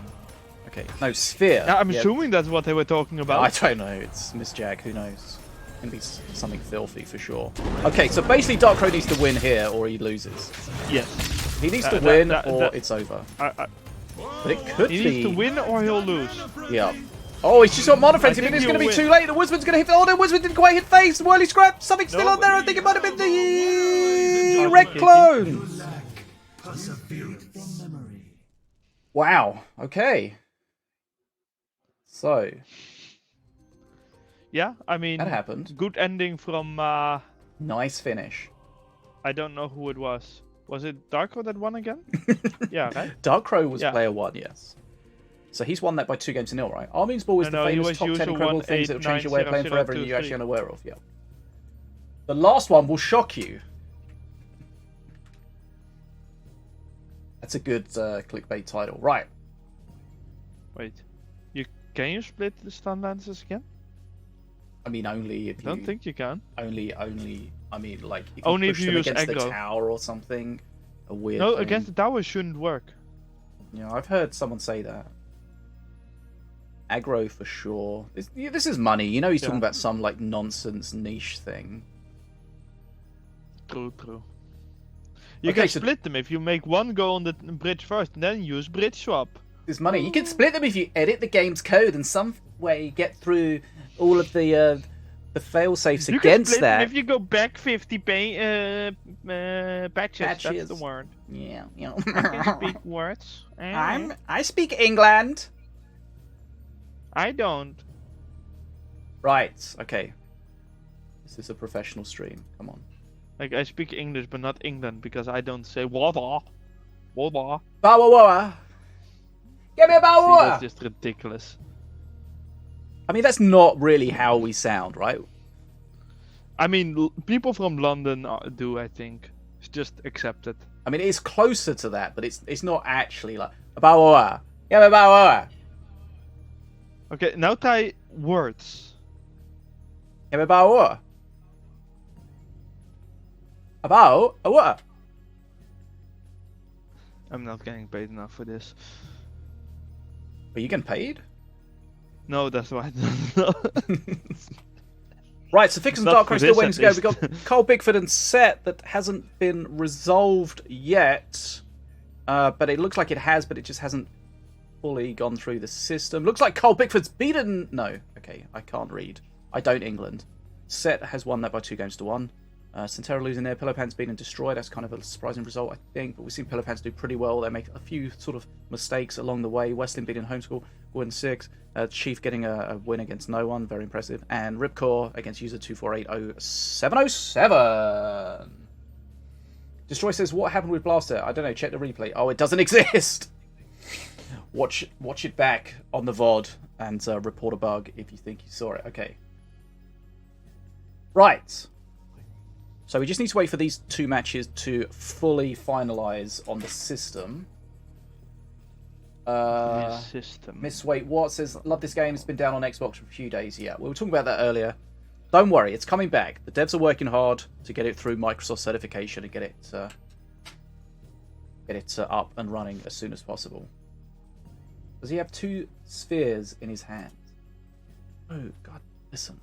[SPEAKER 1] Okay. No, sphere.
[SPEAKER 2] Yeah, I'm
[SPEAKER 1] Yeah.
[SPEAKER 2] assuming that's what they were talking about.
[SPEAKER 1] I don't know. It's Miss Jag. Who knows? Can be something filthy for sure. Okay, so basically Dark Crow needs to win here or he loses.
[SPEAKER 2] Yes.
[SPEAKER 1] He needs to
[SPEAKER 2] That-
[SPEAKER 1] win
[SPEAKER 2] that-
[SPEAKER 1] or
[SPEAKER 2] that-
[SPEAKER 1] it's over.
[SPEAKER 2] I,
[SPEAKER 1] But it could
[SPEAKER 2] he
[SPEAKER 1] be.
[SPEAKER 2] needs to win or he'll lose.
[SPEAKER 1] Yeah. Oh, he's just got Mana Frenzy,
[SPEAKER 2] think
[SPEAKER 1] but it's
[SPEAKER 2] you
[SPEAKER 1] going to be
[SPEAKER 2] win.
[SPEAKER 1] too late. The Woodsman's going to hit. Oh, the Woodsman didn't quite hit face. Whirly Scrap. Something still
[SPEAKER 2] No,
[SPEAKER 1] on there. I think it might have been the
[SPEAKER 3] Well,
[SPEAKER 1] Red
[SPEAKER 2] okay.
[SPEAKER 1] Clone.
[SPEAKER 3] Perseverance from memory.
[SPEAKER 1] Wow. Okay. So,
[SPEAKER 2] Yeah, I mean,
[SPEAKER 1] that happened.
[SPEAKER 2] good ending from,
[SPEAKER 1] Nice finish.
[SPEAKER 2] I don't know who it was. Was it Darko that won again? Yeah, right?
[SPEAKER 1] Dark Crow was
[SPEAKER 2] Yeah.
[SPEAKER 1] player 1, yes. So he's won that by 2-0, right? Armin's Ball is
[SPEAKER 2] No,
[SPEAKER 1] the
[SPEAKER 2] he
[SPEAKER 1] famous
[SPEAKER 2] was
[SPEAKER 1] top 10
[SPEAKER 2] user
[SPEAKER 1] incredible
[SPEAKER 2] 1,
[SPEAKER 1] things that will change your way of
[SPEAKER 2] 8,
[SPEAKER 1] playing
[SPEAKER 2] 9,
[SPEAKER 1] forever
[SPEAKER 2] 0,
[SPEAKER 1] and
[SPEAKER 2] 2,
[SPEAKER 1] you actually
[SPEAKER 2] 3.
[SPEAKER 1] aren't aware of, yeah. The last one will shock you. That's a good clickbait title. Right.
[SPEAKER 2] Wait. Can you split the stun lances again?
[SPEAKER 1] I mean, only if
[SPEAKER 2] I
[SPEAKER 1] you...
[SPEAKER 2] don't think you can.
[SPEAKER 1] Only, I mean, like, if you
[SPEAKER 2] Only
[SPEAKER 1] push
[SPEAKER 2] if you
[SPEAKER 1] them
[SPEAKER 2] use
[SPEAKER 1] against the
[SPEAKER 2] aggro.
[SPEAKER 1] tower or something. A weird
[SPEAKER 2] No,
[SPEAKER 1] thing.
[SPEAKER 2] against the tower shouldn't work.
[SPEAKER 1] Yeah, I've heard someone say that. Aggro for sure. This is money. You know he's talking
[SPEAKER 2] Yeah.
[SPEAKER 1] about some, like, nonsense niche thing.
[SPEAKER 2] True, true. You
[SPEAKER 1] Okay,
[SPEAKER 2] can
[SPEAKER 1] so-
[SPEAKER 2] split them if you make one go on the bridge first and then use bridge swap.
[SPEAKER 1] There's money. You can split them if you edit the game's code and some way get through all of the fail safes
[SPEAKER 2] You can
[SPEAKER 1] against
[SPEAKER 2] split them
[SPEAKER 1] that.
[SPEAKER 2] if you go back 50 patches. That's
[SPEAKER 1] Patches.
[SPEAKER 2] the word.
[SPEAKER 1] Yeah,
[SPEAKER 2] I can speak words.
[SPEAKER 1] I speak England.
[SPEAKER 2] I don't.
[SPEAKER 1] Right. Okay. This is a professional stream. Come on.
[SPEAKER 2] Like, I speak English, but not England, because I don't say water. Water.
[SPEAKER 1] Bawa. Give me a
[SPEAKER 2] See, that's
[SPEAKER 1] bawa.
[SPEAKER 2] just ridiculous.
[SPEAKER 1] I mean, that's not really how we sound, right?
[SPEAKER 2] I mean, people from London do, I think. It's just accept it.
[SPEAKER 1] I mean, it's closer to that, but it's not actually like bawa. Give me a bawa.
[SPEAKER 2] Okay, now try words.
[SPEAKER 1] Give me a bawa. About a what?
[SPEAKER 2] I'm not getting paid enough for this.
[SPEAKER 1] Are you getting paid?
[SPEAKER 2] No, that's why I don't know.
[SPEAKER 1] Right, so Fix and
[SPEAKER 2] Not
[SPEAKER 1] Dark
[SPEAKER 2] for
[SPEAKER 1] Crow still
[SPEAKER 2] this,
[SPEAKER 1] waiting
[SPEAKER 2] at
[SPEAKER 1] to go.
[SPEAKER 2] least.
[SPEAKER 1] We've got Cole Bickford and Set that hasn't been resolved yet. But it looks like it has, but it just hasn't fully gone through the system. Looks like Cole Bickford's beaten... No, okay, I can't read. I don't England. Set has won that by 2-1. Centera losing there. Pillow Pants being destroyed. That's kind of a surprising result, I think. But we've seen Pillow Pants do pretty well. They make a few sort of mistakes along the way. Weston beating Homeschool, win 6. Chief getting a win against no one. Very impressive. And Ripcore against user 2480707. Destroy says, what happened with Blaster? I don't know. Check the replay. Oh, it doesn't exist. Watch it back on the VOD and report a bug if you think you saw it. Okay. Right. So we just need to wait for these two matches to fully finalise on the system.
[SPEAKER 2] System.
[SPEAKER 1] Miss Wait What says, love this game. It's been down on Xbox for a few days. Yeah, we were talking about that earlier. Don't worry, it's coming back. The devs are working hard to get it through Microsoft certification and get it up and running as soon as possible. Does he have 2 spheres in his hand? Oh God, listen.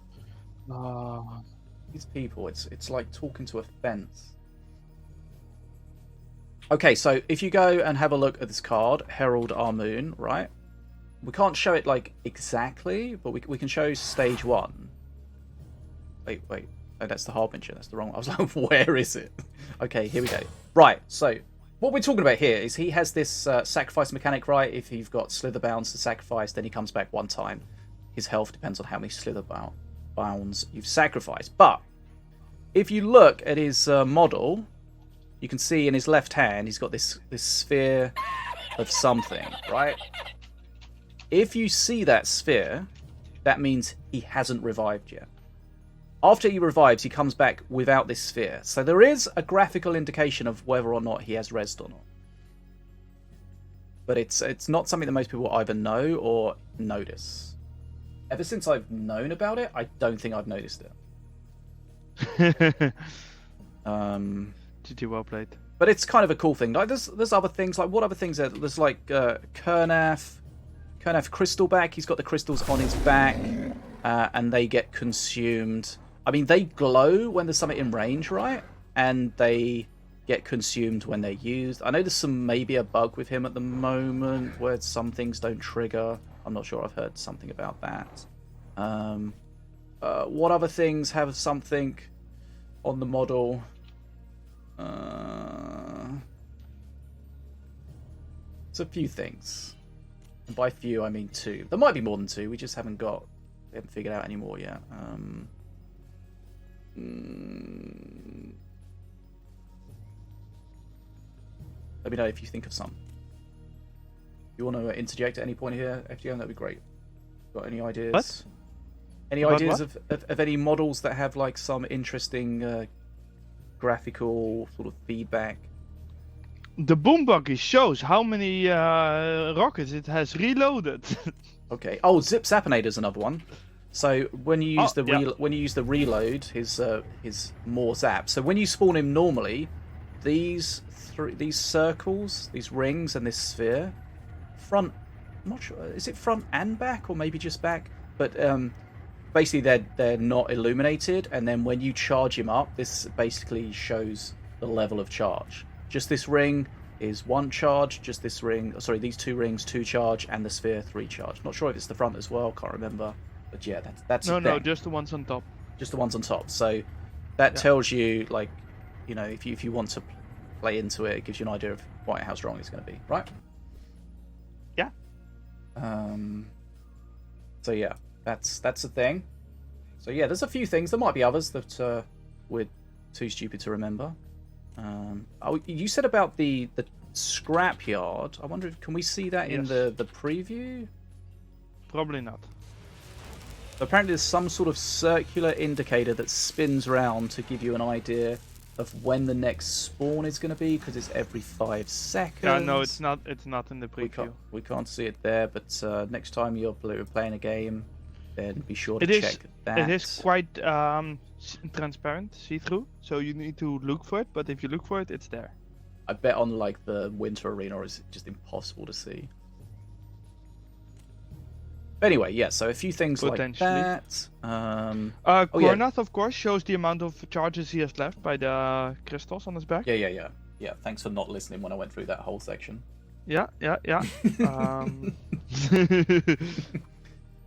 [SPEAKER 1] These people, it's like talking to a fence. Okay, so if you go and have a look at this card, Herald Our Moon, right? We can't show it like exactly, but we can show stage 1. Wait. Oh, that's the Harbinger. That's the wrong one. I was like, where is it? Okay, here we go. Right, so what we're talking about here is he has this sacrifice mechanic, right? If you've got Slither Bounds to sacrifice, then he comes back 1 time. His health depends on how many Slither Bounds you've sacrificed. But if you look at his model, you can see in his left hand, he's got this sphere of something, right? If you see that sphere, that means he hasn't revived yet. After he revives, he comes back without this sphere. So there is a graphical indication of whether or not he has rezzed or not. But it's not something that most people either know or notice. Ever since I've known about it, I don't think I've noticed it.
[SPEAKER 2] GG, well played.
[SPEAKER 1] But it's kind of a cool thing. Like there's other things. Like what other things? There's like Kernaf Crystalback. He's got the crystals on his back, and they get consumed. I mean, they glow when there's something in range, right? And they get consumed when they're used. I know there's maybe a bug with him at the moment where some things don't trigger. I'm not sure. I've heard something about that. What other things have something on the model? It's a few things. And by few, I mean 2. There might be more than 2. We just haven't figured out any more yet. Let me know if you think of some. You want to interject at any point here, FGM? That'd be great. Got any ideas?
[SPEAKER 2] What?
[SPEAKER 1] Any
[SPEAKER 2] About
[SPEAKER 1] ideas
[SPEAKER 2] what?
[SPEAKER 1] of any models that have like some interesting graphical sort of feedback?
[SPEAKER 2] The boom buggy shows how many rockets it has reloaded.
[SPEAKER 1] Okay. Oh, Zip Sapinator's another one. So when you use when you use the reload, his more zap. So when you spawn him normally, these circles, these rings, and this sphere, front. I'm not sure. Is it front and back, or maybe just back? But basically, they're not illuminated. And then when you charge him up, this basically shows the level of charge. Just this ring is 1 charge. Just this ring, sorry, these 2 rings 2 charge, and the sphere 3 charge. Not sure if it's the front as well. Can't remember. But yeah, that's
[SPEAKER 2] No, just the ones on top.
[SPEAKER 1] Just the ones on top. So that tells you, like, you know, if you want to play into it, it gives you an idea of quite how strong it's going to be, right?
[SPEAKER 2] Yeah.
[SPEAKER 1] So yeah, that's the thing. So yeah, there's a few things. There might be others that we're too stupid to remember. You said about the scrapyard. I wonder if can we see that in the preview?
[SPEAKER 2] Probably not.
[SPEAKER 1] Apparently there's some sort of circular indicator that spins round to give you an idea of when the next spawn is going to be, because it's every 5 seconds.
[SPEAKER 2] Yeah, no, it's not. It's not in the preview.
[SPEAKER 1] We can't see it there, but next time you're playing a game, then be sure to check that.
[SPEAKER 2] It is quite transparent, see-through, so you need to look for it. But if you look for it, it's there.
[SPEAKER 1] I bet on like the winter arena, or is it just impossible to see? Anyway, yeah, so a few things like that.
[SPEAKER 2] Cornath, of course, shows the amount of charges he has left by the crystals on his back.
[SPEAKER 1] Yeah. Thanks for not listening when I went through that whole section.
[SPEAKER 2] Yeah.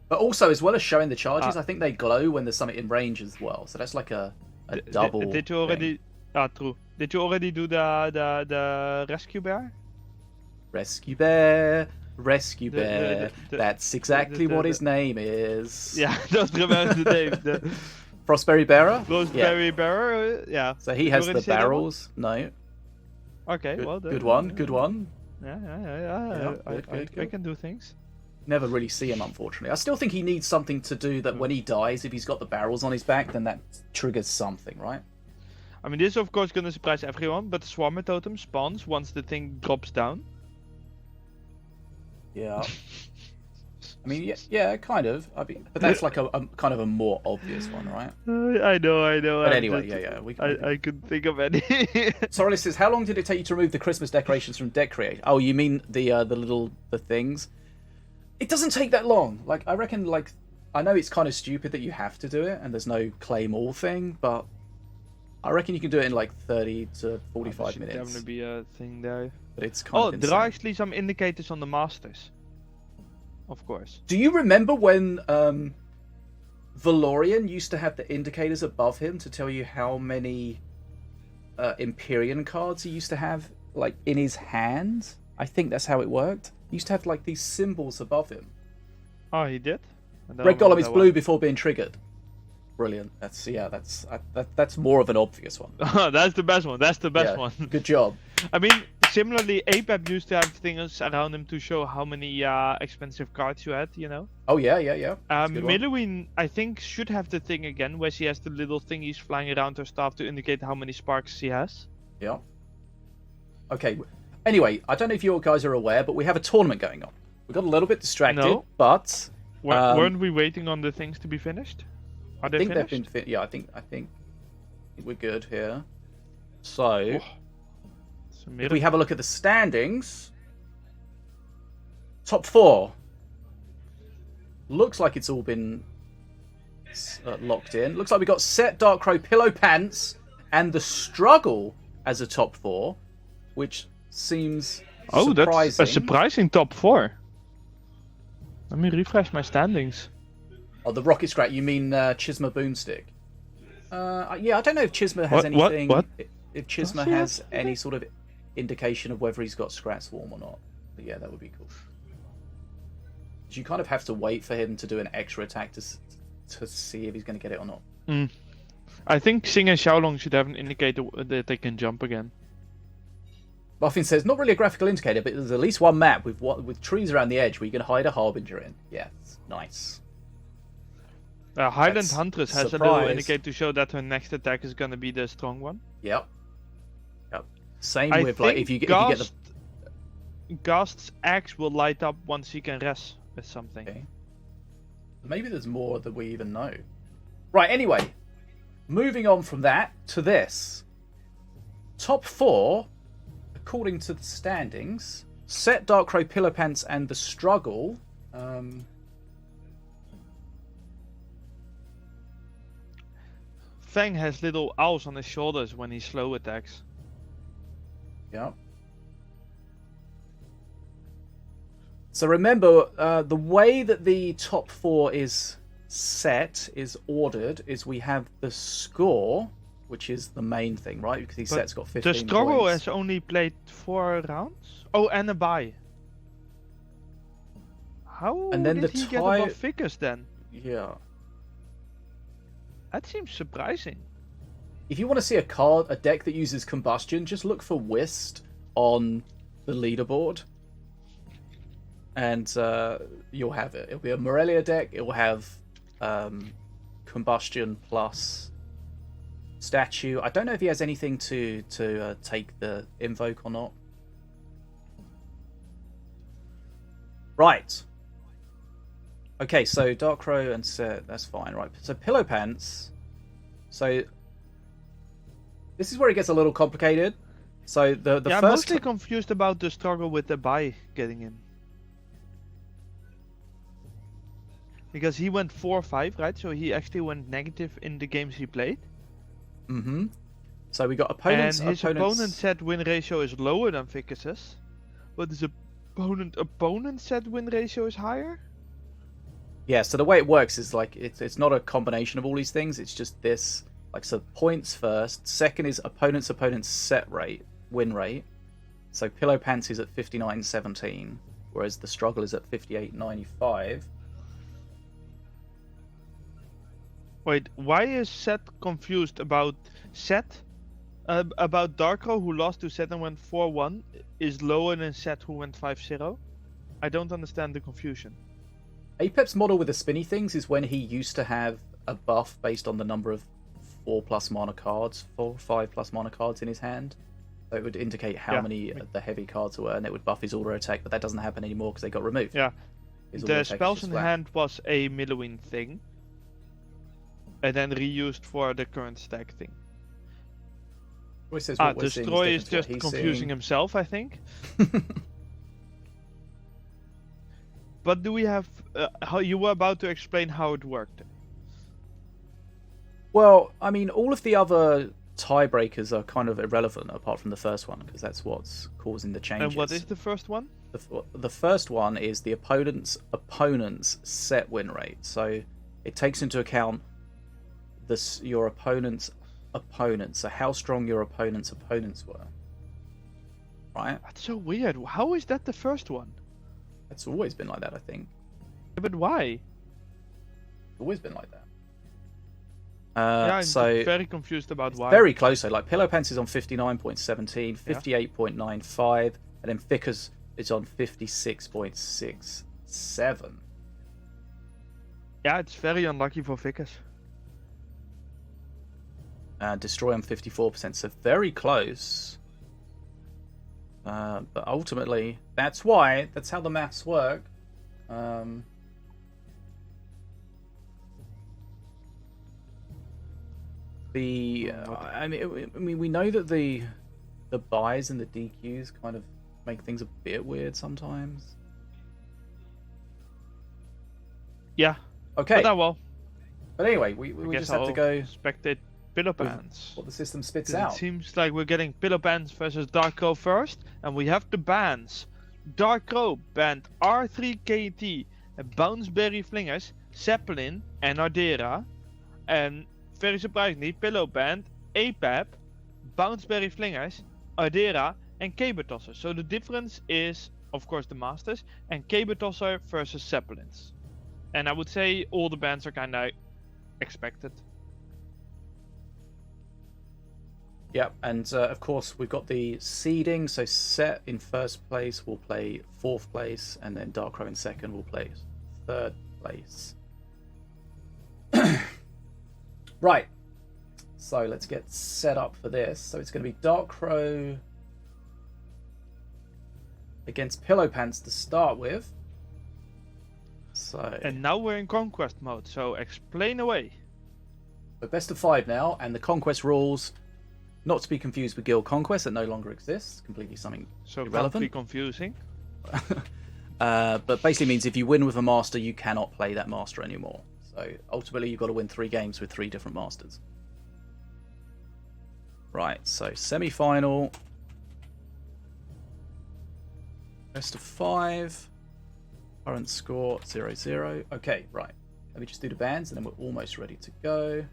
[SPEAKER 1] But also, as well as showing the charges, I think they glow when there's something in range as well. So that's like a double.
[SPEAKER 2] Did you already? True. Did you already do the rescue bear?
[SPEAKER 1] Rescue Bear. That's exactly what his name is.
[SPEAKER 2] Yeah, just remember the name.
[SPEAKER 1] Frostberry Bearer?
[SPEAKER 2] Frostberry Bearer, yeah.
[SPEAKER 1] So he has the barrels. No.
[SPEAKER 2] Okay,
[SPEAKER 1] good one.
[SPEAKER 2] Yeah. I can do things.
[SPEAKER 1] Never really see him, unfortunately. I still think he needs something to do that when he dies, if he's got the barrels on his back, then that triggers something, right?
[SPEAKER 2] I mean, this is of course going to surprise everyone, but the Swarmer Totem spawns once the thing drops down.
[SPEAKER 1] Yeah. I mean, yeah, kind of. But that's like a kind of a more obvious one, right?
[SPEAKER 2] I know.
[SPEAKER 1] But anyway, yeah.
[SPEAKER 2] I couldn't think of any.
[SPEAKER 1] Sorry, says, how long did it take you to remove the Christmas decorations from Deck Create? Oh, you mean the things? It doesn't take that long. Like, I reckon, like, I know it's kind of stupid that you have to do it, and there's no claim all thing, but I reckon you can do it in like 30 to 45 minutes.
[SPEAKER 2] Definitely be a thing there.
[SPEAKER 1] But it's kind of insane.
[SPEAKER 2] There are actually some indicators on the masters. Of course.
[SPEAKER 1] Do you remember when Valorian used to have the indicators above him to tell you how many Empyrean cards he used to have, like, in his hand? I think that's how it worked. He used to have like these symbols above him.
[SPEAKER 2] Oh, he did?
[SPEAKER 1] Red Golem is blue before being triggered. Brilliant. That's more of an obvious one.
[SPEAKER 2] That's the best one. That's the best one.
[SPEAKER 1] Good job.
[SPEAKER 2] I mean, similarly, APEP used to have things around him to show how many expensive cards you had, you know?
[SPEAKER 1] Oh, yeah.
[SPEAKER 2] Miluin, I think, should have the thing again, where she has the little thingies flying around her staff to indicate how many sparks she has.
[SPEAKER 1] Yeah. Okay. Anyway, I don't know if you guys are aware, but we have a tournament going on. We got a little bit distracted, but...
[SPEAKER 2] Weren't we waiting on the things to be finished? Are they finished?
[SPEAKER 1] They've been I think we're good here. So... If we have a look at the standings, top 4. Looks like it's all been locked in. Looks like we got Set, Darkcrow, Pillow Pants, and The Struggle as a top 4, which seems surprising.
[SPEAKER 2] That's a surprising top 4. Let me refresh my standings.
[SPEAKER 1] Oh, the rocket scratch. You mean Chisma Boomstick? Yeah, I don't know if Chisma has
[SPEAKER 2] What?
[SPEAKER 1] anything.
[SPEAKER 2] What?
[SPEAKER 1] If Chisma
[SPEAKER 2] Does he
[SPEAKER 1] has
[SPEAKER 2] have
[SPEAKER 1] any
[SPEAKER 2] anything?
[SPEAKER 1] sort of indication of whether he's got Scrat Swarm or not. But yeah, that would be cool. You kind of have to wait for him to do an extra attack to see if he's going to get it or not.
[SPEAKER 2] I think Xing and Xiaolong should have an indicator that they can jump again.
[SPEAKER 1] Buffin says, not really a graphical indicator, but there's at least one map with trees around the edge where you can hide a Harbinger in. Yeah, it's nice.
[SPEAKER 2] Highland
[SPEAKER 1] That's
[SPEAKER 2] Huntress has a little
[SPEAKER 1] surprise.
[SPEAKER 2] indicator to show that her next attack is gonna be the strong one.
[SPEAKER 1] Yep. Same
[SPEAKER 2] I
[SPEAKER 1] with, like,
[SPEAKER 2] think
[SPEAKER 1] if you get the...
[SPEAKER 2] Ghast's axe will light up once he can rest with something.
[SPEAKER 1] Okay. Maybe there's more that we even know. Right, anyway. Moving on from that to this. Top 4, according to the standings, Set, Darkrow, Pillow Pants, and The Struggle.
[SPEAKER 2] Fang has little owls on his shoulders when he slow attacks.
[SPEAKER 1] Yeah. So remember, the way that the top 4 is set, is ordered, is we have the score, which is the main thing, right? Because his set's got 15
[SPEAKER 2] The struggle
[SPEAKER 1] points.
[SPEAKER 2] has only played 4 rounds? Oh, and a bye. How
[SPEAKER 1] And then
[SPEAKER 2] did
[SPEAKER 1] the
[SPEAKER 2] he get
[SPEAKER 1] tie-
[SPEAKER 2] above figures then?
[SPEAKER 1] Yeah.
[SPEAKER 2] That seems surprising.
[SPEAKER 1] If you want to see a deck that uses combustion, just look for Whist on the leaderboard. And you'll have it. It'll be a Morelia deck. It will have combustion plus statue. I don't know if he has anything to take the invoke or not. Right. Okay, so Darkrow and Set, that's fine, right? So Pillow Pants. So this is where it gets a little complicated. So the
[SPEAKER 2] Yeah, I'm
[SPEAKER 1] first
[SPEAKER 2] mostly confused about the struggle with the bye getting in. Because he went 4-5, right? So he actually went negative in the games he played.
[SPEAKER 1] Mm-hmm. So we got opponents.
[SPEAKER 2] And his opponent set win ratio is lower than Vicus's. But his opponent set win ratio is higher?
[SPEAKER 1] Yeah, so the way it works is like it's not a combination of all these things. It's just this, like, so points first. Second is opponent's set rate, win rate. So Pillow Pants is at 59.17, whereas the struggle is at 58.95.
[SPEAKER 2] Wait, why is Set confused about Set? About Darko, who lost to Set and went 4-1, is lower than Set, who went 5-0? I don't understand the confusion.
[SPEAKER 1] Apep's model with the spinny things is when he used to have a buff based on the number of 4+ mana cards, 4 or 5+ mana cards in his hand. So it would indicate how many of the heavy cards were, and it would buff his auto attack, but that doesn't happen anymore because they got removed.
[SPEAKER 2] Yeah.
[SPEAKER 1] His auto
[SPEAKER 2] The
[SPEAKER 1] attack is
[SPEAKER 2] spells
[SPEAKER 1] just
[SPEAKER 2] in
[SPEAKER 1] flat.
[SPEAKER 2] hand was a Millowin thing. And then reused for the current stack thing.
[SPEAKER 1] Always says what we're seeing
[SPEAKER 2] Destroy
[SPEAKER 1] different
[SPEAKER 2] is
[SPEAKER 1] to what
[SPEAKER 2] just
[SPEAKER 1] he's
[SPEAKER 2] confusing
[SPEAKER 1] seeing.
[SPEAKER 2] himself, I think. But do we have... how you were about to explain how it worked.
[SPEAKER 1] Well, I mean, all of the other tiebreakers are kind of irrelevant apart from the first one, because that's what's causing the changes.
[SPEAKER 2] And what is the first one?
[SPEAKER 1] The first one is the opponent's set win rate. So it takes into account your opponent's opponent, so how strong your opponent's opponents were. Right?
[SPEAKER 2] That's so weird. How is that the first one?
[SPEAKER 1] It's always been like that, I think.
[SPEAKER 2] Yeah, but why?
[SPEAKER 1] It's always been like that.
[SPEAKER 2] Yeah, I'm
[SPEAKER 1] so
[SPEAKER 2] very confused about why.
[SPEAKER 1] very close though. Like Pillow Pants is on 59.17, 58.95, and then Ficker's is on 56.67.
[SPEAKER 2] Yeah, it's very unlucky for Vickers.
[SPEAKER 1] Destroy on 54%, so very close. But ultimately, that's how the maths work. I mean, we know that the buys and the DQs kind of make things a bit weird sometimes.
[SPEAKER 2] Yeah.
[SPEAKER 1] Okay.
[SPEAKER 2] But
[SPEAKER 1] anyway, we just have to go
[SPEAKER 2] spectate Pillow
[SPEAKER 1] with
[SPEAKER 2] Pants.
[SPEAKER 1] what the system spits
[SPEAKER 2] 'Cause
[SPEAKER 1] out.
[SPEAKER 2] It seems like we're getting Pillow Pants versus Darko first, and we have the bans. Darko banned R3KT, Bounceberry Flingers, Zeppelin, and Ardera. And very surprisingly, Pillow Band, APAP, Bounceberry Flingers, Ardera, and Caber Tosser. So the difference is, of course, the Masters and Caber Tosser versus Zeppelins. And I would say all the bands are kind of expected.
[SPEAKER 1] Yep, and of course we've got the seeding. So Set in first place will play fourth place, and then Dark Crow in second will play third place. Right, so let's get set up for this. So it's going to be Dark Crow against Pillow Pants to start with. So
[SPEAKER 2] And now we're in Conquest mode, so explain away.
[SPEAKER 1] we're best of 5 now, and the Conquest rules, not to be confused with Guild Conquest, that no longer exists. Completely something
[SPEAKER 2] So
[SPEAKER 1] irrelevant.
[SPEAKER 2] can't be confusing.
[SPEAKER 1] But basically means if you win with a master, you cannot play that master anymore. So ultimately, you've got to win 3 games with 3 different masters. Right, so semi-final. Best of 5. Current score 0-0. Okay, right. Let me just do the bands, and then we're almost ready to go.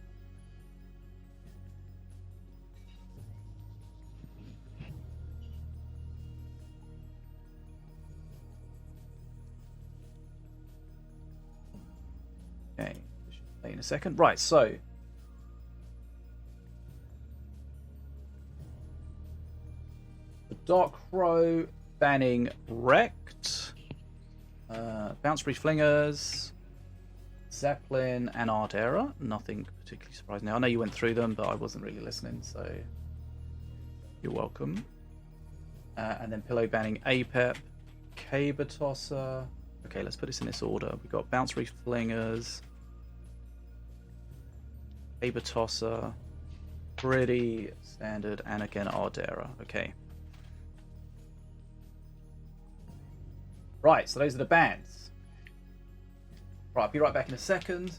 [SPEAKER 1] Okay, should play in a second. Right, so the Dark Crow banning Wrecked, Bounceberry Flingers, Zeppelin, and Ardera. Nothing particularly surprising. I know you went through them, but I wasn't really listening, so you're welcome. And then Pillow banning Apep, Caber Tosser. Okay, let's put this in this order. We've got Bounceberry Flingers, Caber Tosser, pretty standard, and again Ardera. Okay. Right, so those are the bands. Right, I'll be right back in a second.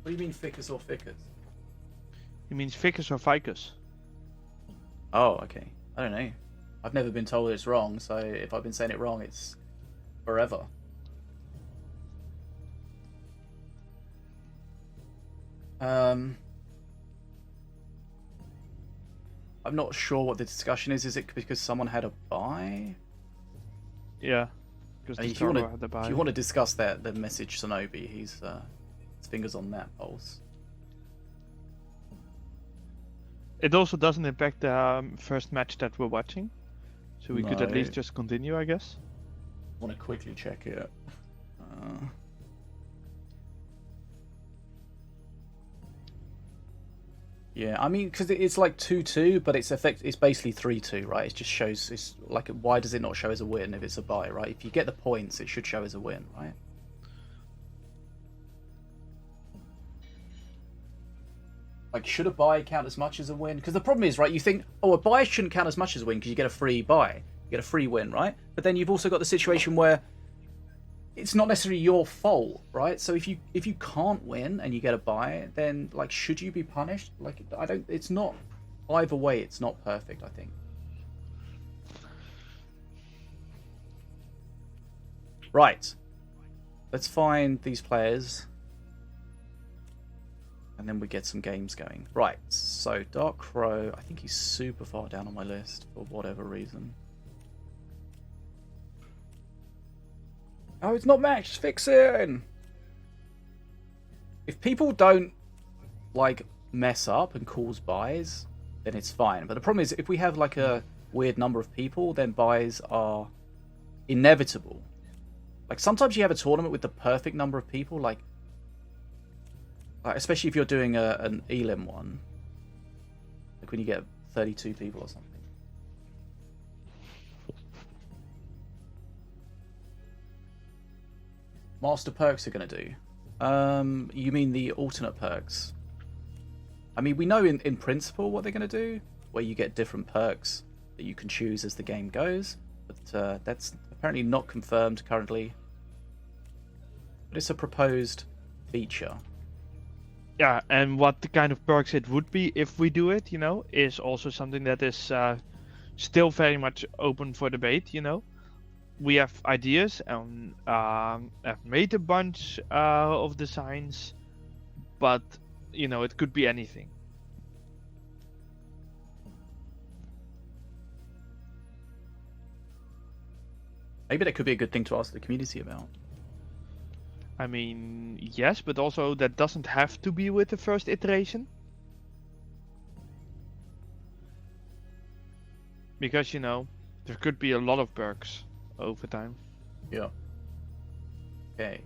[SPEAKER 1] What do you mean ficus or ficus?
[SPEAKER 2] It means Vicus or Vicus.
[SPEAKER 1] Oh, okay. I don't know. I've never been told it's wrong, so if I've been saying it wrong, it's forever. I'm not sure what the discussion is. Is it because someone had a buy?
[SPEAKER 2] Yeah. Because
[SPEAKER 1] I mean,
[SPEAKER 2] the
[SPEAKER 1] if you
[SPEAKER 2] server had the buy.
[SPEAKER 1] want to discuss that, then message Sonobi. He's his fingers on that pulse.
[SPEAKER 2] It also doesn't impact the first match that we're watching. So we could at
[SPEAKER 1] No.
[SPEAKER 2] least just continue, I guess.
[SPEAKER 1] I want to quickly check it. Yeah, I mean, because it's like 2-2, but it's basically 3-2, right? It just shows, it's like, why does it not show as a win if it's a bye, right? If you get the points, it should show as a win, right? Like, should a buy count as much as a win? Because the problem is, right, you think, oh, a buy shouldn't count as much as a win because you get a free buy. You get a free win, right? But then you've also got the situation where it's not necessarily your fault, right? So if you can't win and you get a buy, then, like, should you be punished? Like, it's not, either way, it's not perfect, I think. Right. Let's find these players. And then we get some games going. Right, so Dark Crow, I think he's super far down on my list for whatever reason. Oh, it's not matched. Fix it. If people don't, like, mess up and cause buys, then it's fine. But the problem is, if we have, like, a weird number of people, then buys are inevitable. Like, sometimes you have a tournament with the perfect number of people, like especially if you're doing an Elim one. Like, when you get 32 people or something. master perks are going to do. You mean the alternate perks? I mean, we know in principle what they're going to do, where you get different perks that you can choose as the game goes, but that's apparently not confirmed currently. But it's a proposed feature.
[SPEAKER 2] Yeah, and what the kind of perks it would be if we do it, is also something that is still very much open for debate, We have ideas and have made a bunch of designs, but, it could be anything.
[SPEAKER 1] Maybe that could be a good thing to ask the community about.
[SPEAKER 2] I mean, yes, but also that doesn't have to be with the first iteration. Because, there could be a lot of perks over time.
[SPEAKER 1] Yeah. Okay.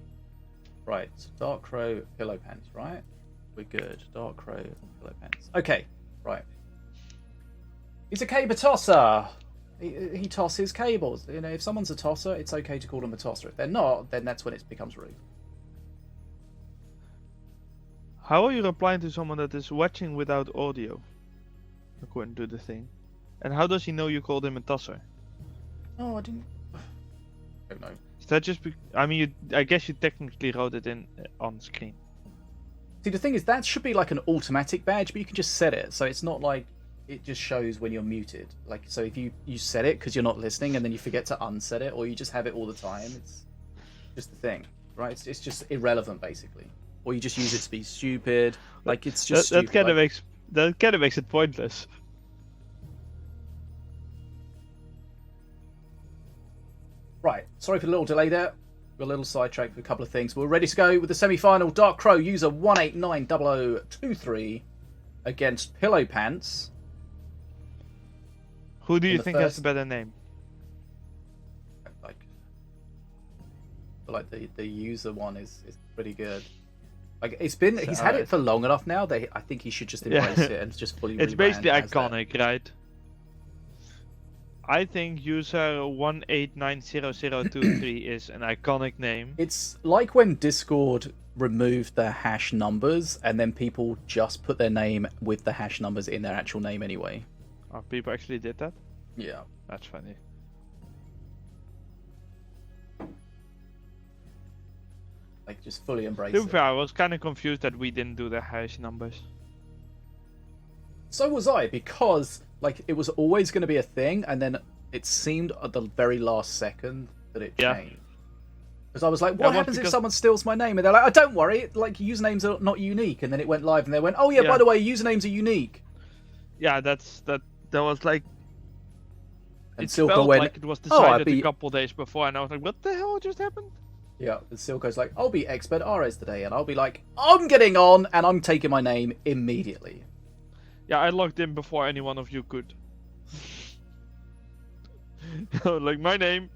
[SPEAKER 1] Right. Dark Crow, pillow pants, right? We're good. Dark Crow, pillow pants. Okay. Right. He's a cable tosser. He tosses cables. If someone's a tosser, it's okay to call them a tosser. If they're not, then that's when it becomes rude.
[SPEAKER 2] How are you replying to someone that is watching without audio? According to the thing. And how does he know you called him a tosser?
[SPEAKER 1] Oh, I didn't... I don't know.
[SPEAKER 2] Is that just... I guess you technically wrote it in on screen.
[SPEAKER 1] See, the thing is, that should be like an automatic badge, but you can just set it. So it's not like it just shows when you're muted. Like, so if you set it because you're not listening and then you forget to unset it, or you just have it all the time, it's just the thing, right? It's just irrelevant, basically. Or you just use it to be stupid. Like, it's just stupid.
[SPEAKER 2] That kind of makes it pointless.
[SPEAKER 1] Right, sorry for the little delay there. We're a little sidetracked with a couple of things. We're ready to go with the semi-final. Dark Crow user 1890023 against Pillow Pants.
[SPEAKER 2] Who do you think has the better name?
[SPEAKER 1] Like the user one is pretty good. Like he's had it for long enough now. I think he should just embrace it and just fully.
[SPEAKER 2] It's basically iconic, right? I think user 1890023 is an iconic name.
[SPEAKER 1] It's like when Discord removed the hash numbers and then people just put their name with the hash numbers in their actual name anyway.
[SPEAKER 2] Oh, people actually did that?
[SPEAKER 1] Yeah.
[SPEAKER 2] That's funny.
[SPEAKER 1] Like, just fully embrace
[SPEAKER 2] To be
[SPEAKER 1] it.
[SPEAKER 2] fair, I was kind of confused that we didn't do the hash numbers.
[SPEAKER 1] So was I, because like it was always going to be a thing, and then it seemed at the very last second that it changed. Because I was like, what happens if someone steals my name? And they're like, oh, don't worry, like usernames are not unique. And then it went live, and they went, oh yeah, by the way, usernames are unique.
[SPEAKER 2] Yeah, that was like.
[SPEAKER 1] And
[SPEAKER 2] it
[SPEAKER 1] Silco
[SPEAKER 2] felt
[SPEAKER 1] went,
[SPEAKER 2] like it was decided a couple days before, and I was like, what the hell just happened?
[SPEAKER 1] Yeah, and Silco's like, I'll be expert Ares today, and I'll be like, I'm getting on, and I'm taking my name immediately.
[SPEAKER 2] Yeah, I logged in before any one of you could. Like, my name.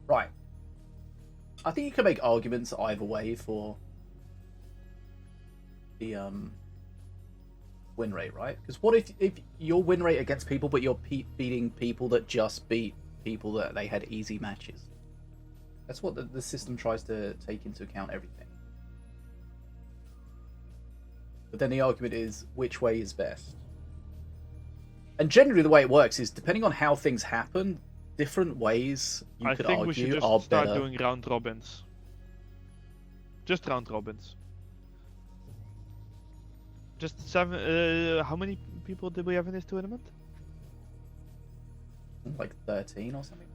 [SPEAKER 1] Right. I think you can make arguments either way for the win rate, right? Because what if your win rate against people, but you're beating people that just beat people that they had easy matches? That's what the system tries to take into account everything. But then the argument is, which way is best? And generally the way it works is, depending on how things happen, different ways you could argue
[SPEAKER 2] we should just
[SPEAKER 1] are
[SPEAKER 2] start
[SPEAKER 1] better.
[SPEAKER 2] doing round robins. Just round robins. Just 7. How many people did we have in this tournament?
[SPEAKER 1] Like 13 or something.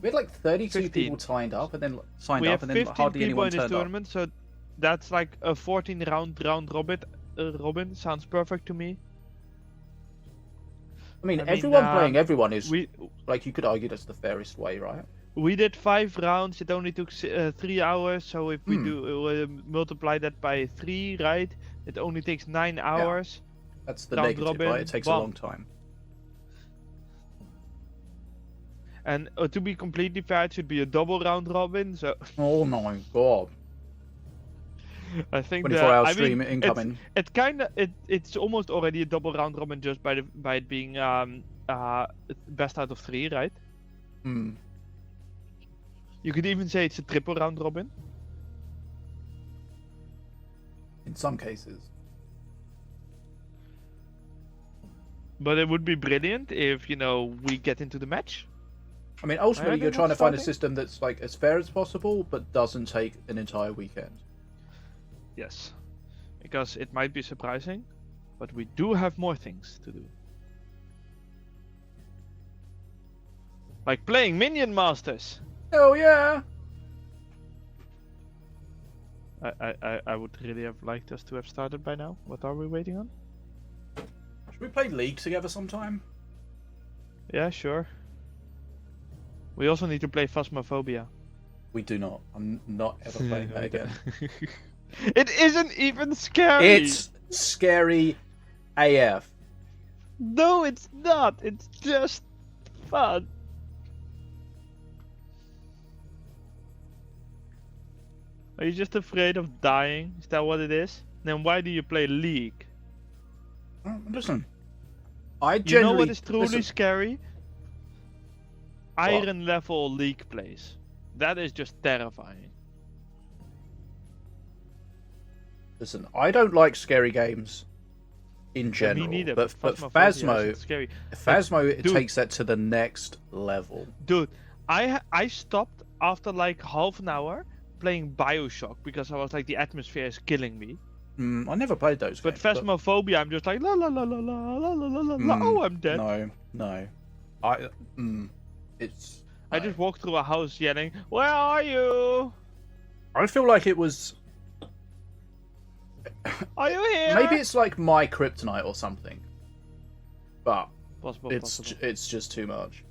[SPEAKER 1] We had like 32
[SPEAKER 2] 15.
[SPEAKER 1] people signed up, and then
[SPEAKER 2] We have
[SPEAKER 1] and then
[SPEAKER 2] 15
[SPEAKER 1] hardly
[SPEAKER 2] people
[SPEAKER 1] anyone
[SPEAKER 2] in this
[SPEAKER 1] turned up.
[SPEAKER 2] tournament, so that's like a 14 round robin. Robin sounds perfect to me.
[SPEAKER 1] I mean, everyone playing everyone is
[SPEAKER 2] we
[SPEAKER 1] like, you could argue that's the fairest way, right?
[SPEAKER 2] we did 5 rounds. It only took 3 hours. So if we do multiply that by 3, right? It only takes 9 hours.
[SPEAKER 1] That's the
[SPEAKER 2] Round
[SPEAKER 1] negative,
[SPEAKER 2] robin,
[SPEAKER 1] right? It takes a long time.
[SPEAKER 2] And to be completely fair, it should be a double round robin. So
[SPEAKER 1] Oh my god!
[SPEAKER 2] I think
[SPEAKER 1] 24-hour stream incoming.
[SPEAKER 2] It's almost already a double round robin just by it being best out of 3, right?
[SPEAKER 1] Hmm.
[SPEAKER 2] You could even say it's a triple round robin.
[SPEAKER 1] In some cases.
[SPEAKER 2] But it would be brilliant if, we get into the match.
[SPEAKER 1] I mean,
[SPEAKER 2] Why
[SPEAKER 1] ultimately,
[SPEAKER 2] are
[SPEAKER 1] you're
[SPEAKER 2] they
[SPEAKER 1] trying
[SPEAKER 2] not
[SPEAKER 1] to find a
[SPEAKER 2] starting?
[SPEAKER 1] system that's like as fair as possible, but doesn't take an entire weekend.
[SPEAKER 2] Yes. Because it might be surprising, but we do have more things to do. Like playing Minion Masters.
[SPEAKER 1] Oh yeah!
[SPEAKER 2] I would really have liked us to have started by now. What are we waiting on?
[SPEAKER 1] Should we play League together sometime?
[SPEAKER 2] Yeah, sure. We also need to play Phasmophobia.
[SPEAKER 1] We do not. I'm not ever playing that again.
[SPEAKER 2] It isn't even scary!
[SPEAKER 1] It's scary AF.
[SPEAKER 2] No, it's not! It's just fun. Are you just afraid of dying? Is that what it is? Then why do you play League?
[SPEAKER 1] Listen, I
[SPEAKER 2] You know
[SPEAKER 1] generally
[SPEAKER 2] what is truly
[SPEAKER 1] listen,
[SPEAKER 2] scary? Iron level League plays. That is just terrifying.
[SPEAKER 1] listen. I don't like scary games in general,
[SPEAKER 2] Me neither.
[SPEAKER 1] but
[SPEAKER 2] Phasmophobia isn't
[SPEAKER 1] Phasmo,
[SPEAKER 2] scary.
[SPEAKER 1] Phasmo, it
[SPEAKER 2] dude.
[SPEAKER 1] takes that to the next level.
[SPEAKER 2] Dude, I stopped after like half an hour playing Bioshock because I was like, the atmosphere is killing me.
[SPEAKER 1] I never played those.
[SPEAKER 2] But
[SPEAKER 1] games,
[SPEAKER 2] Phasmophobia, I'm just like la la la la la la la la la. Oh, I'm dead.
[SPEAKER 1] No. It's.
[SPEAKER 2] I just walked through a house yelling, "Where are you?
[SPEAKER 1] I feel like it was.
[SPEAKER 2] Are you here?"
[SPEAKER 1] Maybe it's like my kryptonite or something, but
[SPEAKER 2] possible.
[SPEAKER 1] it's just too much.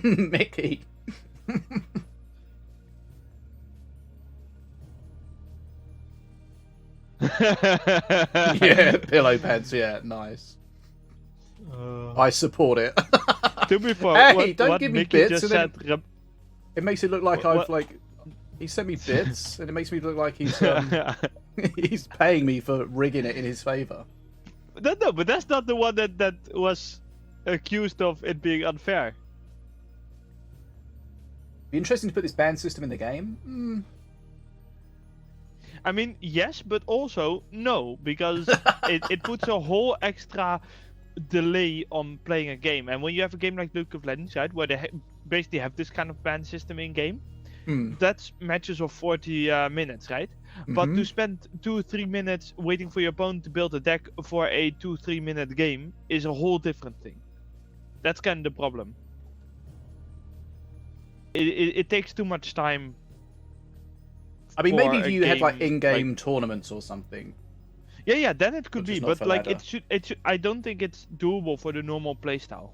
[SPEAKER 1] Mickey. Yeah, pillow pads. Yeah, nice. I support it.
[SPEAKER 2] To be fair,
[SPEAKER 1] Hey, don't
[SPEAKER 2] what
[SPEAKER 1] give me
[SPEAKER 2] Mickey
[SPEAKER 1] bits.
[SPEAKER 2] just
[SPEAKER 1] And
[SPEAKER 2] said.
[SPEAKER 1] then it makes it look like
[SPEAKER 2] What-
[SPEAKER 1] I've like. He sent me bits, and it makes me look like he's he's paying me for rigging it in his favor.
[SPEAKER 2] No, but that's not the one that was accused of it being unfair.
[SPEAKER 1] Be interesting to put this ban system in the game.
[SPEAKER 2] I mean, yes, but also no, because it puts a whole extra delay on playing a game. And when you have a game like League of Legends, right, where they basically have this kind of ban system in game, that's matches of 40 minutes, right? But to spend 2-3 minutes waiting for your opponent to build a deck for a 2-3 minute game is a whole different thing. That's kind of the problem. It takes too much time.
[SPEAKER 1] I mean,
[SPEAKER 2] for
[SPEAKER 1] maybe
[SPEAKER 2] a
[SPEAKER 1] if you had like
[SPEAKER 2] game,
[SPEAKER 1] in-game tournaments or something.
[SPEAKER 2] Yeah, then it could
[SPEAKER 1] Which is
[SPEAKER 2] be,
[SPEAKER 1] not
[SPEAKER 2] but
[SPEAKER 1] for
[SPEAKER 2] like
[SPEAKER 1] ladder.
[SPEAKER 2] it should. I don't think it's doable for the normal playstyle.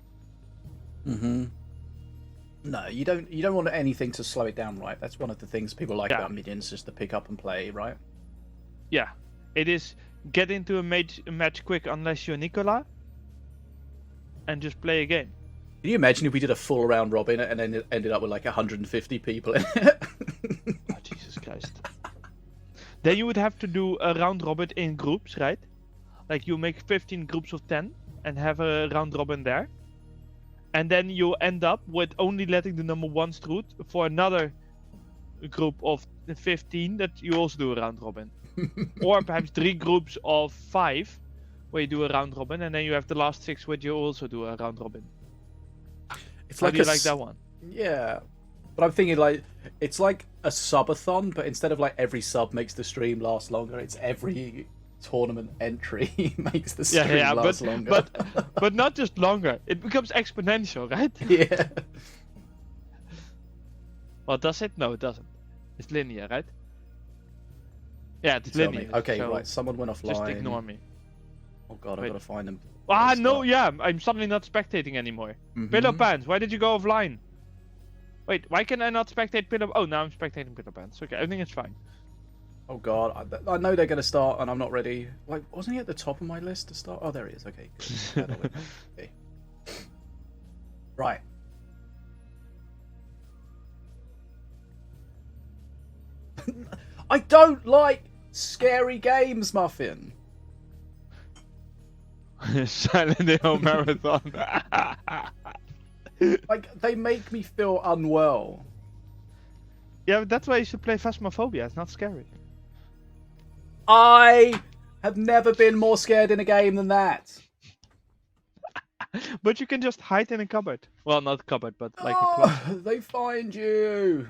[SPEAKER 1] No, you don't want anything to slow it down, right? That's one of the things people like
[SPEAKER 2] Yeah.
[SPEAKER 1] about Minions, just to pick up and play, right?
[SPEAKER 2] Yeah, it is get into a match quick unless you're Nicola, and just play a game.
[SPEAKER 1] Can you imagine if we did a full round robin and then it ended up with like 150 people in it?
[SPEAKER 2] Oh, Jesus Christ. Then you would have to do a round robin in groups, right? Like you make 15 groups of 10 and have a round robin there. And then you end up with only letting the number 1s through for another group of 15 that you also do a round robin. Or perhaps 3 groups of 5 where you do a round robin, and then you have the last 6 where you also do a round robin.
[SPEAKER 1] It's
[SPEAKER 2] How
[SPEAKER 1] like
[SPEAKER 2] do you
[SPEAKER 1] a
[SPEAKER 2] like
[SPEAKER 1] s-
[SPEAKER 2] that one?
[SPEAKER 1] Yeah, but I'm thinking like it's like a subathon, but instead of like every sub makes the stream last longer, it's every tournament entry makes the stream last longer.
[SPEAKER 2] but not just longer. It becomes exponential, right?
[SPEAKER 1] Yeah.
[SPEAKER 2] Well, does it? No, it doesn't. It's linear, right? Yeah, it's
[SPEAKER 1] Tell me.
[SPEAKER 2] linear.
[SPEAKER 1] Okay,
[SPEAKER 2] so
[SPEAKER 1] right. Someone went offline.
[SPEAKER 2] just ignore me.
[SPEAKER 1] Oh god, I
[SPEAKER 2] Wait.
[SPEAKER 1] gotta find them.
[SPEAKER 2] Ah,
[SPEAKER 1] Let's
[SPEAKER 2] no,
[SPEAKER 1] start.
[SPEAKER 2] yeah, I'm suddenly not spectating anymore.
[SPEAKER 1] Mhm.
[SPEAKER 2] Pillow Pants, why did you go offline? Wait, why can I not spectate Pillow? Oh, now I'm spectating Pillow Pants. Okay, everything is fine.
[SPEAKER 1] Oh god, I know they're gonna start, and I'm not ready. Like, wasn't he at the top of my list to start? Oh, there he is. Okay. Good. Okay. Right. I don't like scary games, Muffin.
[SPEAKER 2] Silent Hill Marathon.
[SPEAKER 1] Like, they make me feel unwell.
[SPEAKER 2] Yeah, but that's why you should play Phasmophobia. It's not scary.
[SPEAKER 1] I have never been more scared in a game than that.
[SPEAKER 2] But you can just hide in a cupboard. Well, not a cupboard, but like a closet.
[SPEAKER 1] Oh, they find you.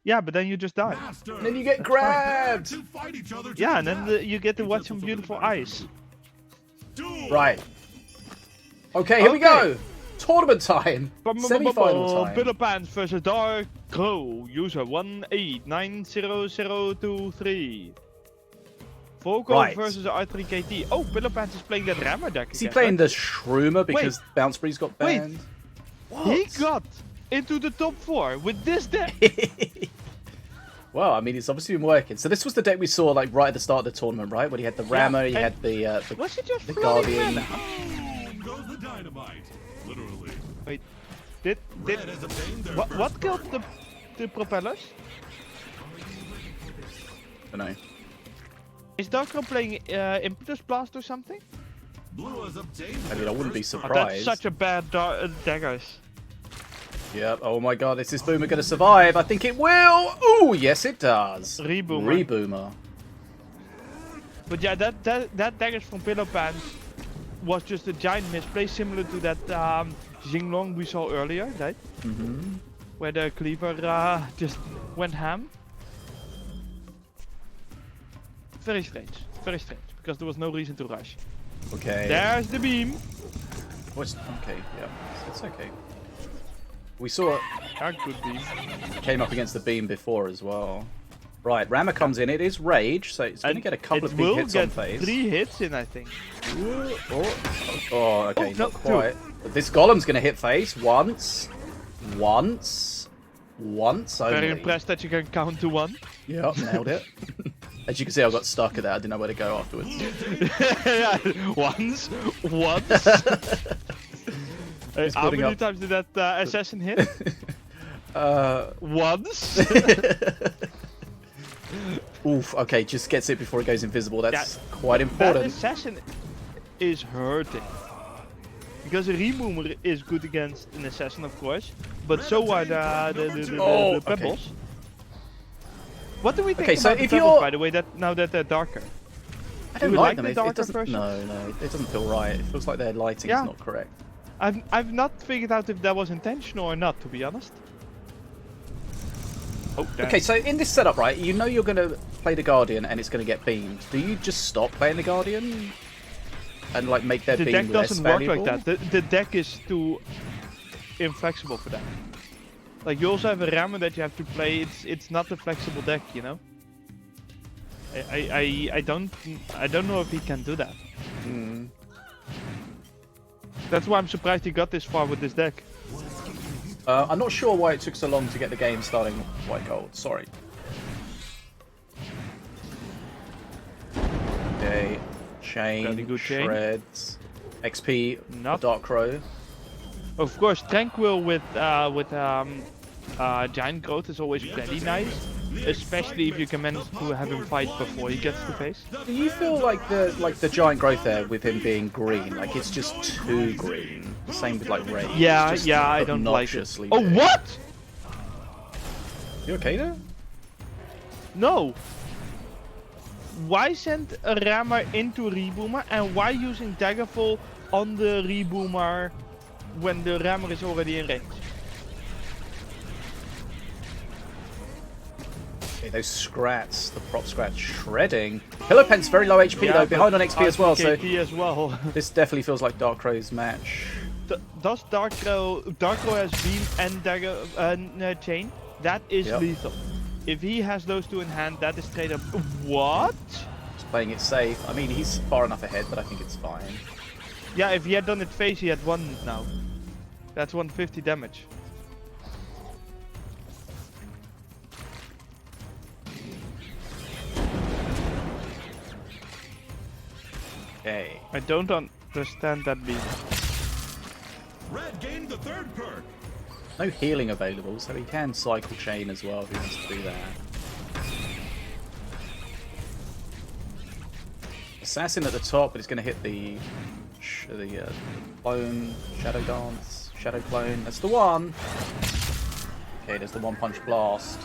[SPEAKER 2] Yeah, but then you just die.
[SPEAKER 3] Master,
[SPEAKER 1] And then you get
[SPEAKER 3] prepare
[SPEAKER 1] grabbed.
[SPEAKER 3] to fight each other to
[SPEAKER 2] Yeah,
[SPEAKER 3] the
[SPEAKER 2] and then
[SPEAKER 3] death.
[SPEAKER 2] you get to watch some
[SPEAKER 3] Utensils
[SPEAKER 2] beautiful
[SPEAKER 3] of the
[SPEAKER 2] eyes.
[SPEAKER 3] Duel.
[SPEAKER 1] Right. Okay, here we go. Tournament time. Semi-final time.
[SPEAKER 2] Bitter Pants versus Dark Crow. User 1890023. Volko
[SPEAKER 1] Right.
[SPEAKER 2] versus R3KT. Oh, Bitter Pants is playing that Rammer deck
[SPEAKER 1] Is he
[SPEAKER 2] again,
[SPEAKER 1] playing
[SPEAKER 2] right?
[SPEAKER 1] the Shroomer because Bounceberry's got
[SPEAKER 2] Wait.
[SPEAKER 1] banned?
[SPEAKER 2] He got into the top 4 with this deck.
[SPEAKER 1] Well, I mean, it's obviously been working. So this was the deck we saw like right at the start of the tournament, right? When he had the Rammer, he
[SPEAKER 2] and-
[SPEAKER 1] had the
[SPEAKER 2] Was it just
[SPEAKER 1] the
[SPEAKER 2] floating
[SPEAKER 1] Guardian.
[SPEAKER 2] mana?
[SPEAKER 3] Boom goes the dynamite. Literally.
[SPEAKER 2] Wait, did
[SPEAKER 3] Red has obtained their
[SPEAKER 2] what
[SPEAKER 3] first
[SPEAKER 2] killed
[SPEAKER 3] perk.
[SPEAKER 2] the propellers?
[SPEAKER 1] I don't know.
[SPEAKER 2] Is Dark Crow playing Impetus Blast or something?
[SPEAKER 3] Blue has obtained
[SPEAKER 1] I mean, I wouldn't be
[SPEAKER 3] their first
[SPEAKER 2] Oh, that's
[SPEAKER 1] surprised.
[SPEAKER 2] such a bad daggers.
[SPEAKER 1] Yep. Oh my God, is this Boomer going to survive? I think it will. Ooh, yes, it does.
[SPEAKER 2] Reboomer.
[SPEAKER 1] Reboomer.
[SPEAKER 2] But yeah, that daggers from Pillow Pants was just a giant misplay, similar to that Jinglong we saw earlier, right?
[SPEAKER 1] Mm-hmm.
[SPEAKER 2] Where the cleaver just went ham. Very strange, because there was no reason to rush.
[SPEAKER 1] Okay.
[SPEAKER 2] There's the beam.
[SPEAKER 1] What's okay? Yeah, it's okay. We saw it
[SPEAKER 2] A good beam.
[SPEAKER 1] came up against the beam before as well. Right, Rammer comes in. It is Rage, so it's going to
[SPEAKER 2] And
[SPEAKER 1] get a couple
[SPEAKER 2] it
[SPEAKER 1] of big
[SPEAKER 2] will
[SPEAKER 1] hits
[SPEAKER 2] get
[SPEAKER 1] on phase.
[SPEAKER 2] 3 hits in, I think.
[SPEAKER 1] Oh, okay,
[SPEAKER 2] Oh, no,
[SPEAKER 1] not quite. But this Golem's going to hit face once only.
[SPEAKER 2] Very impressed that you can count to 1.
[SPEAKER 1] Yep, nailed it. As you can see, I got stuck at that. I didn't know where to go afterwards.
[SPEAKER 2] Yeah, once. Hey, how
[SPEAKER 1] putting
[SPEAKER 2] many
[SPEAKER 1] up-
[SPEAKER 2] times did that assassin hit? Once.
[SPEAKER 1] Oof, okay, just gets it before it goes invisible. That's
[SPEAKER 2] Yeah,
[SPEAKER 1] quite
[SPEAKER 2] That
[SPEAKER 1] important.
[SPEAKER 2] assassin is hurting. Because a Reboomer is good against an assassin, of course, but so are
[SPEAKER 1] Oh,
[SPEAKER 2] the pebbles.
[SPEAKER 1] okay.
[SPEAKER 2] What do we think
[SPEAKER 1] Okay, so
[SPEAKER 2] about the
[SPEAKER 1] if
[SPEAKER 2] pebbles,
[SPEAKER 1] you're-
[SPEAKER 2] by the way, that now that they're darker?
[SPEAKER 1] I don't
[SPEAKER 2] we
[SPEAKER 1] like
[SPEAKER 2] like
[SPEAKER 1] them.
[SPEAKER 2] the
[SPEAKER 1] It
[SPEAKER 2] darker
[SPEAKER 1] doesn't.
[SPEAKER 2] versions?
[SPEAKER 1] No, it doesn't feel right. It feels like their lighting
[SPEAKER 2] Yeah.
[SPEAKER 1] is not correct.
[SPEAKER 2] I've not figured out if that was intentional or not, to be honest. Oh, damn.
[SPEAKER 1] Okay, so in this setup, right, you know you're going to play the Guardian and it's going to get beamed. Do you just stop playing the Guardian and like make their
[SPEAKER 2] The
[SPEAKER 1] beam
[SPEAKER 2] deck
[SPEAKER 1] less
[SPEAKER 2] doesn't work
[SPEAKER 1] valuable?
[SPEAKER 2] like that. The deck is too inflexible for that. Like you also have a Rammer that you have to play. It's not a flexible deck, you know. I don't know if he can do that.
[SPEAKER 1] Hmm.
[SPEAKER 2] That's why I'm surprised he got this far with this deck.
[SPEAKER 1] I'm not sure why it took so long to get the game starting white gold. Sorry. Okay,
[SPEAKER 2] Very
[SPEAKER 1] chain,
[SPEAKER 2] good chain.
[SPEAKER 1] shreds, XP,
[SPEAKER 2] Not-
[SPEAKER 1] Dark Crow.
[SPEAKER 2] Of course, Tranquil with Giant Growth is always plenty nice, especially if you can manage to have him fight before he gets to face.
[SPEAKER 1] Do you feel like the giant growth there with him being green, like it's just too green? The same with like Rage.
[SPEAKER 2] Yeah,
[SPEAKER 1] It's just
[SPEAKER 2] yeah, I don't like it.
[SPEAKER 1] obnoxiously
[SPEAKER 2] Oh,
[SPEAKER 1] big.
[SPEAKER 2] what?
[SPEAKER 1] You okay there?
[SPEAKER 2] No. Why send a Rammer into Reboomer and why using Daggerfall on the Reboomer when the Rammer is already in range?
[SPEAKER 1] Okay, those scrats, the prop scrats shredding. Pillowpen's very low HP though, behind on XP as well, so
[SPEAKER 2] RTKT as well.
[SPEAKER 1] this definitely feels like Dark Crow's match.
[SPEAKER 2] Does Dark Crow has Beam and Dagger Chain? That is
[SPEAKER 1] Yep.
[SPEAKER 2] lethal. If he has those two in hand, that is straight up. What?
[SPEAKER 1] He's playing it safe. I mean, he's far enough ahead, but I think it's fine.
[SPEAKER 2] Yeah, if he had done it face, he had 1 now. That's 150 damage.
[SPEAKER 1] Okay.
[SPEAKER 2] I don't understand that beam.
[SPEAKER 3] Red gained the third perk.
[SPEAKER 1] No healing available, so he can cycle chain as well if he wants to do that. Assassin at the top, but he's going to hit the the clone, shadow dance, shadow clone. That's the one. Okay, there's the one punch blast.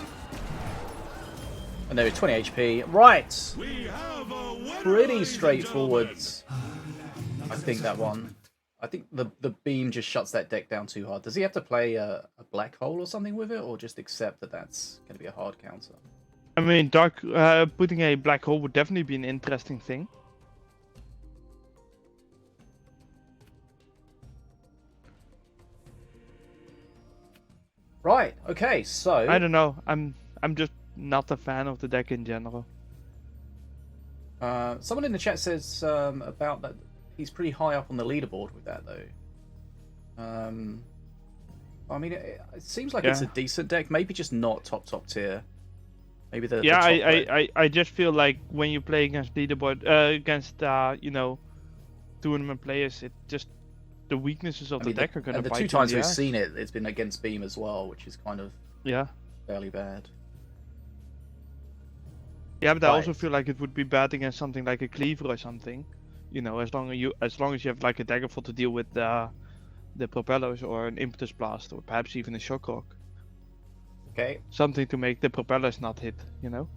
[SPEAKER 1] And there, 20 HP. Right.
[SPEAKER 3] We have a winner,
[SPEAKER 1] Pretty
[SPEAKER 3] ladies and
[SPEAKER 1] straightforward.
[SPEAKER 3] gentlemen.
[SPEAKER 1] I think that one. I think the beam just shuts that deck down too hard. Does he have to play a black hole or something with it, or just accept that that's going to be a hard counter?
[SPEAKER 2] I mean, dark putting a black hole would definitely be an interesting thing.
[SPEAKER 1] Right. Okay. So
[SPEAKER 2] I don't know. I'm just not a fan of the deck in general.
[SPEAKER 1] someone in the chat says about that he's pretty high up on the leaderboard with that though. I mean, it seems like it's a decent deck. Maybe just not top tier. Maybe the
[SPEAKER 2] Yeah,
[SPEAKER 1] the top red.
[SPEAKER 2] I just feel like when you play against leaderboard, against you know, tournament players, it just the weaknesses of
[SPEAKER 1] I
[SPEAKER 2] the
[SPEAKER 1] mean,
[SPEAKER 2] deck are gonna
[SPEAKER 1] and the
[SPEAKER 2] bite
[SPEAKER 1] two
[SPEAKER 2] you in
[SPEAKER 1] times
[SPEAKER 2] the
[SPEAKER 1] we've
[SPEAKER 2] ass.
[SPEAKER 1] seen it, it's been against Beam as well, which is kind of
[SPEAKER 2] Yeah.
[SPEAKER 1] fairly bad.
[SPEAKER 2] Yeah, but I also
[SPEAKER 1] Right.
[SPEAKER 2] feel like it would be bad against something like a cleaver or something. You know, as long as you have like a daggerfall to deal with the propellers or an impetus blast or perhaps even a shock rock.
[SPEAKER 1] Okay.
[SPEAKER 2] Something to make the propellers not hit, you know?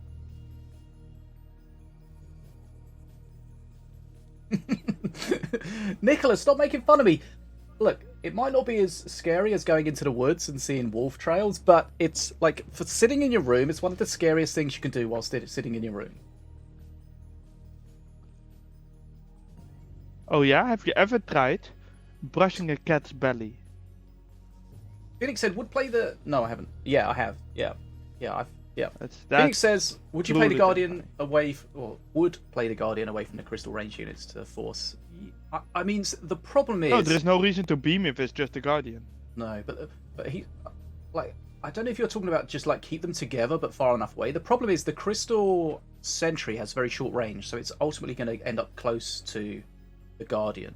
[SPEAKER 1] Nicholas, stop making fun of me. Look, it might not be as scary as going into the woods and seeing wolf trails, but it's like for sitting in your room, it's one of the scariest things you can do while sitting in your room.
[SPEAKER 2] Oh yeah? Have you ever tried brushing a cat's belly?
[SPEAKER 1] Phoenix said, "Would play the." No, I haven't. Yeah, I have. Yeah, I've. Yeah.
[SPEAKER 2] That's
[SPEAKER 1] Phoenix says, "Would you play the
[SPEAKER 2] bloody
[SPEAKER 1] Guardian
[SPEAKER 2] terrifying.
[SPEAKER 1] away, or would play the Guardian away from the crystal range units to force?" I mean, the problem is
[SPEAKER 2] No, there's no reason to beam if it's just a guardian.
[SPEAKER 1] no, but he, like, I don't know if you're talking about just like keep them together but far enough away. The problem is the crystal sentry has very short range, so it's ultimately going to end up close to the Guardian.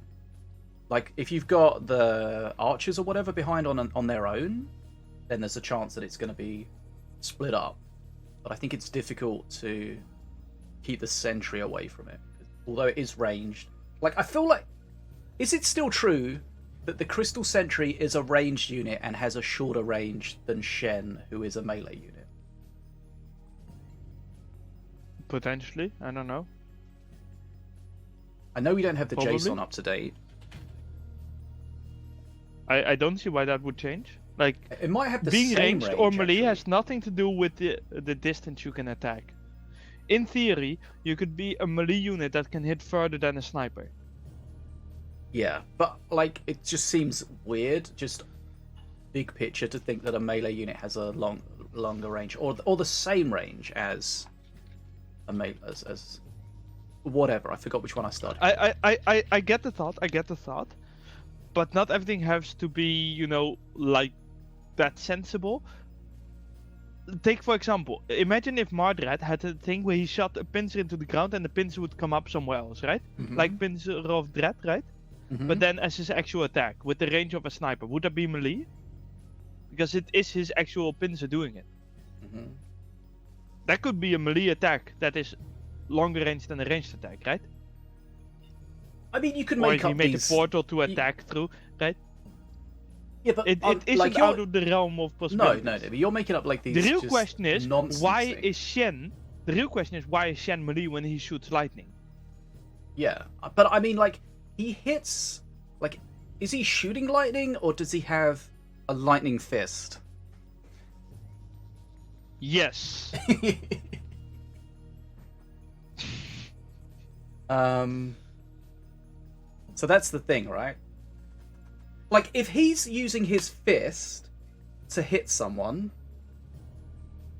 [SPEAKER 1] Like, if you've got the archers or whatever behind on their own, then there's a chance that it's going to be split up. But I think it's difficult to keep the sentry away from it, although it is ranged. Like, I feel like, is it still true that the crystal sentry is a ranged unit and has a shorter range than Shen, who is a melee unit?
[SPEAKER 2] Potentially, I don't know.
[SPEAKER 1] I know we don't have the
[SPEAKER 2] Probably.
[SPEAKER 1] JSON up to date.
[SPEAKER 2] I don't see why that would change. Like,
[SPEAKER 1] It might have the
[SPEAKER 2] being
[SPEAKER 1] same
[SPEAKER 2] ranged
[SPEAKER 1] range,
[SPEAKER 2] or melee
[SPEAKER 1] actually.
[SPEAKER 2] has nothing to do with the distance you can attack. In theory, you could be a melee unit that can hit further than a sniper.
[SPEAKER 1] Yeah, but like it just seems weird, just big picture, to think that a melee unit has a longer range, or the same range as a melee as whatever. I forgot which one I started.
[SPEAKER 2] I get the thought. I get the thought. But not everything has to be, you know, like that sensible. Take for example, imagine if Mardred had a thing where he shot a pincer into the ground and the pincer would come up somewhere else, right?
[SPEAKER 1] Mhm.
[SPEAKER 2] Like Pincer of Dread, right?
[SPEAKER 1] Mhm.
[SPEAKER 2] But then as his actual attack, with the range of a sniper, would that be melee? Because it is his actual pincer doing it.
[SPEAKER 1] Mhm.
[SPEAKER 2] That could be a melee attack that is longer range than a ranged attack, right?
[SPEAKER 1] I mean, you can
[SPEAKER 2] Or
[SPEAKER 1] make
[SPEAKER 2] if he
[SPEAKER 1] up
[SPEAKER 2] made
[SPEAKER 1] these.
[SPEAKER 2] a portal to attack through, right?
[SPEAKER 1] Yeah, but
[SPEAKER 2] It isn't
[SPEAKER 1] like
[SPEAKER 2] out of the realm of
[SPEAKER 1] no,
[SPEAKER 2] possibilities.
[SPEAKER 1] no, but you're making up like these.
[SPEAKER 2] The real
[SPEAKER 1] just
[SPEAKER 2] question is
[SPEAKER 1] nonsense
[SPEAKER 2] why
[SPEAKER 1] things.
[SPEAKER 2] is Shen? The real question is why is Shen melee when he shoots lightning?
[SPEAKER 1] Yeah, but I mean, like, he hits. Like, is he shooting lightning, or does he have a lightning fist?
[SPEAKER 2] Yes.
[SPEAKER 1] So that's the thing, right? Like, if he's using his fist to hit someone,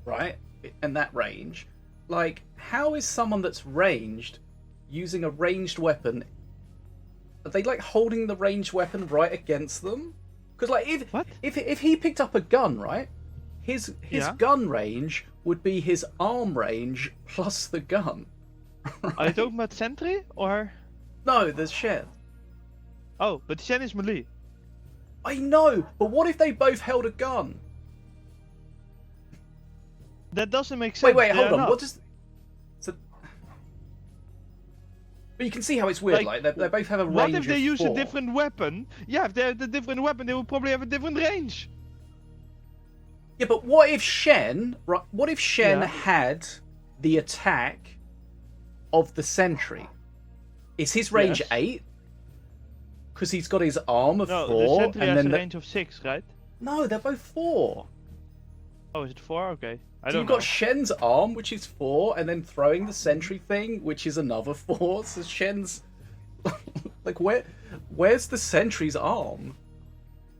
[SPEAKER 1] right, in that range, like, how is someone that's ranged using a ranged weapon? Are they like holding the ranged weapon right against them? Because like,
[SPEAKER 2] What?
[SPEAKER 1] if he picked up a gun, right, his
[SPEAKER 2] Yeah.
[SPEAKER 1] gun range would be his arm range plus the gun.
[SPEAKER 2] Are you talking about Sentry or?
[SPEAKER 1] No, there's Shen.
[SPEAKER 2] Oh, but Shen is melee.
[SPEAKER 1] I know, but what if they both held a gun?
[SPEAKER 2] That doesn't make sense.
[SPEAKER 1] Wait,
[SPEAKER 2] They
[SPEAKER 1] hold
[SPEAKER 2] are
[SPEAKER 1] on.
[SPEAKER 2] not.
[SPEAKER 1] What does? So, But you can see how it's weird. Like they both have a range.
[SPEAKER 2] What if they
[SPEAKER 1] of
[SPEAKER 2] use
[SPEAKER 1] 4.
[SPEAKER 2] a different weapon? Yeah, if they have a different weapon, they will probably have a different range.
[SPEAKER 1] Yeah, but what if Shen? Right? What if Shen had the attack of the sentry? Is his range 8? Because he's got his arm of 4,
[SPEAKER 2] the sentry
[SPEAKER 1] and
[SPEAKER 2] has
[SPEAKER 1] then
[SPEAKER 2] a range of 6, right?
[SPEAKER 1] No, they're both 4.
[SPEAKER 2] Oh, is it 4? Okay. I
[SPEAKER 1] So
[SPEAKER 2] don't
[SPEAKER 1] you've
[SPEAKER 2] know.
[SPEAKER 1] got Shen's arm, which is 4, and then throwing the sentry thing, which is another 4. So Shen's like, where's the sentry's arm?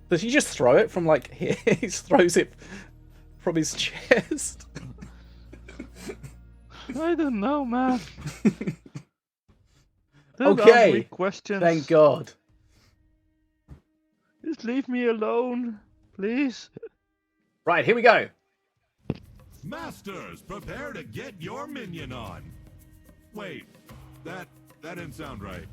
[SPEAKER 1] Does he just throw it from like here? He just throws it from his chest.
[SPEAKER 2] I don't know, man.
[SPEAKER 1] Okay.
[SPEAKER 2] Questions.
[SPEAKER 1] Thank God.
[SPEAKER 2] Just leave me alone, please.
[SPEAKER 1] Right, here we go.
[SPEAKER 3] Masters, prepare to get your minion on. Wait, that didn't sound right.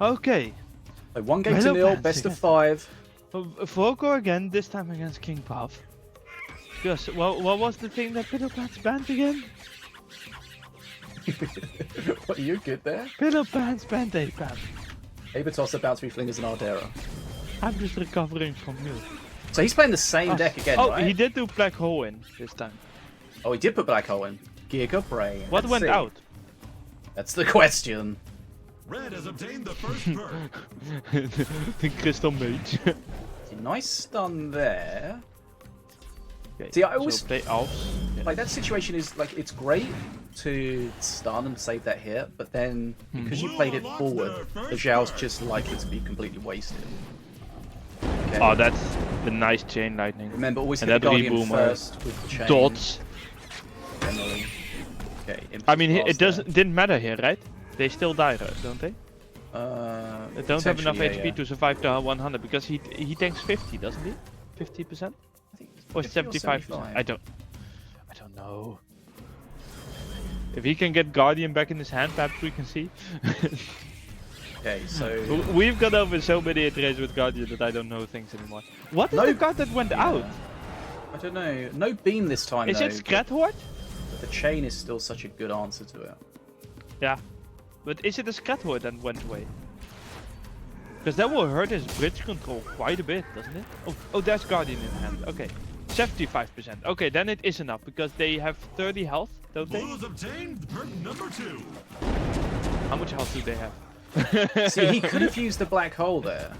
[SPEAKER 2] Okay.
[SPEAKER 1] So 1 game to
[SPEAKER 2] Hello,
[SPEAKER 1] 0,
[SPEAKER 2] fans,
[SPEAKER 1] best of
[SPEAKER 2] again.
[SPEAKER 1] 5.
[SPEAKER 2] Volko again, this time against King Puff. Yes, well, what was the thing that Pillow Pants banned again?
[SPEAKER 1] What, are you good there?
[SPEAKER 2] Pillow Pants banned Apam.
[SPEAKER 1] Abatos about to be flingers and Ardera.
[SPEAKER 2] I'm just recovering from you.
[SPEAKER 1] So he's playing the same deck again,
[SPEAKER 2] oh,
[SPEAKER 1] right?
[SPEAKER 2] he did do Black Hole in this time.
[SPEAKER 1] Oh, he did put Black Hole in. Giga Brain.
[SPEAKER 2] What
[SPEAKER 1] Let's
[SPEAKER 2] went
[SPEAKER 1] see.
[SPEAKER 2] out?
[SPEAKER 1] That's the question.
[SPEAKER 3] Red has obtained the first perk.
[SPEAKER 2] The Crystal Mage.
[SPEAKER 1] Nice stun there.
[SPEAKER 2] Okay,
[SPEAKER 1] See, I
[SPEAKER 2] so
[SPEAKER 1] always
[SPEAKER 2] play Alps.
[SPEAKER 1] like that situation is like it's great to stun and save that hit, but then because you played it forward, the Zhao's just likely to be completely wasted. Okay.
[SPEAKER 2] Oh, that's the nice chain lightning.
[SPEAKER 1] Remember, always
[SPEAKER 2] and
[SPEAKER 1] hit the
[SPEAKER 2] that
[SPEAKER 1] Guardian
[SPEAKER 2] reboomer.
[SPEAKER 1] first with the chain.
[SPEAKER 2] Dots.
[SPEAKER 1] Generally. Okay.
[SPEAKER 2] I mean,
[SPEAKER 1] Impetus
[SPEAKER 2] it didn't matter here, right? They still die, don't they?
[SPEAKER 1] there.
[SPEAKER 2] They don't have enough
[SPEAKER 1] potentially,
[SPEAKER 2] HP to survive the 100 because he tanks 50, doesn't he? 50%?
[SPEAKER 1] I think it's
[SPEAKER 2] Or
[SPEAKER 1] 50 or
[SPEAKER 2] 75%?
[SPEAKER 1] 75.
[SPEAKER 2] I don't know. If he can get Guardian back in his hand, perhaps we can see.
[SPEAKER 1] Okay, so
[SPEAKER 2] We've got over so many iterations with Guardian that I don't know things anymore. What is
[SPEAKER 1] No-
[SPEAKER 2] the card that went out?
[SPEAKER 1] I don't know. No beam this time
[SPEAKER 2] Is
[SPEAKER 1] though.
[SPEAKER 2] it Scrat Horde?
[SPEAKER 1] but the chain is still such a good answer to it.
[SPEAKER 2] Yeah. But is it a Scrat Horde that went away? Because that will hurt his bridge control quite a bit, doesn't it? Oh, there's Guardian in hand. Okay. 75%. Okay, then it is enough because they have 30 health, don't they?
[SPEAKER 3] Blues obtained perk number 2.
[SPEAKER 2] How much health do they have?
[SPEAKER 1] See, he could have used the black hole there.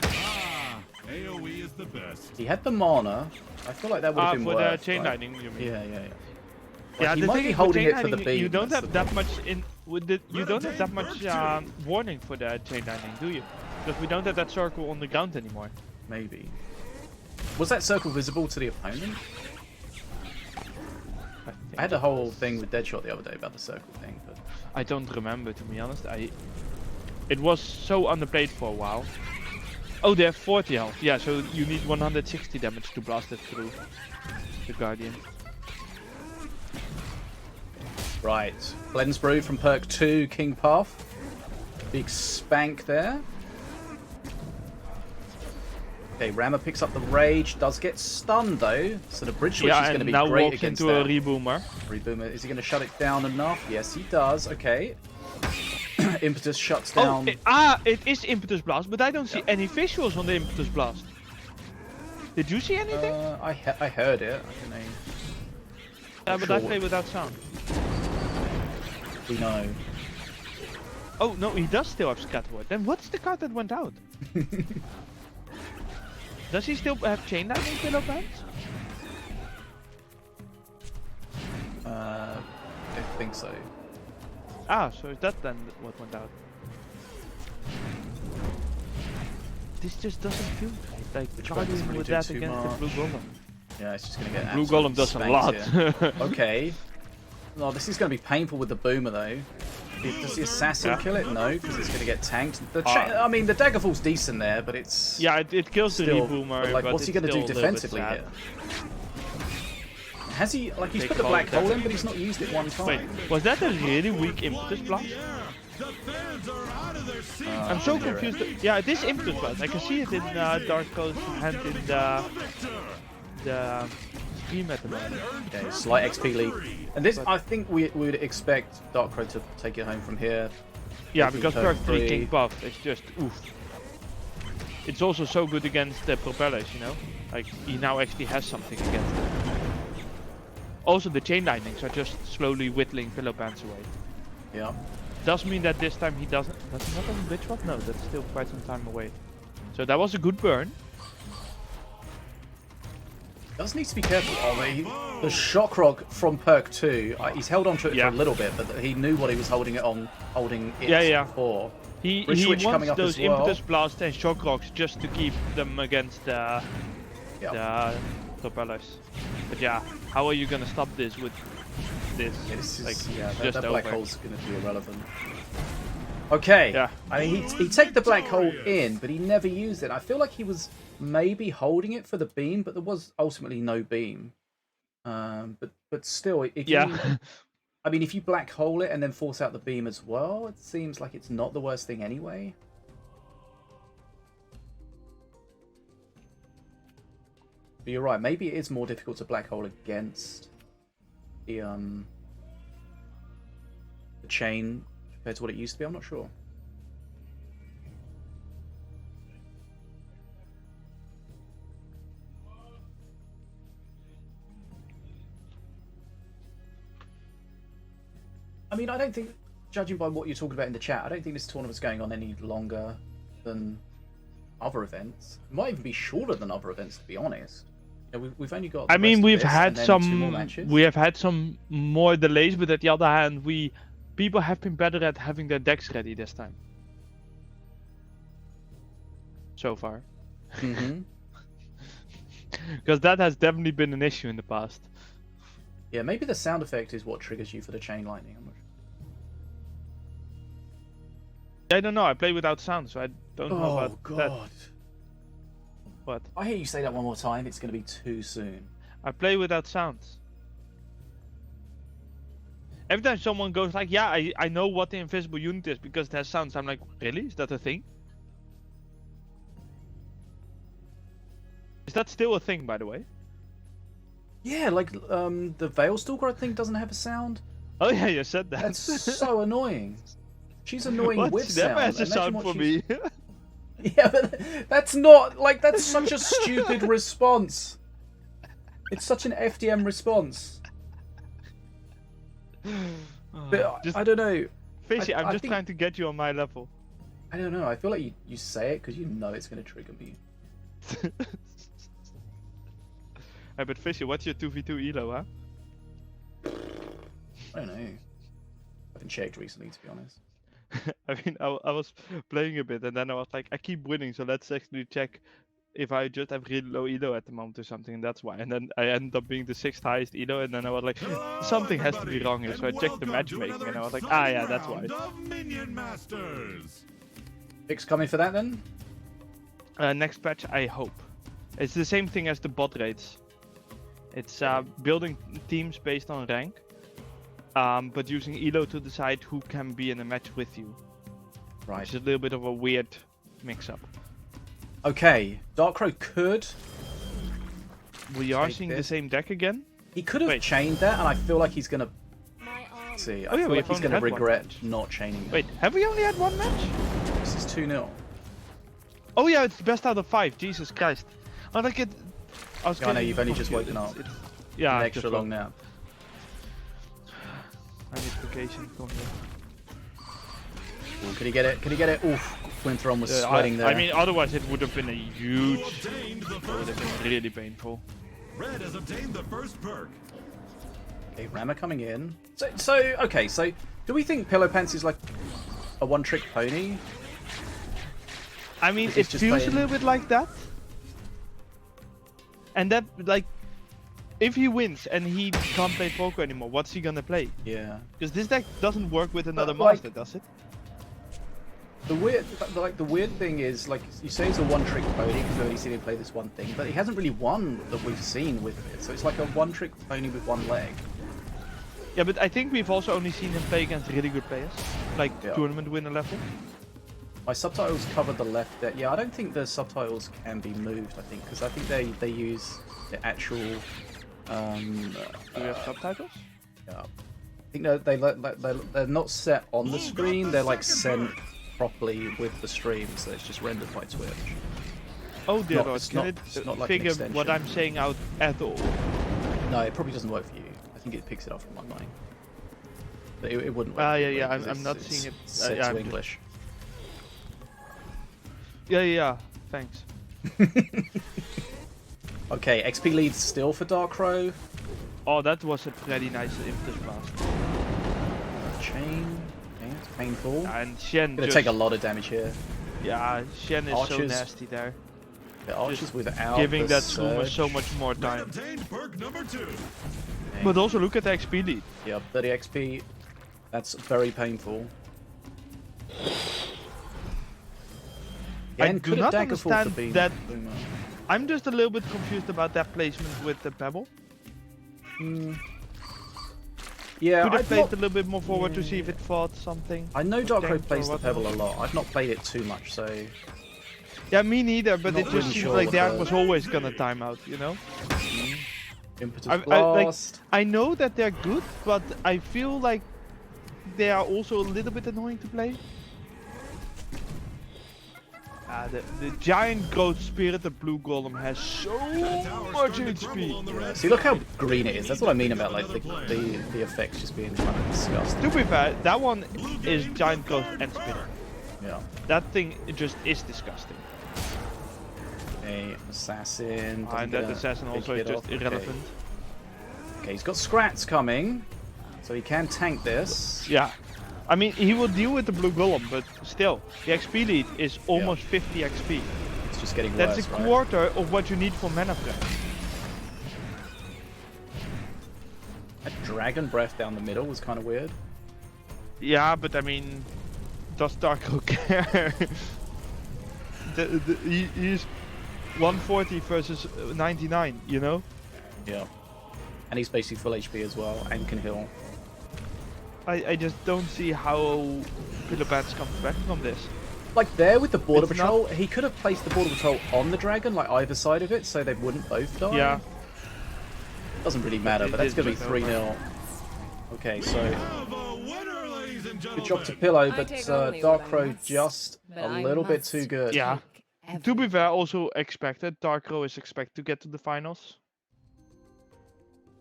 [SPEAKER 3] Ah, AoE is the best.
[SPEAKER 1] He had the mana. I feel like that would have been
[SPEAKER 2] For
[SPEAKER 1] worth.
[SPEAKER 2] the chain
[SPEAKER 1] right?
[SPEAKER 2] lightning, you mean?
[SPEAKER 1] Yeah.
[SPEAKER 2] Yeah,
[SPEAKER 1] he
[SPEAKER 2] the
[SPEAKER 1] might
[SPEAKER 2] thing
[SPEAKER 1] be
[SPEAKER 2] is,
[SPEAKER 1] holding
[SPEAKER 2] with
[SPEAKER 1] it for the
[SPEAKER 2] chain
[SPEAKER 1] beam.
[SPEAKER 2] lightning, you don't
[SPEAKER 1] that's
[SPEAKER 2] have
[SPEAKER 1] the
[SPEAKER 2] that much in. You don't have that much warning for the chain lightning, do you? Because we don't have that circle on the ground anymore.
[SPEAKER 1] Maybe. Was that circle visible to the opponent? I had a whole thing with Deadshot the other day about the circle thing, but
[SPEAKER 2] I don't remember, to be honest. It was so underplayed for a while. Oh, they have 40 health. Yeah, so you need 160 damage to blast it through the Guardian.
[SPEAKER 1] right. Blends Brew from perk 2, King Path. Big spank there. Okay, Rammer picks up the Rage, does get stunned though, so the bridge switch is going to be
[SPEAKER 2] now
[SPEAKER 1] great
[SPEAKER 2] walks
[SPEAKER 1] against
[SPEAKER 2] into
[SPEAKER 1] that.
[SPEAKER 2] a reboomer.
[SPEAKER 1] Reboomer, is he going to shut it down enough? Yes, he does. Okay. Impetus shuts down.
[SPEAKER 2] It is Impetus Blast, but I don't see any visuals on the Impetus Blast. Did you see anything?
[SPEAKER 1] I heard it. I don't know.
[SPEAKER 2] Yeah, but
[SPEAKER 1] sure
[SPEAKER 2] I play without sound.
[SPEAKER 1] We know.
[SPEAKER 2] Oh no, he does still have Scatterword. Then what's the card that went out? Does he still have Chain Lightning Pillow Pants?
[SPEAKER 1] I think so.
[SPEAKER 2] So is that then what went out? This just doesn't feel right. Like
[SPEAKER 1] Which one doesn't
[SPEAKER 2] Guardian
[SPEAKER 1] really
[SPEAKER 2] with
[SPEAKER 1] do
[SPEAKER 2] that
[SPEAKER 1] too
[SPEAKER 2] against
[SPEAKER 1] much?
[SPEAKER 2] the Blue Golem.
[SPEAKER 1] Yeah, it's just going to get
[SPEAKER 2] Blue
[SPEAKER 1] absolutely
[SPEAKER 2] Golem does a
[SPEAKER 1] spanked
[SPEAKER 2] lot.
[SPEAKER 1] here. Okay. Oh, this is going to be painful with the Boomer though. Does the Assassin kill it? No, because it's going to get tanked. I mean, the Daggerfall's decent there, but it's...
[SPEAKER 2] Yeah, it kills the
[SPEAKER 1] still,
[SPEAKER 2] Reboomer,
[SPEAKER 1] but, like, what's he
[SPEAKER 2] it's
[SPEAKER 1] going to do
[SPEAKER 2] still a little bit
[SPEAKER 1] defensively
[SPEAKER 2] sad.
[SPEAKER 1] here? Has he... Like, he's
[SPEAKER 2] They
[SPEAKER 1] put the
[SPEAKER 2] call
[SPEAKER 1] Black
[SPEAKER 2] it that.
[SPEAKER 1] Hole in, but he's not used it one time.
[SPEAKER 2] Wait, was that a really weak Impetus Blast?
[SPEAKER 3] The fans are out of their seats.
[SPEAKER 2] I'm so
[SPEAKER 1] hear it.
[SPEAKER 2] confused. Yeah, it is Impetus Blast. I can see it in Dark Coast and in the Supreme at the moment.
[SPEAKER 1] Okay, slight XP lead. And this, I think we would expect Darkrai to take it home from here.
[SPEAKER 2] Yeah,
[SPEAKER 1] Maybe
[SPEAKER 2] because
[SPEAKER 1] turn
[SPEAKER 2] perk 3
[SPEAKER 1] three.
[SPEAKER 2] King buff is just oof. It's also so good against the propellers, you know? Like, he now actually has something against it. Also, the chain lightnings are just slowly whittling Pillow Pants away.
[SPEAKER 1] Yeah.
[SPEAKER 2] Does mean that this time he doesn't... Does he not have a Bitch Swap? No, that's still quite some time away. So that was a good burn.
[SPEAKER 1] Does need to be careful. The Shock Rock from perk 2, he's held on to it for a little bit, but he knew what he was holding it for.
[SPEAKER 2] He
[SPEAKER 1] Switch coming
[SPEAKER 2] wants
[SPEAKER 1] up
[SPEAKER 2] those
[SPEAKER 1] as well.
[SPEAKER 2] Impetus Blast and Shock Rocks just to keep them against the propellers. But yeah, how are you gonna stop this with this?
[SPEAKER 1] Yeah, this is,
[SPEAKER 2] like,
[SPEAKER 1] that
[SPEAKER 2] just
[SPEAKER 1] black
[SPEAKER 2] over.
[SPEAKER 1] hole's going to be irrelevant. Okay.
[SPEAKER 2] Yeah.
[SPEAKER 1] I mean, he took the black hole in, but he never used it. I feel like he was maybe holding it for the beam, but there was ultimately no beam. But still, if you, I mean, if you black hole it and then force out the beam as well, it seems like it's not the worst thing anyway. But you're right. Maybe it is more difficult to black hole against the chain compared to what it used to be. I'm not sure. I mean, I don't think, judging by what you're talking about in the chat, I don't think this tournament's going on any longer than other events. It might even be shorter than other events, to be honest. You know, we've only got.
[SPEAKER 2] I mean, we've had
[SPEAKER 1] two more
[SPEAKER 2] some.
[SPEAKER 1] matches.
[SPEAKER 2] We have had some more delays, but at the other hand, people have been better at having their decks ready this time. So far.
[SPEAKER 1] Mm-hmm.
[SPEAKER 2] Because that has definitely been an issue in the past.
[SPEAKER 1] Yeah, maybe the sound effect is what triggers you for the chain lightning. I'm not sure.
[SPEAKER 2] I don't know. I play without sound, so I don't know about
[SPEAKER 1] God.
[SPEAKER 2] that. What?
[SPEAKER 1] I hear you say that one more time. It's going to be too soon.
[SPEAKER 2] I play without sounds. Every time someone goes like, yeah, I know what the invisible unit is because it has sounds, I'm like, really? Is that a thing? Is that still a thing, by the way?
[SPEAKER 1] Yeah, like the Veil Stalker, I think, doesn't have a sound.
[SPEAKER 2] Oh yeah, you said that.
[SPEAKER 1] That's so annoying. She's annoying
[SPEAKER 2] What?
[SPEAKER 1] with
[SPEAKER 2] She
[SPEAKER 1] sound.
[SPEAKER 2] never has a
[SPEAKER 1] Imagine
[SPEAKER 2] sound
[SPEAKER 1] what
[SPEAKER 2] for
[SPEAKER 1] she's-
[SPEAKER 2] me.
[SPEAKER 1] Yeah, but that's not like that's such a stupid response. It's such an FDM response. But
[SPEAKER 2] Just-
[SPEAKER 1] I don't know.
[SPEAKER 2] Fishy, I'm
[SPEAKER 1] I
[SPEAKER 2] just
[SPEAKER 1] think-
[SPEAKER 2] trying to get you on my level.
[SPEAKER 1] I don't know. I feel like you say it because you know it's going to trigger me.
[SPEAKER 2] Hey, but Fishy, what's your 2v2 elo, huh?
[SPEAKER 1] I don't know. I haven't checked recently, to be honest.
[SPEAKER 2] I mean, I was playing a bit and then I was like, I keep winning, so let's actually check if I just have really low elo at the moment or something, and that's why. And then I ended up being the 6th highest elo, and then I was like, something has to be wrong here. So I checked the matchmaking, and I was like, ah, yeah, that's why.
[SPEAKER 3] Minion Masters.
[SPEAKER 1] Picks coming for that then?
[SPEAKER 2] Next patch, I hope. It's the same thing as the bot raids. It's building teams based on rank, but using elo to decide who can be in a match with you.
[SPEAKER 1] Right.
[SPEAKER 2] Which is a little bit of a weird mix-up.
[SPEAKER 1] Okay, Darkrai could.
[SPEAKER 2] We are
[SPEAKER 1] Take
[SPEAKER 2] seeing the
[SPEAKER 1] this.
[SPEAKER 2] same deck again.
[SPEAKER 1] He could have
[SPEAKER 2] Wait.
[SPEAKER 1] chained that, and I feel like he's gonna
[SPEAKER 4] My arm.
[SPEAKER 1] see.
[SPEAKER 2] Oh,
[SPEAKER 1] I
[SPEAKER 2] yeah,
[SPEAKER 1] feel
[SPEAKER 2] we've
[SPEAKER 1] like he's
[SPEAKER 2] only
[SPEAKER 1] gonna
[SPEAKER 2] had one
[SPEAKER 1] regret
[SPEAKER 2] match.
[SPEAKER 1] not chaining that.
[SPEAKER 2] Wait, have we only had one match?
[SPEAKER 1] This is 2-0.
[SPEAKER 2] Oh yeah, it's the best out of 5. Jesus Christ. I like it. I was
[SPEAKER 1] Yeah, I know,
[SPEAKER 2] getting
[SPEAKER 1] you've only just
[SPEAKER 2] confused.
[SPEAKER 1] woken up.
[SPEAKER 2] Yeah,
[SPEAKER 1] An
[SPEAKER 2] I
[SPEAKER 1] extra
[SPEAKER 2] just
[SPEAKER 1] long
[SPEAKER 2] woke-
[SPEAKER 1] nap.
[SPEAKER 2] I need vacation from here.
[SPEAKER 1] Ooh, could he get it? Could he get it? Oof. Winthron was
[SPEAKER 2] Yeah,
[SPEAKER 1] sweating there.
[SPEAKER 2] I mean, otherwise it would have been a huge.
[SPEAKER 3] Obtained the
[SPEAKER 2] It would
[SPEAKER 3] first
[SPEAKER 2] have been really painful.
[SPEAKER 3] Red has obtained the first perk.
[SPEAKER 1] Okay, Rammer coming in. So okay, so do we think Pillow Pants is like a one-trick pony?
[SPEAKER 2] I mean,
[SPEAKER 1] Because he's
[SPEAKER 2] it
[SPEAKER 1] just
[SPEAKER 2] feels
[SPEAKER 1] playing-
[SPEAKER 2] a little bit like that. And that, like, if he wins and he can't play poker anymore, what's he gonna play?
[SPEAKER 1] Yeah.
[SPEAKER 2] Because this deck doesn't work with another
[SPEAKER 1] like-
[SPEAKER 2] master, does it?
[SPEAKER 1] The weird thing is, like, you say he's a one-trick pony because we've only seen him play this one thing, but he hasn't really won that we've seen with it. So it's like a one-trick pony with one leg.
[SPEAKER 2] Yeah, but I think we've also only seen him play against really good players, like
[SPEAKER 1] Yeah.
[SPEAKER 2] tournament winner level.
[SPEAKER 1] My subtitles covered the left there. Yeah, I don't think the subtitles can be moved. I think because I think they use the actual
[SPEAKER 2] Do we have subtitles?
[SPEAKER 1] Yeah. I think they're not set on the screen. They're like sent properly with the stream, so it's just rendered by Twitch.
[SPEAKER 2] Oh dear
[SPEAKER 1] Not-
[SPEAKER 2] lord,
[SPEAKER 1] it's
[SPEAKER 2] can
[SPEAKER 1] not-
[SPEAKER 2] it
[SPEAKER 1] it's not like an
[SPEAKER 2] figure what
[SPEAKER 1] extension.
[SPEAKER 2] I'm saying out at all?
[SPEAKER 1] No, it probably doesn't work for you. I think it picks it up from my mic. But it wouldn't work.
[SPEAKER 2] Ah,
[SPEAKER 1] for
[SPEAKER 2] yeah,
[SPEAKER 1] you,
[SPEAKER 2] yeah,
[SPEAKER 1] because
[SPEAKER 2] I'm not
[SPEAKER 1] it's
[SPEAKER 2] seeing it.
[SPEAKER 1] Set
[SPEAKER 2] yeah,
[SPEAKER 1] to
[SPEAKER 2] I'm
[SPEAKER 1] English.
[SPEAKER 2] Yeah, thanks.
[SPEAKER 1] Okay, XP leads still for Dark Crow.
[SPEAKER 2] Oh, that was a pretty nice impetus blast.
[SPEAKER 1] Chain. Okay, it's painful.
[SPEAKER 2] And Shen
[SPEAKER 1] Gonna
[SPEAKER 2] just...
[SPEAKER 1] take a lot of damage here.
[SPEAKER 2] Yeah, Shen is so
[SPEAKER 1] Archers.
[SPEAKER 2] nasty there.
[SPEAKER 1] The archers without
[SPEAKER 2] Giving
[SPEAKER 1] the
[SPEAKER 2] that Screamer
[SPEAKER 1] surge.
[SPEAKER 2] so much more
[SPEAKER 3] Red
[SPEAKER 2] time.
[SPEAKER 3] obtained perk number 2.
[SPEAKER 1] Okay.
[SPEAKER 2] But also look at the XP lead.
[SPEAKER 1] Yeah, 30 XP. That's very painful.
[SPEAKER 2] I
[SPEAKER 1] Again,
[SPEAKER 2] do
[SPEAKER 1] could have
[SPEAKER 2] not
[SPEAKER 1] Daggerfall for
[SPEAKER 2] understand
[SPEAKER 1] being
[SPEAKER 2] that-
[SPEAKER 1] too much.
[SPEAKER 2] I'm just a little bit confused about that placement with the Pebble.
[SPEAKER 1] Yeah,
[SPEAKER 2] Could have
[SPEAKER 1] I've
[SPEAKER 2] played
[SPEAKER 1] not,
[SPEAKER 2] a little bit more forward to see if it fought something.
[SPEAKER 1] I know
[SPEAKER 2] or
[SPEAKER 1] Dark Crow
[SPEAKER 2] tanked or
[SPEAKER 1] plays the
[SPEAKER 2] whatnot.
[SPEAKER 1] Pebble a lot. I've not played it too much, so
[SPEAKER 2] Yeah, me neither, but
[SPEAKER 1] Not
[SPEAKER 2] it just
[SPEAKER 1] really
[SPEAKER 2] seems
[SPEAKER 1] sure
[SPEAKER 2] like
[SPEAKER 1] what
[SPEAKER 2] that
[SPEAKER 1] the-
[SPEAKER 2] was always gonna time out, you know?
[SPEAKER 1] Impetus
[SPEAKER 2] like,
[SPEAKER 1] Blast.
[SPEAKER 2] I know that they're good, but I feel like they are also a little bit annoying to play. The giant growth spirit, the blue golem, has so much HP.
[SPEAKER 1] See, look how green it is. That's what I mean about like the effects just being kind of disgusting.
[SPEAKER 2] To be fair, that one is giant growth and spirit.
[SPEAKER 1] Yeah.
[SPEAKER 2] That thing just is disgusting.
[SPEAKER 1] A assassin. doesn't
[SPEAKER 2] And
[SPEAKER 1] get
[SPEAKER 2] that
[SPEAKER 1] a
[SPEAKER 2] assassin
[SPEAKER 1] big
[SPEAKER 2] also is
[SPEAKER 1] hit
[SPEAKER 2] just
[SPEAKER 1] off.
[SPEAKER 2] irrelevant.
[SPEAKER 1] Okay, he's got Scrats coming, so he can tank this.
[SPEAKER 2] Yeah. I mean, he will deal with the blue golem, but still, the XP lead is almost 50 XP.
[SPEAKER 1] It's just getting
[SPEAKER 2] That's
[SPEAKER 1] worse,
[SPEAKER 2] a
[SPEAKER 1] right?
[SPEAKER 2] quarter of what you need for mana prep.
[SPEAKER 1] That Dragon Breath down the middle was kind of weird.
[SPEAKER 2] Yeah, but I mean, does Darko care? He's 140 versus 99, you know?
[SPEAKER 1] Yeah. And he's basically full HP as well, and can heal.
[SPEAKER 2] I just don't see how Pillowpants comes back from this.
[SPEAKER 1] Like there with the Border
[SPEAKER 2] It's not-
[SPEAKER 1] Patrol, he could have placed the Border Patrol on the Dragon, like either side of it, so they wouldn't both die.
[SPEAKER 2] Yeah.
[SPEAKER 1] Doesn't really matter, but that's
[SPEAKER 2] It
[SPEAKER 1] going to be
[SPEAKER 2] just
[SPEAKER 1] 3-0. Okay, so
[SPEAKER 3] Have a winner, ladies and
[SPEAKER 1] good job to
[SPEAKER 3] gentlemen.
[SPEAKER 1] Pillow,
[SPEAKER 4] I
[SPEAKER 1] but
[SPEAKER 4] take only
[SPEAKER 1] Dark
[SPEAKER 4] what I
[SPEAKER 1] Crow
[SPEAKER 4] must,
[SPEAKER 1] just
[SPEAKER 4] but
[SPEAKER 1] a
[SPEAKER 4] I
[SPEAKER 1] little bit
[SPEAKER 4] must
[SPEAKER 1] too good.
[SPEAKER 2] Yeah.
[SPEAKER 4] take
[SPEAKER 2] To be fair, also expected. Darkro is expected to get to the finals.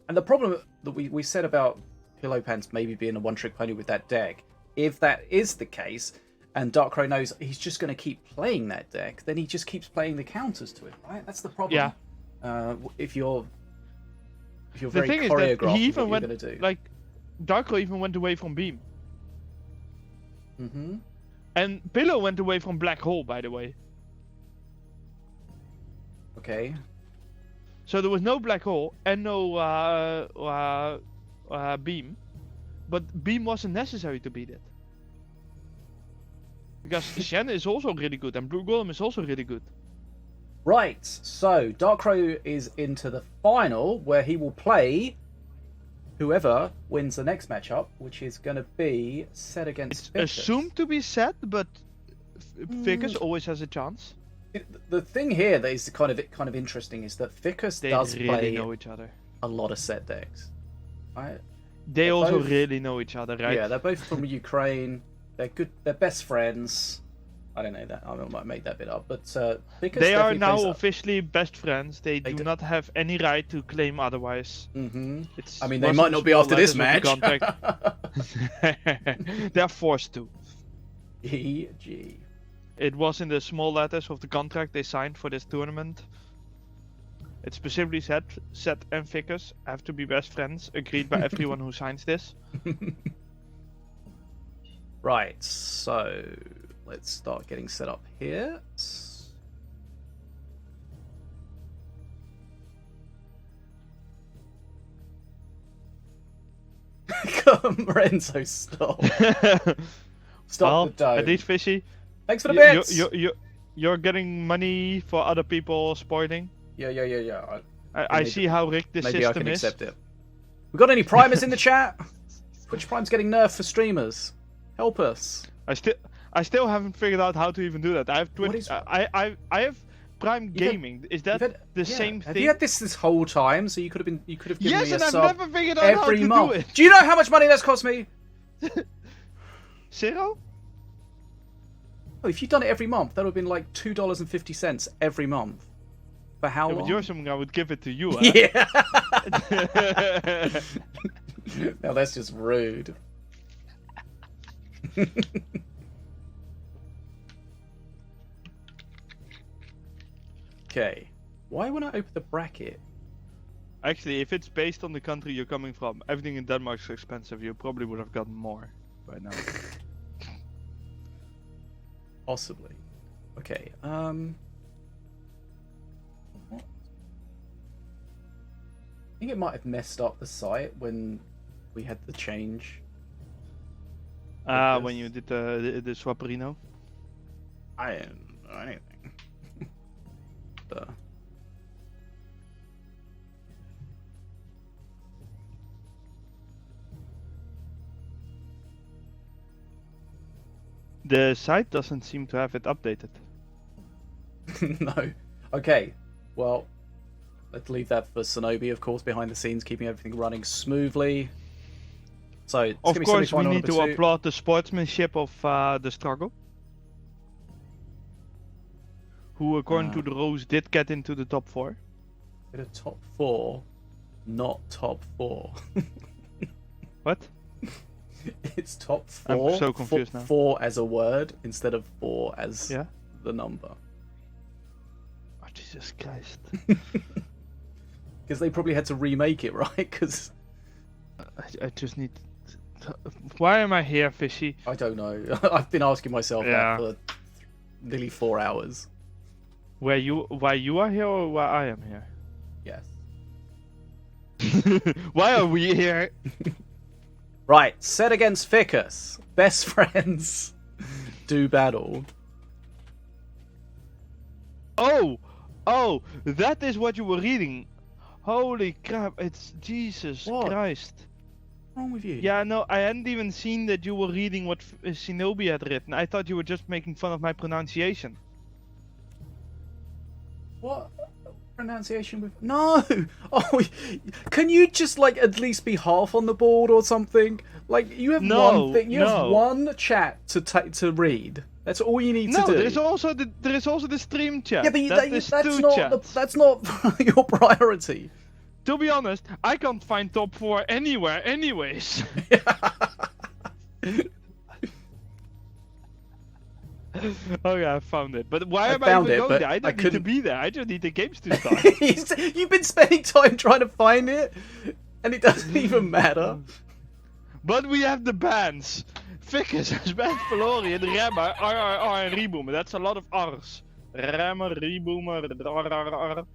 [SPEAKER 1] And the problem that we said about Pillow Pants maybe being a one-trick pony with that deck, if that is the case, and Dark Crow knows he's just going to keep playing that deck, then he just keeps playing the counters to it, right? That's the problem.
[SPEAKER 2] Yeah.
[SPEAKER 1] If you're
[SPEAKER 2] The
[SPEAKER 1] very
[SPEAKER 2] thing is that
[SPEAKER 1] choreographed,
[SPEAKER 2] he
[SPEAKER 1] in
[SPEAKER 2] even
[SPEAKER 1] what
[SPEAKER 2] went,
[SPEAKER 1] you're going to do.
[SPEAKER 2] like, Darkro even went away from Beam.
[SPEAKER 1] Mm-hmm.
[SPEAKER 2] And Pillow went away from Black Hole, by the way.
[SPEAKER 1] Okay.
[SPEAKER 2] So there was no Black Hole and no Beam. But Beam wasn't necessary to beat it. Because Shen is also really good and Blue Golem is also really good.
[SPEAKER 1] Right, so Dark Crow is into the final where he will play whoever wins the next matchup, which is going to be set against
[SPEAKER 2] It's
[SPEAKER 1] Ficus.
[SPEAKER 2] assumed to be set, but Ficus always has a chance.
[SPEAKER 1] The thing here that is kind of interesting is that Ficus
[SPEAKER 2] They
[SPEAKER 1] does
[SPEAKER 2] really
[SPEAKER 1] play
[SPEAKER 2] know each other.
[SPEAKER 1] a lot of set decks. Right?
[SPEAKER 2] They
[SPEAKER 1] They're
[SPEAKER 2] also
[SPEAKER 1] both-
[SPEAKER 2] really know each other, right?
[SPEAKER 1] Yeah, they're both from Ukraine. They're good. They're best friends. I don't know that. I might make that bit up, but Ficus
[SPEAKER 2] They are
[SPEAKER 1] definitely
[SPEAKER 2] now
[SPEAKER 1] plays
[SPEAKER 2] officially best friends. They
[SPEAKER 1] They
[SPEAKER 2] do
[SPEAKER 1] do-
[SPEAKER 2] not have any right to claim otherwise.
[SPEAKER 1] Mm-hmm.
[SPEAKER 2] It's
[SPEAKER 1] I mean, they
[SPEAKER 2] was
[SPEAKER 1] might
[SPEAKER 2] in
[SPEAKER 1] not be
[SPEAKER 2] small
[SPEAKER 1] after this match.
[SPEAKER 2] letters of the contract. They're forced to.
[SPEAKER 1] GG.
[SPEAKER 2] It was in the small letters of the contract they signed for this tournament. It specifically said Set and Ficus have to be best friends, agreed by everyone who signs this.
[SPEAKER 1] Right, so let's start getting set up here. Come, Renzo, stop. Stop
[SPEAKER 2] Well,
[SPEAKER 1] the dome.
[SPEAKER 2] at least Fishy,
[SPEAKER 1] Thanks for the
[SPEAKER 2] you-
[SPEAKER 1] bits.
[SPEAKER 2] you're getting money for other people spoiling.
[SPEAKER 1] Yeah.
[SPEAKER 2] I
[SPEAKER 1] Maybe-
[SPEAKER 2] see how rigged this
[SPEAKER 1] Maybe I
[SPEAKER 2] system
[SPEAKER 1] can
[SPEAKER 2] is.
[SPEAKER 1] accept it. We got any primers in the chat? Which prime's getting nerfed for streamers? Help us.
[SPEAKER 2] I still haven't figured out how to even do that. I have
[SPEAKER 1] What
[SPEAKER 2] 20.
[SPEAKER 1] is-
[SPEAKER 2] I have Prime
[SPEAKER 1] had-
[SPEAKER 2] Gaming. Is that
[SPEAKER 1] You've had-
[SPEAKER 2] the
[SPEAKER 1] yeah.
[SPEAKER 2] same
[SPEAKER 1] Have
[SPEAKER 2] thing?
[SPEAKER 1] you had this whole time? So you could have given
[SPEAKER 2] Yes,
[SPEAKER 1] me a
[SPEAKER 2] and I've
[SPEAKER 1] sub
[SPEAKER 2] never figured out how
[SPEAKER 1] every
[SPEAKER 2] to
[SPEAKER 1] month.
[SPEAKER 2] do it.
[SPEAKER 1] Do you know how much money that's cost me?
[SPEAKER 2] 0?
[SPEAKER 1] Oh, if you'd done it every month, that would have been like $2.50 every month. For how
[SPEAKER 2] Yeah,
[SPEAKER 1] long?
[SPEAKER 2] but you're someone I would give it to you. Huh?
[SPEAKER 1] Yeah. Now that's just rude. Okay. Why when I open the bracket?
[SPEAKER 2] Actually, if it's based on the country you're coming from, everything in Denmark's expensive. You probably would have gotten more by now.
[SPEAKER 1] Possibly. Okay. What? I think it might have messed up the site when we had the change.
[SPEAKER 2] When you did the Swapperino.
[SPEAKER 1] I didn't know anything. Duh.
[SPEAKER 2] The site doesn't seem to have it updated.
[SPEAKER 1] No. Okay. Well, let's leave that for Sonobi, of course, behind the scenes, keeping everything running smoothly. So, it's
[SPEAKER 2] Of
[SPEAKER 1] gonna be
[SPEAKER 2] course, we
[SPEAKER 1] semi-final
[SPEAKER 2] need to
[SPEAKER 1] number 2.
[SPEAKER 2] applaud the sportsmanship of the struggle. Who, according to the rules, did get into the top 4.
[SPEAKER 1] Bit of top 4, not top 4.
[SPEAKER 2] What?
[SPEAKER 1] It's top
[SPEAKER 2] I'm
[SPEAKER 1] 4.
[SPEAKER 2] so confused now.
[SPEAKER 1] 4 as a word instead of 4 as
[SPEAKER 2] Yeah?
[SPEAKER 1] the number.
[SPEAKER 2] Oh, Jesus Christ.
[SPEAKER 1] Because they probably had to remake it, right? Because
[SPEAKER 2] I just need. Why am I here, Fishy?
[SPEAKER 1] I don't know. I've been asking myself
[SPEAKER 2] Yeah.
[SPEAKER 1] that for nearly 4 hours.
[SPEAKER 2] Why you are here or why I am here?
[SPEAKER 1] Yes.
[SPEAKER 2] Why are we here?
[SPEAKER 1] Right, set against Ficus. Best friends do battle.
[SPEAKER 2] Oh, that is what you were reading. Holy crap! It's Jesus
[SPEAKER 1] What?
[SPEAKER 2] Christ.
[SPEAKER 1] What's wrong with you?
[SPEAKER 2] Yeah, no, I hadn't even seen that you were reading what Shinobi had written. I thought you were just making fun of my pronunciation.
[SPEAKER 1] What pronunciation with? No. Oh, can you just like at least be half on the board or something? Like you have
[SPEAKER 2] No,
[SPEAKER 1] one thing. You have one chat to read. That's all you need
[SPEAKER 2] No,
[SPEAKER 1] to do.
[SPEAKER 2] there is also the stream chat.
[SPEAKER 1] Yeah, but
[SPEAKER 2] There's
[SPEAKER 1] that's
[SPEAKER 2] two
[SPEAKER 1] not
[SPEAKER 2] chats.
[SPEAKER 1] that's not your priority.
[SPEAKER 2] To be honest, I can't find top 4 anywhere, anyways. Oh yeah, I found it. But why am I
[SPEAKER 1] found
[SPEAKER 2] even
[SPEAKER 1] it,
[SPEAKER 2] going
[SPEAKER 1] but
[SPEAKER 2] there? I
[SPEAKER 1] I
[SPEAKER 2] don't need to
[SPEAKER 1] couldn't-
[SPEAKER 2] be there. I just need the games to start.
[SPEAKER 1] You've been spending time trying to find it, and it doesn't even matter.
[SPEAKER 2] But we have the bands. Ficus has banned Florian, Remmer, RRR, and Reboomer. That's a lot of R's. Remmer, Reboomer, RRR.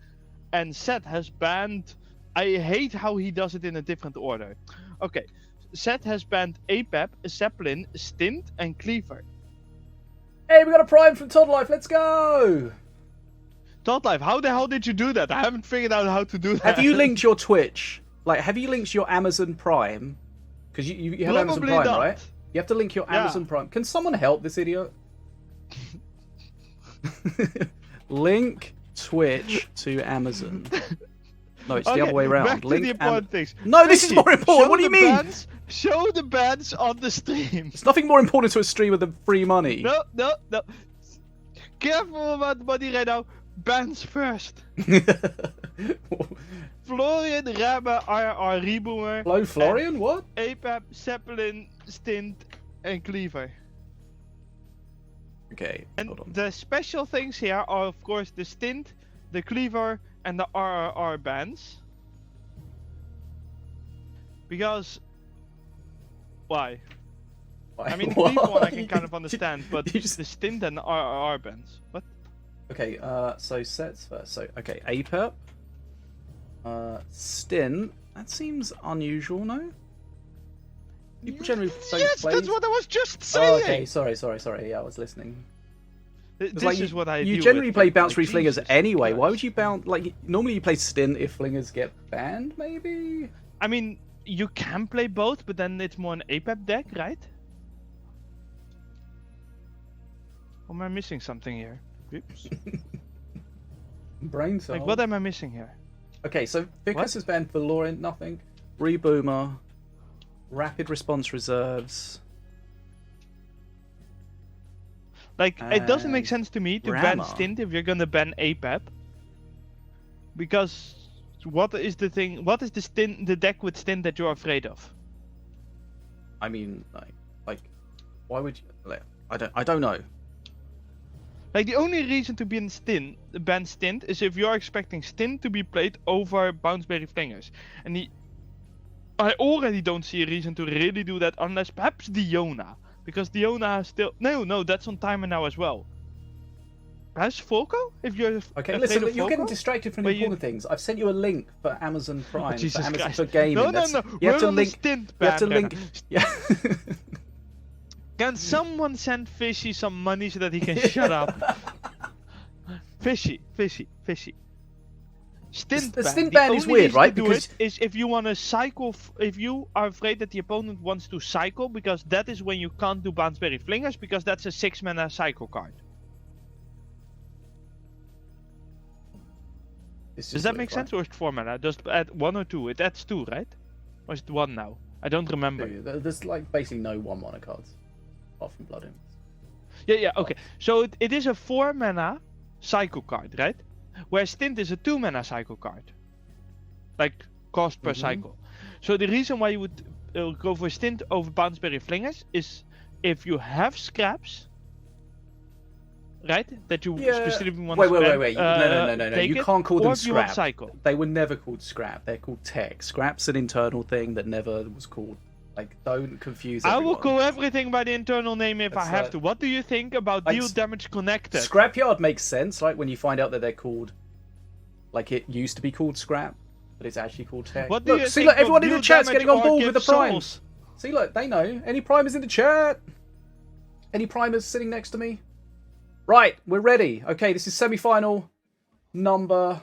[SPEAKER 2] And Seth has banned... I hate how he does it in a different order. Okay. Seth has banned Apep, Zeppelin, Stint, and Cleaver.
[SPEAKER 1] Hey, we got a prime from Todd Life. Let's go.
[SPEAKER 2] Todd Life, how the hell did you do that? I haven't figured out how to do that.
[SPEAKER 1] Have you linked your Twitch? Like, have you linked your Amazon Prime? Because you have Amazon
[SPEAKER 2] Probably
[SPEAKER 1] Prime,
[SPEAKER 2] not.
[SPEAKER 1] right? You have to link your
[SPEAKER 2] Yeah.
[SPEAKER 1] Amazon Prime. Can someone help this idiot? Link Twitch to Amazon. No, it's the other way around.
[SPEAKER 2] Back
[SPEAKER 1] Link
[SPEAKER 2] to the important things.
[SPEAKER 1] No, this is
[SPEAKER 2] Fishy,
[SPEAKER 1] more important.
[SPEAKER 2] show
[SPEAKER 1] What do you
[SPEAKER 2] the
[SPEAKER 1] mean?
[SPEAKER 2] Bands, show the bands on the stream.
[SPEAKER 1] There's nothing more important to a streamer than free money.
[SPEAKER 2] No. Careful about money right now. Bands first. Florian, Remmer, RR, Reboomer.
[SPEAKER 1] Hello, Florian? What?
[SPEAKER 2] Apep, Zeppelin, Stint, and Cleaver.
[SPEAKER 1] Okay,
[SPEAKER 2] And
[SPEAKER 1] hold on.
[SPEAKER 2] the special things here are, of course, the Stint, the Cleaver, and the RRR bands. Because... Why? I mean, the Cleaver one I can kind of understand, but
[SPEAKER 1] You just-
[SPEAKER 2] the Stint and the RRR bands. What?
[SPEAKER 1] Okay, so sets first. So, okay, Apep. Stint. That seems unusual, no? People generally don't
[SPEAKER 2] Yes,
[SPEAKER 1] play...
[SPEAKER 2] that's what I was just
[SPEAKER 1] Oh,
[SPEAKER 2] saying!
[SPEAKER 1] okay, sorry. Yeah, I was listening.
[SPEAKER 2] This
[SPEAKER 1] Like,
[SPEAKER 2] is what I
[SPEAKER 1] you
[SPEAKER 2] do
[SPEAKER 1] generally
[SPEAKER 2] with
[SPEAKER 1] play
[SPEAKER 2] people,
[SPEAKER 1] bounce free
[SPEAKER 2] like,
[SPEAKER 1] flingers
[SPEAKER 2] Jesus
[SPEAKER 1] anyway. Why
[SPEAKER 2] Christ.
[SPEAKER 1] would you bounce... Like, normally you play Stint if flingers get banned, maybe?
[SPEAKER 2] I mean, you can play both, but then it's more an APEP deck, right? Or am I missing something here? Oops.
[SPEAKER 1] Brain cells.
[SPEAKER 2] Like, what am I missing here?
[SPEAKER 1] Okay, so Vicus has banned Valorant, nothing. Reboomer. Rapid response reserves.
[SPEAKER 2] Like, it doesn't make
[SPEAKER 1] And
[SPEAKER 2] sense to me to ban
[SPEAKER 1] Rammer.
[SPEAKER 2] Stint if you're gonna ban APAP. Because what is the thing? What is the deck with Stint that you're afraid of?
[SPEAKER 1] I mean, like, why would you? Like, I don't know.
[SPEAKER 2] Like, the only reason to ban Stint is if you're expecting Stint to be played over Bounceberry Flingers. And I already don't see a reason to really do that unless perhaps Diona. Because Diona has still... No, that's on timer now as well. Perhaps Volko? If you're
[SPEAKER 1] Okay,
[SPEAKER 2] afraid
[SPEAKER 1] listen,
[SPEAKER 2] of
[SPEAKER 1] you're getting
[SPEAKER 2] Volko?
[SPEAKER 1] distracted from
[SPEAKER 2] But
[SPEAKER 1] the important things. I've sent you a link for Amazon Prime,
[SPEAKER 2] Jesus
[SPEAKER 1] for Amazon
[SPEAKER 2] Christ.
[SPEAKER 1] for gaming.
[SPEAKER 2] No,
[SPEAKER 1] That's-
[SPEAKER 2] you
[SPEAKER 1] You have to
[SPEAKER 2] we're on the
[SPEAKER 1] link.
[SPEAKER 2] Stint
[SPEAKER 1] You have to
[SPEAKER 2] ban,
[SPEAKER 1] link.
[SPEAKER 2] Brennan.
[SPEAKER 1] Yeah.
[SPEAKER 2] Can someone send Fishy some money so that he can shut up? Fishy. Stint
[SPEAKER 1] The
[SPEAKER 2] ban.
[SPEAKER 1] stint
[SPEAKER 2] The
[SPEAKER 1] ban is
[SPEAKER 2] only
[SPEAKER 1] weird,
[SPEAKER 2] reason
[SPEAKER 1] right?
[SPEAKER 2] to do
[SPEAKER 1] Because-
[SPEAKER 2] it is if you want to cycle. If you are afraid that the opponent wants to cycle, because that is when you can't do Bounceberry Flingers, because that's a 6-mana cycle card. Does that make sense, or is it 4 mana? Just add 1 or 2. It adds 2, right? Or is it 1 now? I don't remember.
[SPEAKER 1] There's like basically no 1-mana cards, apart from Blood Imps.
[SPEAKER 2] Yeah, okay. So it is a 4 mana cycle card, right? Where Stint is a 2 mana cycle card. Like, cost per cycle. So the reason why you would go for Stint over Bounceberry Flingers is if you have scraps, right? That you specifically want to spend,
[SPEAKER 1] Wait. No.
[SPEAKER 2] take
[SPEAKER 1] You
[SPEAKER 2] it,
[SPEAKER 1] can't call
[SPEAKER 2] or
[SPEAKER 1] them
[SPEAKER 2] if you want
[SPEAKER 1] scrap.
[SPEAKER 2] cycle.
[SPEAKER 1] They were never called scrap. They're called tech. Scrap's an internal thing that never was called. Like, don't confuse
[SPEAKER 2] I
[SPEAKER 1] everyone.
[SPEAKER 2] will call everything by the internal name if I
[SPEAKER 1] That's,
[SPEAKER 2] have to. What do you think about
[SPEAKER 1] like,
[SPEAKER 2] deal damage connected?
[SPEAKER 1] Scrapyard makes sense, right? When you find out that they're called, like it used to be called scrap, but it's actually called tech.
[SPEAKER 2] What do
[SPEAKER 1] Look,
[SPEAKER 2] you
[SPEAKER 1] see,
[SPEAKER 2] think
[SPEAKER 1] look,
[SPEAKER 2] of
[SPEAKER 1] everyone in the
[SPEAKER 2] deal
[SPEAKER 1] chat's
[SPEAKER 2] damage
[SPEAKER 1] getting on
[SPEAKER 2] or
[SPEAKER 1] board
[SPEAKER 2] give
[SPEAKER 1] with the primes.
[SPEAKER 2] souls?
[SPEAKER 1] See, look, they know. Any primers in the chat? Any primers sitting next to me? Right, we're ready. Okay, this is semi-final number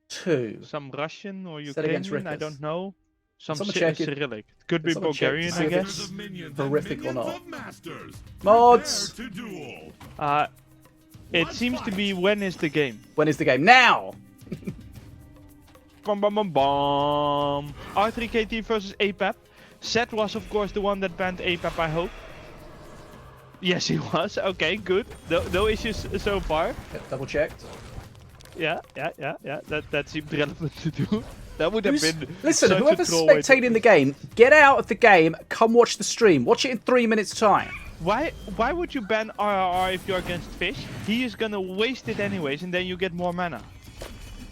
[SPEAKER 1] 2.
[SPEAKER 2] Some Russian or
[SPEAKER 1] Set against
[SPEAKER 2] Ukrainian, I
[SPEAKER 1] Rickers.
[SPEAKER 2] don't know. Some
[SPEAKER 1] Someone check it.
[SPEAKER 2] Cyrillic. It could be
[SPEAKER 1] Someone check to
[SPEAKER 2] Bulgarian,
[SPEAKER 1] see
[SPEAKER 2] I
[SPEAKER 1] if
[SPEAKER 2] guess.
[SPEAKER 1] it's-
[SPEAKER 3] Of minions
[SPEAKER 1] horrific
[SPEAKER 3] and
[SPEAKER 1] or
[SPEAKER 3] minions
[SPEAKER 1] not.
[SPEAKER 3] of masters.
[SPEAKER 1] Mods!
[SPEAKER 3] Prepare to duel.
[SPEAKER 2] It
[SPEAKER 3] Let's
[SPEAKER 2] seems to
[SPEAKER 3] fight.
[SPEAKER 2] be when is the game?
[SPEAKER 1] When is the game? Now!
[SPEAKER 2] Bum bum bum bum. R3KT versus APAP. Seth was of course the one that banned APAP, I hope. Yes, he was. Okay, good. No issues so far.
[SPEAKER 1] Double checked.
[SPEAKER 2] Yeah. That seemed relevant to do. That would have been.
[SPEAKER 1] Listen,
[SPEAKER 2] such a
[SPEAKER 1] whoever's
[SPEAKER 2] troll way to-
[SPEAKER 1] spectating the game, get out of the game, come watch the stream. Watch it in 3 minutes' time.
[SPEAKER 2] Why would you ban RRR if you're against Fish? He is gonna waste it anyways, and then you get more mana.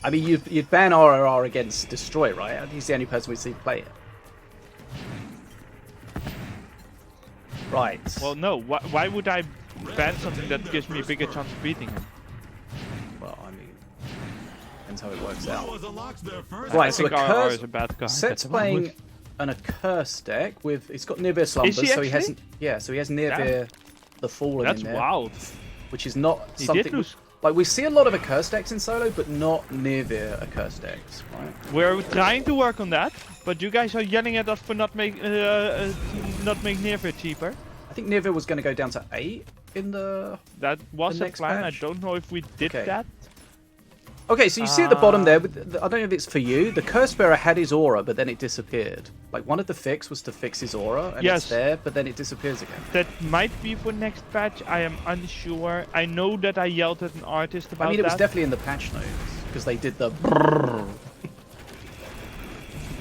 [SPEAKER 1] I mean, you'd ban RRR against Destroy, right? He's the only person we see play it. Right.
[SPEAKER 2] Well, no. Why would I ban something that gives me a bigger chance of beating him?
[SPEAKER 1] Well, I mean, depends how it works
[SPEAKER 3] Well,
[SPEAKER 1] out.
[SPEAKER 3] as a locks there first.
[SPEAKER 1] Right,
[SPEAKER 2] I
[SPEAKER 1] so
[SPEAKER 2] think
[SPEAKER 1] a
[SPEAKER 2] RRR
[SPEAKER 1] curse.
[SPEAKER 2] is a bad card.
[SPEAKER 1] Set's
[SPEAKER 2] at the moment.
[SPEAKER 1] playing an Accursed deck with. It's got Nivir Slumbers,
[SPEAKER 2] he
[SPEAKER 1] so he hasn't.
[SPEAKER 2] actually?
[SPEAKER 1] Yeah, so he has Nivir the Fallen
[SPEAKER 2] That's
[SPEAKER 1] in there,
[SPEAKER 2] wild.
[SPEAKER 1] which is not
[SPEAKER 2] He
[SPEAKER 1] something.
[SPEAKER 2] did lose.
[SPEAKER 1] Like, we see a lot of Accursed decks in solo, but not Nivir Accursed decks, right?
[SPEAKER 2] We're trying to work on that, but you guys are yelling at us for not make Nirvir cheaper.
[SPEAKER 1] I think Nivir was going to go down to 8 in the.
[SPEAKER 2] That was
[SPEAKER 1] The
[SPEAKER 2] a
[SPEAKER 1] next
[SPEAKER 2] plan.
[SPEAKER 1] patch?
[SPEAKER 2] I don't know if we did
[SPEAKER 1] Okay.
[SPEAKER 2] that.
[SPEAKER 1] Okay, so you see at the bottom there, I don't know if it's for you, the Curse Bearer had his aura, but then it disappeared. Like, one of the fix was to fix his aura, and
[SPEAKER 2] Yes.
[SPEAKER 1] it's there, but then it disappears again.
[SPEAKER 2] That might be for next patch. I am unsure. I know that I yelled at an artist about
[SPEAKER 1] I mean, it was
[SPEAKER 2] that.
[SPEAKER 1] definitely in the patch notes, because they did the...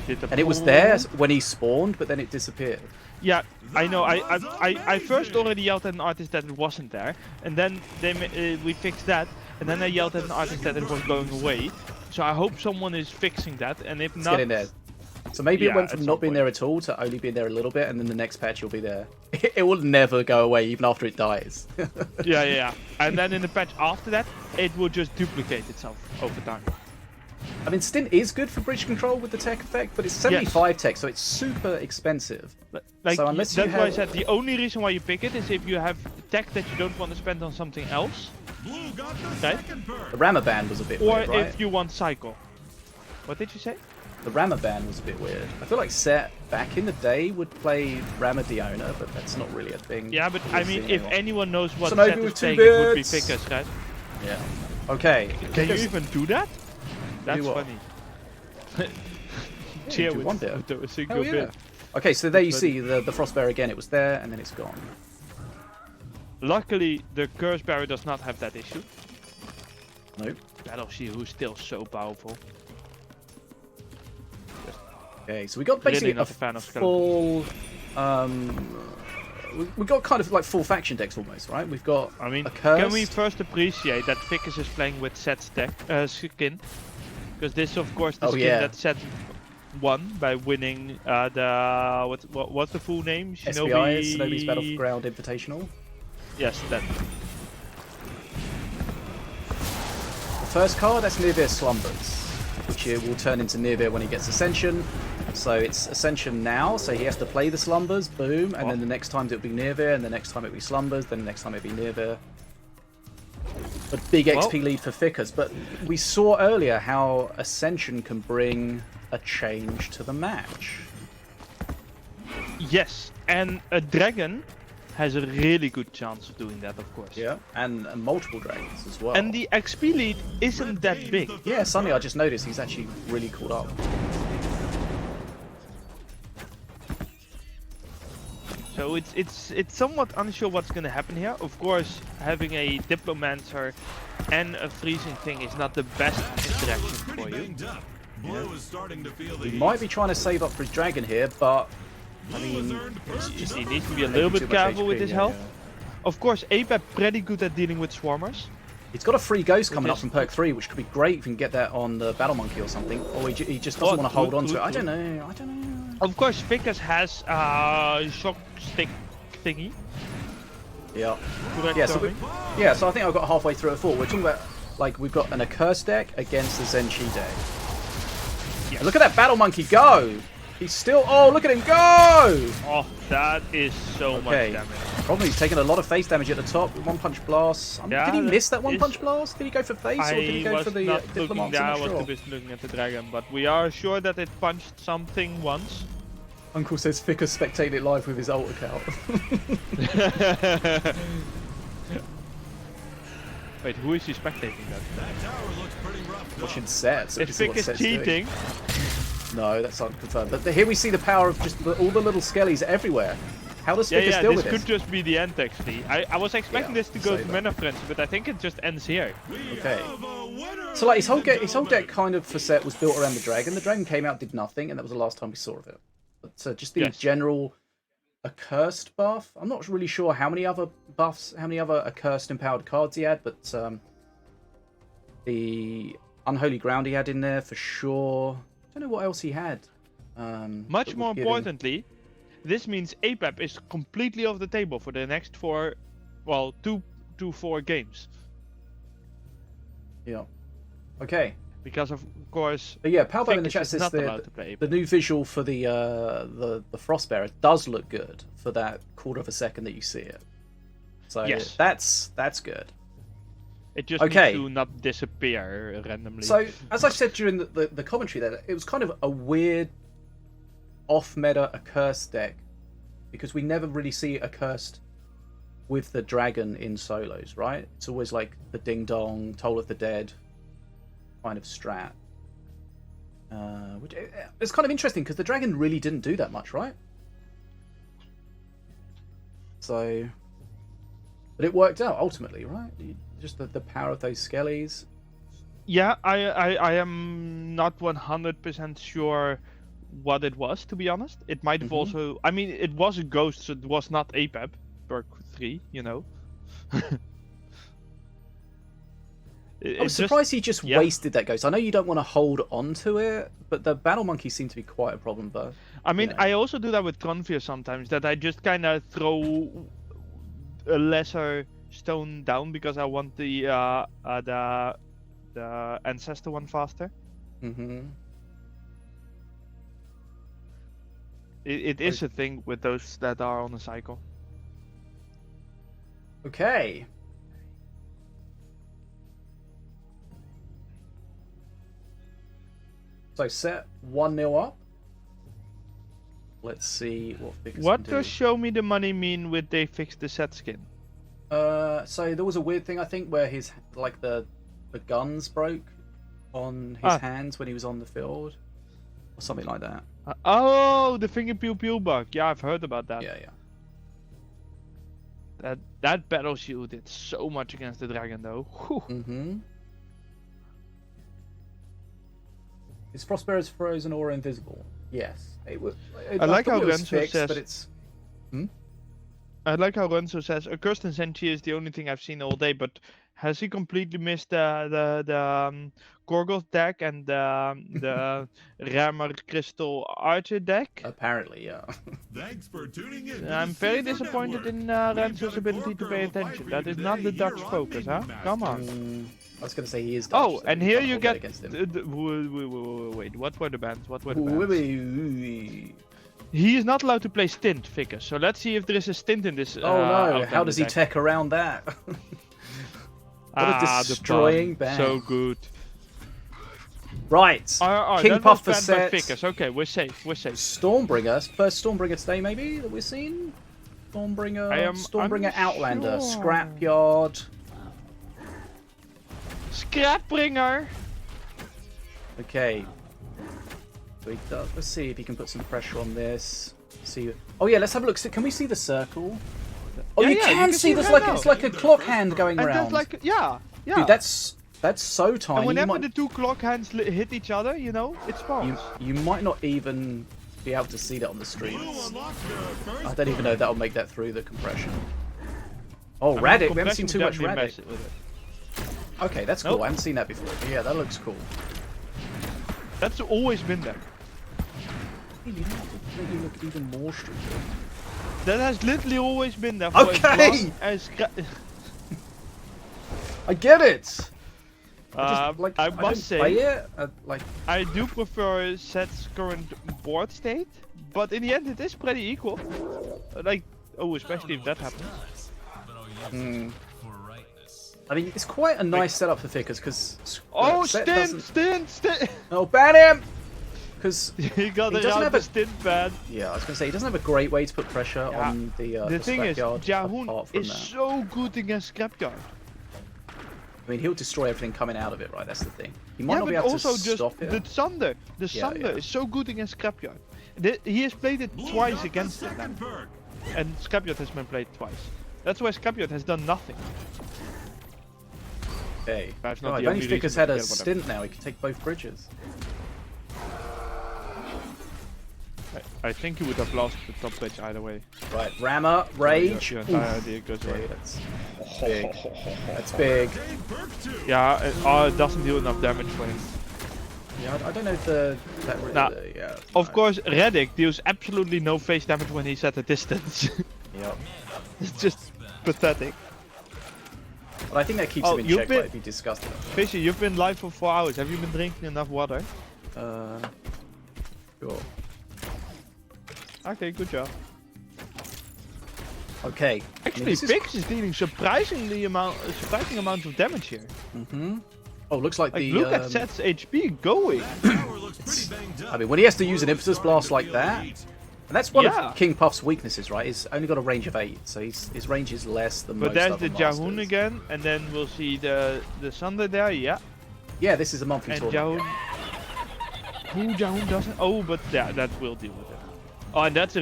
[SPEAKER 2] Did
[SPEAKER 1] And it was there when he spawned, but then it disappeared.
[SPEAKER 2] Yeah, I know. I first already yelled at an artist that it wasn't there, and then we fixed that, and then I yelled at an artist that it was going away. So I hope someone is fixing that, and if
[SPEAKER 1] Let's
[SPEAKER 2] not,
[SPEAKER 1] get in there. So maybe it
[SPEAKER 2] Yeah,
[SPEAKER 1] went
[SPEAKER 2] at
[SPEAKER 1] from
[SPEAKER 2] some
[SPEAKER 1] not being
[SPEAKER 2] point.
[SPEAKER 1] there at all to only being there a little bit, and then the next patch you'll be there. It will never go away, even after it dies.
[SPEAKER 2] yeah. And then in the patch after that, it will just duplicate itself over time.
[SPEAKER 1] I mean, Stint is good for bridge control with the tech effect, but it's 75 tech, so it's super expensive.
[SPEAKER 2] Like,
[SPEAKER 1] So unless you
[SPEAKER 2] that's why I
[SPEAKER 1] have-
[SPEAKER 2] said the only reason why you pick it is if you have tech that you don't want to spend on something else,
[SPEAKER 3] Blue got the
[SPEAKER 2] Okay.
[SPEAKER 3] second
[SPEAKER 1] The
[SPEAKER 3] bird.
[SPEAKER 1] Rammer ban was a bit
[SPEAKER 2] or
[SPEAKER 1] weird, right?
[SPEAKER 2] if you want cycle. What did you say?
[SPEAKER 1] The Rammer ban was a bit weird. I feel like Set back in the day would play Rammer Diona, but that's not really a thing.
[SPEAKER 2] Yeah, but
[SPEAKER 1] we're
[SPEAKER 2] I mean,
[SPEAKER 1] seeing
[SPEAKER 2] if
[SPEAKER 1] anymore.
[SPEAKER 2] anyone knows what
[SPEAKER 1] Sonobi
[SPEAKER 2] set
[SPEAKER 1] with
[SPEAKER 2] is
[SPEAKER 1] 2
[SPEAKER 2] playing, it would be
[SPEAKER 1] bits.
[SPEAKER 2] Pickers, right?
[SPEAKER 1] Yeah. Okay.
[SPEAKER 2] Can you
[SPEAKER 1] Ficus-
[SPEAKER 2] even do that? That's
[SPEAKER 1] what?
[SPEAKER 2] funny. Cheer
[SPEAKER 1] do
[SPEAKER 2] with,
[SPEAKER 1] one bit.
[SPEAKER 2] with a single
[SPEAKER 1] Hell yeah.
[SPEAKER 2] bit.
[SPEAKER 1] Okay, so there you
[SPEAKER 2] That's
[SPEAKER 1] see the frost bear again. It was there and then it's gone.
[SPEAKER 2] Luckily, the curse barrier does not have that issue.
[SPEAKER 1] Nope.
[SPEAKER 2] Battle Shield, who's still so powerful.
[SPEAKER 1] Okay, so we got
[SPEAKER 2] Really
[SPEAKER 1] basically
[SPEAKER 2] not
[SPEAKER 1] a
[SPEAKER 2] a fan of
[SPEAKER 1] full. We got kind of like full faction decks almost, right? We've got
[SPEAKER 2] I mean,
[SPEAKER 1] a curse.
[SPEAKER 2] can we first appreciate that Ficus is playing with Set's deck, skin? Because this, of course, the
[SPEAKER 1] Oh,
[SPEAKER 2] skin
[SPEAKER 1] yeah.
[SPEAKER 2] that Set won by winning the what's the full name?
[SPEAKER 1] SBI, Shinobi's Battleground Invitational.
[SPEAKER 2] Yes, that.
[SPEAKER 1] The first card, that's Nirvir Slumbers, which will turn into Nirvir when he gets Ascension. So it's Ascension now, so he has to play the Slumbers, boom, and then the next time it'll be Nirvir, and the next time it'll be Slumbers, then the next time it'll be Nirvir. A big XP lead for Ficus, but we saw earlier how Ascension can bring a change to the match.
[SPEAKER 2] Yes, and a dragon has a really good chance of doing that, of course.
[SPEAKER 1] Yeah, and multiple dragons as well.
[SPEAKER 2] And the XP lead isn't that big.
[SPEAKER 1] Yeah, suddenly I just noticed he's actually really caught up.
[SPEAKER 2] So it's somewhat unsure what's gonna happen here. Of course, having a Diplomancer and a freezing thing is not the best interaction for you.
[SPEAKER 3] Banged up. Blue is starting to feel the
[SPEAKER 1] He
[SPEAKER 3] heat.
[SPEAKER 1] might be trying to save up for his dragon here, but I
[SPEAKER 3] Blue has
[SPEAKER 1] mean,
[SPEAKER 3] earned purchase.
[SPEAKER 2] He needs to be a little
[SPEAKER 1] taking
[SPEAKER 2] bit
[SPEAKER 1] too much
[SPEAKER 2] careful with
[SPEAKER 1] HP,
[SPEAKER 2] his
[SPEAKER 1] yeah,
[SPEAKER 2] health.
[SPEAKER 1] yeah.
[SPEAKER 2] Of course, Apep pretty good at dealing with Swarmers.
[SPEAKER 1] He's got a free ghost coming up
[SPEAKER 2] is-
[SPEAKER 1] from perk 3, which could be great if we can get that on the Battle Monkey or something. Or he just doesn't want to hold on to it. I don't know. I don't know.
[SPEAKER 2] Of course, Ficus has shock stick thingy.
[SPEAKER 1] Yeah.
[SPEAKER 2] Correct,
[SPEAKER 1] Yeah, so
[SPEAKER 2] Tommy?
[SPEAKER 1] so I think I've got halfway through it full. We're talking about, like, we've got an Accursed deck against the Zenchi deck.
[SPEAKER 2] Yes.
[SPEAKER 1] And look at that Battle Monkey go! He's still... Oh, look at him go!
[SPEAKER 2] Oh, that is so much
[SPEAKER 1] Okay.
[SPEAKER 2] damage.
[SPEAKER 1] Probably he's taking a lot of face damage at the top. One punch blast.
[SPEAKER 2] Yeah,
[SPEAKER 1] did he miss that
[SPEAKER 2] that
[SPEAKER 1] one
[SPEAKER 2] is-
[SPEAKER 1] punch blast? Did he go for face or did he
[SPEAKER 2] I
[SPEAKER 1] go
[SPEAKER 2] was
[SPEAKER 1] for the
[SPEAKER 2] not looking
[SPEAKER 1] Diplomats?
[SPEAKER 2] there, I
[SPEAKER 1] I'm
[SPEAKER 2] was
[SPEAKER 1] not
[SPEAKER 2] too
[SPEAKER 1] sure.
[SPEAKER 2] busy looking at the dragon, but we are sure that it punched something once.
[SPEAKER 1] Uncle says Ficus spectating it live with his alt account.
[SPEAKER 2] Wait, who is he spectating that?
[SPEAKER 3] That tower looks pretty rough.
[SPEAKER 1] Watching sets.
[SPEAKER 2] Is Ficus cheating?
[SPEAKER 1] No, that's unconfirmed. But here we see the power of just all the little skellies everywhere. How does Ficus deal
[SPEAKER 2] this
[SPEAKER 1] with
[SPEAKER 2] could
[SPEAKER 1] this?
[SPEAKER 2] just be the end actually. I was expecting
[SPEAKER 1] Yeah,
[SPEAKER 2] this to go
[SPEAKER 1] so
[SPEAKER 2] to
[SPEAKER 1] that-
[SPEAKER 2] Mana Frenzy, but I think it just ends here.
[SPEAKER 1] Okay. So like his whole deck kind of for set was built around the dragon. The dragon came out, did nothing, and that was the last time we saw of it. But just the
[SPEAKER 2] Yes.
[SPEAKER 1] general accursed buff. I'm not really sure how many other buffs, how many other accursed empowered cards he had, but the unholy ground he had in there for sure. I don't know what else he had.
[SPEAKER 2] Much
[SPEAKER 1] that
[SPEAKER 2] more
[SPEAKER 1] would give him-
[SPEAKER 2] importantly, this means Apep is completely off the table for the next 4, well, 2 to 4 games.
[SPEAKER 1] Yeah. Okay.
[SPEAKER 2] Because of course,
[SPEAKER 1] But yeah, Palbo in the
[SPEAKER 2] Ficus
[SPEAKER 1] chat
[SPEAKER 2] is
[SPEAKER 1] says
[SPEAKER 2] not
[SPEAKER 1] the
[SPEAKER 2] allowed to play
[SPEAKER 1] the
[SPEAKER 2] Apep.
[SPEAKER 1] new visual for the Frostbearer does look good for that quarter of a second that you see it. So
[SPEAKER 2] Yes.
[SPEAKER 1] that's good.
[SPEAKER 2] It just
[SPEAKER 1] Okay.
[SPEAKER 2] needs to not disappear randomly.
[SPEAKER 1] So as I said during the commentary there, it was kind of a weird off-meta accursed deck because we never really see accursed with the dragon in solos, right? It's always like the Ding Dong, Toll of the Dead kind of strat. Which it's kind of interesting because the dragon really didn't do that much, right? So, but it worked out ultimately, right? Just the power of those skellies.
[SPEAKER 2] yeah, I am not 100% sure what it was, to be honest. It might have also, I mean, it was a ghost, so it was not Apep perk 3, you know.
[SPEAKER 1] I was surprised he just wasted that ghost. I know you don't want to hold on to it, but the battle monkeys seem to be quite a problem, though.
[SPEAKER 2] I mean,
[SPEAKER 1] Yeah.
[SPEAKER 2] I also do that with Confier sometimes, that I just kind of throw a lesser stone down because I want the ancestor one faster.
[SPEAKER 1] Mm-hmm.
[SPEAKER 2] It is a thing with those that are on a cycle.
[SPEAKER 1] Okay. So set 1-0 up. Let's see what Ficus
[SPEAKER 2] What
[SPEAKER 1] can do.
[SPEAKER 2] does show me the money mean with they fixed the set skin?
[SPEAKER 1] So there was a weird thing I think where his like the guns broke on his hands when he was on the field, or something like that.
[SPEAKER 2] Oh, the finger pew pew bug. Yeah, I've heard about that.
[SPEAKER 1] Yeah, yeah.
[SPEAKER 2] That battle shield did so much against the dragon, though.
[SPEAKER 1] Mm-hmm. Is Prospero's frozen aura invisible? Yes.
[SPEAKER 2] I like how
[SPEAKER 1] thought it was
[SPEAKER 2] Renzo
[SPEAKER 1] fixed,
[SPEAKER 2] says.
[SPEAKER 1] but it's.
[SPEAKER 2] I like how Renzo says Accursed and Senchi is the only thing I've seen all day, but has he completely missed the Gorgoth deck and the Rammer Crystal Archer deck?
[SPEAKER 1] Apparently, yeah.
[SPEAKER 3] Thanks for tuning in. to
[SPEAKER 2] I'm
[SPEAKER 3] the
[SPEAKER 2] very
[SPEAKER 3] Caesar
[SPEAKER 2] disappointed
[SPEAKER 3] Network.
[SPEAKER 2] in
[SPEAKER 3] We've
[SPEAKER 2] Renzo's
[SPEAKER 3] got a
[SPEAKER 2] ability
[SPEAKER 3] core
[SPEAKER 2] to pay
[SPEAKER 3] girl fight
[SPEAKER 2] attention.
[SPEAKER 3] for
[SPEAKER 2] That
[SPEAKER 3] you
[SPEAKER 2] is not the
[SPEAKER 3] today
[SPEAKER 2] Dutch
[SPEAKER 3] here on
[SPEAKER 2] focus, huh?
[SPEAKER 3] Minion
[SPEAKER 2] Come
[SPEAKER 3] Masters.
[SPEAKER 2] on.
[SPEAKER 1] I was going to say he is Dutch.
[SPEAKER 2] Oh,
[SPEAKER 1] so
[SPEAKER 2] and
[SPEAKER 1] we
[SPEAKER 2] here
[SPEAKER 1] can't
[SPEAKER 2] you
[SPEAKER 1] hold that
[SPEAKER 2] get.
[SPEAKER 1] against him.
[SPEAKER 2] Wait, what were the bands? What were the bands?
[SPEAKER 1] Oh
[SPEAKER 2] He is not allowed to play stint, Vickers. So let's see if there is a stint in this.
[SPEAKER 1] no!
[SPEAKER 2] Outlander
[SPEAKER 1] How does he
[SPEAKER 2] deck.
[SPEAKER 1] tech around that? What a destroying
[SPEAKER 2] the
[SPEAKER 1] ban.
[SPEAKER 2] ban. So good.
[SPEAKER 1] Right. King
[SPEAKER 2] that
[SPEAKER 1] Puff
[SPEAKER 2] was
[SPEAKER 1] for
[SPEAKER 2] banned by
[SPEAKER 1] set.
[SPEAKER 2] Vickers. Okay, we're safe. We're safe.
[SPEAKER 1] Stormbringer. First Stormbringer today, maybe, that we've seen? Stormbringer. Stormbringer Outlander.
[SPEAKER 2] unsure.
[SPEAKER 1] Scrapyard.
[SPEAKER 2] Scrapbringer.
[SPEAKER 1] Okay. Let's see if he can put some pressure on this. See. Oh yeah, let's have a look. Can we see the circle? Oh,
[SPEAKER 2] Yeah,
[SPEAKER 1] you
[SPEAKER 2] yeah, you
[SPEAKER 1] can
[SPEAKER 2] can
[SPEAKER 1] see.
[SPEAKER 2] see
[SPEAKER 1] There's
[SPEAKER 2] that
[SPEAKER 1] like
[SPEAKER 2] now.
[SPEAKER 1] it's like a clock hand going
[SPEAKER 2] And
[SPEAKER 1] around.
[SPEAKER 2] that's like, yeah.
[SPEAKER 1] Dude, that's so tiny.
[SPEAKER 2] And
[SPEAKER 1] You
[SPEAKER 2] whenever
[SPEAKER 1] might,
[SPEAKER 2] the two clock hands hit each other, you know, it spawns.
[SPEAKER 1] you might not even be able to see that on the
[SPEAKER 3] Blue
[SPEAKER 1] streams.
[SPEAKER 3] unlocked their first
[SPEAKER 1] I don't even know if that'll make that through the compression. Oh,
[SPEAKER 2] I mean,
[SPEAKER 1] Radic. We haven't seen
[SPEAKER 2] compression
[SPEAKER 1] too much
[SPEAKER 2] definitely
[SPEAKER 1] Radic.
[SPEAKER 2] messes with it.
[SPEAKER 1] Okay, that's cool.
[SPEAKER 2] Nope.
[SPEAKER 1] I haven't seen that before. But yeah, that looks cool.
[SPEAKER 2] That's always been there.
[SPEAKER 1] You know, make you look even more stupid.
[SPEAKER 2] That has literally always been there for
[SPEAKER 1] Okay!
[SPEAKER 2] as long as
[SPEAKER 1] I get it.
[SPEAKER 2] I
[SPEAKER 1] don't
[SPEAKER 2] must say,
[SPEAKER 1] play it. Like,
[SPEAKER 2] I do prefer Set's current board state, but in the end it is pretty equal. Like, oh, especially if that happens.
[SPEAKER 1] I mean, it's quite a nice setup for Vickers because.
[SPEAKER 2] Oh, stint!
[SPEAKER 1] Oh, ban him! Because
[SPEAKER 2] He got
[SPEAKER 1] He doesn't
[SPEAKER 2] around
[SPEAKER 1] have
[SPEAKER 2] the
[SPEAKER 1] a-
[SPEAKER 2] stint ban.
[SPEAKER 1] yeah, I was gonna say he doesn't have a great way to put pressure
[SPEAKER 2] Yeah.
[SPEAKER 1] on the
[SPEAKER 2] The thing is,
[SPEAKER 1] scrapyard
[SPEAKER 2] Jahoon
[SPEAKER 1] apart from
[SPEAKER 2] is
[SPEAKER 1] that.
[SPEAKER 2] so good against Scrapyard.
[SPEAKER 1] I mean, he'll destroy everything coming out of it, right? That's the thing. He might
[SPEAKER 2] Yeah,
[SPEAKER 1] not be
[SPEAKER 2] but
[SPEAKER 1] able
[SPEAKER 2] also
[SPEAKER 1] to
[SPEAKER 2] just
[SPEAKER 1] stop it.
[SPEAKER 2] the Thunder. The
[SPEAKER 1] Yeah,
[SPEAKER 2] Thunder
[SPEAKER 1] yeah.
[SPEAKER 2] is so good against Scrapyard. He has played it
[SPEAKER 3] Blue
[SPEAKER 2] twice
[SPEAKER 3] got the
[SPEAKER 2] against it now.
[SPEAKER 3] second perk.
[SPEAKER 2] And Scrapyard has been played twice. That's why Scrapyard has done nothing.
[SPEAKER 1] Okay.
[SPEAKER 2] That's not
[SPEAKER 1] Oh,
[SPEAKER 2] the
[SPEAKER 1] if only
[SPEAKER 2] only
[SPEAKER 1] Vickers
[SPEAKER 2] reason,
[SPEAKER 1] had
[SPEAKER 2] but
[SPEAKER 1] a
[SPEAKER 2] yeah, whatever.
[SPEAKER 1] stint now, he could take both bridges.
[SPEAKER 2] I think he would have lost the top bridge either way.
[SPEAKER 1] Right, Rammer, Rage.
[SPEAKER 2] Your
[SPEAKER 1] Oof.
[SPEAKER 2] entire idea goes
[SPEAKER 1] Okay,
[SPEAKER 2] away.
[SPEAKER 1] that's big. That's big.
[SPEAKER 3] Gain perk 2.
[SPEAKER 2] Yeah, it doesn't do enough damage for him.
[SPEAKER 1] Yeah, I don't know if that
[SPEAKER 2] Nah.
[SPEAKER 1] yeah.
[SPEAKER 2] Of course, Redick deals absolutely no face damage when he's at a distance.
[SPEAKER 1] Yep.
[SPEAKER 2] It's just pathetic.
[SPEAKER 1] But I think that keeps
[SPEAKER 2] Oh,
[SPEAKER 1] him in
[SPEAKER 2] you've
[SPEAKER 1] check,
[SPEAKER 2] been-
[SPEAKER 1] right, if he disgusted him.
[SPEAKER 2] Fishy, you've been live for 4 hours. Have you been drinking enough water?
[SPEAKER 1] Sure.
[SPEAKER 2] Okay, good job.
[SPEAKER 1] Okay.
[SPEAKER 2] Actually,
[SPEAKER 1] this is-
[SPEAKER 2] Pix is dealing surprising amount of damage here.
[SPEAKER 1] Oh, looks like
[SPEAKER 2] Like,
[SPEAKER 1] the.
[SPEAKER 2] look at Set's HP going.
[SPEAKER 3] Tower looks pretty banged up.
[SPEAKER 1] I mean, when he has to use an Impetus Blast like that, and that's one
[SPEAKER 2] Yeah.
[SPEAKER 1] of King Puff's weaknesses, right? He's only got a range of 8, so his range is less than
[SPEAKER 2] But
[SPEAKER 1] most
[SPEAKER 2] there's
[SPEAKER 1] other
[SPEAKER 2] the Jahoon
[SPEAKER 1] masters.
[SPEAKER 2] again, and then we'll see the Thunder there, yeah.
[SPEAKER 1] Yeah, this is a monthly
[SPEAKER 2] And
[SPEAKER 1] tournament.
[SPEAKER 2] Jahoon. Who Jahoon doesn't? Oh, but yeah, that will deal with it. Oh, and that's a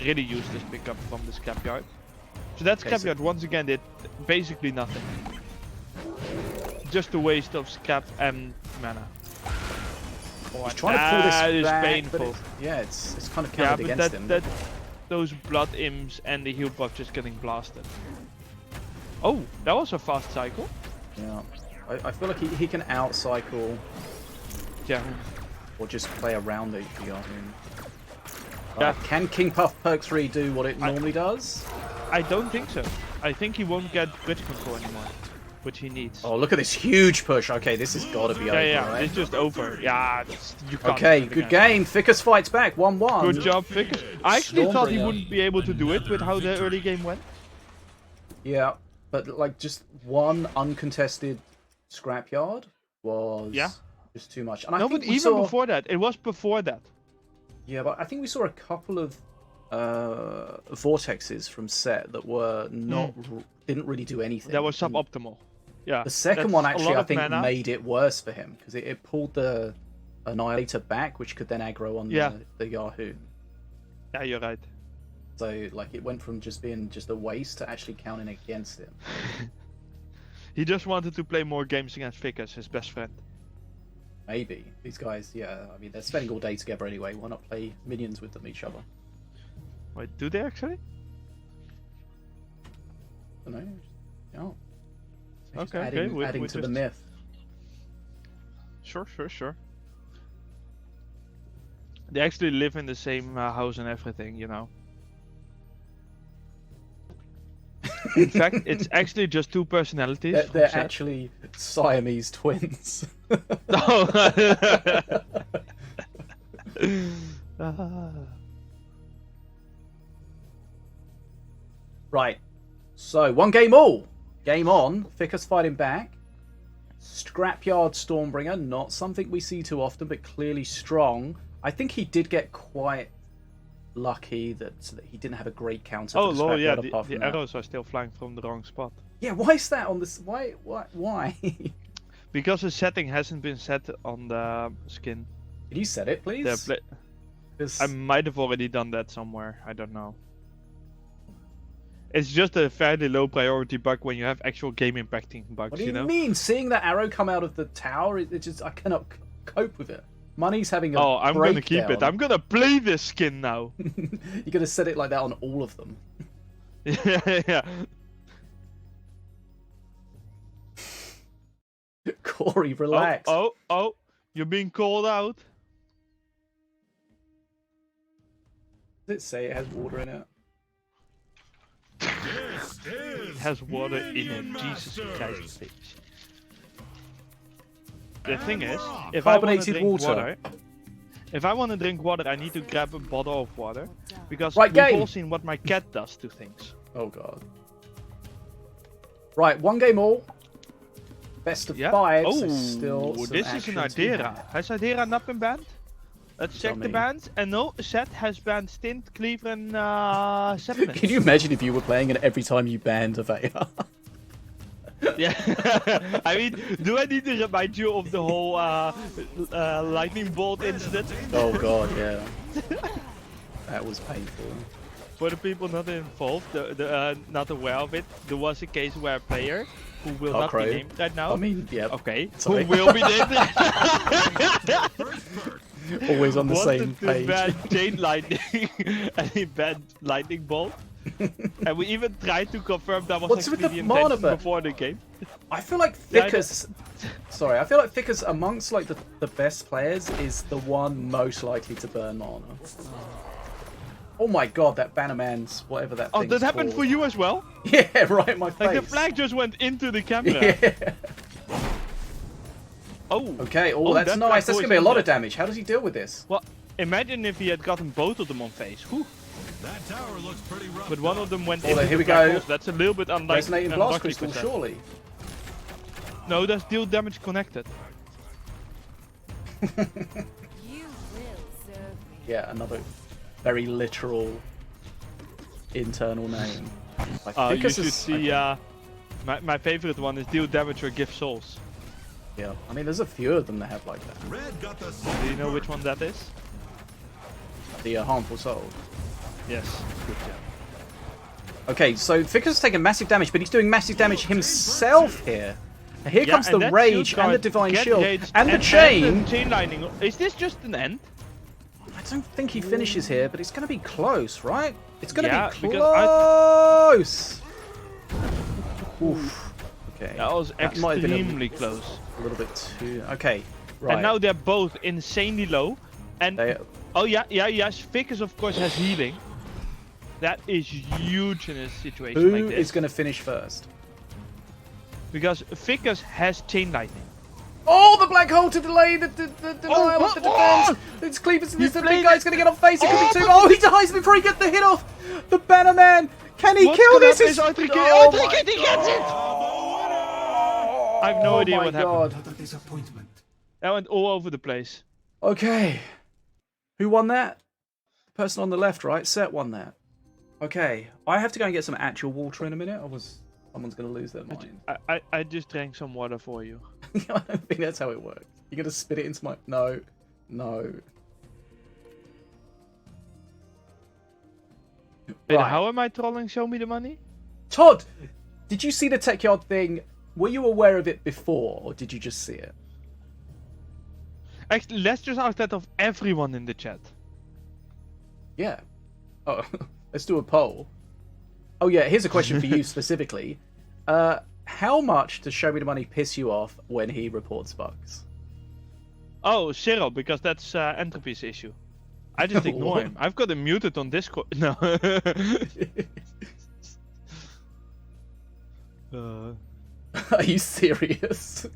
[SPEAKER 2] really useless pickup from the Scrapyard. So that
[SPEAKER 1] Okay, so-
[SPEAKER 2] Scrapyard once again did basically nothing. Just a waste of scrap and mana. Oh,
[SPEAKER 1] He's trying to pull this
[SPEAKER 2] that is
[SPEAKER 1] back, but
[SPEAKER 2] painful.
[SPEAKER 1] it's kind of
[SPEAKER 2] Yeah,
[SPEAKER 1] counted
[SPEAKER 2] but
[SPEAKER 1] against him.
[SPEAKER 2] those blood imps and the heal buff just getting blasted. Oh, that was a fast cycle.
[SPEAKER 1] Yeah. I feel like he can out-cycle
[SPEAKER 2] Jahoon.
[SPEAKER 1] or just play around the Jahoon.
[SPEAKER 2] Yeah.
[SPEAKER 1] Can King Puff Perk 3 do what it normally does?
[SPEAKER 2] I don't think so. I think he won't get bridge control anymore, which he needs.
[SPEAKER 1] Oh, look at this huge push. Okay, this has got to be over,
[SPEAKER 2] yeah,
[SPEAKER 1] right?
[SPEAKER 2] it's just over. Yeah, you can't
[SPEAKER 1] Okay,
[SPEAKER 2] do it
[SPEAKER 1] good
[SPEAKER 2] again.
[SPEAKER 1] game. Fickus fights back, 1-1.
[SPEAKER 2] Good job, Vickers. I actually thought he
[SPEAKER 1] Stormbringer.
[SPEAKER 2] wouldn't be able to do it with how the early game went.
[SPEAKER 1] Yeah, but like just one uncontested scrapyard was just too much. And I
[SPEAKER 2] No,
[SPEAKER 1] think
[SPEAKER 2] but
[SPEAKER 1] we
[SPEAKER 2] even
[SPEAKER 1] saw,
[SPEAKER 2] before that, it was before that.
[SPEAKER 1] yeah, but I think we saw a couple of vortexes from Set that were not didn't really do anything.
[SPEAKER 2] That was suboptimal. Yeah.
[SPEAKER 1] The second
[SPEAKER 2] that's
[SPEAKER 1] one
[SPEAKER 2] a
[SPEAKER 1] actually,
[SPEAKER 2] lot
[SPEAKER 1] I
[SPEAKER 2] of
[SPEAKER 1] think,
[SPEAKER 2] mana.
[SPEAKER 1] made it worse for him because it pulled the Annihilator back, which could then aggro on the Yahoo.
[SPEAKER 2] Yeah, you're right.
[SPEAKER 1] So like it went from just being just a waste to actually counting against him.
[SPEAKER 2] He just wanted to play more games against Vickers, his best friend.
[SPEAKER 1] Maybe these guys, yeah. I mean, they're spending all day together anyway. Why not play minions with them each other?
[SPEAKER 2] Wait, do they actually?
[SPEAKER 1] I don't know. Yeah. Just
[SPEAKER 2] Okay,
[SPEAKER 1] adding to the myth.
[SPEAKER 2] Sure. They actually live in the same house and everything, you know. In fact, it's actually just two personalities.
[SPEAKER 1] They're actually Siamese twins. Right. So, one game all. Game on. Ficus fighting back. Scrapyard Stormbringer. Not something we see too often, but clearly strong. I think he did get quite lucky that he didn't have a great counter.
[SPEAKER 2] Oh,
[SPEAKER 1] to the
[SPEAKER 2] lol, yeah,
[SPEAKER 1] Scrapyard apart
[SPEAKER 2] the
[SPEAKER 1] from that.
[SPEAKER 2] arrows are still flying from the wrong spot.
[SPEAKER 1] Yeah, why is that on this? Why?
[SPEAKER 2] Because the setting hasn't been set on the skin.
[SPEAKER 1] Can you set it, please?
[SPEAKER 2] I might have already done that somewhere. I don't know. It's just a fairly low priority bug when you have actual game impacting bugs.
[SPEAKER 1] What do you
[SPEAKER 2] know?
[SPEAKER 1] mean? Seeing that arrow come out of the tower, it just I cannot cope with it. Money's having a
[SPEAKER 2] I'm gonna keep it.
[SPEAKER 1] breakdown.
[SPEAKER 2] I'm gonna play this skin now.
[SPEAKER 1] You're gonna set it like that on all of them.
[SPEAKER 2] Yeah.
[SPEAKER 1] Corey, relax.
[SPEAKER 2] Oh! You're being called out.
[SPEAKER 1] Does it say it has water in it?
[SPEAKER 3] This is
[SPEAKER 2] It has water in
[SPEAKER 3] Minion
[SPEAKER 2] it. Jesus
[SPEAKER 3] Masters.
[SPEAKER 2] Christ, bitch. The thing is,
[SPEAKER 3] rock.
[SPEAKER 2] if I want to
[SPEAKER 1] Carbonated
[SPEAKER 2] drink
[SPEAKER 1] water.
[SPEAKER 2] water, if I want to drink water, I need to grab a bottle of water because
[SPEAKER 1] Right,
[SPEAKER 2] we've
[SPEAKER 1] game.
[SPEAKER 2] all seen what my cat does to things.
[SPEAKER 1] Oh god. Right, one game all. Best of
[SPEAKER 2] Yeah.
[SPEAKER 1] 5.
[SPEAKER 2] Oh,
[SPEAKER 1] so still some
[SPEAKER 2] this is an
[SPEAKER 1] action to be
[SPEAKER 2] Ardera.
[SPEAKER 1] had.
[SPEAKER 2] Has Ardera not been banned? Let's
[SPEAKER 1] Tell
[SPEAKER 2] check the
[SPEAKER 1] me.
[SPEAKER 2] bans. And no, Set has banned Stint, Cleaver, and Septimus.
[SPEAKER 1] Can you imagine if you were playing and every time you banned a Veigar?
[SPEAKER 2] Yeah. I mean, do I need to remind you of the whole lightning bolt incident?
[SPEAKER 1] Oh god, yeah. That was painful.
[SPEAKER 2] For the people not involved, not aware of it, there was a case where a player who will not
[SPEAKER 1] Crow.
[SPEAKER 2] be named right now.
[SPEAKER 1] I mean, yeah.
[SPEAKER 2] Okay,
[SPEAKER 1] Sorry.
[SPEAKER 2] who will be named right
[SPEAKER 1] Always on the
[SPEAKER 2] wanted
[SPEAKER 1] same
[SPEAKER 2] to
[SPEAKER 1] page.
[SPEAKER 2] ban chain lightning and he banned lightning bolt. And we even tried to confirm that was
[SPEAKER 1] What's with
[SPEAKER 2] actually
[SPEAKER 1] the
[SPEAKER 2] the intention
[SPEAKER 1] mana ban?
[SPEAKER 2] before the game.
[SPEAKER 1] I feel like
[SPEAKER 2] Yeah, I
[SPEAKER 1] Ficus. Sorry, I feel like Ficus amongst like the best players is the one most likely to burn mana. Oh my god, that Bannerman's whatever that.
[SPEAKER 2] Oh,
[SPEAKER 1] thing's
[SPEAKER 2] that happened
[SPEAKER 1] called.
[SPEAKER 2] for you as well?
[SPEAKER 1] Yeah, right in my face.
[SPEAKER 2] Like the flag just went into the camera.
[SPEAKER 1] Yeah.
[SPEAKER 2] Oh.
[SPEAKER 1] Okay. Oh,
[SPEAKER 2] Oh,
[SPEAKER 1] that's
[SPEAKER 2] that
[SPEAKER 1] nice.
[SPEAKER 2] flag
[SPEAKER 1] That's gonna
[SPEAKER 2] always
[SPEAKER 1] be a lot
[SPEAKER 2] ends
[SPEAKER 1] of damage. How does he deal with this?
[SPEAKER 2] Well, imagine if he had gotten both of them on face. Whew.
[SPEAKER 3] That tower looks pretty rough.
[SPEAKER 2] But one of them went
[SPEAKER 1] Oh,
[SPEAKER 2] into
[SPEAKER 1] here
[SPEAKER 2] the
[SPEAKER 1] we
[SPEAKER 2] black
[SPEAKER 1] go.
[SPEAKER 2] holes. That's a little bit
[SPEAKER 1] Resonating blast
[SPEAKER 2] unlucky
[SPEAKER 1] crystal,
[SPEAKER 2] for Set.
[SPEAKER 1] surely.
[SPEAKER 2] No, that's deal damage connected.
[SPEAKER 4] You will serve me.
[SPEAKER 1] Yeah, another very literal internal name. Like,
[SPEAKER 2] You
[SPEAKER 1] Ficus
[SPEAKER 2] should
[SPEAKER 1] is-
[SPEAKER 2] see. My favorite one is deal damage or give souls.
[SPEAKER 1] Yeah, I mean, there's a few of them that have like that.
[SPEAKER 3] Red got the
[SPEAKER 2] Do you know which one that is?
[SPEAKER 1] The harmful soul.
[SPEAKER 2] Yes. Good job.
[SPEAKER 1] Okay, so Ficus is taking massive damage, but he's doing massive damage himself here. And here comes the
[SPEAKER 2] and that
[SPEAKER 1] rage
[SPEAKER 2] shield
[SPEAKER 1] and the
[SPEAKER 2] guard,
[SPEAKER 1] divine
[SPEAKER 2] get
[SPEAKER 1] shield
[SPEAKER 2] raged,
[SPEAKER 1] and the
[SPEAKER 2] and
[SPEAKER 1] chain.
[SPEAKER 2] the chain lightning. Is this just an end?
[SPEAKER 1] I don't think he finishes here, but it's going to be close, right? It's going to
[SPEAKER 2] Yeah,
[SPEAKER 1] be
[SPEAKER 2] because
[SPEAKER 1] close. Oof. Okay.
[SPEAKER 2] That was
[SPEAKER 1] might have been
[SPEAKER 2] extremely close.
[SPEAKER 1] a little bit too. Okay. Right.
[SPEAKER 2] And now they're both insanely low. And
[SPEAKER 1] They-
[SPEAKER 2] oh yes, Ficus of course has healing. That is huge in a situation
[SPEAKER 1] who
[SPEAKER 2] like this.
[SPEAKER 1] is going to finish first?
[SPEAKER 2] Because Ficus has chain lightning.
[SPEAKER 1] Oh, the black hole to delay the denial of the defense. It's Cleavers. This the big
[SPEAKER 2] played
[SPEAKER 1] guy's
[SPEAKER 2] it.
[SPEAKER 1] going to get on face. It could be
[SPEAKER 2] Oh,
[SPEAKER 1] too.
[SPEAKER 2] but-
[SPEAKER 1] Oh, he dies before he gets the hit off. The Bannerman. Can he
[SPEAKER 2] What's
[SPEAKER 1] kill
[SPEAKER 2] gonna
[SPEAKER 1] this?
[SPEAKER 2] happen
[SPEAKER 1] Is
[SPEAKER 2] is Arthur
[SPEAKER 1] oh
[SPEAKER 2] Arthur
[SPEAKER 1] my
[SPEAKER 2] he gets it! I have no idea
[SPEAKER 1] my
[SPEAKER 2] what
[SPEAKER 1] God.
[SPEAKER 2] happened. That went all over the place.
[SPEAKER 1] Okay. Who won that? person on the left, right? Set one there. Okay, I have to go and get some actual water in a minute. Someone's going to lose their mind.
[SPEAKER 2] I just drank some water for you.
[SPEAKER 1] I don't think that's how it works. You're going to spit it into my... No.
[SPEAKER 2] Wait,
[SPEAKER 1] Right.
[SPEAKER 2] how am I trolling Show Me the Money?
[SPEAKER 1] Todd, did you see the Tech Yard thing? Were you aware of it before, or did you just see it?
[SPEAKER 2] Actually, let's just ask that of everyone in the chat.
[SPEAKER 1] Yeah. Oh, let's do a poll. Oh yeah, here's a question for you specifically. How much does Show Me the Money piss you off when he reports bugs?
[SPEAKER 2] Oh, 0, because that's Entropy's issue. I just ignore him. I've got him muted on Discord. No.
[SPEAKER 1] Are you serious?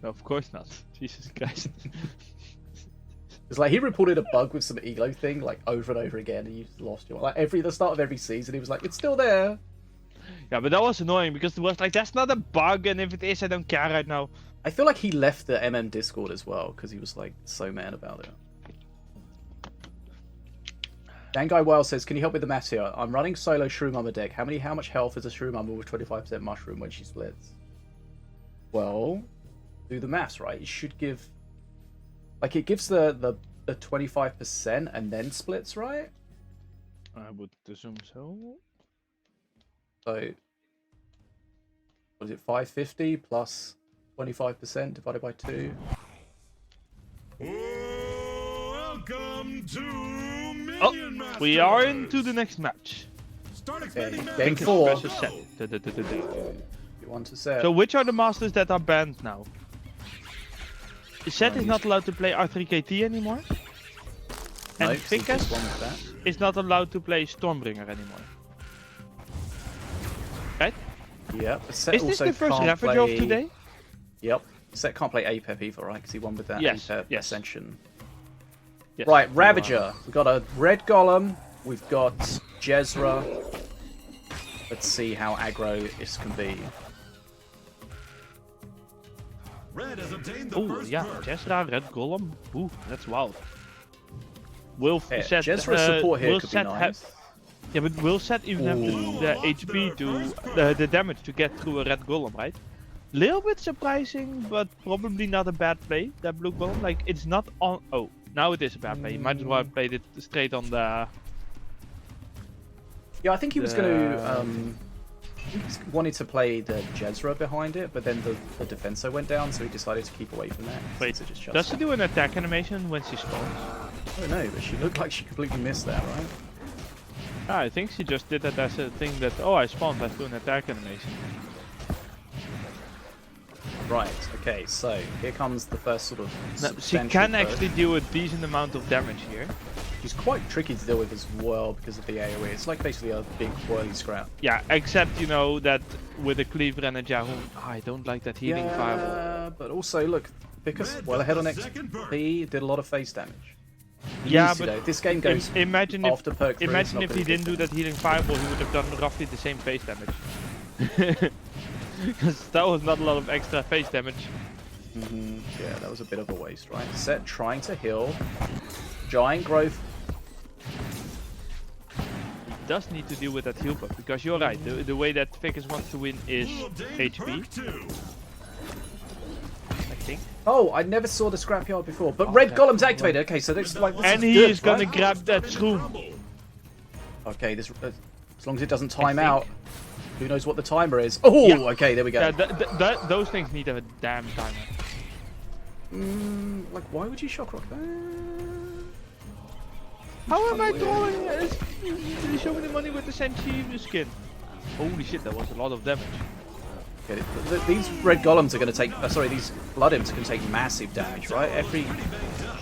[SPEAKER 2] No, of course not. Jesus Christ.
[SPEAKER 1] It's like he reported a bug with some ego thing like over and over again, and you just lost your like the start of every season. He was like, "It's still there."
[SPEAKER 2] Yeah, but that was annoying because it was like, "That's not a bug, and if it is, I don't care right now."
[SPEAKER 1] I feel like he left the MM Discord as well because he was like so mad about it. Dan Guy Well says, "Can you help with the maths here? I'm running solo Shroom Umber deck. How much health is a Shroom Umber with 25% mushroom when she splits?" Well, do the maths, right? It should give, like, it gives the 25% and then splits, right?
[SPEAKER 2] I would assume so.
[SPEAKER 1] So, what is it? 550 plus 25% divided by 2.
[SPEAKER 3] Welcome to Minion
[SPEAKER 2] Oh,
[SPEAKER 3] Masters.
[SPEAKER 2] we are into the next match.
[SPEAKER 3] Start expanding
[SPEAKER 1] Okay,
[SPEAKER 3] now.
[SPEAKER 1] game
[SPEAKER 2] Because
[SPEAKER 1] 4.
[SPEAKER 2] versus Set.
[SPEAKER 1] You want to say?
[SPEAKER 2] So which are the masters that are banned now? Set is not allowed to play R3KT anymore.
[SPEAKER 1] No,
[SPEAKER 2] And
[SPEAKER 1] 'cause he
[SPEAKER 2] Vicus
[SPEAKER 1] just won with that.
[SPEAKER 2] is not allowed to play Stormbringer anymore. Right?
[SPEAKER 1] Yep. but Set
[SPEAKER 2] Is this
[SPEAKER 1] also
[SPEAKER 2] the first
[SPEAKER 1] can't
[SPEAKER 2] Ravager
[SPEAKER 1] play...
[SPEAKER 2] of today?
[SPEAKER 1] Yep. Set can't play APEP either, right? Because he won with that
[SPEAKER 2] Yes,
[SPEAKER 1] APEP
[SPEAKER 2] yes.
[SPEAKER 1] Ascension.
[SPEAKER 2] Yes.
[SPEAKER 1] Right, Ravager. We've got a Red Golem. We've got Jezra. Let's see how aggro this can be.
[SPEAKER 3] Red has obtained the
[SPEAKER 2] Oh
[SPEAKER 3] first
[SPEAKER 2] yeah,
[SPEAKER 3] perk.
[SPEAKER 2] Jezra, Red Golem. Ooh, that's wild. Will
[SPEAKER 1] Yeah,
[SPEAKER 2] Set
[SPEAKER 1] Jezra support here
[SPEAKER 2] will
[SPEAKER 1] could be
[SPEAKER 2] Set
[SPEAKER 1] nice.
[SPEAKER 2] Yeah, but will Set even have
[SPEAKER 1] Ooh.
[SPEAKER 2] the HP to the damage to get through a Red Golem, right? Little bit surprising, but probably not a bad play. That blue golem, like it's not on. Oh, now it is a bad play. You might as well have played it straight on the.
[SPEAKER 1] Yeah, I think he was going to. He wanted to play the Jezra behind it, but then the Defenso went down, so he decided to keep away from that.
[SPEAKER 2] Wait,
[SPEAKER 1] since it just
[SPEAKER 2] does
[SPEAKER 1] shuts
[SPEAKER 2] she do an attack animation when she spawns?
[SPEAKER 1] I don't know, but she looked like she completely missed that, right?
[SPEAKER 2] Ah, I think she just did that as a thing that, oh, I spawned, let's do an attack animation.
[SPEAKER 1] Right, okay, so here comes the first sort of
[SPEAKER 2] No, she
[SPEAKER 1] substantial
[SPEAKER 2] can
[SPEAKER 1] burst.
[SPEAKER 2] actually do a decent amount of damage here.
[SPEAKER 1] She's quite tricky to deal with as well because of the AoE. It's like basically a big whirly scrap.
[SPEAKER 2] Yeah, except, you know, that with a cleaver and a Jahun, I don't like that healing fireball.
[SPEAKER 1] Yeah, but also, look, because
[SPEAKER 3] Red
[SPEAKER 1] well
[SPEAKER 3] got
[SPEAKER 1] ahead on
[SPEAKER 3] the second perk.
[SPEAKER 1] XP, did a lot of phase damage.
[SPEAKER 2] Yeah,
[SPEAKER 1] Easy,
[SPEAKER 2] but
[SPEAKER 1] though. This game goes
[SPEAKER 2] imagine
[SPEAKER 1] after perk 3, it's
[SPEAKER 2] imagine
[SPEAKER 1] not
[SPEAKER 2] if
[SPEAKER 1] gonna
[SPEAKER 2] he
[SPEAKER 1] be
[SPEAKER 2] didn't do
[SPEAKER 1] good.
[SPEAKER 2] that healing fireball, he would have done roughly the same face damage. Because that was not a lot of extra face damage.
[SPEAKER 1] Yeah, that was a bit of a waste, right? Set trying to heal. Giant growth.
[SPEAKER 2] He does need to deal with that heal buff, because you're right, the way that Vicus wants to win is
[SPEAKER 3] Who obtained
[SPEAKER 2] HP,
[SPEAKER 3] perk 2.
[SPEAKER 2] I think.
[SPEAKER 1] Oh, I never saw the scrapyard before. But
[SPEAKER 2] Oh,
[SPEAKER 1] Red
[SPEAKER 2] that's
[SPEAKER 1] Golem's
[SPEAKER 2] cool.
[SPEAKER 1] activated. Okay, so this, like, this
[SPEAKER 2] And
[SPEAKER 1] is
[SPEAKER 2] he
[SPEAKER 1] good,
[SPEAKER 2] is gonna
[SPEAKER 1] right?
[SPEAKER 2] grab that
[SPEAKER 3] Starting to
[SPEAKER 2] shroom.
[SPEAKER 3] crumble.
[SPEAKER 1] Okay, this as long as it doesn't time
[SPEAKER 2] think.
[SPEAKER 1] out. Who knows what the timer is? Oh,
[SPEAKER 2] Yeah.
[SPEAKER 1] okay, there we go.
[SPEAKER 2] Yeah, those things need a damn timer.
[SPEAKER 1] Like, why would you shock rock that?
[SPEAKER 2] How am I throwing? Show me the money with the Senchi skin. Holy shit, that was a lot of damage.
[SPEAKER 1] Okay, these red golems are going to take. Sorry, these blood imps are going to take massive damage, right? Every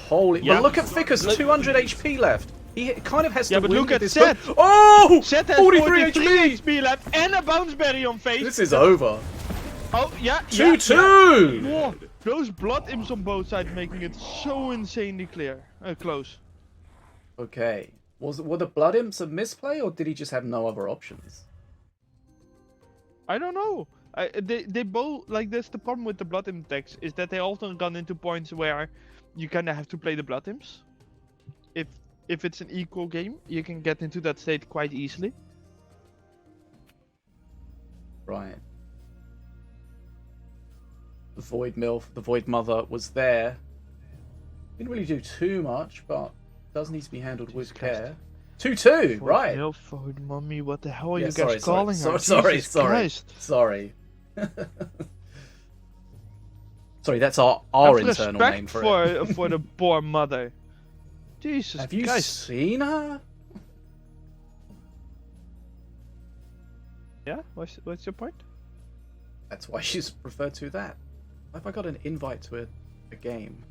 [SPEAKER 1] holy.
[SPEAKER 2] Yeah.
[SPEAKER 1] But look at Ficus, 200 HP left. He kind of has to
[SPEAKER 2] Yeah, but
[SPEAKER 1] win
[SPEAKER 2] look
[SPEAKER 1] with
[SPEAKER 2] at
[SPEAKER 1] this.
[SPEAKER 2] Set.
[SPEAKER 1] Oh,
[SPEAKER 2] Set has
[SPEAKER 1] 43
[SPEAKER 2] 43
[SPEAKER 1] HP.
[SPEAKER 2] HP left and a bounce berry on face.
[SPEAKER 1] This is over.
[SPEAKER 2] Oh yeah,
[SPEAKER 1] 2-2.
[SPEAKER 2] Yeah. Whoa, those blood imps on both sides making it so insanely close.
[SPEAKER 1] Okay. Were the blood imps a misplay, or did he just have no other options?
[SPEAKER 2] I don't know. They both, like, that's the problem with the blood imp decks, is that they often run into points where you kind of have to play the blood imps. If if it's an equal game, you can get into that state quite easily.
[SPEAKER 1] Right. The Void MILF, the Void Mother was there. Didn't really do too much, but does need to be handled with care. 2-2, right.
[SPEAKER 2] No, Void Mummy, what the hell are
[SPEAKER 1] Yeah,
[SPEAKER 2] you guys calling her?
[SPEAKER 1] Sorry.
[SPEAKER 2] Jesus Christ.
[SPEAKER 1] Sorry. Sorry, that's our
[SPEAKER 2] Have
[SPEAKER 1] internal name
[SPEAKER 2] respect
[SPEAKER 1] for it.
[SPEAKER 2] for the poor mother. Jesus
[SPEAKER 1] Have you
[SPEAKER 2] Christ.
[SPEAKER 1] seen her?
[SPEAKER 2] Yeah? What's your point?
[SPEAKER 1] That's why she's referred to that. Have I got an invite to a game?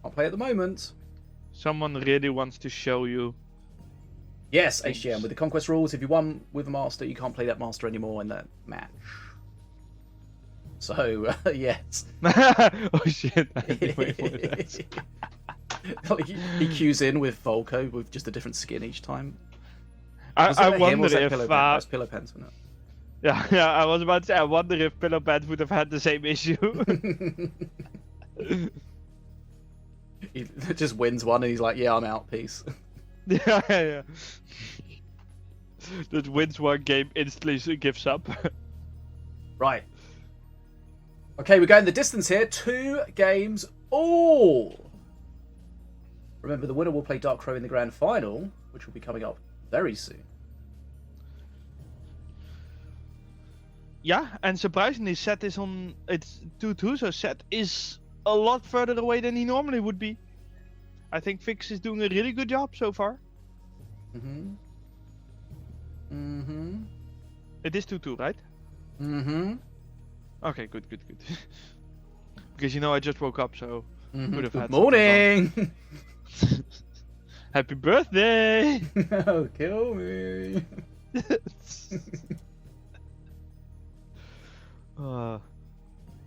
[SPEAKER 1] I'll play at the moment.
[SPEAKER 2] Someone really wants to show you.
[SPEAKER 1] Yes, HGM, with the Conquest rules, if you won with a master, you can't play that master anymore in that match. So, yes.
[SPEAKER 2] Oh shit. I didn't wait for that.
[SPEAKER 1] Like, he queues in with Volko with just a different skin each time.
[SPEAKER 2] I wonder if
[SPEAKER 1] Pillow Pants, wasn't it?
[SPEAKER 2] yeah, I was about to say, I wonder if Pillow Pants would have had the same issue.
[SPEAKER 1] He just wins one and he's like, yeah, I'm out, peace.
[SPEAKER 2] yeah. That wins one game, instantly gives up.
[SPEAKER 1] Right. Okay, we're going the distance here. 2 games all. Remember, the winner will play Dark Crow in the grand final, which will be coming up very soon.
[SPEAKER 2] Yeah, and surprisingly, Seth is on. It's 2-2, so Seth is a lot further away than he normally would be. I think Fix is doing a really good job so far. It is 2-2, right? Okay, good. Because I just woke up, so could have
[SPEAKER 1] Good
[SPEAKER 2] had
[SPEAKER 1] morning.
[SPEAKER 2] Happy birthday!
[SPEAKER 1] Oh, kill me.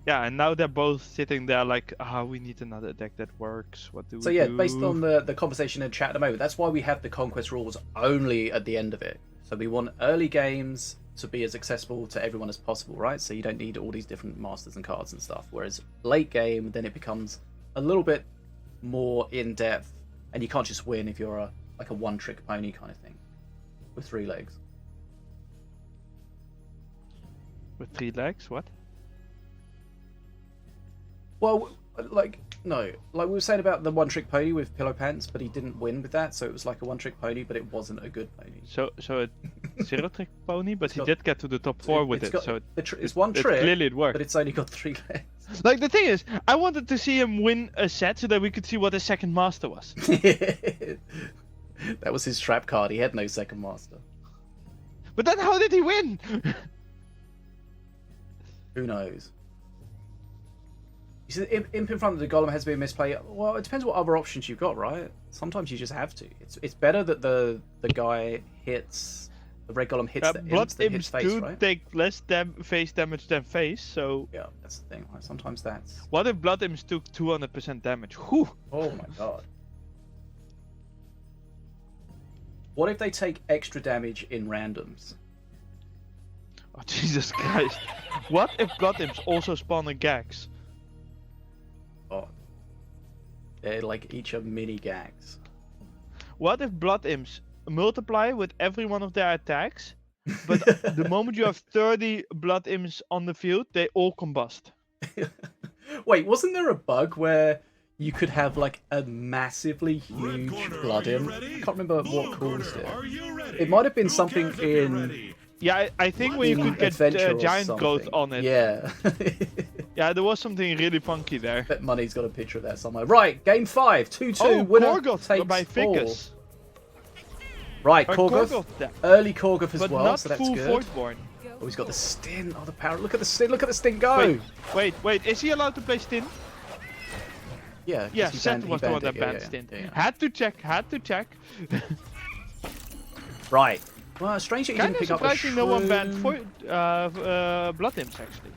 [SPEAKER 2] Yeah, and now they're both sitting there like, we need another deck that works. What do we do?
[SPEAKER 1] So yeah, based on the conversation in chat at the moment, that's why we have the Conquest rules only at the end of it. So we want early games to be as accessible to everyone as possible, right? So you don't need all these different masters and cards and stuff. Whereas late game, then it becomes a little bit more in depth, and you can't just win if you're a one-trick pony kind of thing with 3 legs.
[SPEAKER 2] With 3 legs, what?
[SPEAKER 1] Well, no, like we were saying about the one-trick pony with Pillow Pants, but he didn't win with that, so it was like a one-trick pony, but it wasn't a good pony.
[SPEAKER 2] So a 0-trick pony, but he did get to the top 4 with it. So
[SPEAKER 1] it's one trick,
[SPEAKER 2] clearly it worked.
[SPEAKER 1] but it's only got 3 legs.
[SPEAKER 2] Like, the thing is, I wanted to see him win a set so that we could see what his second master was.
[SPEAKER 1] That was his trap card. He had no second master.
[SPEAKER 2] But then how did he win?
[SPEAKER 1] Who knows? You see, Imp in front of the Golem has been misplayed. Well, it depends what other options you've got, right? Sometimes you just have to. It's better that the guy hits... The red Golem hits the
[SPEAKER 2] Blood
[SPEAKER 1] imps than hits
[SPEAKER 2] imps
[SPEAKER 1] face,
[SPEAKER 2] do
[SPEAKER 1] right?
[SPEAKER 2] take less face damage than face, so...
[SPEAKER 1] Yeah, that's the thing, right? Sometimes that's...
[SPEAKER 2] What if Blood imps took 200% damage? Whew!
[SPEAKER 1] Oh my god. What if they take extra damage in randoms?
[SPEAKER 2] Oh, Jesus Christ. What if Blood imps also spawn a Gags?
[SPEAKER 1] Oh. They're like each are mini gags.
[SPEAKER 2] What if Blood imps multiply with every one of their attacks, but the moment you have 30 Blood imps on the field, they all combust?
[SPEAKER 1] Wait, wasn't there a bug where you could have like a massively huge blood imp? I can't remember what caused it. It might have been something in...
[SPEAKER 2] Yeah, I think when you could get giant growth on it.
[SPEAKER 1] Yeah.
[SPEAKER 2] Yeah, there was something really funky there.
[SPEAKER 1] Bet Money's got a picture of that somewhere. Right, game 5, 2-2. Winner
[SPEAKER 2] Korgoth
[SPEAKER 1] takes
[SPEAKER 2] by
[SPEAKER 1] 4.
[SPEAKER 2] Ficus.
[SPEAKER 1] Right,
[SPEAKER 2] But
[SPEAKER 1] Korgoth. Early Korgoth as
[SPEAKER 2] but
[SPEAKER 1] well,
[SPEAKER 2] not
[SPEAKER 1] so that's
[SPEAKER 2] full
[SPEAKER 1] good.
[SPEAKER 2] Voidborn.
[SPEAKER 1] Oh, he's got the stint. Oh, the power. Look at the stint. Look at the stint go.
[SPEAKER 2] Wait, is he allowed to play Stint?
[SPEAKER 1] Yeah.
[SPEAKER 2] Yeah,
[SPEAKER 1] he
[SPEAKER 2] Seth
[SPEAKER 1] banned-
[SPEAKER 2] was
[SPEAKER 1] he
[SPEAKER 2] the one
[SPEAKER 1] banned
[SPEAKER 2] that
[SPEAKER 1] it.
[SPEAKER 2] banned Stint.
[SPEAKER 1] Yeah.
[SPEAKER 2] Had to check.
[SPEAKER 1] Right. Well, strange that you
[SPEAKER 2] Kinda
[SPEAKER 1] didn't pick up a
[SPEAKER 2] surprising no one banned
[SPEAKER 1] shroom.
[SPEAKER 2] Blood Imps actually.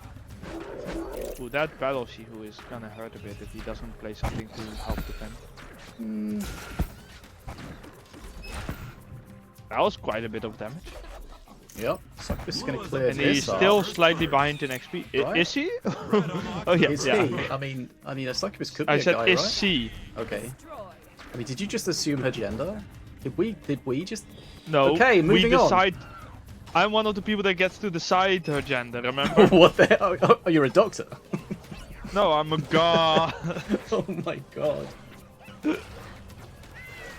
[SPEAKER 2] Ooh, that Battle Shihu is gonna hurt a bit if he doesn't play something to help defend. That was quite a bit of damage.
[SPEAKER 1] Yep. Succubus is going to clear
[SPEAKER 2] And
[SPEAKER 1] this
[SPEAKER 2] he's
[SPEAKER 1] up.
[SPEAKER 2] still slightly behind in XP.
[SPEAKER 1] Right.
[SPEAKER 2] Is he? Oh yeah,
[SPEAKER 1] Is
[SPEAKER 2] yeah.
[SPEAKER 1] he? I mean, a Succubus could be
[SPEAKER 2] I
[SPEAKER 1] a
[SPEAKER 2] said
[SPEAKER 1] guy,
[SPEAKER 2] is
[SPEAKER 1] right?
[SPEAKER 2] she.
[SPEAKER 1] Okay. I mean, did you just assume her gender? Did we just...
[SPEAKER 2] No,
[SPEAKER 1] Okay,
[SPEAKER 2] we
[SPEAKER 1] moving on.
[SPEAKER 2] decide. I'm one of the people that gets to decide her gender, remember?
[SPEAKER 1] What the hell? Oh, you're a doctor?
[SPEAKER 2] No, I'm a god.
[SPEAKER 1] Oh my god.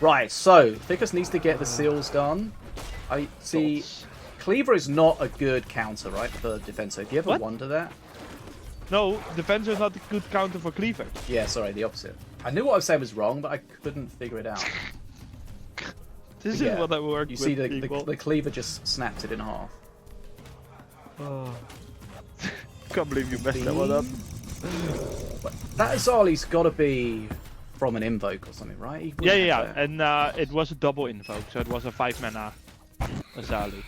[SPEAKER 1] Right, so Ficus needs to get the seals done. I see. Cleaver is not a good counter, right, for Defenso. Do you ever
[SPEAKER 2] What?
[SPEAKER 1] wonder that?
[SPEAKER 2] No, Defenso is not a good counter for Cleaver.
[SPEAKER 1] Yeah, sorry, the opposite. I knew what I was saying was wrong, but I couldn't figure it out.
[SPEAKER 2] This
[SPEAKER 1] Yeah,
[SPEAKER 2] is what I work
[SPEAKER 1] You
[SPEAKER 2] with,
[SPEAKER 1] see,
[SPEAKER 2] people.
[SPEAKER 1] the cleaver just snapped it in half.
[SPEAKER 2] Oh. Can't believe you messed that one up.
[SPEAKER 1] But that Azali's got to be from an invoke or something, right? He
[SPEAKER 2] Yeah,
[SPEAKER 1] wouldn't
[SPEAKER 2] yeah,
[SPEAKER 1] have
[SPEAKER 2] and it was a double invoke, so it was a 5 mana Azali.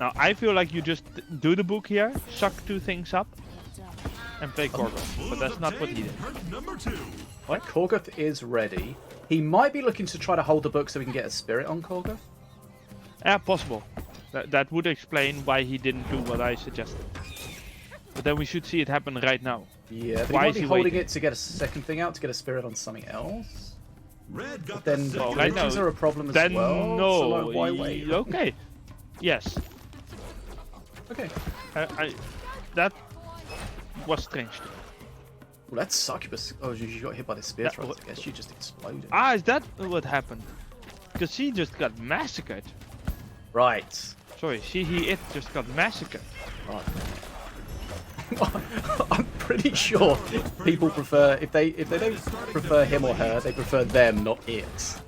[SPEAKER 2] Now, I feel like you just do the book here, suck 2 things up, and play Korgoth, but that's not what he did.
[SPEAKER 3] Perk number 2.
[SPEAKER 1] Right, Korgoth is ready. He might be looking to try to hold the book so we can get a spirit on Korgoth.
[SPEAKER 2] Yeah, possible. That would explain why he didn't do what I suggested. But then we should see it happen right now.
[SPEAKER 1] Yeah, but
[SPEAKER 2] Why
[SPEAKER 1] he might
[SPEAKER 2] is
[SPEAKER 1] be
[SPEAKER 2] he
[SPEAKER 1] holding
[SPEAKER 2] waiting?
[SPEAKER 1] it to get a second thing out, to get a spirit on something else.
[SPEAKER 3] Red got
[SPEAKER 1] But then
[SPEAKER 3] the
[SPEAKER 1] the
[SPEAKER 3] second
[SPEAKER 2] right
[SPEAKER 1] bridges
[SPEAKER 2] now-
[SPEAKER 1] are a problem as
[SPEAKER 2] Then
[SPEAKER 1] well.
[SPEAKER 2] no.
[SPEAKER 1] So like, why wait?
[SPEAKER 2] Okay. Yes.
[SPEAKER 1] Okay.
[SPEAKER 2] That was strange. to me.
[SPEAKER 1] Well, that's succubus. Oh, you got hit by the spear
[SPEAKER 2] That
[SPEAKER 1] thrust.
[SPEAKER 2] wa-
[SPEAKER 1] I guess you just exploded.
[SPEAKER 2] Ah, is that what happened? Because she just got massacred.
[SPEAKER 1] Right.
[SPEAKER 2] Sorry, it just got massacred.
[SPEAKER 1] Right. I'm pretty sure people prefer if they don't prefer him or her, they prefer them, not it.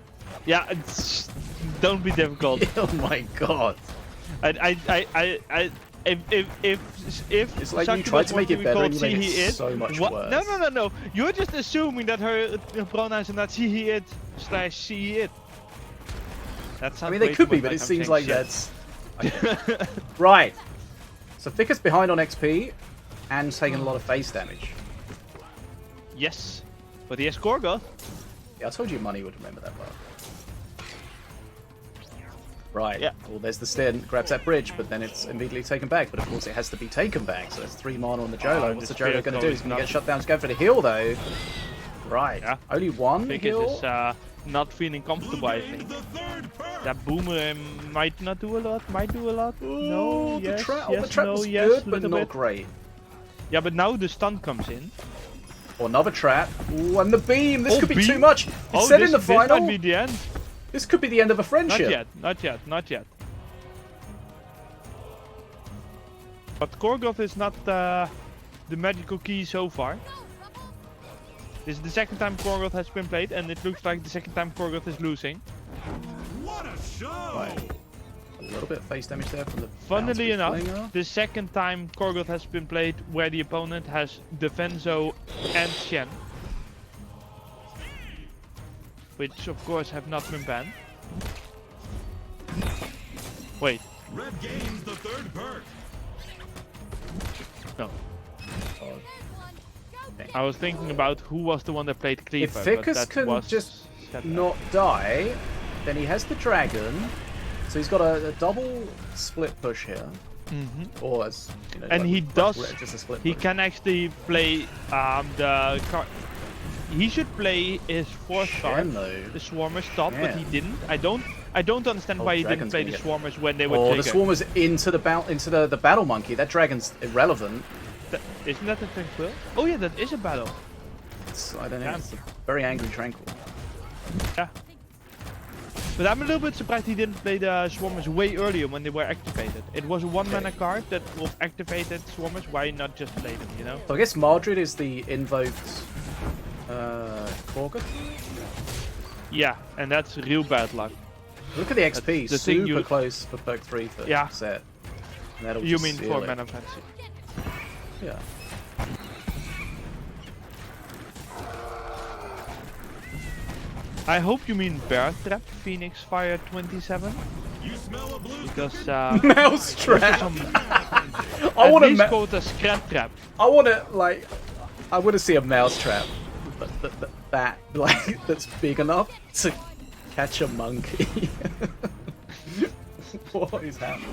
[SPEAKER 2] Yeah, don't be difficult.
[SPEAKER 1] Oh my god.
[SPEAKER 2] If
[SPEAKER 1] It's like you
[SPEAKER 2] Succubus
[SPEAKER 1] tried to make
[SPEAKER 2] wants
[SPEAKER 1] it
[SPEAKER 2] be
[SPEAKER 1] better
[SPEAKER 2] called
[SPEAKER 1] and you made
[SPEAKER 2] she,
[SPEAKER 1] it
[SPEAKER 2] he,
[SPEAKER 1] so much
[SPEAKER 2] what?
[SPEAKER 1] worse.
[SPEAKER 2] No. You're just assuming that her pronouns are not she, he, it / she, it. That's
[SPEAKER 1] I mean, they could be, but it seems like that's... Right. So Ficus behind on XP and taking a lot of face damage.
[SPEAKER 2] Yes, but he has Korgoth.
[SPEAKER 1] Yeah, I told you Money would remember that part. Right.
[SPEAKER 2] Yeah.
[SPEAKER 1] Well, there's the stint, grabs that bridge, but then it's immediately taken back. But of course, it has to be taken back. So that's 3 mana on the Jolo. What's
[SPEAKER 2] the
[SPEAKER 1] the Jolo
[SPEAKER 2] Spirit
[SPEAKER 1] going to
[SPEAKER 2] Code
[SPEAKER 1] do?
[SPEAKER 2] is
[SPEAKER 1] He's going to get
[SPEAKER 2] not-
[SPEAKER 1] shut down. He's going for the heal, though. Right.
[SPEAKER 2] Yeah.
[SPEAKER 1] Only one
[SPEAKER 2] Ficus
[SPEAKER 1] heal.
[SPEAKER 2] is not feeling comfortable, I think.
[SPEAKER 3] the third perk.
[SPEAKER 2] That boomer might not do a lot, might do a lot. No,
[SPEAKER 1] the
[SPEAKER 2] yes,
[SPEAKER 1] trap,
[SPEAKER 2] yes,
[SPEAKER 1] the trap
[SPEAKER 2] no,
[SPEAKER 1] was
[SPEAKER 2] yes,
[SPEAKER 1] good, but
[SPEAKER 2] little
[SPEAKER 1] not
[SPEAKER 2] bit.
[SPEAKER 1] great.
[SPEAKER 2] Yeah, but now the stun comes in.
[SPEAKER 1] Or another trap. Ooh, and the beam. This
[SPEAKER 2] Oh,
[SPEAKER 1] could be
[SPEAKER 2] beam?
[SPEAKER 1] too much. It
[SPEAKER 2] Oh,
[SPEAKER 1] said
[SPEAKER 2] this,
[SPEAKER 1] in the
[SPEAKER 2] this
[SPEAKER 1] final.
[SPEAKER 2] might be the end.
[SPEAKER 1] This could be the end of a friendship.
[SPEAKER 2] Not yet. But Korgoth is not the magical key so far. This is the second time Korgoth has been played, and it looks like the second time Korgoth is losing.
[SPEAKER 3] What a show!
[SPEAKER 1] Right. A little bit of face damage there from the.
[SPEAKER 2] Funnily
[SPEAKER 1] bounce
[SPEAKER 2] enough,
[SPEAKER 1] with Flinger.
[SPEAKER 2] the second time Korgoth has been played where the opponent has Defenso and Shen. Which of course have not been banned. Wait,
[SPEAKER 3] Red gains the third perk.
[SPEAKER 2] no.
[SPEAKER 1] Oh.
[SPEAKER 2] I was thinking about who was the one that played Cleaver.
[SPEAKER 1] If
[SPEAKER 2] but
[SPEAKER 1] Ficus
[SPEAKER 2] that
[SPEAKER 1] can
[SPEAKER 2] was
[SPEAKER 1] just
[SPEAKER 2] Shadow.
[SPEAKER 1] not die, then he has the dragon. So he's got a double split push here. Or as you know,
[SPEAKER 2] And
[SPEAKER 1] like
[SPEAKER 2] he
[SPEAKER 1] with
[SPEAKER 2] does.
[SPEAKER 1] Red, just a split
[SPEAKER 2] He
[SPEAKER 1] push.
[SPEAKER 2] can actually play the card. He should play his fourth card,
[SPEAKER 1] Shen, though.
[SPEAKER 2] the Swarmers top,
[SPEAKER 1] Yeah.
[SPEAKER 2] but he didn't. I don't understand
[SPEAKER 1] Oh,
[SPEAKER 2] why he didn't
[SPEAKER 1] Dragon's
[SPEAKER 2] play
[SPEAKER 1] gonna
[SPEAKER 2] the
[SPEAKER 1] get-
[SPEAKER 2] Swarmers when they were
[SPEAKER 1] Oh, the
[SPEAKER 2] triggered.
[SPEAKER 1] Swarmers into the battle monkey. That dragon's irrelevant.
[SPEAKER 2] Isn't that a tranquil? Oh yeah, that is a battle.
[SPEAKER 1] I don't know.
[SPEAKER 2] Damn.
[SPEAKER 1] It's a very angry tranquil.
[SPEAKER 2] Yeah. But I'm a little bit surprised he didn't play the Swarmers way earlier when they were activated. It was a 1 mana card that will activated Swarmers. Why not just play them, you know?
[SPEAKER 1] So I guess Mardred is the invoked Korgoth.
[SPEAKER 2] Yeah, and that's real bad luck.
[SPEAKER 1] Look at the XP.
[SPEAKER 2] the thing
[SPEAKER 1] Super
[SPEAKER 2] you-
[SPEAKER 1] close for perk 3 for
[SPEAKER 2] Yeah.
[SPEAKER 1] set. And that'll
[SPEAKER 2] You
[SPEAKER 1] just
[SPEAKER 2] mean
[SPEAKER 1] seal
[SPEAKER 2] for
[SPEAKER 1] it.
[SPEAKER 2] Mana Fantasy?
[SPEAKER 1] Yeah.
[SPEAKER 2] I hope you mean Bear Trap Phoenix Fire 27
[SPEAKER 3] You smell a blue
[SPEAKER 2] because
[SPEAKER 1] Mousetrap. I
[SPEAKER 2] at
[SPEAKER 1] want
[SPEAKER 2] least
[SPEAKER 1] to.
[SPEAKER 2] called a Scrap Trap.
[SPEAKER 1] I want to like. I want to see a mousetrap, that like that's big enough to catch a monkey. What is happening?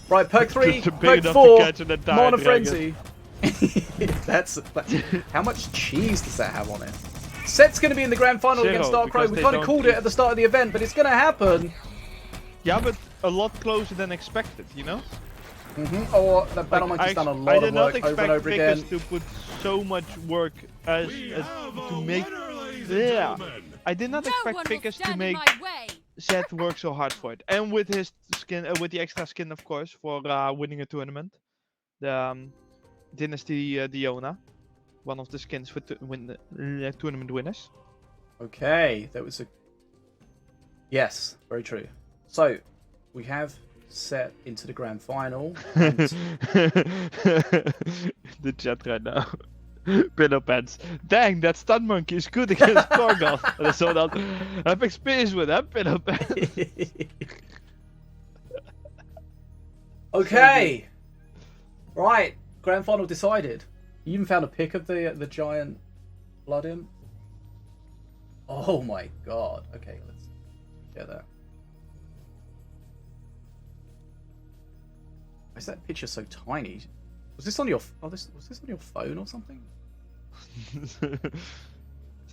[SPEAKER 1] Right, perk 3,
[SPEAKER 2] Big
[SPEAKER 1] perk
[SPEAKER 2] enough to
[SPEAKER 1] 4,
[SPEAKER 2] catch an entire
[SPEAKER 1] Mana
[SPEAKER 2] dragon.
[SPEAKER 1] Frenzy. That's how much cheese does that have on it? Set's going to be in the grand final against
[SPEAKER 2] Zero,
[SPEAKER 1] Dark Crow.
[SPEAKER 2] because
[SPEAKER 1] We
[SPEAKER 2] they
[SPEAKER 1] kind of
[SPEAKER 2] don't
[SPEAKER 1] called it at the start of the event, but it's going to happen.
[SPEAKER 2] Yeah, but a lot closer than expected, you know?
[SPEAKER 1] Or the Battle Monkey's done a lot of work over and over again.
[SPEAKER 2] To put so much work as to make. Yeah, I did not expect Vickers to make Zed work so hard for it, and with his skin, with the extra skin, of course, for winning a tournament, the Dynasty Diona, one of the skins for win the tournament winners.
[SPEAKER 1] Okay, that was a... Yes, very true. So, we have set into the grand final. And...
[SPEAKER 2] the chat right now. Pillow pants. Dang, that stun monkey is good against Korgoth. And I saw that. I have experience with that pillow pants.
[SPEAKER 1] Okay! Right, grand final decided. You even found a pic of the giant blood imp. Oh my god. Okay, let's get that. Why is that picture so tiny? Was this on your was this on your phone or something?
[SPEAKER 2] Is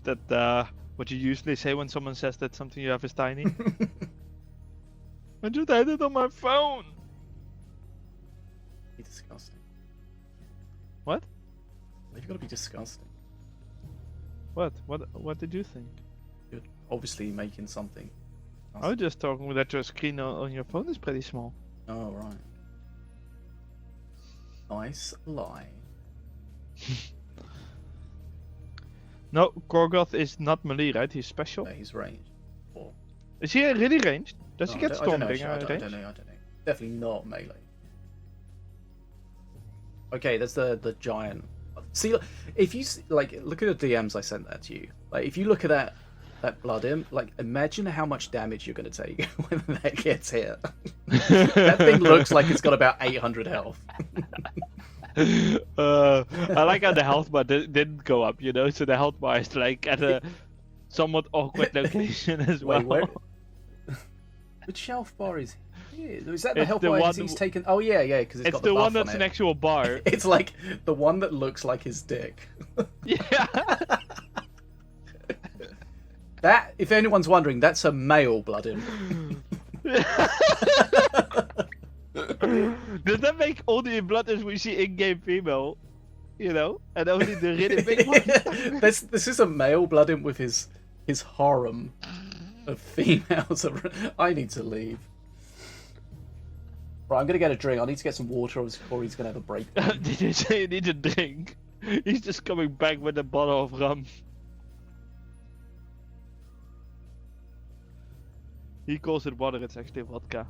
[SPEAKER 2] that what you usually say when someone says that something you have is tiny? I just had it on my phone.
[SPEAKER 1] Be disgusting.
[SPEAKER 2] What?
[SPEAKER 1] You've got to be disgusting.
[SPEAKER 2] What? What did you think?
[SPEAKER 1] You're obviously making something.
[SPEAKER 2] I was just talking that your screen on your phone is pretty small.
[SPEAKER 1] Oh right. Nice lie.
[SPEAKER 2] No, Korgoth is not melee, right? He's special.
[SPEAKER 1] No, he's ranged. Or...
[SPEAKER 2] Is he really ranged? Does
[SPEAKER 1] No,
[SPEAKER 2] he get
[SPEAKER 1] I don't know,
[SPEAKER 2] Stormbringer
[SPEAKER 1] I don't
[SPEAKER 2] range?
[SPEAKER 1] know. I don't know. Definitely not melee. Okay, there's the giant. See, if you like, look at the DMs I sent that to you. Like, if you look at that blood imp, like, imagine how much damage you're going to take when that gets hit. That thing looks like it's got about 800 health.
[SPEAKER 2] I like how the health bar didn't go up, you know, so the health bar is like at a somewhat awkward location as well.
[SPEAKER 1] Wait, where? Which health bar is here? Is that the
[SPEAKER 2] It's
[SPEAKER 1] health
[SPEAKER 2] the
[SPEAKER 1] bar
[SPEAKER 2] one
[SPEAKER 1] he's taken? Oh yeah, because it's got
[SPEAKER 2] the
[SPEAKER 1] buff
[SPEAKER 2] one that's
[SPEAKER 1] on
[SPEAKER 2] an
[SPEAKER 1] it.
[SPEAKER 2] actual bar.
[SPEAKER 1] It's like the one that looks like his dick.
[SPEAKER 2] Yeah.
[SPEAKER 1] That, if anyone's wondering, that's a male blood imp.
[SPEAKER 2] Does that make all the blooders we see in-game female? You know, and only the really big ones.
[SPEAKER 1] This is a male blood imp with his harem of females. I need to leave. Right, I'm gonna get a drink. I need to get some water, or he's gonna have a breakdown.
[SPEAKER 2] Did you say you need a drink? He's just coming back with a bottle of rum. He calls it water, it's actually vodka.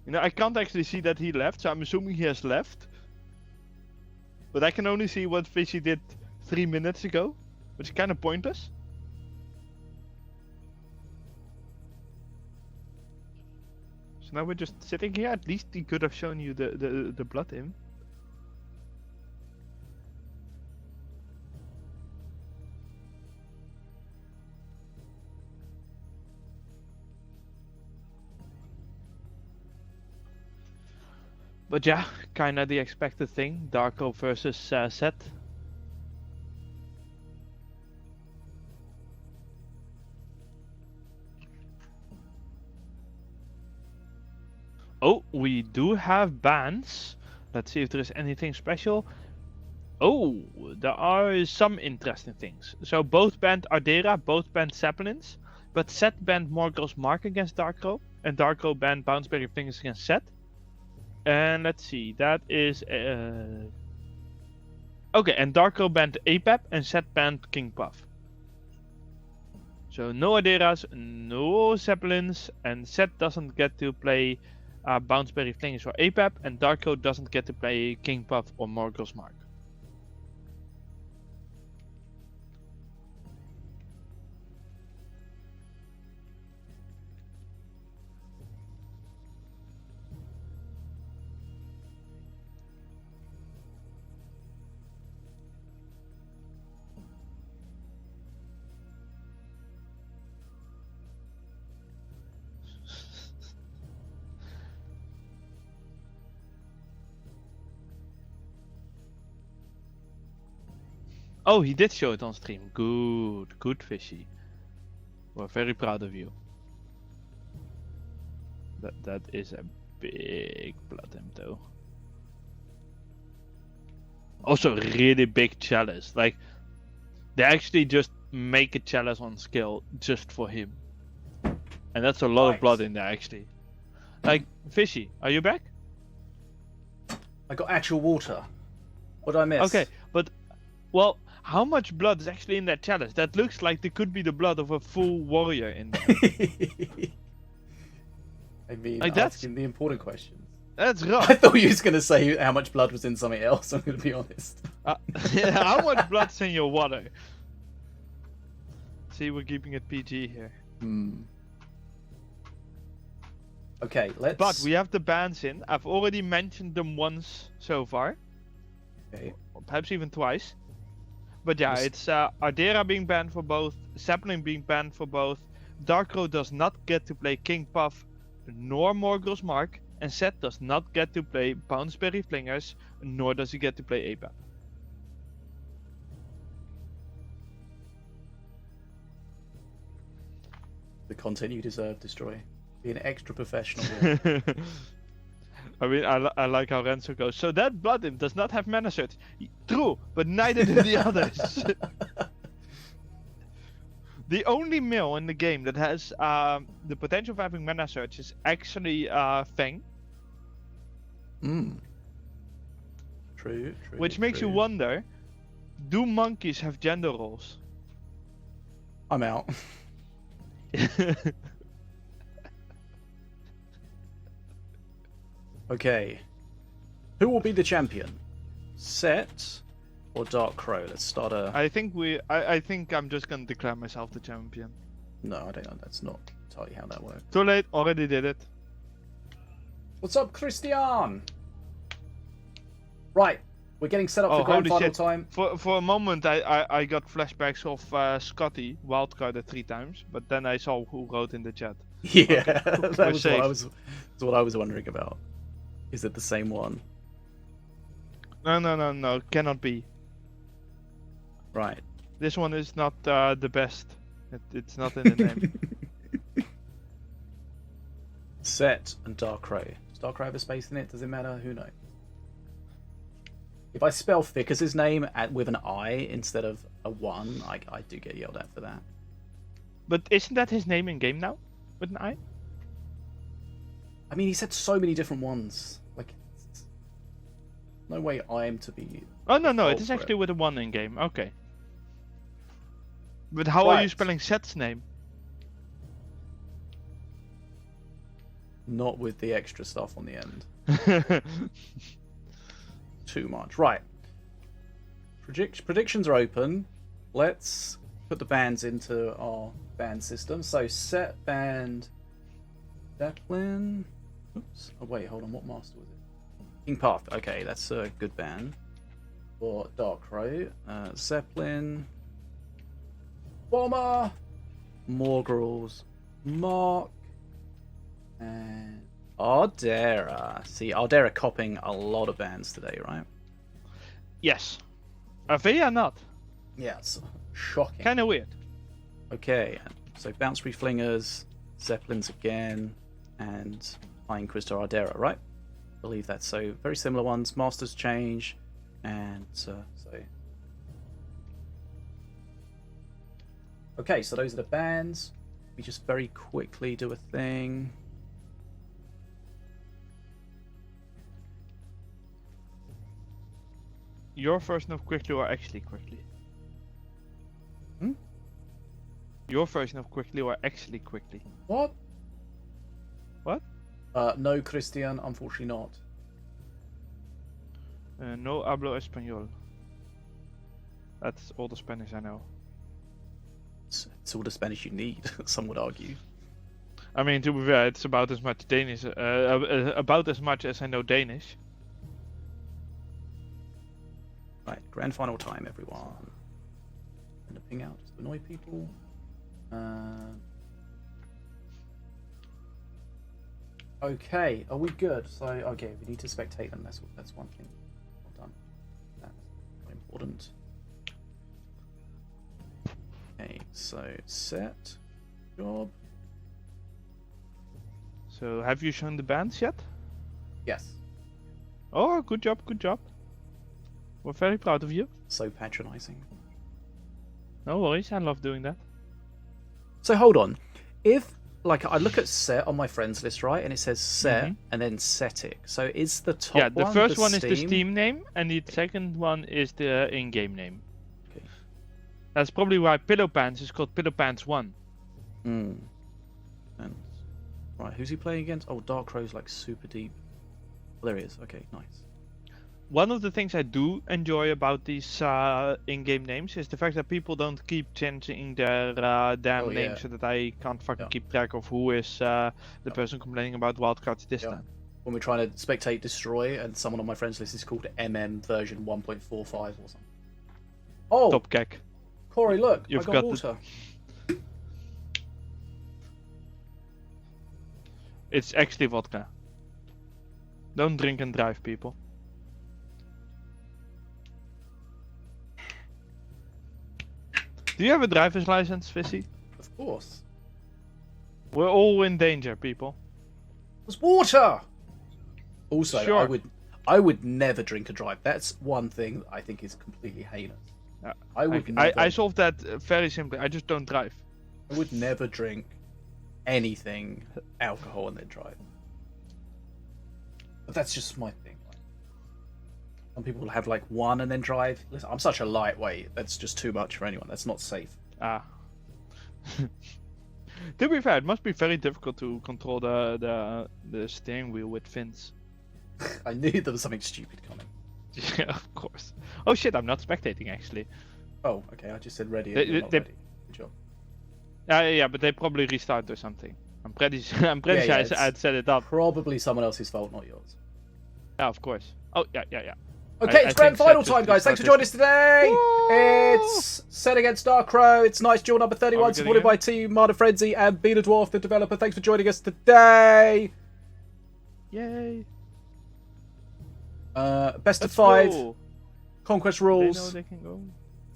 [SPEAKER 2] You know, I can't actually see that he left, so I'm assuming he has left. But I can only see what Fishy did 3 minutes ago, which is kind of pointless. So now we're just sitting here. At least he could have shown you the blood imp. But yeah, kinda the expected thing. Darko versus Set. Oh, we do have bans. Let's see if there is anything special. Oh, there are some interesting things. So both banned Ardera, both banned Zeppelins. But Set banned Morgul's Mark against Darko. And Darko banned Bounceberry Fingers against Set. And let's see, that is... Okay, and Darko banned APAP and Set banned King Puff. So no Aderas, no Zeppelins, and Set doesn't get to play Bounceberry Flingers or APAP, and Darko doesn't get to play King Puff or Morgul's Mark. Oh, he did show it on stream. Good, Fishy. We're very proud of you. That is a big blood imp though. Also, really big chalice. Like, they actually just make a chalice on scale just for him, and that's a lot of blood in there actually. Like, Fishy, are you back?
[SPEAKER 1] I got actual water. What did I miss?
[SPEAKER 2] Okay, but well, how much blood is actually in that chalice? That looks like there could be the blood of a full warrior in there.
[SPEAKER 1] I mean,
[SPEAKER 2] Like, that's-
[SPEAKER 1] asking the important questions.
[SPEAKER 2] That's
[SPEAKER 1] I
[SPEAKER 2] rough.
[SPEAKER 1] thought you was going to say how much blood was in something else, I'm going to be honest.
[SPEAKER 2] How much blood's in your water? See, we're keeping it PG here.
[SPEAKER 1] Okay, let's...
[SPEAKER 2] But we have the bans in. I've already mentioned them once so far.
[SPEAKER 1] Okay.
[SPEAKER 2] Or perhaps even twice. But yeah,
[SPEAKER 1] Yes.
[SPEAKER 2] it's Ardera being banned for both, Sapling being banned for both, Darkrow does not get to play King Puff nor Morgul's Mark, and Seth does not get to play Bounceberry Flingers, nor does he get to play APAP.
[SPEAKER 1] The content you deserve, Destroy. Be an extra professional.
[SPEAKER 2] I mean, I like how Renzo goes. So that Blood Imp does not have mana search. True, but neither do the others. The only mill in the game that has the potential of having mana search is actually Feng,
[SPEAKER 1] True.
[SPEAKER 2] which makes you wonder: do monkeys have gender roles?
[SPEAKER 1] I'm out. Okay. Who will be the champion? Set or Dark Crow? Let's start a...
[SPEAKER 2] I think I'm just gonna declare myself the champion.
[SPEAKER 1] No, I don't know. That's not entirely how that works.
[SPEAKER 2] Too late, already did it.
[SPEAKER 1] What's up, Christian? Right. We're getting set up for grand
[SPEAKER 2] holy
[SPEAKER 1] final
[SPEAKER 2] shit.
[SPEAKER 1] time.
[SPEAKER 2] For a moment, I got flashbacks of Scotty wildcarded 3 times, but then I saw who wrote in the chat.
[SPEAKER 1] Yeah,
[SPEAKER 2] We're
[SPEAKER 1] that was
[SPEAKER 2] safe.
[SPEAKER 1] that's what I was wondering about. Is it the same one?
[SPEAKER 2] No, cannot be.
[SPEAKER 1] Right.
[SPEAKER 2] This one is not the best. It's not in the name.
[SPEAKER 1] Set and Dark Crow. Does Dark Crow have a space in it? Does it matter? Who knows? If I spell Fickus' name with an I instead of a 1, I do get yelled at for that.
[SPEAKER 2] But isn't that his name in game now? With an I?
[SPEAKER 1] I mean, he said so many different ones. Like, no way I'm to be...
[SPEAKER 2] Oh no, it
[SPEAKER 1] fault
[SPEAKER 2] is
[SPEAKER 1] for
[SPEAKER 2] actually with a 1 in game. Okay. But how are you
[SPEAKER 1] Right.
[SPEAKER 2] spelling Seth's name?
[SPEAKER 1] Not with the extra stuff on the end. Too much. Right. Predictions are open. Let's put the bands into our band system. So set band Zeppelin. Oops. Oh wait, hold on. What master was it? King Path. Okay, that's a good band. For Dark Crow. Zeppelin. Bomber. Morgrels. Mark. And Ardera. See, Ardera copying a lot of bands today, right?
[SPEAKER 2] Yes. Avea not.
[SPEAKER 1] Yeah, it's shocking.
[SPEAKER 2] Kinda weird.
[SPEAKER 1] Okay, so Bounce Flingers, Zeppelins again, and Flying Crystal Ardera, right? I believe that's so very similar ones. Masters change, and so. Okay, so those are the bands. We just very quickly do a thing.
[SPEAKER 2] Your version of quickly or actually quickly?
[SPEAKER 1] Hmm?
[SPEAKER 2] Your version of quickly or actually quickly?
[SPEAKER 1] What?
[SPEAKER 2] What?
[SPEAKER 1] No, Christian, unfortunately not.
[SPEAKER 2] No hablo español. That's all the Spanish I know.
[SPEAKER 1] It's all the Spanish you need, some would argue.
[SPEAKER 2] I mean, to be fair, it's about as much Danish, about as much as I know Danish.
[SPEAKER 1] Right, grand final time, everyone. And the ping out just to annoy people. Okay, are we good? So, okay, we need to spectate them. That's one thing. Well done. That's quite important. So set job.
[SPEAKER 2] So have you shown the bands yet?
[SPEAKER 1] Yes.
[SPEAKER 2] Oh, good job, good job. We're very proud of you.
[SPEAKER 1] So patronizing.
[SPEAKER 2] No worries, I love doing that.
[SPEAKER 1] So hold on. If like I look at set on my friends list, right, and it says set and then setic. So is the top
[SPEAKER 2] Yeah, the
[SPEAKER 1] one
[SPEAKER 2] first
[SPEAKER 1] the
[SPEAKER 2] one
[SPEAKER 1] Steam?
[SPEAKER 2] is the Steam name, and the second one is the in-game name.
[SPEAKER 1] Okay.
[SPEAKER 2] That's probably why Pillow Pants is called Pillow Pants 1.
[SPEAKER 1] Hmm. And right, who's he playing against? Oh, Dark Crow's like super deep. Well, there he is. Okay, nice.
[SPEAKER 2] One of the things I do enjoy about these in-game names is the fact that people don't keep changing their damn
[SPEAKER 1] Oh,
[SPEAKER 2] names
[SPEAKER 1] yeah.
[SPEAKER 2] so that I can't fucking
[SPEAKER 1] Yeah.
[SPEAKER 2] keep track of who is the person complaining about wildcards this
[SPEAKER 1] Yeah.
[SPEAKER 2] time.
[SPEAKER 1] When we're trying to spectate destroy, and someone on my friends list is called MM version 1.45 or something. Oh,
[SPEAKER 2] Top kek.
[SPEAKER 1] Corey, look,
[SPEAKER 2] You've
[SPEAKER 1] I got
[SPEAKER 2] got the-
[SPEAKER 1] water.
[SPEAKER 2] It's actually vodka. Don't drink and drive, people. Do you have a driver's license, Vissy?
[SPEAKER 1] Of course.
[SPEAKER 2] We're all in danger, people.
[SPEAKER 1] There's water. Also,
[SPEAKER 2] Sure.
[SPEAKER 1] I would never drink and drive. That's one thing that I think is completely heinous. I would never.
[SPEAKER 2] I solved that very simply. I just don't drive.
[SPEAKER 1] I would never drink anything alcohol and then drive. But that's just my thing. Some people will have like one and then drive. Listen, I'm such a lightweight. That's just too much for anyone. That's not safe.
[SPEAKER 2] Ah. To be fair, it must be very difficult to control the steering wheel with fins.
[SPEAKER 1] I knew there was something stupid coming.
[SPEAKER 2] Yeah, of course. Oh shit, I'm not spectating actually.
[SPEAKER 1] Oh, okay. I just said ready.
[SPEAKER 2] They-
[SPEAKER 1] And you're not
[SPEAKER 2] they-
[SPEAKER 1] ready. Good job.
[SPEAKER 2] Yeah, but they probably restart or something. I'm pretty
[SPEAKER 1] Yeah,
[SPEAKER 2] sure
[SPEAKER 1] it's
[SPEAKER 2] I'd set it up.
[SPEAKER 1] Probably someone else's fault, not yours.
[SPEAKER 2] Yeah, of course. Oh yeah.
[SPEAKER 1] Okay,
[SPEAKER 2] I
[SPEAKER 1] it's grand
[SPEAKER 2] think
[SPEAKER 1] final
[SPEAKER 2] Seth
[SPEAKER 1] time,
[SPEAKER 2] just
[SPEAKER 1] guys. Thanks for
[SPEAKER 2] restarted.
[SPEAKER 1] joining us today.
[SPEAKER 2] Woo!
[SPEAKER 1] It's Set against Dark Crow. It's nice duel number
[SPEAKER 2] Are
[SPEAKER 1] 31,
[SPEAKER 2] we
[SPEAKER 1] supported
[SPEAKER 2] getting
[SPEAKER 1] by Team Marder Frenzy and Beater Dwarf, the developer. Thanks for joining us today.
[SPEAKER 2] Yay!
[SPEAKER 1] Best of
[SPEAKER 2] Let's
[SPEAKER 1] 5,
[SPEAKER 2] go.
[SPEAKER 1] Conquest
[SPEAKER 2] They know
[SPEAKER 1] rules,
[SPEAKER 2] they can go.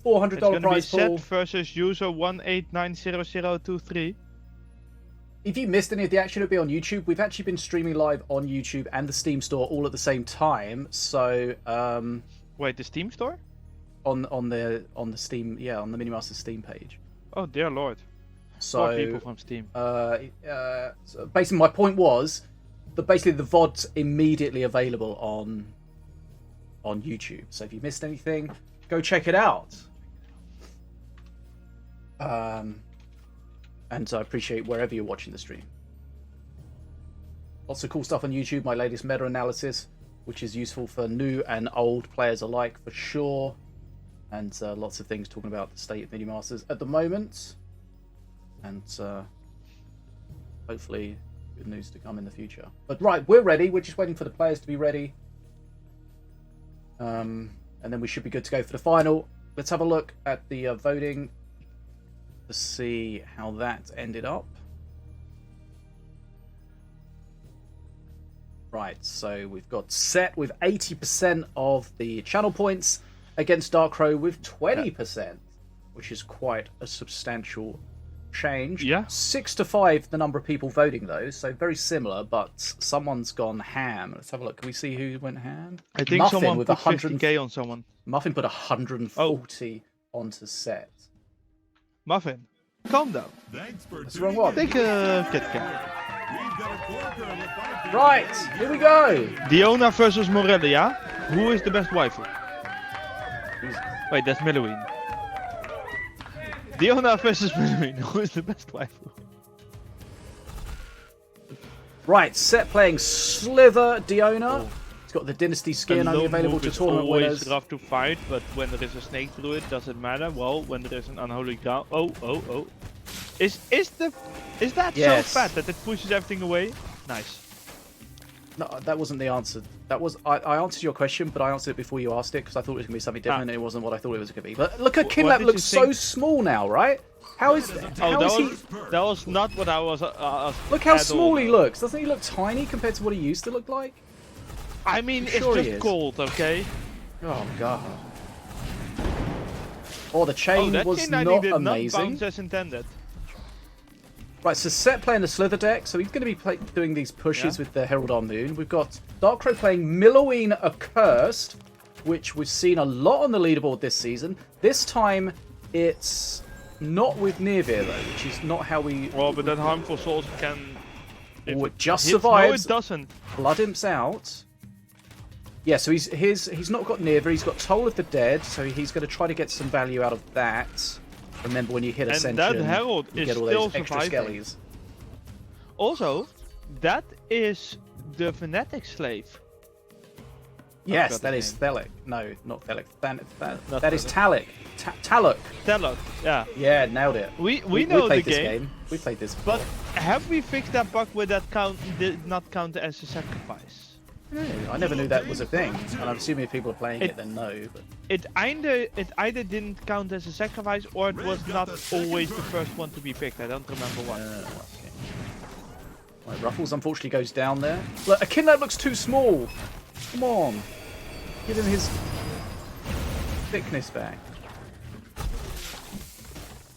[SPEAKER 1] $400
[SPEAKER 2] It's gonna be
[SPEAKER 1] prize pool.
[SPEAKER 2] Set versus user 1890023.
[SPEAKER 1] If you missed any of the action, it'll be on YouTube. We've actually been streaming live on YouTube and the Steam store all at the same time. So
[SPEAKER 2] Wait, the Steam store?
[SPEAKER 1] on the Steam, yeah, on the Minimaster Steam page.
[SPEAKER 2] Oh dear lord.
[SPEAKER 1] So
[SPEAKER 2] Poor people from Steam.
[SPEAKER 1] so basically, my point was that basically the VOD's immediately available on YouTube. So if you missed anything, go check it out. And I appreciate wherever you're watching the stream. Lots of cool stuff on YouTube. My latest meta analysis, which is useful for new and old players alike, for sure. And lots of things talking about the state of Minimasters at the moment. And hopefully good news to come in the future. But right, we're ready. We're just waiting for the players to be ready. And then we should be good to go for the final. Let's have a look at the voting to see how that ended up. Right, so we've got Set with 80% of the channel points against Dark Crow with 20%, which is quite a substantial change.
[SPEAKER 2] Yeah.
[SPEAKER 1] 6-5 the number of people voting though, so very similar, but someone's gone ham. Let's have a look. Can we see who went ham?
[SPEAKER 2] I think
[SPEAKER 1] Muffin
[SPEAKER 2] someone
[SPEAKER 1] with
[SPEAKER 2] put
[SPEAKER 1] 100
[SPEAKER 2] 50k on someone.
[SPEAKER 1] Muffin put 140 onto Set.
[SPEAKER 2] Muffin, calm down.
[SPEAKER 3] Thanks for
[SPEAKER 1] That's the wrong
[SPEAKER 3] tuning
[SPEAKER 1] one.
[SPEAKER 3] in.
[SPEAKER 2] Take a Kit Kat.
[SPEAKER 3] We've got a corker of the fight.
[SPEAKER 1] Right, here we go.
[SPEAKER 2] Diona versus Morelia. Who is the best waifu? Wait, that's Meluine. Diona versus Meluine. Who is the best waifu?
[SPEAKER 1] Right, Set playing Slither Diona. He's got the Dynasty skin
[SPEAKER 2] A
[SPEAKER 1] only
[SPEAKER 2] lone
[SPEAKER 1] available
[SPEAKER 2] move
[SPEAKER 1] to
[SPEAKER 2] is
[SPEAKER 1] tournament
[SPEAKER 2] always
[SPEAKER 1] winners.
[SPEAKER 2] rough to fight, but when there is a snake through it, does it matter? Well, when there is an unholy ground. Oh. Is that
[SPEAKER 1] Yes.
[SPEAKER 2] so fat that it pushes everything away? Nice.
[SPEAKER 1] No, that wasn't the answer. That was I answered your question, but I answered it before you asked it because I thought it was going to be something different, and it wasn't what I thought it was going to be. But look at
[SPEAKER 2] What
[SPEAKER 1] Kinlap
[SPEAKER 2] did
[SPEAKER 1] looks
[SPEAKER 2] you
[SPEAKER 1] so
[SPEAKER 2] think?
[SPEAKER 1] small now, right? How is
[SPEAKER 2] Oh,
[SPEAKER 1] he?
[SPEAKER 2] that was not what I was.
[SPEAKER 1] Look how
[SPEAKER 2] at
[SPEAKER 1] small
[SPEAKER 2] all.
[SPEAKER 1] he looks. Doesn't he look tiny compared to what he used to look like?
[SPEAKER 2] I mean,
[SPEAKER 1] I'm
[SPEAKER 2] it's
[SPEAKER 1] sure he
[SPEAKER 2] just
[SPEAKER 1] is.
[SPEAKER 2] cold, okay?
[SPEAKER 1] Oh god. Oh, the chain
[SPEAKER 2] that
[SPEAKER 1] was
[SPEAKER 2] chain lightning
[SPEAKER 1] not
[SPEAKER 2] did
[SPEAKER 1] amazing.
[SPEAKER 2] not bounce as intended.
[SPEAKER 1] Right, so Set playing the Slither deck, so he's going to be doing these pushes with the Herald on Moon. We've got Darkrai playing Milloween Accursed, which we've seen a lot on the leaderboard this season. This time, it's not with Nearveer, though, which is not how we...
[SPEAKER 2] Well, but that Harmful Souls can...
[SPEAKER 1] Oh, it just
[SPEAKER 2] hits,
[SPEAKER 1] survives.
[SPEAKER 2] No, it doesn't.
[SPEAKER 1] Blood Imp's out. Yeah, so he's not got Nearveer, he's got Toll of the Dead, so he's going to try to get some value out of that. Remember, when you hit Ascension,
[SPEAKER 2] that Herald
[SPEAKER 1] you
[SPEAKER 2] is
[SPEAKER 1] get all
[SPEAKER 2] still
[SPEAKER 1] those extra
[SPEAKER 2] surviving.
[SPEAKER 1] skellies.
[SPEAKER 2] Also, that is the Fnatic slave.
[SPEAKER 1] Yes,
[SPEAKER 2] forgot
[SPEAKER 1] that
[SPEAKER 2] the
[SPEAKER 1] is
[SPEAKER 2] name.
[SPEAKER 1] Thelic. No, not Thelic.
[SPEAKER 2] Not
[SPEAKER 1] That is
[SPEAKER 2] Thelic.
[SPEAKER 1] Taluk. Taluk.
[SPEAKER 2] Telok, yeah.
[SPEAKER 1] Yeah, nailed it.
[SPEAKER 2] We know
[SPEAKER 1] played
[SPEAKER 2] the
[SPEAKER 1] this
[SPEAKER 2] game,
[SPEAKER 1] We played this.
[SPEAKER 2] but have we fixed that bug where that did not count as a sacrifice?
[SPEAKER 1] I never knew that was a thing, and I'm assuming if people are playing it, then no. But
[SPEAKER 2] It either didn't count as a sacrifice or it was not always the first one to be picked. I don't remember what.
[SPEAKER 1] right, Ruffles unfortunately goes down there. Look, Echidna looks too small. Come on, give him his thickness back.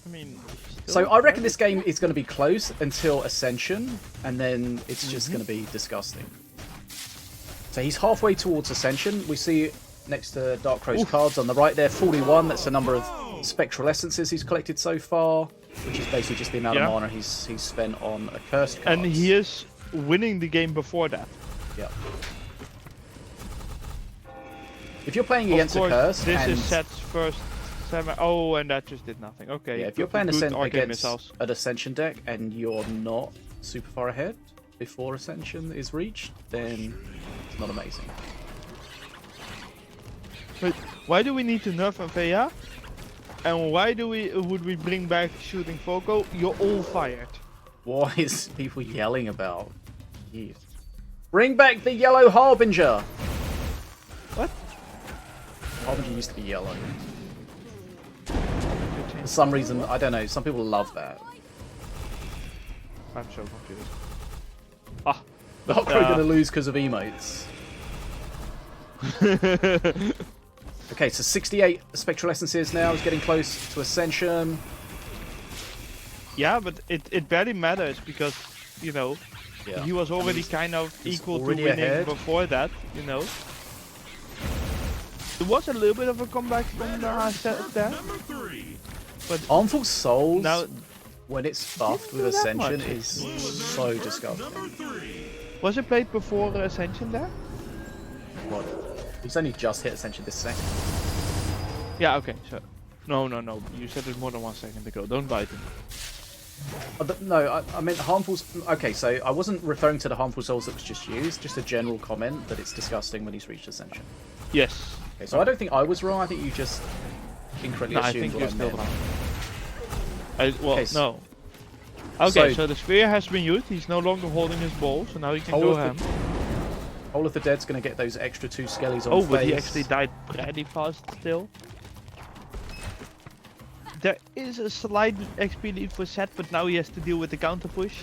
[SPEAKER 2] I mean,
[SPEAKER 1] So I reckon this game is going to be close until Ascension, and then it's just going to be disgusting. So he's halfway towards Ascension. We see next to Darkray's cards on the right there, 41. That's the number of Spectral Essences he's collected so far, which is basically just the amount of mana he's spent on Accursed cards.
[SPEAKER 2] And he is winning the game before that.
[SPEAKER 1] Yeah. If you're playing against
[SPEAKER 2] Of course,
[SPEAKER 1] Accursed,
[SPEAKER 2] this
[SPEAKER 1] and
[SPEAKER 2] is Set's first 7. Oh, and that just did nothing. Okay.
[SPEAKER 1] yeah, if you're playing
[SPEAKER 2] good
[SPEAKER 1] against
[SPEAKER 2] arcade missiles.
[SPEAKER 1] an Ascension deck and you're not super far ahead before Ascension is reached, then it's not amazing.
[SPEAKER 2] But why do we need to nerf Anfea? And why would we bring back shooting Foco? You're all fired.
[SPEAKER 1] What is people yelling about? Jeez. Bring back the yellow Harbinger!
[SPEAKER 2] What?
[SPEAKER 1] Harbinger used to be yellow. For some reason, I don't know, some people love that.
[SPEAKER 2] I'm so confused. Ah.
[SPEAKER 1] They're probably going to lose because of emotes. Okay, so 68 Spectral Essences now. He's getting close to Ascension.
[SPEAKER 2] Yeah, but it barely matters because, you know, he was already kind of equal to
[SPEAKER 1] already
[SPEAKER 2] winning
[SPEAKER 1] ahead.
[SPEAKER 2] before that, you know. There was a little bit of a comeback from the set there.
[SPEAKER 3] Number 3.
[SPEAKER 2] But
[SPEAKER 1] Harmful Souls,
[SPEAKER 2] now,
[SPEAKER 1] when it's buffed with
[SPEAKER 2] do that
[SPEAKER 1] Ascension,
[SPEAKER 2] much.
[SPEAKER 1] is so disgusting.
[SPEAKER 3] Number 3.
[SPEAKER 2] was it played before Ascension there?
[SPEAKER 1] What? He's only just hit Ascension this second.
[SPEAKER 2] Yeah, okay, so. No. You said it more than 1 second ago. Don't bite him.
[SPEAKER 1] No, I meant Harmful... Okay, so I wasn't referring to the Harmful Souls that was just used, just a general comment that it's disgusting when he's reached Ascension.
[SPEAKER 2] Yes.
[SPEAKER 1] Okay, so I don't think I was wrong, I think you just incorrectly
[SPEAKER 2] No, I
[SPEAKER 1] assumed
[SPEAKER 2] think
[SPEAKER 1] what
[SPEAKER 2] you're
[SPEAKER 1] I
[SPEAKER 2] still
[SPEAKER 1] meant.
[SPEAKER 2] wrong. Well,
[SPEAKER 1] Okay,
[SPEAKER 2] no. Okay, so the sphere has been used. He's no longer holding his ball, so now he can
[SPEAKER 1] Toll
[SPEAKER 2] go
[SPEAKER 1] of
[SPEAKER 2] ham.
[SPEAKER 1] Toll of the Dead's going to get those extra 2 skellies on
[SPEAKER 2] Oh,
[SPEAKER 1] face.
[SPEAKER 2] but he actually died pretty fast still. There is a slight XP lead for Set, but now he has to deal with the counter push.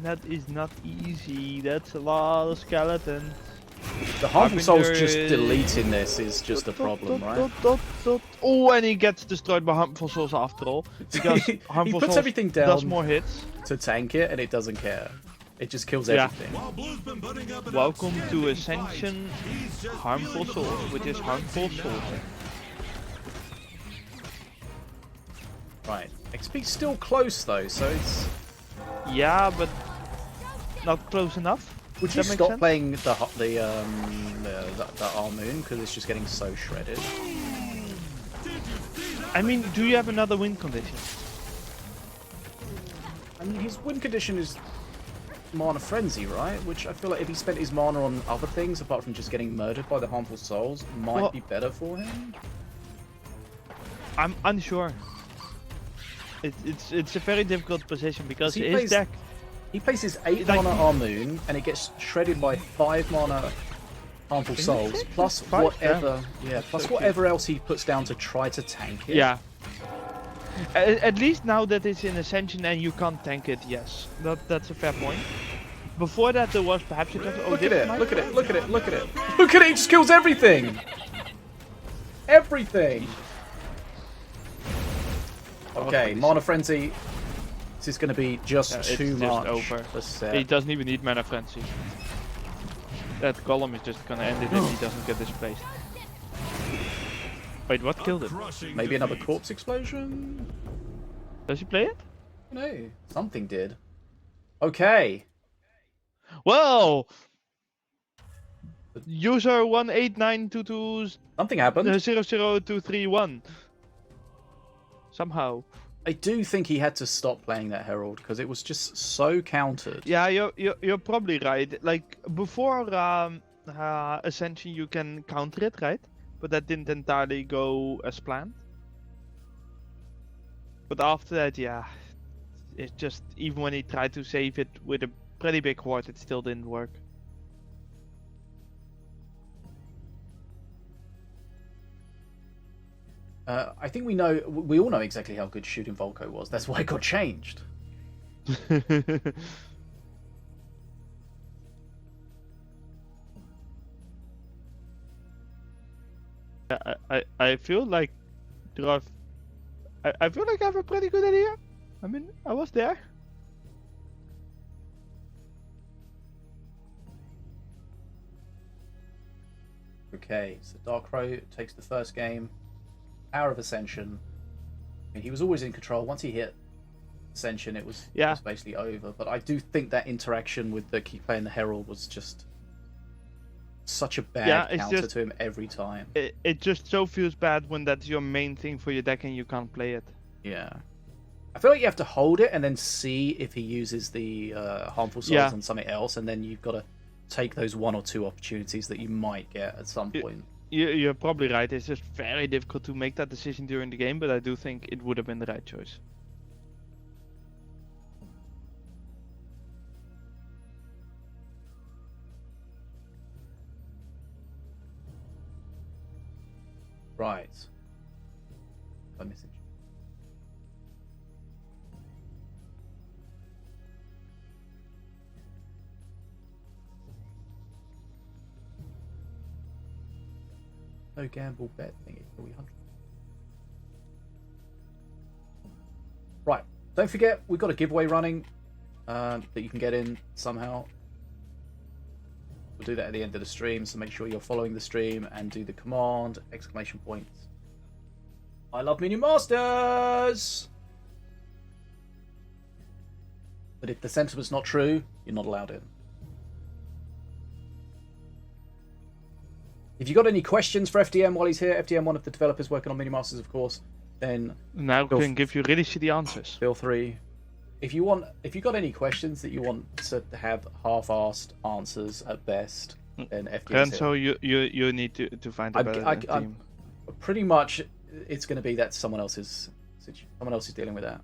[SPEAKER 2] That is not easy. That's a lot of skeletons.
[SPEAKER 1] The Harmful Souls just
[SPEAKER 2] Harbinger
[SPEAKER 1] deleting this is just a problem, right?
[SPEAKER 2] Oh, and he gets destroyed by Harmful Souls after all. Because
[SPEAKER 1] He
[SPEAKER 2] Harmful
[SPEAKER 1] puts
[SPEAKER 2] Souls
[SPEAKER 1] everything
[SPEAKER 2] does
[SPEAKER 1] down
[SPEAKER 2] more hits.
[SPEAKER 1] to tank it, and it doesn't care. It just kills
[SPEAKER 2] Yeah.
[SPEAKER 1] everything.
[SPEAKER 3] While Blue's been putting up an
[SPEAKER 2] Welcome
[SPEAKER 3] outstanding
[SPEAKER 2] to Ascension
[SPEAKER 3] fight, he's just
[SPEAKER 2] Harmful
[SPEAKER 3] feeling the
[SPEAKER 2] Souls,
[SPEAKER 3] blows
[SPEAKER 2] which
[SPEAKER 3] from
[SPEAKER 2] is
[SPEAKER 3] the
[SPEAKER 2] Harmful
[SPEAKER 3] team
[SPEAKER 2] Souls.
[SPEAKER 3] now.
[SPEAKER 1] Right. XP's still close, though, so it's...
[SPEAKER 2] Yeah, but not close enough.
[SPEAKER 1] Would you
[SPEAKER 2] That makes
[SPEAKER 1] stop
[SPEAKER 2] sense?
[SPEAKER 1] playing the Armoon, because it's just getting so shredded?
[SPEAKER 2] I mean, do you have another win condition?
[SPEAKER 1] I mean, his win condition is Mana Frenzy, right? Which I feel like if he spent his mana on other things, apart from just getting murdered by the Harmful Souls, might
[SPEAKER 2] Well-
[SPEAKER 1] be better for him.
[SPEAKER 2] I'm unsure. It's a very difficult position because
[SPEAKER 1] He
[SPEAKER 2] his
[SPEAKER 1] plays-
[SPEAKER 2] deck.
[SPEAKER 1] He plays his 8
[SPEAKER 2] Like-
[SPEAKER 1] mana Armoon, and it gets shredded by 5 mana Harmful
[SPEAKER 2] Is it
[SPEAKER 1] Souls,
[SPEAKER 2] 6?
[SPEAKER 1] plus
[SPEAKER 2] 5?
[SPEAKER 1] whatever,
[SPEAKER 2] Damn.
[SPEAKER 1] plus
[SPEAKER 2] so
[SPEAKER 1] whatever else he puts down to try to tank it.
[SPEAKER 2] Yeah. At least now that it's in Ascension and you can't tank it, yes. That's a fair point. Before that there was perhaps because
[SPEAKER 1] Look at it, look at it, look at it, look at it. Look at it, he just kills everything! everything. Okay,
[SPEAKER 2] Okay,
[SPEAKER 1] Mana Frenzy. This is going to be just
[SPEAKER 2] Yeah,
[SPEAKER 1] too
[SPEAKER 2] it's
[SPEAKER 1] much.
[SPEAKER 2] just over.
[SPEAKER 1] For Set.
[SPEAKER 2] He doesn't even need Mana Frenzy. That column is just gonna end it if he doesn't get displaced. Wait, what killed him?
[SPEAKER 3] Crushing
[SPEAKER 1] Maybe another
[SPEAKER 3] defeat.
[SPEAKER 1] corpse explosion?
[SPEAKER 2] Does he play it?
[SPEAKER 1] No, something did. Okay.
[SPEAKER 2] Well, user 18922
[SPEAKER 1] Something happened.
[SPEAKER 2] 00231. Somehow.
[SPEAKER 1] I do think he had to stop playing that Herald because it was just so countered.
[SPEAKER 2] Yeah, you're probably right. Like before Ascension, you can counter it, right? But that didn't entirely go as planned. But after that, yeah, it just even when he tried to save it with a pretty big horde, it still didn't work.
[SPEAKER 1] I think we all know exactly how good shooting Volko was. That's why it got changed.
[SPEAKER 2] I feel like there are. I feel like I have a pretty good idea. I mean, I was there.
[SPEAKER 1] Okay, so Dark Crow takes the first game. Hour of Ascension. I mean, he was always in control. Once he hit Ascension, it was basically over. But I do think that interaction with the keep playing the Herald was just such a bad counter to him every time.
[SPEAKER 2] It just so feels bad when that's your main thing for your deck and you can't play it.
[SPEAKER 1] Yeah. I feel like you have to hold it and then see if he uses the harmful souls on something else, and then you've got to take those one or two opportunities that you might get at some point.
[SPEAKER 2] You're probably right. It's just very difficult to make that decision during the game, but I do think it would have been the right choice.
[SPEAKER 1] Right. I'm missing. No gamble bet thingy. Are we 100? Right. Don't forget, we've got a giveaway running that you can get in somehow. We'll do that at the end of the stream, so make sure you're following the stream and do the command, ! I love Minion Masters! But if the sentiment's not true, you're not allowed in. If you got any questions for FDM while he's here, FDM, one of the developers working on Mini Masters, of course, then
[SPEAKER 2] now can give you really shitty answers.
[SPEAKER 1] Feel free. If you got any questions that you want to have half-assed answers at best, then FDM.
[SPEAKER 2] And so you need to find a better team.
[SPEAKER 1] Pretty much, it's going to be that someone else is dealing with that.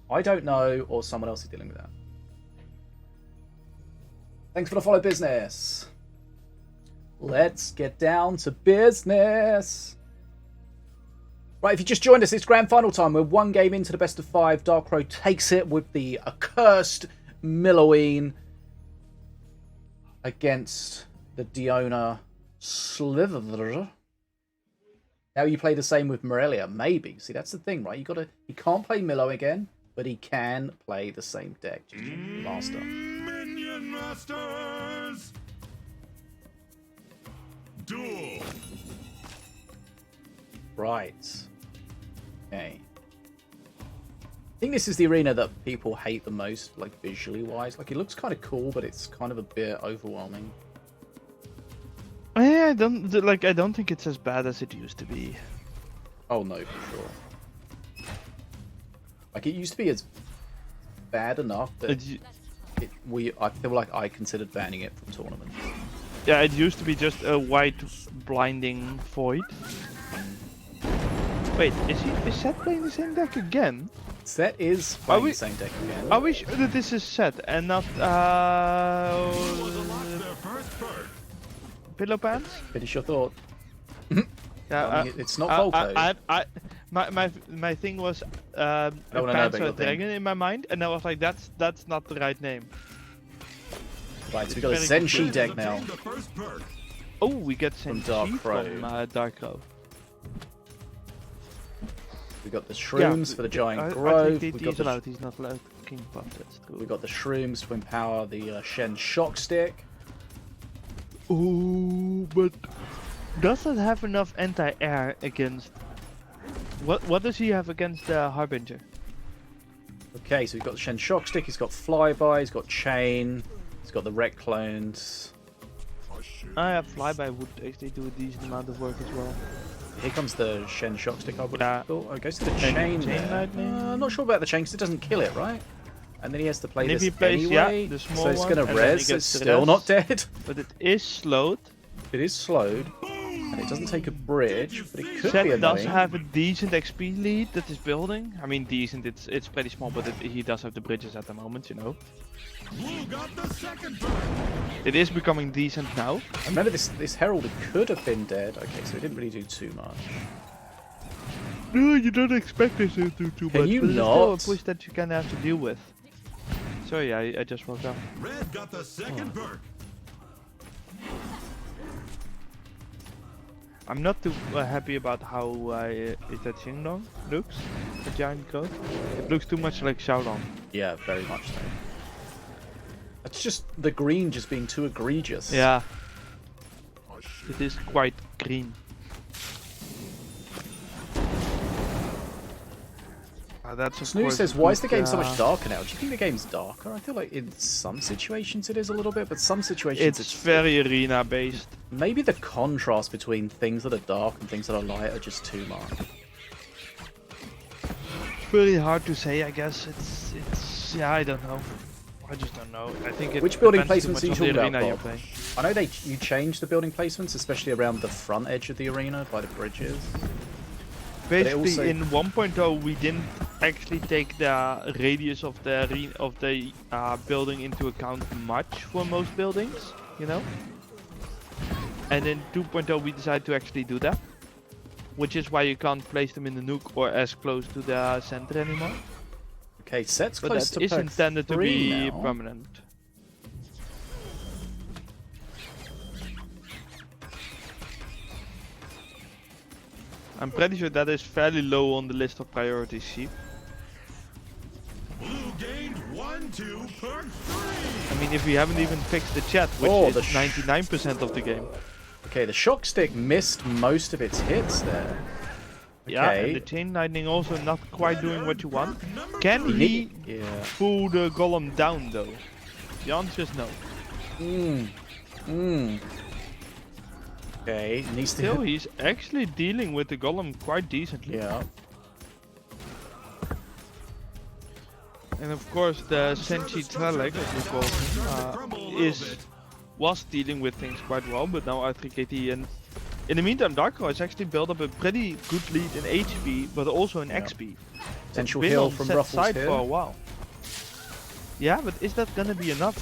[SPEAKER 1] I don't know, or someone else is dealing with that. Thanks for the follow, business. Let's get down to business. Right, if you just joined us, it's grand final time. We're one game into the best of 5. Dark Crow takes it with the accursed Milloween against the Diona Slither. Now you play the same with Morelia, maybe. See, that's the thing, right? He can't play Millow again, but he can play the same deck. Just master.
[SPEAKER 3] Minion Masters! Duel!
[SPEAKER 1] Right. Okay. I think this is the arena that people hate the most, like visually wise. Like, it looks kind of cool, but it's kind of a bit overwhelming.
[SPEAKER 2] Yeah, I don't think it's as bad as it used to be.
[SPEAKER 1] Oh no, for sure. Like, it used to be as bad enough that I feel like I considered banning it from tournaments.
[SPEAKER 2] Yeah, it used to be just a white blinding void. Wait, is Set playing the same deck again?
[SPEAKER 1] Set is playing the same deck again.
[SPEAKER 2] Are we sure that this is Set and not Pillow Pants?
[SPEAKER 1] Finish your thought.
[SPEAKER 2] Yeah,
[SPEAKER 1] it's not Volko.
[SPEAKER 2] My thing was Pants or Dragon in my mind, and I was like, that's not the right name.
[SPEAKER 1] Right, so we've got a Zenshi deck now.
[SPEAKER 2] Oh, we get
[SPEAKER 1] From
[SPEAKER 2] Senshi
[SPEAKER 1] Dark Crow.
[SPEAKER 2] from Dark Crow.
[SPEAKER 1] We got the shrooms for the giant
[SPEAKER 2] I
[SPEAKER 1] grove.
[SPEAKER 2] think
[SPEAKER 1] We
[SPEAKER 2] he's
[SPEAKER 1] got the,
[SPEAKER 2] allowed. He's not allowed King Puff. That's true.
[SPEAKER 1] we got the shrooms to empower the Shen shock stick.
[SPEAKER 2] Oh, but does it have enough anti-air against? What does he have against the Harbinger?
[SPEAKER 1] Okay, so we've got the Shen shock stick. He's got flyby. He's got chain. He's got the wreck clones.
[SPEAKER 2] Flyby would actually do a decent amount of work as well.
[SPEAKER 1] Here comes the Shen shock stick. I would
[SPEAKER 2] Yeah.
[SPEAKER 1] have thought. Oh, goes to the
[SPEAKER 2] And
[SPEAKER 1] chain.
[SPEAKER 2] chain
[SPEAKER 1] There.
[SPEAKER 2] lightning.
[SPEAKER 1] I'm not sure about the chain because it doesn't kill it, right? And then he has to play
[SPEAKER 2] And if
[SPEAKER 1] this
[SPEAKER 2] he plays,
[SPEAKER 1] anyway.
[SPEAKER 2] yeah, the small
[SPEAKER 1] so it's
[SPEAKER 2] one,
[SPEAKER 1] gonna
[SPEAKER 2] and then he
[SPEAKER 1] res.
[SPEAKER 2] gets
[SPEAKER 1] It's
[SPEAKER 2] the
[SPEAKER 1] still
[SPEAKER 2] res.
[SPEAKER 1] not dead.
[SPEAKER 2] But it is slowed.
[SPEAKER 1] It is slowed, and it doesn't take a bridge, but it could
[SPEAKER 2] Zed
[SPEAKER 1] be
[SPEAKER 2] does
[SPEAKER 1] annoying.
[SPEAKER 2] have a decent XP lead that is building. I mean, decent. It's pretty small, but he does have the bridges at the moment, you know.
[SPEAKER 3] Blue got the second bird.
[SPEAKER 2] It is becoming decent now.
[SPEAKER 1] I remember this Herald could have been dead. Okay, so it didn't really do too much.
[SPEAKER 2] No, you don't expect it to do too
[SPEAKER 1] Can
[SPEAKER 2] much,
[SPEAKER 1] you
[SPEAKER 2] but it's still a
[SPEAKER 1] not?
[SPEAKER 2] push that you can have to deal with. Sorry, I just woke up.
[SPEAKER 3] Red got the second bird.
[SPEAKER 2] I'm not too happy about how is that Xingdong looks, the giant goat. It looks too much like Xiaolong.
[SPEAKER 1] Yeah, very much so. It's just the green just being too egregious.
[SPEAKER 2] Yeah, it is quite green. That's of
[SPEAKER 1] Snoo
[SPEAKER 2] course
[SPEAKER 1] says,
[SPEAKER 2] a
[SPEAKER 1] why is the
[SPEAKER 2] good,
[SPEAKER 1] game so much darker now? Do you think the game's darker? I feel like in some situations it is a little bit, but some situations
[SPEAKER 2] It's very arena based.
[SPEAKER 1] maybe the contrast between things that are dark and things that are light are just too much.
[SPEAKER 2] Very hard to say, I guess. It's yeah, I don't know. I just don't know. I think it
[SPEAKER 1] Which building
[SPEAKER 2] depends too
[SPEAKER 1] placements
[SPEAKER 2] much
[SPEAKER 1] are you
[SPEAKER 2] on the
[SPEAKER 1] talking about,
[SPEAKER 2] arena you're
[SPEAKER 1] Bob?
[SPEAKER 2] playing.
[SPEAKER 1] I know you changed the building placements, especially around the front edge of the arena by the bridges.
[SPEAKER 2] Basically,
[SPEAKER 1] also-
[SPEAKER 2] in 1.0 we didn't actually take the radius of the building into account much for most buildings, you know. And in 2.0 we decided to actually do that, which is why you can't place them in the nuke or as close to the center anymore.
[SPEAKER 1] Okay, set's
[SPEAKER 2] But
[SPEAKER 1] close
[SPEAKER 2] that
[SPEAKER 1] to
[SPEAKER 2] is
[SPEAKER 1] perk
[SPEAKER 2] intended to
[SPEAKER 1] 3
[SPEAKER 2] be
[SPEAKER 1] now.
[SPEAKER 2] permanent. I'm pretty sure that is fairly low on the list of priorities, Sheep.
[SPEAKER 3] Blue gained 1-2 perk 3.
[SPEAKER 2] I mean, if we haven't even fixed the chat, which
[SPEAKER 1] Oh,
[SPEAKER 2] is
[SPEAKER 1] the
[SPEAKER 2] 99% of the game.
[SPEAKER 1] Okay, the shock stick missed most of its hits there.
[SPEAKER 2] Yeah,
[SPEAKER 1] Okay.
[SPEAKER 2] and the chain lightning also not quite doing what you want. Can
[SPEAKER 1] He
[SPEAKER 2] he
[SPEAKER 1] need- yeah.
[SPEAKER 2] pull the golem down though? The answer is no.
[SPEAKER 1] Okay, needs
[SPEAKER 2] Still,
[SPEAKER 1] to.
[SPEAKER 2] he's actually dealing with the golem quite decently.
[SPEAKER 1] Yeah.
[SPEAKER 2] And of course, the Senshi Trelek, as we call him, was dealing with things quite well, but now R3KT and in the meantime, Dark Crow has actually built up a pretty good lead in HP, but also in XP.
[SPEAKER 1] Potential
[SPEAKER 2] Been
[SPEAKER 1] heal
[SPEAKER 2] on
[SPEAKER 1] from
[SPEAKER 2] Zed's
[SPEAKER 1] Ruffles
[SPEAKER 2] side
[SPEAKER 1] here.
[SPEAKER 2] for a while. Yeah, but is that gonna be enough?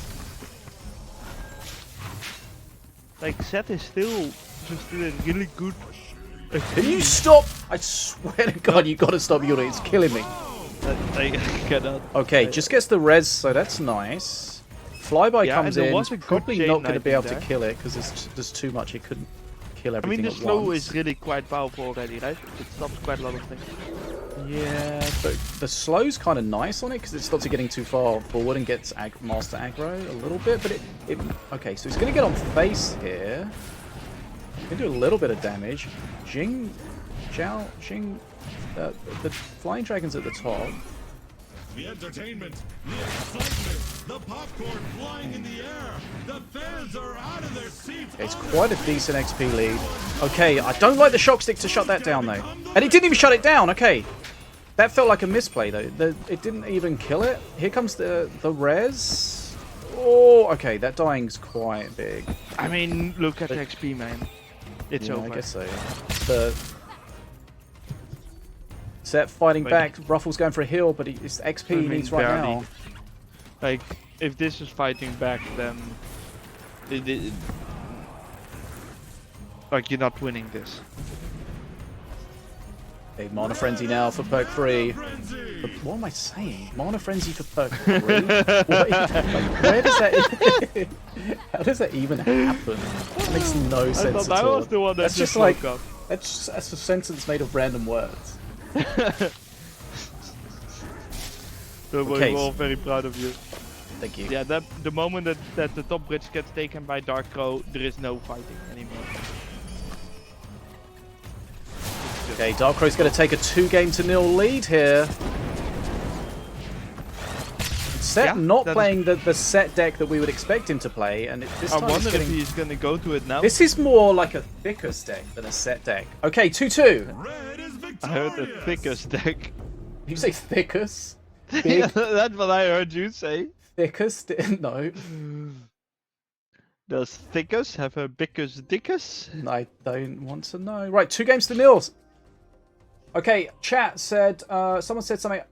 [SPEAKER 2] Like, Zed is still just doing really good.
[SPEAKER 1] Can you stop? I swear to God, you gotta stop Yuri. It's killing me.
[SPEAKER 2] I cannot.
[SPEAKER 1] Okay, just gets the res, so that's nice. Flyby
[SPEAKER 2] Yeah,
[SPEAKER 1] comes
[SPEAKER 2] and there
[SPEAKER 1] in.
[SPEAKER 2] was a
[SPEAKER 1] It's
[SPEAKER 2] good
[SPEAKER 1] probably
[SPEAKER 2] chain
[SPEAKER 1] not going to be
[SPEAKER 2] lightning
[SPEAKER 1] able to
[SPEAKER 2] there.
[SPEAKER 1] kill it because there's too much. It couldn't kill
[SPEAKER 2] I
[SPEAKER 1] everything
[SPEAKER 2] mean, the
[SPEAKER 1] at
[SPEAKER 2] slow
[SPEAKER 1] once.
[SPEAKER 2] is really quite powerful already, right? It stops quite a lot of things.
[SPEAKER 1] Yeah, but the slow's kind of nice on it because it stops it getting too far forward and gets master aggro a little bit. But it okay, so he's going to get on face here. Can do a little bit of damage. Jing, the flying dragon's at the top.
[SPEAKER 3] The entertainment, the excitement, the popcorn flying in the air. The fans are out of their seats.
[SPEAKER 1] It's quite a decent XP lead. Okay, I don't like the shock stick to shut that down though. And it didn't even shut it down, okay. That felt like a misplay though. It didn't even kill it. Here comes the res. Oh, okay, that dying's quite big.
[SPEAKER 2] I mean, look at the XP, man. It's
[SPEAKER 1] Yeah,
[SPEAKER 2] over.
[SPEAKER 1] I guess so. The Set fighting
[SPEAKER 2] But-
[SPEAKER 1] back. Ruffles going for a heal, but it's XP he
[SPEAKER 2] I mean,
[SPEAKER 1] needs right
[SPEAKER 2] barely.
[SPEAKER 1] now.
[SPEAKER 2] Like, if this is fighting back, then like you're not winning this.
[SPEAKER 1] Okay, Mana Frenzy now for perk 3.
[SPEAKER 3] Frenzy.
[SPEAKER 1] What am I saying? Mana Frenzy for perk 3? Where does that... How does that even happen? That makes no sense
[SPEAKER 2] I thought
[SPEAKER 1] at
[SPEAKER 2] that
[SPEAKER 1] all.
[SPEAKER 2] was the one that
[SPEAKER 1] That's
[SPEAKER 2] just
[SPEAKER 1] just like...
[SPEAKER 2] woke up.
[SPEAKER 1] That's a sentence made of random words.
[SPEAKER 2] So
[SPEAKER 1] Okay.
[SPEAKER 2] we're all very proud of you.
[SPEAKER 1] Thank you.
[SPEAKER 2] Yeah, the moment that the top bridge gets taken by Dark Crow, there is no fighting anymore.
[SPEAKER 1] Okay, Dark Crow's going to take a 2-0 lead here. Set
[SPEAKER 2] Yeah,
[SPEAKER 1] not
[SPEAKER 2] that is-
[SPEAKER 1] playing the set deck that we would expect him to play, and this
[SPEAKER 2] I
[SPEAKER 1] time
[SPEAKER 2] wonder
[SPEAKER 1] it's
[SPEAKER 2] if
[SPEAKER 1] getting...
[SPEAKER 2] he's gonna go to it now.
[SPEAKER 1] This is more like a thickest deck than a set deck. Okay, 2-2.
[SPEAKER 3] Red is victorious.
[SPEAKER 2] I heard the thickest deck.
[SPEAKER 1] You say thickest? Big
[SPEAKER 2] That's what I heard you say.
[SPEAKER 1] thickest? No,
[SPEAKER 2] Does thickest have a biggest dickus?
[SPEAKER 1] I don't want to know. Right, 2-0. Okay, chat said, someone said something,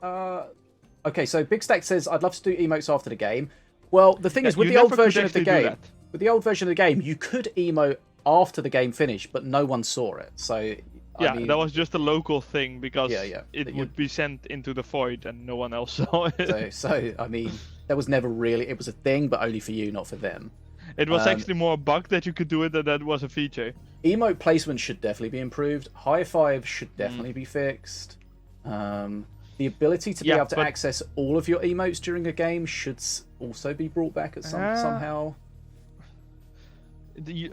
[SPEAKER 1] okay, so Big Stack says, I'd love to do emotes after the game. Well, the thing is, with
[SPEAKER 2] you
[SPEAKER 1] the old
[SPEAKER 2] never could
[SPEAKER 1] version of the
[SPEAKER 2] actually do
[SPEAKER 1] game,
[SPEAKER 2] that.
[SPEAKER 1] with the old version of the game, you could emote after the game finished, but no one saw it. So,
[SPEAKER 2] Yeah,
[SPEAKER 1] I mean,
[SPEAKER 2] that was just a local thing because
[SPEAKER 1] Yeah,
[SPEAKER 2] it
[SPEAKER 1] that
[SPEAKER 2] would be sent into the void and no one else saw it.
[SPEAKER 1] so I mean, that was never really, it was a thing, but only for you, not for them.
[SPEAKER 2] It was
[SPEAKER 1] Um,
[SPEAKER 2] actually more a bug that you could do it than that was a feature.
[SPEAKER 1] Emote placement should definitely be improved. High five should definitely be fixed. The ability to be
[SPEAKER 2] Yeah,
[SPEAKER 1] able to
[SPEAKER 2] but-
[SPEAKER 1] access all of your emotes during a game should also be brought back at somehow.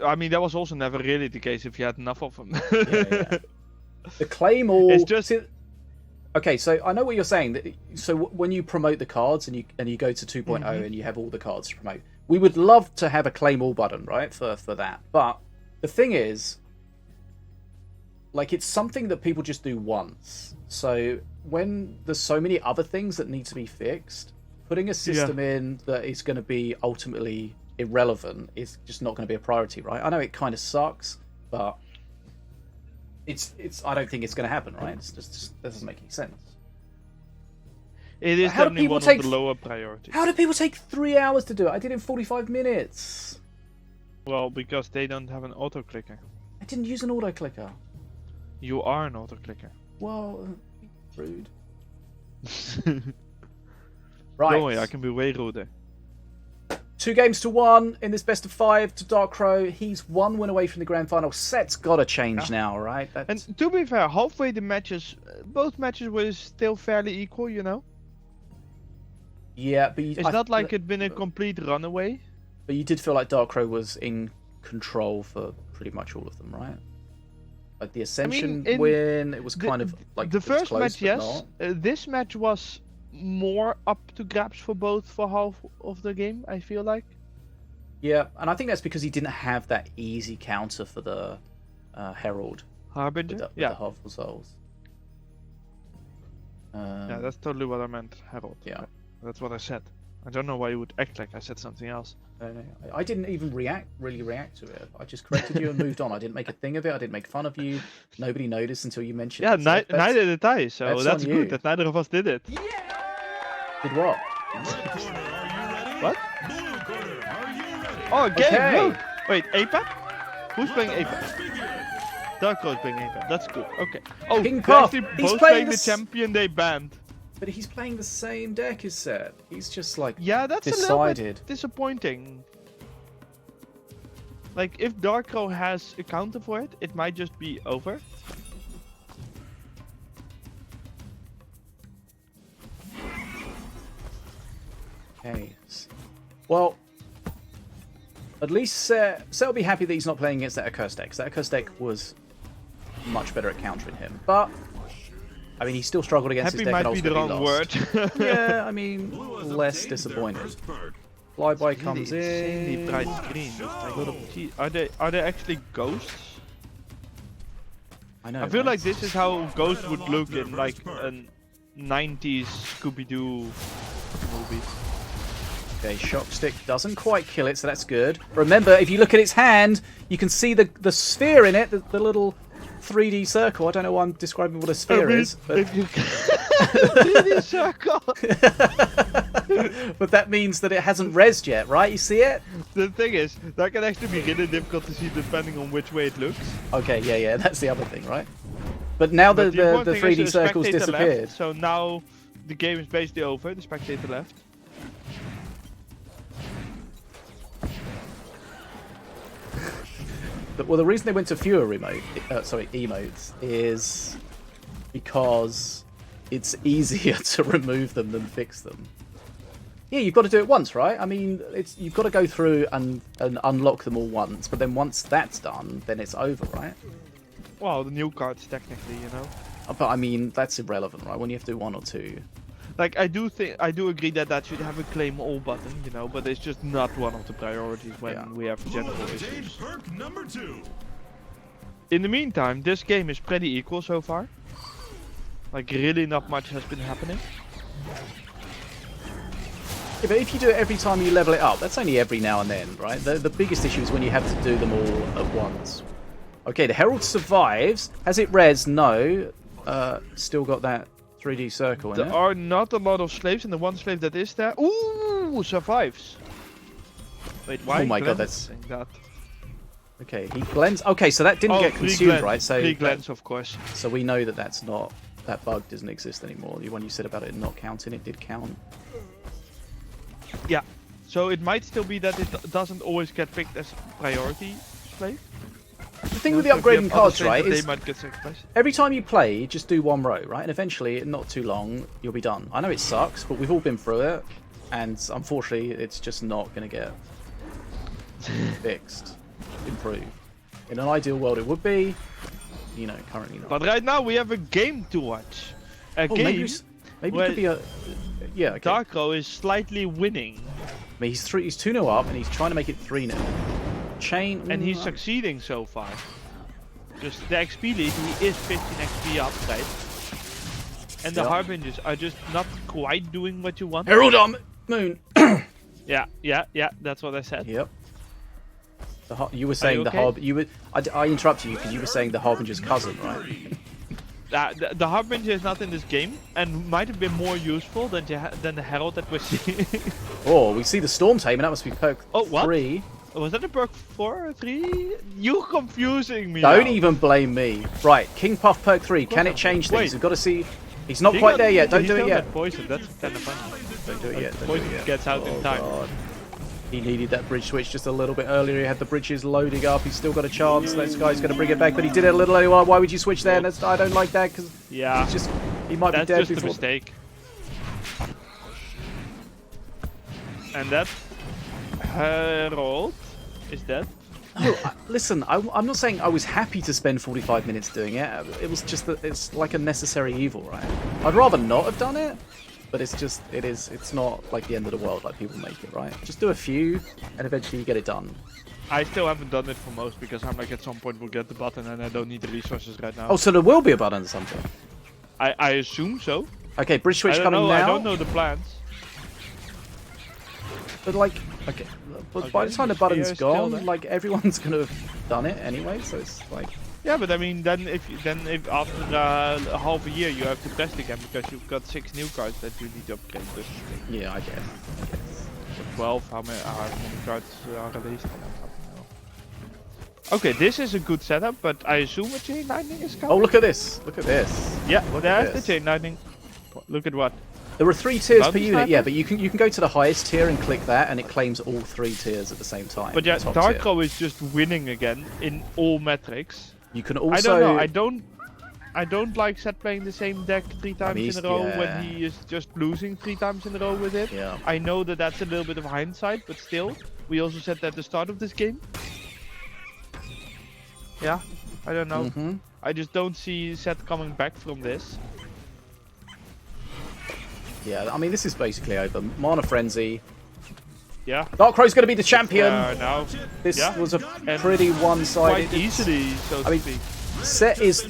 [SPEAKER 2] I mean, that was also never really the case if you had enough of them.
[SPEAKER 1] Yeah. The Claymore.
[SPEAKER 2] It's just-
[SPEAKER 1] Okay, so I know what you're saying. So when you promote the cards and you go to 2.0 and you have all the cards to promote, we would love to have a claim all button, right, for that. But the thing is, like, it's something that people just do once. So when there's so many other things that need to be fixed, putting a system in that is going to be ultimately irrelevant is just not going to be a priority, right? I know it kind of sucks, but it's I don't think it's going to happen, right? It's just doesn't make any sense.
[SPEAKER 2] It is
[SPEAKER 1] How do
[SPEAKER 2] definitely
[SPEAKER 1] people
[SPEAKER 2] one
[SPEAKER 1] take
[SPEAKER 2] of the lower priorities.
[SPEAKER 1] How do people take 3 hours to do it? I did it in 45 minutes.
[SPEAKER 2] Well, because they don't have an auto clicker.
[SPEAKER 1] I didn't use an auto clicker.
[SPEAKER 2] You are an auto clicker.
[SPEAKER 1] Well, rude.
[SPEAKER 2] Don't
[SPEAKER 1] Right.
[SPEAKER 2] worry, I can be way ruder.
[SPEAKER 1] 2-1 in this best of 5 to Dark Crow. He's 1 win away from the grand final. Set's got to change now, right?
[SPEAKER 2] And to be fair, halfway the matches, both matches were still fairly equal, you know?
[SPEAKER 1] Yeah, but
[SPEAKER 2] It's not like it'd been a complete runaway.
[SPEAKER 1] But you did feel like Dark Crow was in control for pretty much all of them, right? Like the Ascension
[SPEAKER 2] in
[SPEAKER 1] win, it was kind of like
[SPEAKER 2] the
[SPEAKER 1] it was
[SPEAKER 2] first
[SPEAKER 1] close,
[SPEAKER 2] match,
[SPEAKER 1] but
[SPEAKER 2] yes.
[SPEAKER 1] not.
[SPEAKER 2] This match was more up to grabs for both for half of the game, I feel like.
[SPEAKER 1] Yeah, and I think that's because he didn't have that easy counter for the Herald
[SPEAKER 2] Harbinger?
[SPEAKER 1] with the
[SPEAKER 2] Yeah.
[SPEAKER 1] Harmful Souls.
[SPEAKER 2] Yeah, that's totally what I meant, Herald.
[SPEAKER 1] Yeah.
[SPEAKER 2] That's what I said. I don't know why you would act like I said something else.
[SPEAKER 1] No, I didn't even really react to it. I just corrected you and moved on. I didn't make a thing of it. I didn't make fun of you. Nobody noticed until you mentioned
[SPEAKER 2] Yeah,
[SPEAKER 1] it. So that's-
[SPEAKER 2] neither did I, so
[SPEAKER 1] that's
[SPEAKER 2] that's
[SPEAKER 1] on
[SPEAKER 2] good
[SPEAKER 1] you.
[SPEAKER 2] that neither of us did it.
[SPEAKER 1] Did what?
[SPEAKER 3] Red corner, are you ready?
[SPEAKER 2] What?
[SPEAKER 3] Blue corner, are you ready?
[SPEAKER 2] Oh, game!
[SPEAKER 1] Okay.
[SPEAKER 2] Whoa. Wait, APAC? Who's playing
[SPEAKER 3] Let the
[SPEAKER 2] APAC?
[SPEAKER 3] match begin.
[SPEAKER 2] Dark Crow's playing APAC. That's good. Okay. Oh,
[SPEAKER 1] King
[SPEAKER 2] they're
[SPEAKER 1] Puff,
[SPEAKER 2] actually
[SPEAKER 1] he's
[SPEAKER 2] both
[SPEAKER 1] playing
[SPEAKER 2] playing the
[SPEAKER 1] this-
[SPEAKER 2] champion they banned.
[SPEAKER 1] But he's playing the same deck as Set. He's just like
[SPEAKER 2] Yeah, that's a little
[SPEAKER 1] decided.
[SPEAKER 2] bit disappointing. Like, if Dark Crow has a counter for it, it might just be over.
[SPEAKER 1] Okay. Well, at least Set will be happy that he's not playing against that Accursed deck. 'Cause that Accursed deck was much better at countering him. But I mean, he still struggled against
[SPEAKER 2] Happy
[SPEAKER 1] his deck
[SPEAKER 2] might
[SPEAKER 1] and
[SPEAKER 2] be the
[SPEAKER 1] ultimately
[SPEAKER 2] wrong
[SPEAKER 1] lost.
[SPEAKER 2] word.
[SPEAKER 1] Yeah, I mean,
[SPEAKER 3] Blue has
[SPEAKER 1] less
[SPEAKER 3] obtained their
[SPEAKER 1] disappointed.
[SPEAKER 3] first perk.
[SPEAKER 1] Flyby comes
[SPEAKER 2] Insanely
[SPEAKER 1] in.
[SPEAKER 2] bright screen. It's like, gee, are they actually ghosts?
[SPEAKER 1] I know.
[SPEAKER 2] I feel
[SPEAKER 1] right?
[SPEAKER 2] like this is how Ghost would look in like a 90s Scooby-Doo movie.
[SPEAKER 1] Okay, Shock Stick doesn't quite kill it, so that's good. Remember, if you look at its hand, you can see the sphere in it, the little 3D circle. I don't know why I'm describing what a sphere is, but,
[SPEAKER 2] If you 3D circle.
[SPEAKER 1] but that means that it hasn't rezzed yet, right? You see it?
[SPEAKER 2] The thing is, that can actually be really difficult to see depending on which way it looks.
[SPEAKER 1] Okay, yeah, that's the other thing, right? But now the
[SPEAKER 2] important thing is
[SPEAKER 1] 3D
[SPEAKER 2] the
[SPEAKER 1] circles
[SPEAKER 2] spectator
[SPEAKER 1] disappeared.
[SPEAKER 2] left, so now the game is basically over. The spectator left.
[SPEAKER 1] Well, the reason they went to fewer emotes is because it's easier to remove them than fix them. Yeah, you've got to do it once, right? I mean, you've got to go through and unlock them all once, but then once that's done, then it's over, right?
[SPEAKER 2] Well, the new cards technically, you know.
[SPEAKER 1] But I mean, that's irrelevant, right? When you have to do one or two.
[SPEAKER 2] Like I do agree that should have a claim all button, you know, but it's just not one of the priorities when we have general
[SPEAKER 3] Obtain
[SPEAKER 2] issues.
[SPEAKER 3] perk number 2.
[SPEAKER 2] In the meantime, this game is pretty equal so far. Like really not much has been happening.
[SPEAKER 1] Yeah, but if you do it every time you level it up, that's only every now and then, right? The biggest issue is when you have to do them all at once. Okay, the Herald survives. Has it res? No. Still got that 3D circle in
[SPEAKER 2] There
[SPEAKER 1] it.
[SPEAKER 2] are not a lot of slaves, and the one slave that is there, ooh, survives. Wait, why?
[SPEAKER 1] Oh my god,
[SPEAKER 2] glancing
[SPEAKER 1] that's...
[SPEAKER 2] that.
[SPEAKER 1] Okay, he glens... Okay, so that didn't get
[SPEAKER 2] three
[SPEAKER 1] consumed,
[SPEAKER 2] glens,
[SPEAKER 1] right? So
[SPEAKER 2] three glens, of course.
[SPEAKER 1] So we know that that's not... That bug doesn't exist anymore. The one you said about it not counting, it did count.
[SPEAKER 2] Yeah. So it might still be that it doesn't always get picked as priority slave.
[SPEAKER 1] The thing with the upgrading cards, right,
[SPEAKER 2] they
[SPEAKER 1] is
[SPEAKER 2] might get sacrificed.
[SPEAKER 1] every time you play, just do one row, right? And eventually, not too long, you'll be done. I know it sucks, but we've all been through it. And unfortunately, it's just not going to get fixed, improved. In an ideal world, it would be. You know, currently not.
[SPEAKER 2] But right now we have a game to watch. A game
[SPEAKER 1] maybe it
[SPEAKER 2] where
[SPEAKER 1] could be a... Yeah, okay.
[SPEAKER 2] Darko is slightly winning.
[SPEAKER 1] I mean, he's 2-0 up, and he's trying to make it 3-0. Chain...
[SPEAKER 2] And he's succeeding so far. Just the XP lead, he is 15 XP up, right? And the
[SPEAKER 1] Yep.
[SPEAKER 2] Harbingers are just not quite doing what you want.
[SPEAKER 1] Herald on Moon!
[SPEAKER 2] Yeah, that's what I said.
[SPEAKER 1] Yep. You were saying
[SPEAKER 2] okay?
[SPEAKER 1] I interrupted you because you were saying the Harbinger's cousin, right?
[SPEAKER 2] The Harbinger is not in this game, and might have been more useful than the Herald that we're seeing.
[SPEAKER 1] Oh, we see the Storm Tame, and that must be perk 3.
[SPEAKER 2] Was that a perk 4 or 3? You confusing me
[SPEAKER 1] Don't
[SPEAKER 2] now.
[SPEAKER 1] even blame me. Right, King Puff perk 3. Can it change things?
[SPEAKER 2] Wait.
[SPEAKER 1] We've got to see. He's not quite there yet. Don't
[SPEAKER 2] He
[SPEAKER 1] do it
[SPEAKER 2] still
[SPEAKER 1] yet.
[SPEAKER 2] got poison. That's kind of funny.
[SPEAKER 1] Don't do it yet. Don't do
[SPEAKER 2] Poison
[SPEAKER 1] it yet.
[SPEAKER 2] gets out in time.
[SPEAKER 1] God. He needed that bridge switch just a little bit earlier. He had the bridges loading up. He's still got a chance. This guy's going to bring it back, but he did it a little earlier. Why would you switch there? And I don't like that because
[SPEAKER 2] Yeah,
[SPEAKER 1] it's just he might
[SPEAKER 2] that's
[SPEAKER 1] be dead
[SPEAKER 2] just a
[SPEAKER 1] before.
[SPEAKER 2] mistake. And that Herald is dead.
[SPEAKER 1] No, listen, I'm not saying I was happy to spend 45 minutes doing it. It was just that it's like a necessary evil, right? I'd rather not have done it, but it's not like the end of the world like people make it, right? Just do a few, and eventually you get it done.
[SPEAKER 2] I still haven't done it for most because I'm like at some point we'll get the button and I don't need the resources right now.
[SPEAKER 1] Oh, so there will be a button at some point.
[SPEAKER 2] I assume so.
[SPEAKER 1] Okay, bridge switch
[SPEAKER 2] I don't
[SPEAKER 1] coming
[SPEAKER 2] know.
[SPEAKER 1] now.
[SPEAKER 2] I don't know the plans.
[SPEAKER 1] But like, okay, but by the time the
[SPEAKER 2] Sphere
[SPEAKER 1] button's
[SPEAKER 2] is still
[SPEAKER 1] gone,
[SPEAKER 2] there.
[SPEAKER 1] like everyone's gonna have done it anyway. So it's like,
[SPEAKER 2] Yeah, but I mean, then if after half a year you have to test again because you've got 6 new cards that you need to upgrade. But
[SPEAKER 1] yeah, I guess.
[SPEAKER 2] 12, how many cards are released? I don't know. Okay, this is a good setup, but I assume a chain lightning is coming.
[SPEAKER 1] Oh, look at this! Look at this!
[SPEAKER 2] Yeah,
[SPEAKER 1] Look
[SPEAKER 2] there's
[SPEAKER 1] at
[SPEAKER 2] the
[SPEAKER 1] this.
[SPEAKER 2] chain lightning. Look at what?
[SPEAKER 1] There were 3 tiers per
[SPEAKER 2] Bounty
[SPEAKER 1] unit,
[SPEAKER 2] sniper?
[SPEAKER 1] yeah, but you can go to the highest tier and click that, and it claims all 3 tiers at the same time.
[SPEAKER 2] But yeah,
[SPEAKER 1] Top tier.
[SPEAKER 2] Darko is just winning again in all metrics.
[SPEAKER 1] You can also.
[SPEAKER 2] I don't know. I don't like set playing the same deck 3 times in a row
[SPEAKER 1] yeah.
[SPEAKER 2] when he is just losing 3 times in a row with it.
[SPEAKER 1] Yeah.
[SPEAKER 2] I know that that's a little bit of hindsight, but still, we also said that at the start of this game. Yeah, I don't know.
[SPEAKER 1] Mm-hmm.
[SPEAKER 2] I just don't see Set coming back from this.
[SPEAKER 1] Yeah, I mean, this is basically over. Mana Frenzy.
[SPEAKER 2] Yeah.
[SPEAKER 1] Darkrow's going to be the champion.
[SPEAKER 2] Now,
[SPEAKER 1] This
[SPEAKER 2] yeah.
[SPEAKER 1] was a
[SPEAKER 2] And
[SPEAKER 1] pretty one-sided.
[SPEAKER 2] quite easily, so to
[SPEAKER 1] I mean,
[SPEAKER 2] speak.
[SPEAKER 1] Set is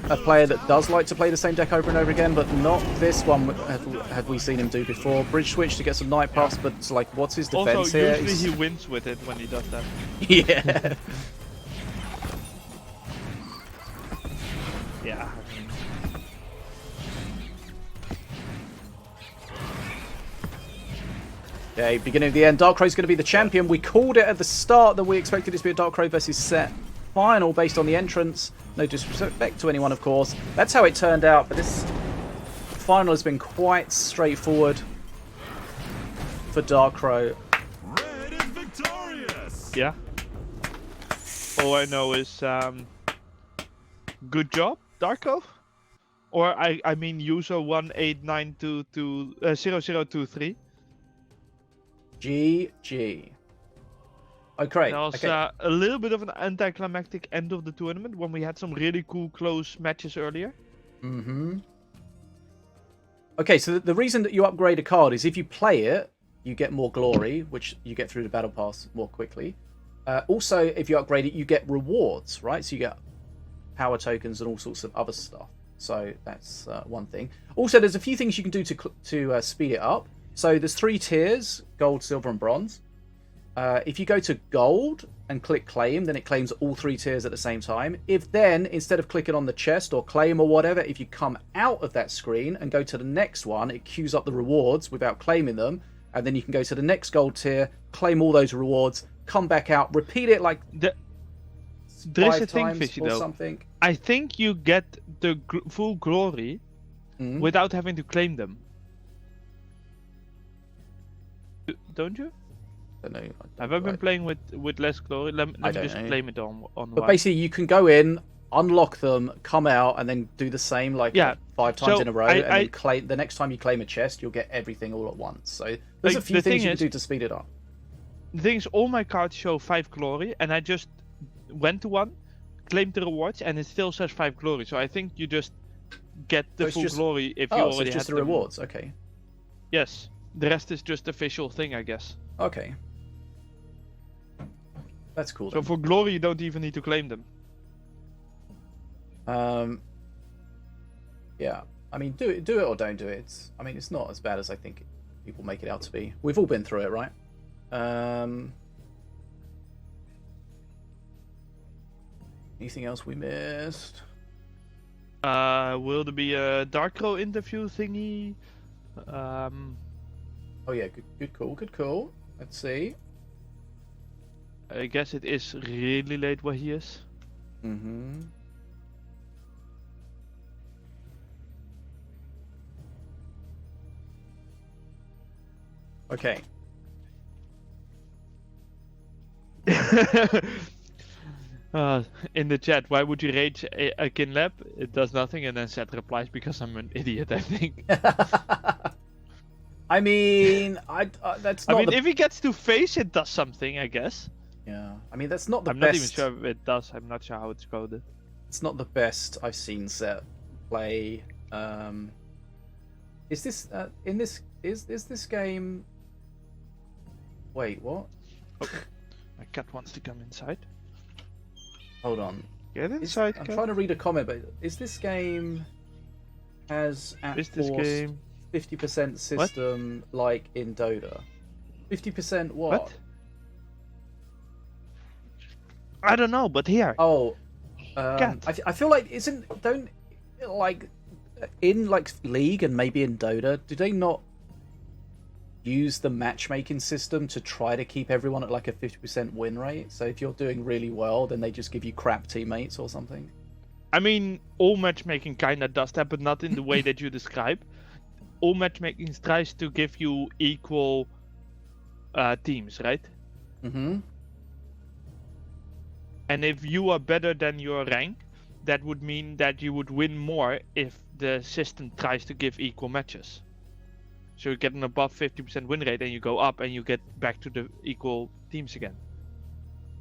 [SPEAKER 1] a player that does like to play the same deck over and over again, but not this one had we seen him do before. Bridge switch to get some night puffs, but it's like, what's his defense
[SPEAKER 2] Also,
[SPEAKER 1] here?
[SPEAKER 2] usually he wins with it when he does that.
[SPEAKER 1] Yeah.
[SPEAKER 2] Yeah.
[SPEAKER 1] Okay, beginning of the end. Darkrow's going to be the champion. We called it at the start that we expected it to be a Darkrow versus Set final based on the entrance. No disrespect to anyone, of course. That's how it turned out, but this final has been quite straightforward for Darkro.
[SPEAKER 3] Red is victorious.
[SPEAKER 2] Yeah. All I know is good job, Darko. Or I mean user 189220023.
[SPEAKER 1] GG. Okay.
[SPEAKER 2] That was a little bit of an anticlimactic end of the tournament when we had some really cool close matches earlier.
[SPEAKER 1] Mm-hmm. Okay, so the reason that you upgrade a card is if you play it, you get more glory, which you get through the battle pass more quickly. Also, if you upgrade it, you get rewards, right? So you get power tokens and all sorts of other stuff. So that's one thing. Also, there's a few things you can do to speed it up. So there's 3 tiers: gold, silver, and bronze. If you go to gold and click claim, then it claims all 3 tiers at the same time. If then, instead of clicking on the chest or claim or whatever, if you come out of that screen and go to the next one, it queues up the rewards without claiming them. And then you can go to the next gold tier, claim all those rewards, come back out, repeat it like
[SPEAKER 2] There is
[SPEAKER 1] 5
[SPEAKER 2] a thing,
[SPEAKER 1] times
[SPEAKER 2] Fishy,
[SPEAKER 1] or
[SPEAKER 2] though.
[SPEAKER 1] something.
[SPEAKER 2] I think you get the full glory without having to claim them. Don't you?
[SPEAKER 1] I don't know.
[SPEAKER 2] Have I been playing with less glory? Let me just
[SPEAKER 1] know.
[SPEAKER 2] claim it on
[SPEAKER 1] But
[SPEAKER 2] one.
[SPEAKER 1] basically, you can go in, unlock them, come out, and then do the same like 5 times
[SPEAKER 2] So
[SPEAKER 1] in a row.
[SPEAKER 2] I-
[SPEAKER 1] And then
[SPEAKER 2] I-
[SPEAKER 1] claim the next time you claim a chest, you'll get everything all at once. So there's a
[SPEAKER 2] Like,
[SPEAKER 1] few
[SPEAKER 2] the
[SPEAKER 1] things
[SPEAKER 2] thing
[SPEAKER 1] you
[SPEAKER 2] is-
[SPEAKER 1] can do to speed it up.
[SPEAKER 2] The thing is, all my cards show 5 glory, and I just went to one, claimed the rewards, and it still says 5 glory. So I think you just get the
[SPEAKER 1] it's
[SPEAKER 2] full
[SPEAKER 1] just-
[SPEAKER 2] glory if you
[SPEAKER 1] Oh, so
[SPEAKER 2] already
[SPEAKER 1] it's just
[SPEAKER 2] had
[SPEAKER 1] the
[SPEAKER 2] them.
[SPEAKER 1] rewards. Okay.
[SPEAKER 2] Yes. The rest is just official thing, I guess.
[SPEAKER 1] Okay. That's cool.
[SPEAKER 2] So
[SPEAKER 1] Then.
[SPEAKER 2] for glory, you don't even need to claim them.
[SPEAKER 1] Yeah. I mean, do it or don't do it. It's not as bad as I think people make it out to be. We've all been through it, right? Anything else we missed?
[SPEAKER 2] Will there be a Darkro interview thingy?
[SPEAKER 1] Oh yeah, good call. Let's see.
[SPEAKER 2] I guess it is really late where he is.
[SPEAKER 1] Mm-hmm. Okay.
[SPEAKER 2] In the chat, why would you rage a kin lab? It does nothing, and then Seth replies because I'm an idiot. I think.
[SPEAKER 1] I mean, that's not.
[SPEAKER 2] if he gets to face, it does something. I guess.
[SPEAKER 1] Yeah. I mean, that's not the
[SPEAKER 2] I'm
[SPEAKER 1] best.
[SPEAKER 2] not even sure if it does. I'm not sure how it's coded.
[SPEAKER 1] It's not the best I've seen Set play. Is this in this is this game? Wait, what?
[SPEAKER 2] My cat wants to come inside.
[SPEAKER 1] Hold on.
[SPEAKER 2] Get
[SPEAKER 1] I'm
[SPEAKER 2] inside, cat.
[SPEAKER 1] trying to read a comment, but is this game has at
[SPEAKER 2] Is this
[SPEAKER 1] force
[SPEAKER 2] game
[SPEAKER 1] 50% system like in Dota? 50% what?
[SPEAKER 2] I don't know, but here.
[SPEAKER 1] Oh,
[SPEAKER 2] Cat.
[SPEAKER 1] I feel like don't like in like League and maybe in Dota, do they not use the matchmaking system to try to keep everyone at like a 50% win rate? So if you're doing really well, then they just give you crap teammates or something.
[SPEAKER 2] I mean, all matchmaking kinda does that, but not in the way that you describe. All matchmaking tries to give you equal teams, right?
[SPEAKER 1] Mm-hmm.
[SPEAKER 2] And if you are better than your rank, that would mean that you would win more if the system tries to give equal matches. So you get an above 50% win rate and you go up and you get back to the equal teams again.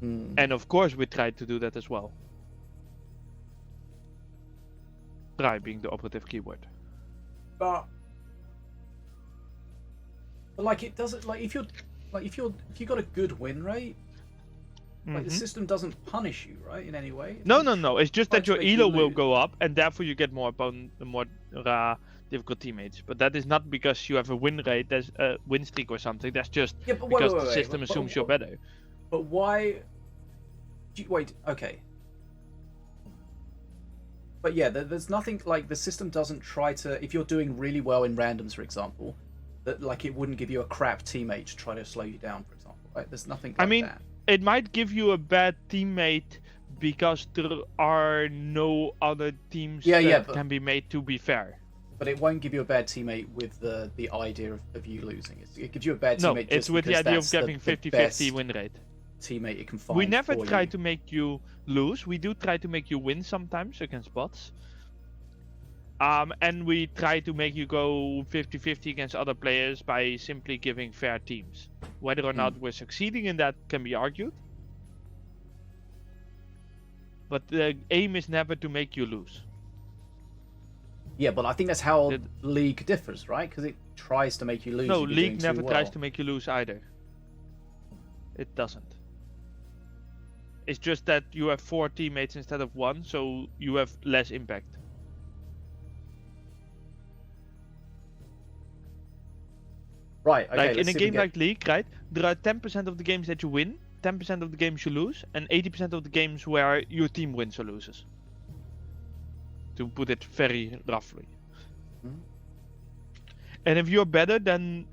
[SPEAKER 1] Mm.
[SPEAKER 2] And of course we tried to do that as well. Try being the operative keyword.
[SPEAKER 1] But like it doesn't like if you got a good win rate, like the system doesn't punish you, right, in any way.
[SPEAKER 2] No. It's just
[SPEAKER 1] Try
[SPEAKER 2] that
[SPEAKER 1] to
[SPEAKER 2] your
[SPEAKER 1] make you
[SPEAKER 2] elo will
[SPEAKER 1] lose.
[SPEAKER 2] go up, and therefore you get more difficult teammates. But that is not because you have a win rate, there's a win streak or something. That's just
[SPEAKER 1] Yeah, but
[SPEAKER 2] because
[SPEAKER 1] wait,
[SPEAKER 2] the system
[SPEAKER 1] but-
[SPEAKER 2] assumes you're better.
[SPEAKER 1] But why? Wait, okay. But yeah, there's nothing like the system doesn't try to. If you're doing really well in randoms, for example, that like it wouldn't give you a crap teammate to try to slow you down, for example. Right? There's nothing. Like
[SPEAKER 2] I mean,
[SPEAKER 1] that.
[SPEAKER 2] it might give you a bad teammate because there are no other teams
[SPEAKER 1] Yeah,
[SPEAKER 2] that
[SPEAKER 1] yeah, but-
[SPEAKER 2] can be made to be fair.
[SPEAKER 1] But it won't give you a bad teammate with the idea of you losing. It gives you a bad
[SPEAKER 2] No,
[SPEAKER 1] teammate
[SPEAKER 2] it's
[SPEAKER 1] just
[SPEAKER 2] with the
[SPEAKER 1] because
[SPEAKER 2] idea
[SPEAKER 1] that's
[SPEAKER 2] of getting
[SPEAKER 1] the
[SPEAKER 2] 50-50
[SPEAKER 1] best
[SPEAKER 2] win rate.
[SPEAKER 1] teammate it can find.
[SPEAKER 2] We never
[SPEAKER 1] for
[SPEAKER 2] try
[SPEAKER 1] you.
[SPEAKER 2] to make you lose. We do try to make you win sometimes against bots. And we try to make you go 50-50 against other players by simply giving fair teams. Whether or not we're succeeding in that can be argued. But the aim is never to make you lose.
[SPEAKER 1] Yeah, but I think that's how
[SPEAKER 2] It-
[SPEAKER 1] League differs, right? Because it tries to make you lose.
[SPEAKER 2] No,
[SPEAKER 1] if you're
[SPEAKER 2] League
[SPEAKER 1] doing too
[SPEAKER 2] never tries
[SPEAKER 1] well.
[SPEAKER 2] to make you lose either. It doesn't. It's just that you have 4 teammates instead of 1, so you have less impact.
[SPEAKER 1] Right. Okay.
[SPEAKER 2] Like
[SPEAKER 1] let's
[SPEAKER 2] in a
[SPEAKER 1] see if we
[SPEAKER 2] game
[SPEAKER 1] get-
[SPEAKER 2] like League, right? There are 10% of the games that you win, 10% of the games you lose, and 80% of the games where your team wins or loses. To put it very roughly.
[SPEAKER 1] Mhm.
[SPEAKER 2] And if you're better than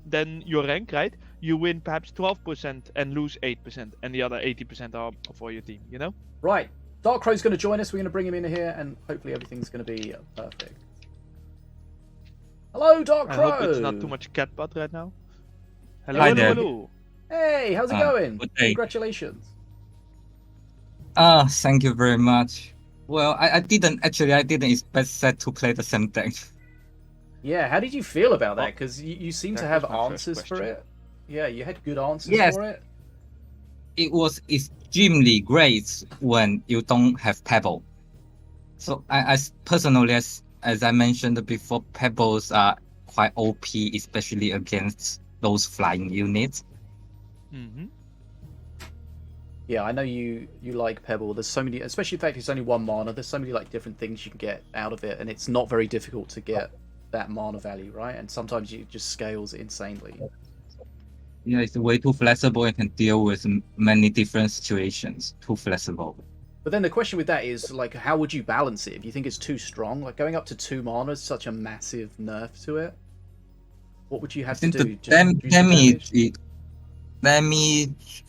[SPEAKER 2] your rank, right? You win perhaps 12% and lose 8%, and the other 80% are for your team, you know?
[SPEAKER 1] Right. Dark Crow's going to join us. We're going to bring him in here, and hopefully everything's going to be perfect. Hello, Dark
[SPEAKER 2] I
[SPEAKER 1] Crow.
[SPEAKER 2] hope it's not too much cat butt right now. Hello,
[SPEAKER 1] Hi
[SPEAKER 2] hello,
[SPEAKER 1] there.
[SPEAKER 2] hello.
[SPEAKER 1] Hey, how's it going?
[SPEAKER 5] Good day.
[SPEAKER 1] Congratulations.
[SPEAKER 5] Thank you very much. Well, I didn't expect Seth to play the same thing.
[SPEAKER 1] Yeah. How did you feel about that?
[SPEAKER 2] Oh,
[SPEAKER 1] Because you seem to
[SPEAKER 2] that
[SPEAKER 1] have
[SPEAKER 2] was my first
[SPEAKER 1] answers for
[SPEAKER 2] question.
[SPEAKER 1] it. Yeah, you had good answers
[SPEAKER 5] Yes.
[SPEAKER 1] for it.
[SPEAKER 5] It was extremely great when you don't have Pebble. So I personally, as I mentioned before, Pebbles are quite OP, especially against those flying units.
[SPEAKER 2] Mm-hmm.
[SPEAKER 1] Yeah, I know you like Pebble. There's so many, especially the fact it's only 1 mana. There's so many like different things you can get out of it, and it's not very difficult to get that mana value, right? And sometimes it just scales insanely.
[SPEAKER 5] Yeah, it's way too flexible and can deal with many different situations. Too flexible.
[SPEAKER 1] But then the question with that is like, how would you balance it? If you think it's too strong, like going up to 2 mana is such a massive nerf to it. What would you have
[SPEAKER 5] I think
[SPEAKER 1] to
[SPEAKER 5] the
[SPEAKER 1] do? Just reduce the
[SPEAKER 5] damage,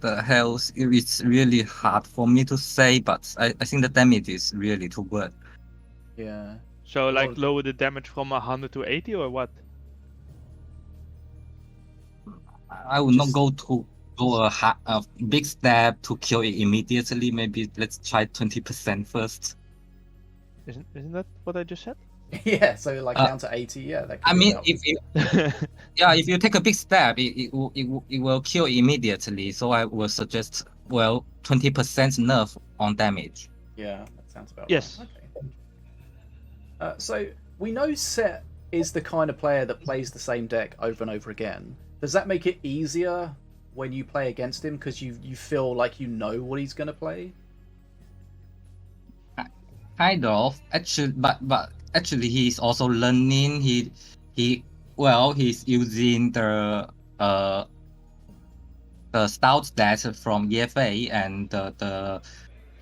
[SPEAKER 5] the health, it's really hard for me to say, but I think the damage is really too good.
[SPEAKER 1] Yeah.
[SPEAKER 2] So, like,
[SPEAKER 1] Well-
[SPEAKER 2] lower the damage from 100 to 80 or what?
[SPEAKER 5] I would not
[SPEAKER 1] Just-
[SPEAKER 5] go a big step to kill it immediately. Maybe let's try 20% first.
[SPEAKER 2] Isn't that what I just said?
[SPEAKER 1] Yeah, so like
[SPEAKER 5] Uh,
[SPEAKER 1] down to 80, yeah. That could
[SPEAKER 5] I
[SPEAKER 1] be
[SPEAKER 5] mean,
[SPEAKER 1] about-
[SPEAKER 5] if you take a big step, it will kill immediately. So I will suggest 20% nerf on damage.
[SPEAKER 1] Yeah, that sounds about
[SPEAKER 2] Yes.
[SPEAKER 1] right. Okay. So we know Set is the kind of player that plays the same deck over and over again. Does that make it easier when you play against him because you feel like you know what he's going to play?
[SPEAKER 5] Kind of, actually, but actually he's also learning. He's using the stout deck from EFA and the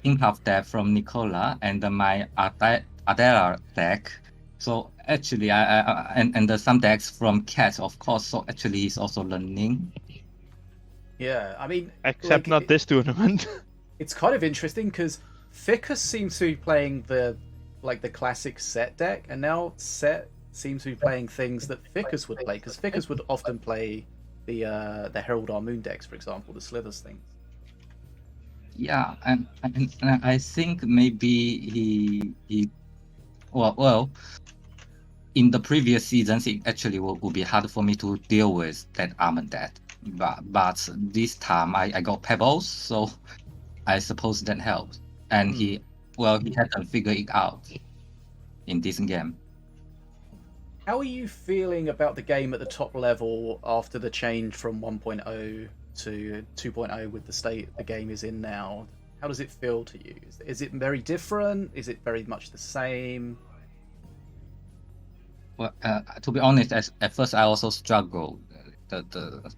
[SPEAKER 5] Impact deck from Nicola and my Adela deck. So actually, and some decks from Cat, of course. So actually, he's also learning.
[SPEAKER 1] Yeah, I mean,
[SPEAKER 2] Except
[SPEAKER 1] like,
[SPEAKER 2] not this tournament.
[SPEAKER 1] it's kind of interesting because Ficus seems to be playing the classic Set deck, and now Set seems to be playing things that Ficus would play because Ficus would often play the Herald Our Moon decks, for example, the Slithers things.
[SPEAKER 5] Yeah, and I think maybe he well in the previous seasons it actually would be hard for me to deal with that Almond deck. But this time I got Pebbles, so I suppose that helped. And he had to figure it out in this game.
[SPEAKER 1] How are you feeling about the game at the top level after the change from 1.0 to 2.0 with the state the game is in now? How does it feel to you? Is it very different? Is it very much the same?
[SPEAKER 5] Well, to be honest, at first I also struggled. The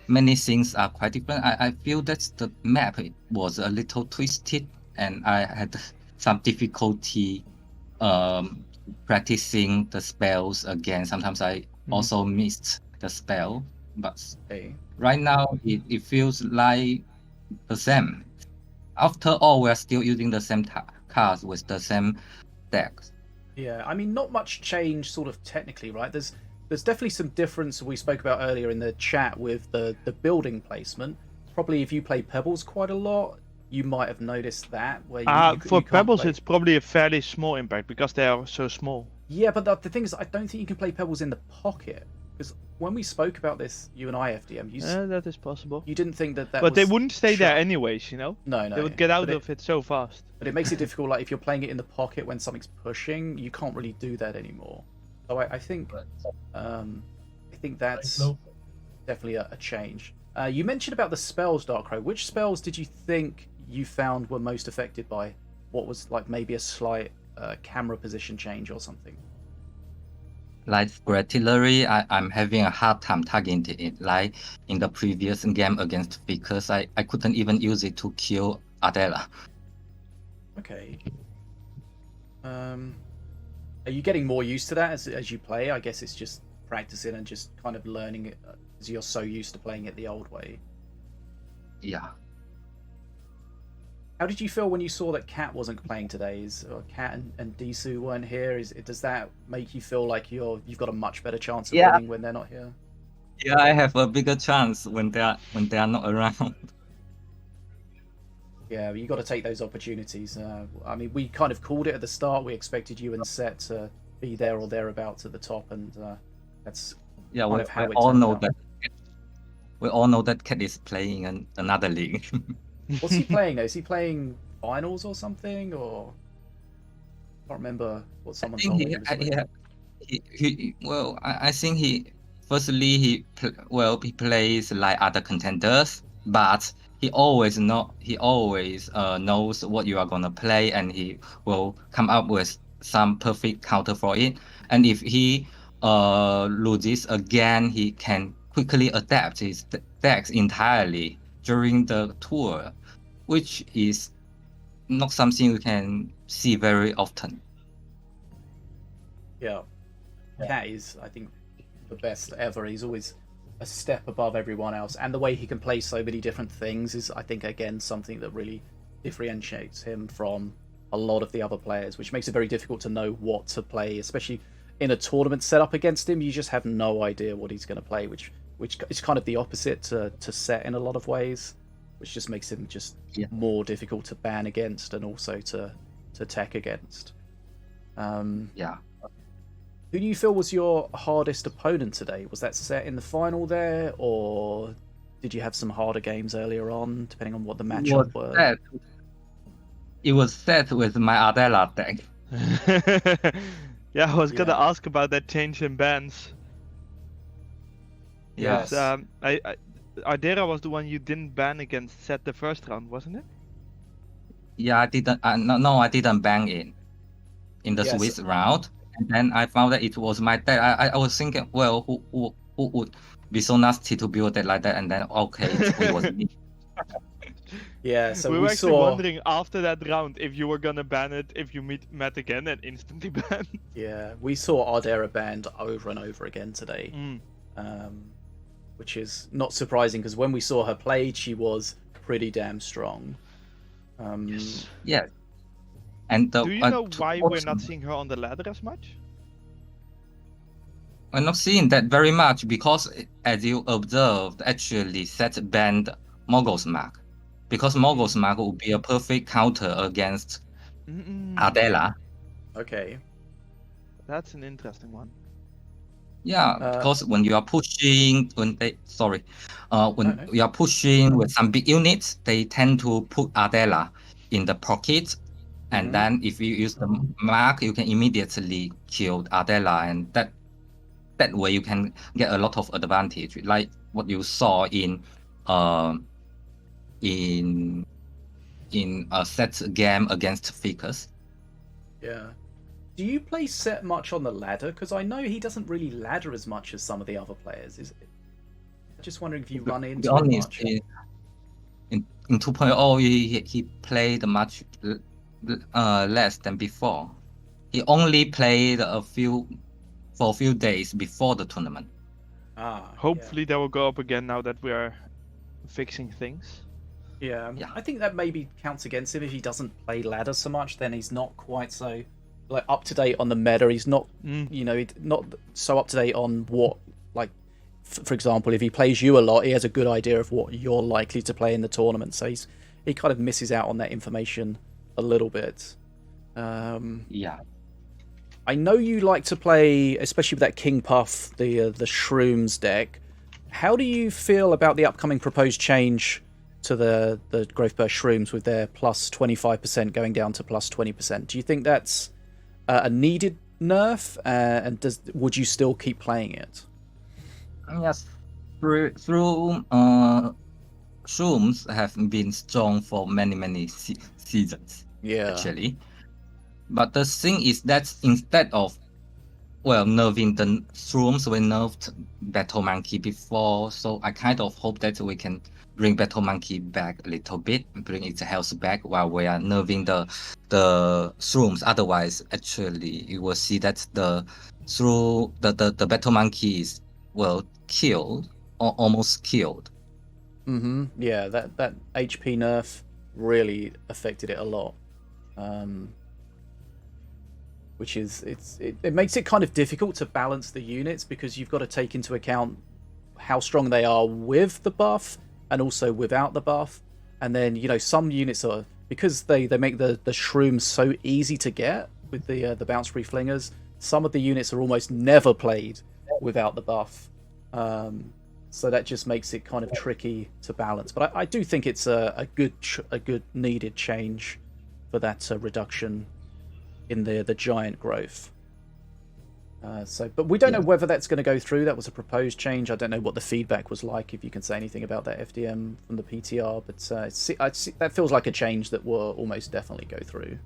[SPEAKER 5] many things are quite different. I feel that the map was a little twisted, and I had some difficulty practicing the spells again. Sometimes I also missed the spell, but
[SPEAKER 1] Okay.
[SPEAKER 5] right now it feels like the same. after all, we're still using the same cards with the same decks.
[SPEAKER 1] Yeah, I mean, not much change, sort of technically, right? There's definitely some difference we spoke about earlier in the chat with the building placement. Probably if you play Pebbles quite a lot, you might have noticed that. Where
[SPEAKER 2] For
[SPEAKER 1] you can't
[SPEAKER 2] Pebbles,
[SPEAKER 1] play...
[SPEAKER 2] it's probably a fairly small impact because they are so small.
[SPEAKER 1] Yeah, but the thing is, I don't think you can play Pebbles in the pocket because when we spoke about this, you and I, FDM,
[SPEAKER 2] That is possible.
[SPEAKER 1] you didn't think that
[SPEAKER 2] But they
[SPEAKER 1] was
[SPEAKER 2] wouldn't stay there
[SPEAKER 1] trap.
[SPEAKER 2] anyways, you know?
[SPEAKER 1] No,
[SPEAKER 2] They would get out of it so fast.
[SPEAKER 1] But it makes it difficult. Like if you're playing it in the pocket when something's pushing, you can't really do that anymore. So I think that's definitely a change. You mentioned about the spells, Darkrai. Which spells did you think you found were most affected by what was like maybe a slight camera position change or something?
[SPEAKER 5] Like for artillery, I'm having a hard time targeting it. Like in the previous game against because I couldn't even use it to kill Adela.
[SPEAKER 1] Okay. Are you getting more used to that as you play? I guess it's just practicing and just kind of learning it as you're so used to playing it the old way.
[SPEAKER 5] Yeah.
[SPEAKER 1] How did you feel when you saw that Kat wasn't playing today? Kat and Disu weren't here? Does that make you feel like you've got a much better chance of winning when they're not here?
[SPEAKER 5] Yeah, I have a bigger chance when they are not around.
[SPEAKER 1] Yeah, you got to take those opportunities. I mean, we kind of called it at the start. We expected you and Set to be there or thereabouts at the top, and that's kind of how it
[SPEAKER 5] all
[SPEAKER 1] turned
[SPEAKER 5] know
[SPEAKER 1] out.
[SPEAKER 5] that. We all know that Cat is playing in another league.
[SPEAKER 1] What's he playing though? Is he playing finals or something? Or I can't remember what someone told me.
[SPEAKER 5] I think he plays like other contenders, but he always knows what you are gonna play, and he will come up with some perfect counter for it. And if he loses again, he can quickly adapt his decks entirely during the tour, which is not something you can see very often.
[SPEAKER 1] Yeah. Cat is, I think, the best ever. He's always a step above everyone else, and the way he can play so many different things is, I think, again, something that really differentiates him from a lot of the other players, which makes it very difficult to know what to play, especially in a tournament set up against him. You just have no idea what he's going to play, which is kind of the opposite to Set in a lot of ways, which just makes him just more difficult to ban against and also to tech against. Who do you feel was your hardest opponent today? Was that Set in the final there, or did you have some harder games earlier on, depending on what the matchup were?
[SPEAKER 5] It was Set with my Adela deck.
[SPEAKER 2] Yeah, I was gonna ask about that change in bans.
[SPEAKER 1] Yes.
[SPEAKER 2] Ardera was the one you didn't ban against Set the first round, wasn't it?
[SPEAKER 5] Yeah, I didn't. No, I didn't ban it in the Swiss round. And then I found that it was my deck. I was thinking, well, who would be so nasty to build it like that? And then okay, it was me.
[SPEAKER 1] Yeah, so
[SPEAKER 2] we were actually wondering after that round if you were gonna ban it if you met again and instantly ban.
[SPEAKER 1] Yeah, we saw Ardera banned over and over again today, which is not surprising because when we saw her played, she was pretty damn strong.
[SPEAKER 2] Yes.
[SPEAKER 5] Yeah. And
[SPEAKER 2] do you know why we're not seeing her on the ladder as much?
[SPEAKER 5] We're not seeing that very much because, as you observed, actually Set banned Mogul's Mark. Because Mogul's Mark would be a perfect counter against Adela.
[SPEAKER 1] Okay.
[SPEAKER 2] That's an interesting one.
[SPEAKER 5] Yeah, because when you are pushing, you are pushing with some big units, they tend to put Adela in the pocket. And then if you use the mark, you can immediately kill Adela, and that way you can get a lot of advantage, like what you saw in a Set game against Ficus.
[SPEAKER 1] Yeah. Do you play Set much on the ladder? Because I know he doesn't really ladder as much as some of the other players. I'm just wondering if you run into it much.
[SPEAKER 5] In 2.0, he played much less than before. He only played for a few days before the tournament.
[SPEAKER 2] Hopefully they will go up again now that we are fixing things.
[SPEAKER 1] Yeah,
[SPEAKER 5] Yeah.
[SPEAKER 1] I think that maybe counts against him if he doesn't play ladder so much. Then he's not quite so like up to date on the meta. He's not, not so up to date on what like, for example, if he plays you a lot, he has a good idea of what you're likely to play in the tournament. So he kind of misses out on that information a little bit.
[SPEAKER 5] Yeah.
[SPEAKER 1] I know you like to play, especially with that King Puff, the Shrooms deck. How do you feel about the upcoming proposed change to the growth burst Shrooms with their plus 25% going down to plus 20%? Do you think that's a needed nerf? And would you still keep playing it?
[SPEAKER 5] Yes. Through Shrooms have been strong for many seasons.
[SPEAKER 1] Yeah.
[SPEAKER 5] Actually. But the thing is that instead of nerfing the Shrooms, we nerfed Battle Monkey before, so I kind of hope that we can bring Battle Monkey back a little bit, bring its health back while we are nerfing the Shrooms. Otherwise, actually, you will see that the Battle Monkey is killed or almost killed.
[SPEAKER 1] Yeah, that HP nerf really affected it a lot. Which is it makes it kind of difficult to balance the units because you've got to take into account how strong they are with the buff and also without the buff. And then, some units are, because they make the Shrooms so easy to get with the bounce free flingers, some of the units are almost never played without the buff. So that just makes it kind of tricky to balance. But I do think it's a good needed change for that reduction in the giant growth. But we don't know whether that's going to go through. That was a proposed change. I don't know what the feedback was like, if you can say anything about that FDM from the PTR, but that feels like a change that will almost definitely go through.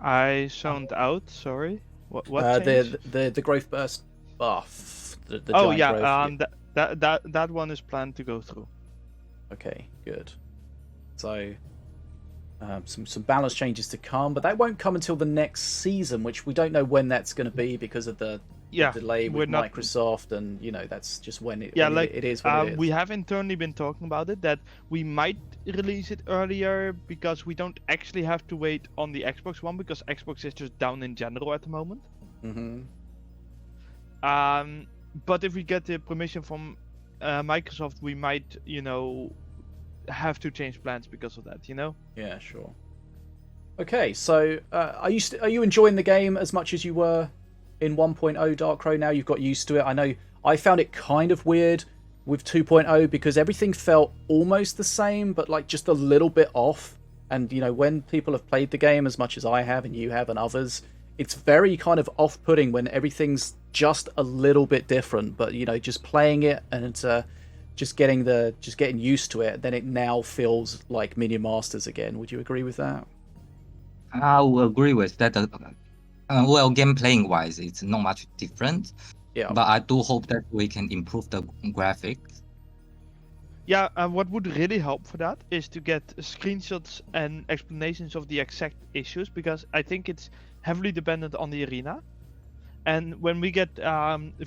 [SPEAKER 2] I zoned out, sorry. What change?
[SPEAKER 1] The growth burst buff. The
[SPEAKER 2] oh
[SPEAKER 1] giant
[SPEAKER 2] yeah,
[SPEAKER 1] growth.
[SPEAKER 2] that one is planned to go through.
[SPEAKER 1] Okay, good. So some balance changes to come, but that won't come until the next season, which we don't know when that's going to be because of the delay with Microsoft, and that's just when it is. When it is.
[SPEAKER 2] We have internally been talking about it, that we might release it earlier because we don't actually have to wait on the Xbox One, because Xbox is just down in general at the moment. But if we get the permission from Microsoft, we might have to change plans because of that,
[SPEAKER 1] Yeah, sure. Okay, so are you enjoying the game as much as you were in 1.0 Dark Crow? Now you've got used to it. I know I found it kind of weird with 2.0 because everything felt almost the same, but like just a little bit off. And when people have played the game as much as I have and you have and others, it's very kind of off-putting when everything's just a little bit different. But just playing it and it's just getting used to it, then it now feels like Minion Masters again. Would you agree with that?
[SPEAKER 5] I will agree with that. Game playing wise, it's not much different.
[SPEAKER 1] Yeah.
[SPEAKER 5] But I do hope that we can improve the graphics.
[SPEAKER 2] Yeah, what would really help for that is to get screenshots and explanations of the exact issues, because I think it's heavily dependent on the arena. And when we get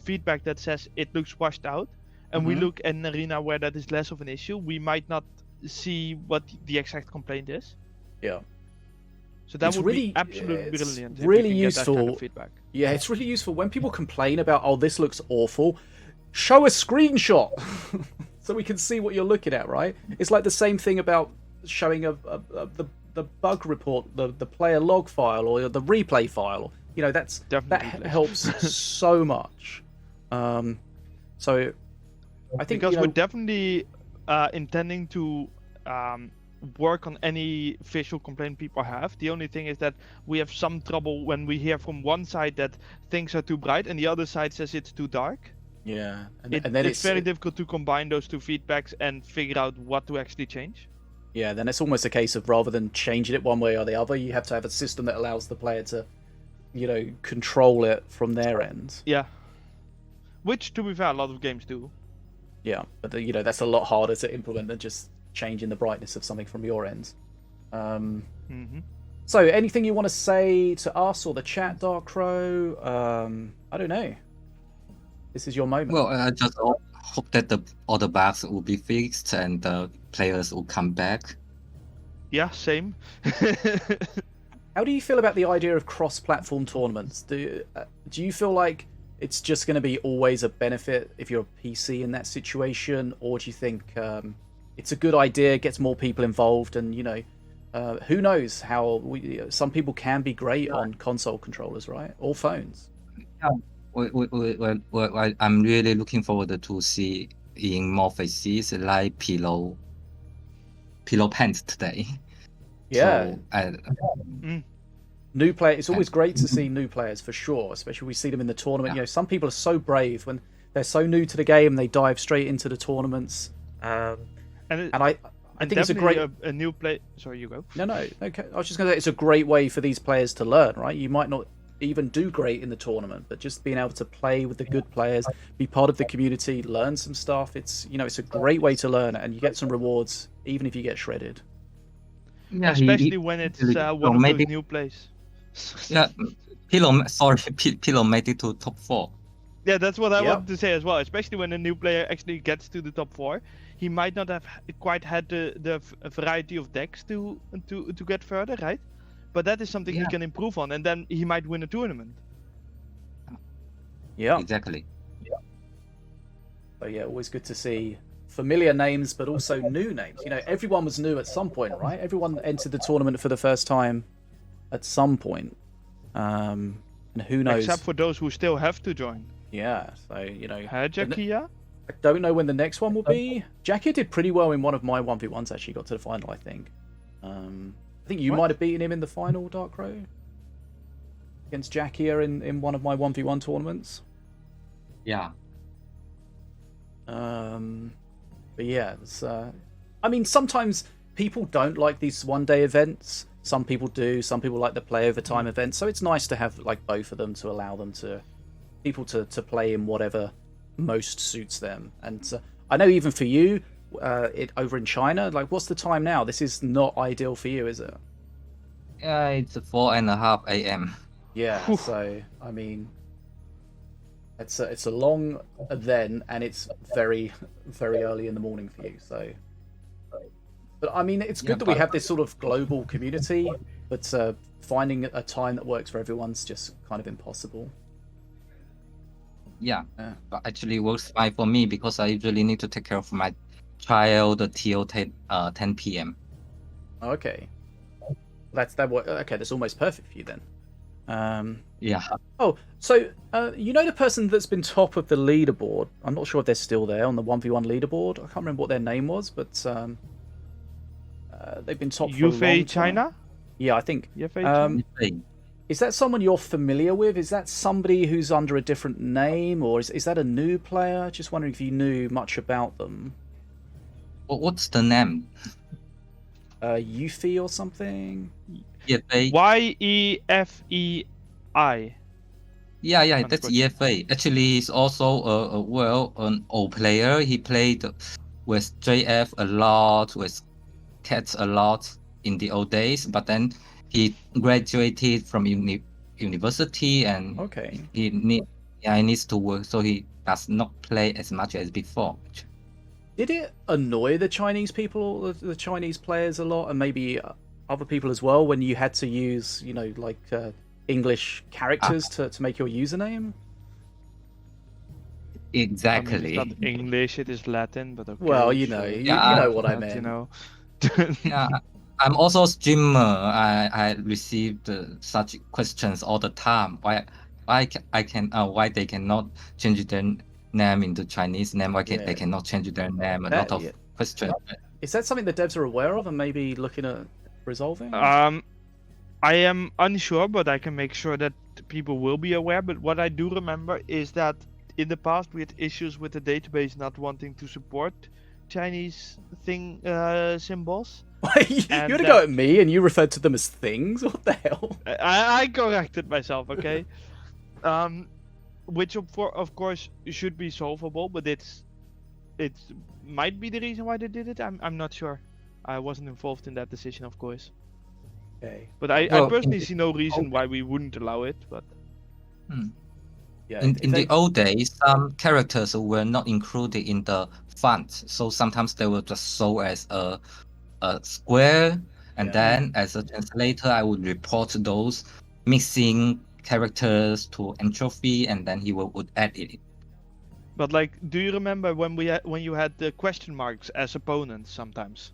[SPEAKER 2] feedback that says it looks washed out, and we look at an arena where that is less of an issue, we might not see what the exact complaint is.
[SPEAKER 1] Yeah.
[SPEAKER 2] So that would be absolutely brilliant.
[SPEAKER 1] Really useful.
[SPEAKER 2] Get that kind of feedback.
[SPEAKER 1] Yeah, it's really useful when people complain about, oh, this looks awful. Show a screenshot so we can see what you're looking at, right? It's like the same thing about showing the bug report, the player log file or the replay file. That helps so much. So I think
[SPEAKER 2] because we're definitely intending to work on any visual complaint people have. The only thing is that we have some trouble when we hear from one side that things are too bright and the other side says it's too dark.
[SPEAKER 1] Yeah, and
[SPEAKER 2] then it's very difficult to combine those two feedbacks and figure out what to actually change.
[SPEAKER 1] Yeah, then it's almost a case of rather than changing it one way or the other, you have to have a system that allows the player to, control it from their end.
[SPEAKER 2] Yeah. Which, to be fair, a lot of games do.
[SPEAKER 1] Yeah, but that's a lot harder to implement than just changing the brightness of something from your end. So, anything you want to say to us or the chat, Dark Crow? I don't know. This is your moment.
[SPEAKER 5] Well, I just hope that all the bugs will be fixed and the players will come back.
[SPEAKER 2] Yeah, same.
[SPEAKER 1] How do you feel about the idea of cross-platform tournaments? Do you feel like it's just going to be always a benefit if you're a PC in that situation, or do you think it's a good idea, gets more people involved, and who knows how some people can be great on console controllers, right, or phones?
[SPEAKER 5] Yeah. Well, I'm really looking forward to see in more faces like pillow pants today.
[SPEAKER 1] Yeah.
[SPEAKER 5] So,
[SPEAKER 1] New player. It's always great to see new players for sure, especially we see them in the tournament.
[SPEAKER 5] Yeah.
[SPEAKER 1] Some people are so brave when they're so new to the game. They dive straight into the tournaments.
[SPEAKER 2] And
[SPEAKER 1] I think it's a great
[SPEAKER 2] a new play. Sorry, you go.
[SPEAKER 1] No. Okay, I was just going to say it's a great way for these players to learn. Right, you might not even do great in the tournament, but just being able to play with the good players, be part of the community, learn some stuff. It's it's a great way to learn, and you get some rewards even if you get shredded.
[SPEAKER 5] yeah,
[SPEAKER 2] Especially when it's one of those new plays.
[SPEAKER 5] Yeah, Pillow made it to top 4.
[SPEAKER 2] Yeah, that's what I
[SPEAKER 1] Yeah.
[SPEAKER 2] wanted to say as well. Especially when a new player actually gets to the top 4, he might not have quite had the variety of decks to get further, right? But that is something he
[SPEAKER 5] Yeah.
[SPEAKER 2] can improve on, and then he might win a tournament.
[SPEAKER 1] Yeah.
[SPEAKER 5] Exactly.
[SPEAKER 1] So yeah, always good to see familiar names, but also new names. Everyone was new at some point, right? Everyone entered the tournament for the first time at some point. And who knows?
[SPEAKER 2] Except for those who still have to join.
[SPEAKER 1] Yeah, so
[SPEAKER 2] Jackia?
[SPEAKER 1] I don't know when the next one will be. Jackie did pretty well in one of my 1v1s. Actually, got to the final, I think. I think you
[SPEAKER 2] What?
[SPEAKER 1] might have beaten him in the final, Dark Crow, against Jackie in one of my 1v1 tournaments.
[SPEAKER 5] Yeah.
[SPEAKER 1] But yeah, it's, I mean, sometimes people don't like these one-day events. Some people do. Some people like the play over time events. So it's nice to have like both of them to allow them to people to play in whatever most suits them. And I know even for you, it over in China, like what's the time now? This is not ideal for you, is it?
[SPEAKER 5] Yeah, it's 4:30 a.m.
[SPEAKER 1] Yeah. So I mean, it's a long then, and it's very very early in the morning for you. So, but I mean, it's good
[SPEAKER 5] Yeah,
[SPEAKER 1] that we
[SPEAKER 5] but-
[SPEAKER 1] have this sort of global community, but finding a time that works for everyone's just kind of impossible.
[SPEAKER 5] Yeah.
[SPEAKER 1] Yeah.
[SPEAKER 5] But actually works fine for me because I usually need to take care of my child till 10 p.m.
[SPEAKER 1] Okay, okay. That's almost perfect for you then.
[SPEAKER 5] Yeah.
[SPEAKER 1] Oh, so the person that's been top of the leaderboard. I'm not sure if they're still there on the 1v1 leaderboard. I can't remember what their name was, but they've been top for a long
[SPEAKER 2] Yufei
[SPEAKER 1] time.
[SPEAKER 2] China?
[SPEAKER 1] Yeah, I think.
[SPEAKER 2] Yufei China?
[SPEAKER 1] Is that someone you're familiar with? Is that somebody who's under a different name, or is that a new player? Just wondering if you knew much about them.
[SPEAKER 5] What's the name?
[SPEAKER 1] Yuffie or something?
[SPEAKER 5] Yeah,
[SPEAKER 2] YEFEI.
[SPEAKER 5] yeah,
[SPEAKER 2] Not
[SPEAKER 5] that's
[SPEAKER 2] good.
[SPEAKER 5] EFA. Actually, he's also an old player. He played with JF a lot, with Cats a lot in the old days. But then he graduated from university, and
[SPEAKER 1] Okay.
[SPEAKER 5] he needs to work, so he does not play as much as before.
[SPEAKER 1] Did it annoy the Chinese people, the Chinese players a lot, and maybe other people as well, when you had to use, English characters to make your username?
[SPEAKER 5] Exactly.
[SPEAKER 2] I mean, it's not English, it is Latin, but okay.
[SPEAKER 1] Well,
[SPEAKER 2] sure.
[SPEAKER 1] you
[SPEAKER 5] Yeah,
[SPEAKER 1] know what I
[SPEAKER 2] But,
[SPEAKER 1] mean.
[SPEAKER 5] Yeah, I'm also a streamer. I received such questions all the time. Why they cannot change their name into Chinese name? Why
[SPEAKER 1] Yeah.
[SPEAKER 5] they cannot change their name? A
[SPEAKER 1] That-
[SPEAKER 5] lot of
[SPEAKER 1] yeah.
[SPEAKER 5] questions.
[SPEAKER 1] Is that something the devs are aware of and maybe looking at resolving?
[SPEAKER 2] I am unsure, but I can make sure that people will be aware. But what I do remember is that in the past we had issues with the database not wanting to support Chinese symbols.
[SPEAKER 1] you
[SPEAKER 2] and
[SPEAKER 1] had to go at me and you referred to them as things? What the hell?
[SPEAKER 2] I corrected myself, okay? Which of course should be solvable, but it might be the reason why they did it. I'm not sure. I wasn't involved in that decision, of course.
[SPEAKER 1] Okay.
[SPEAKER 2] But I
[SPEAKER 5] Well,
[SPEAKER 2] personally see no reason why we wouldn't allow it. But
[SPEAKER 1] Yeah,
[SPEAKER 5] In the old days, some characters were not included in the font, so sometimes they were just show as a square, and
[SPEAKER 1] Yeah.
[SPEAKER 5] then as a translator, I would report those missing characters to Entropy, and then he would add it.
[SPEAKER 2] But like, do you remember when when you had the question marks as opponents sometimes?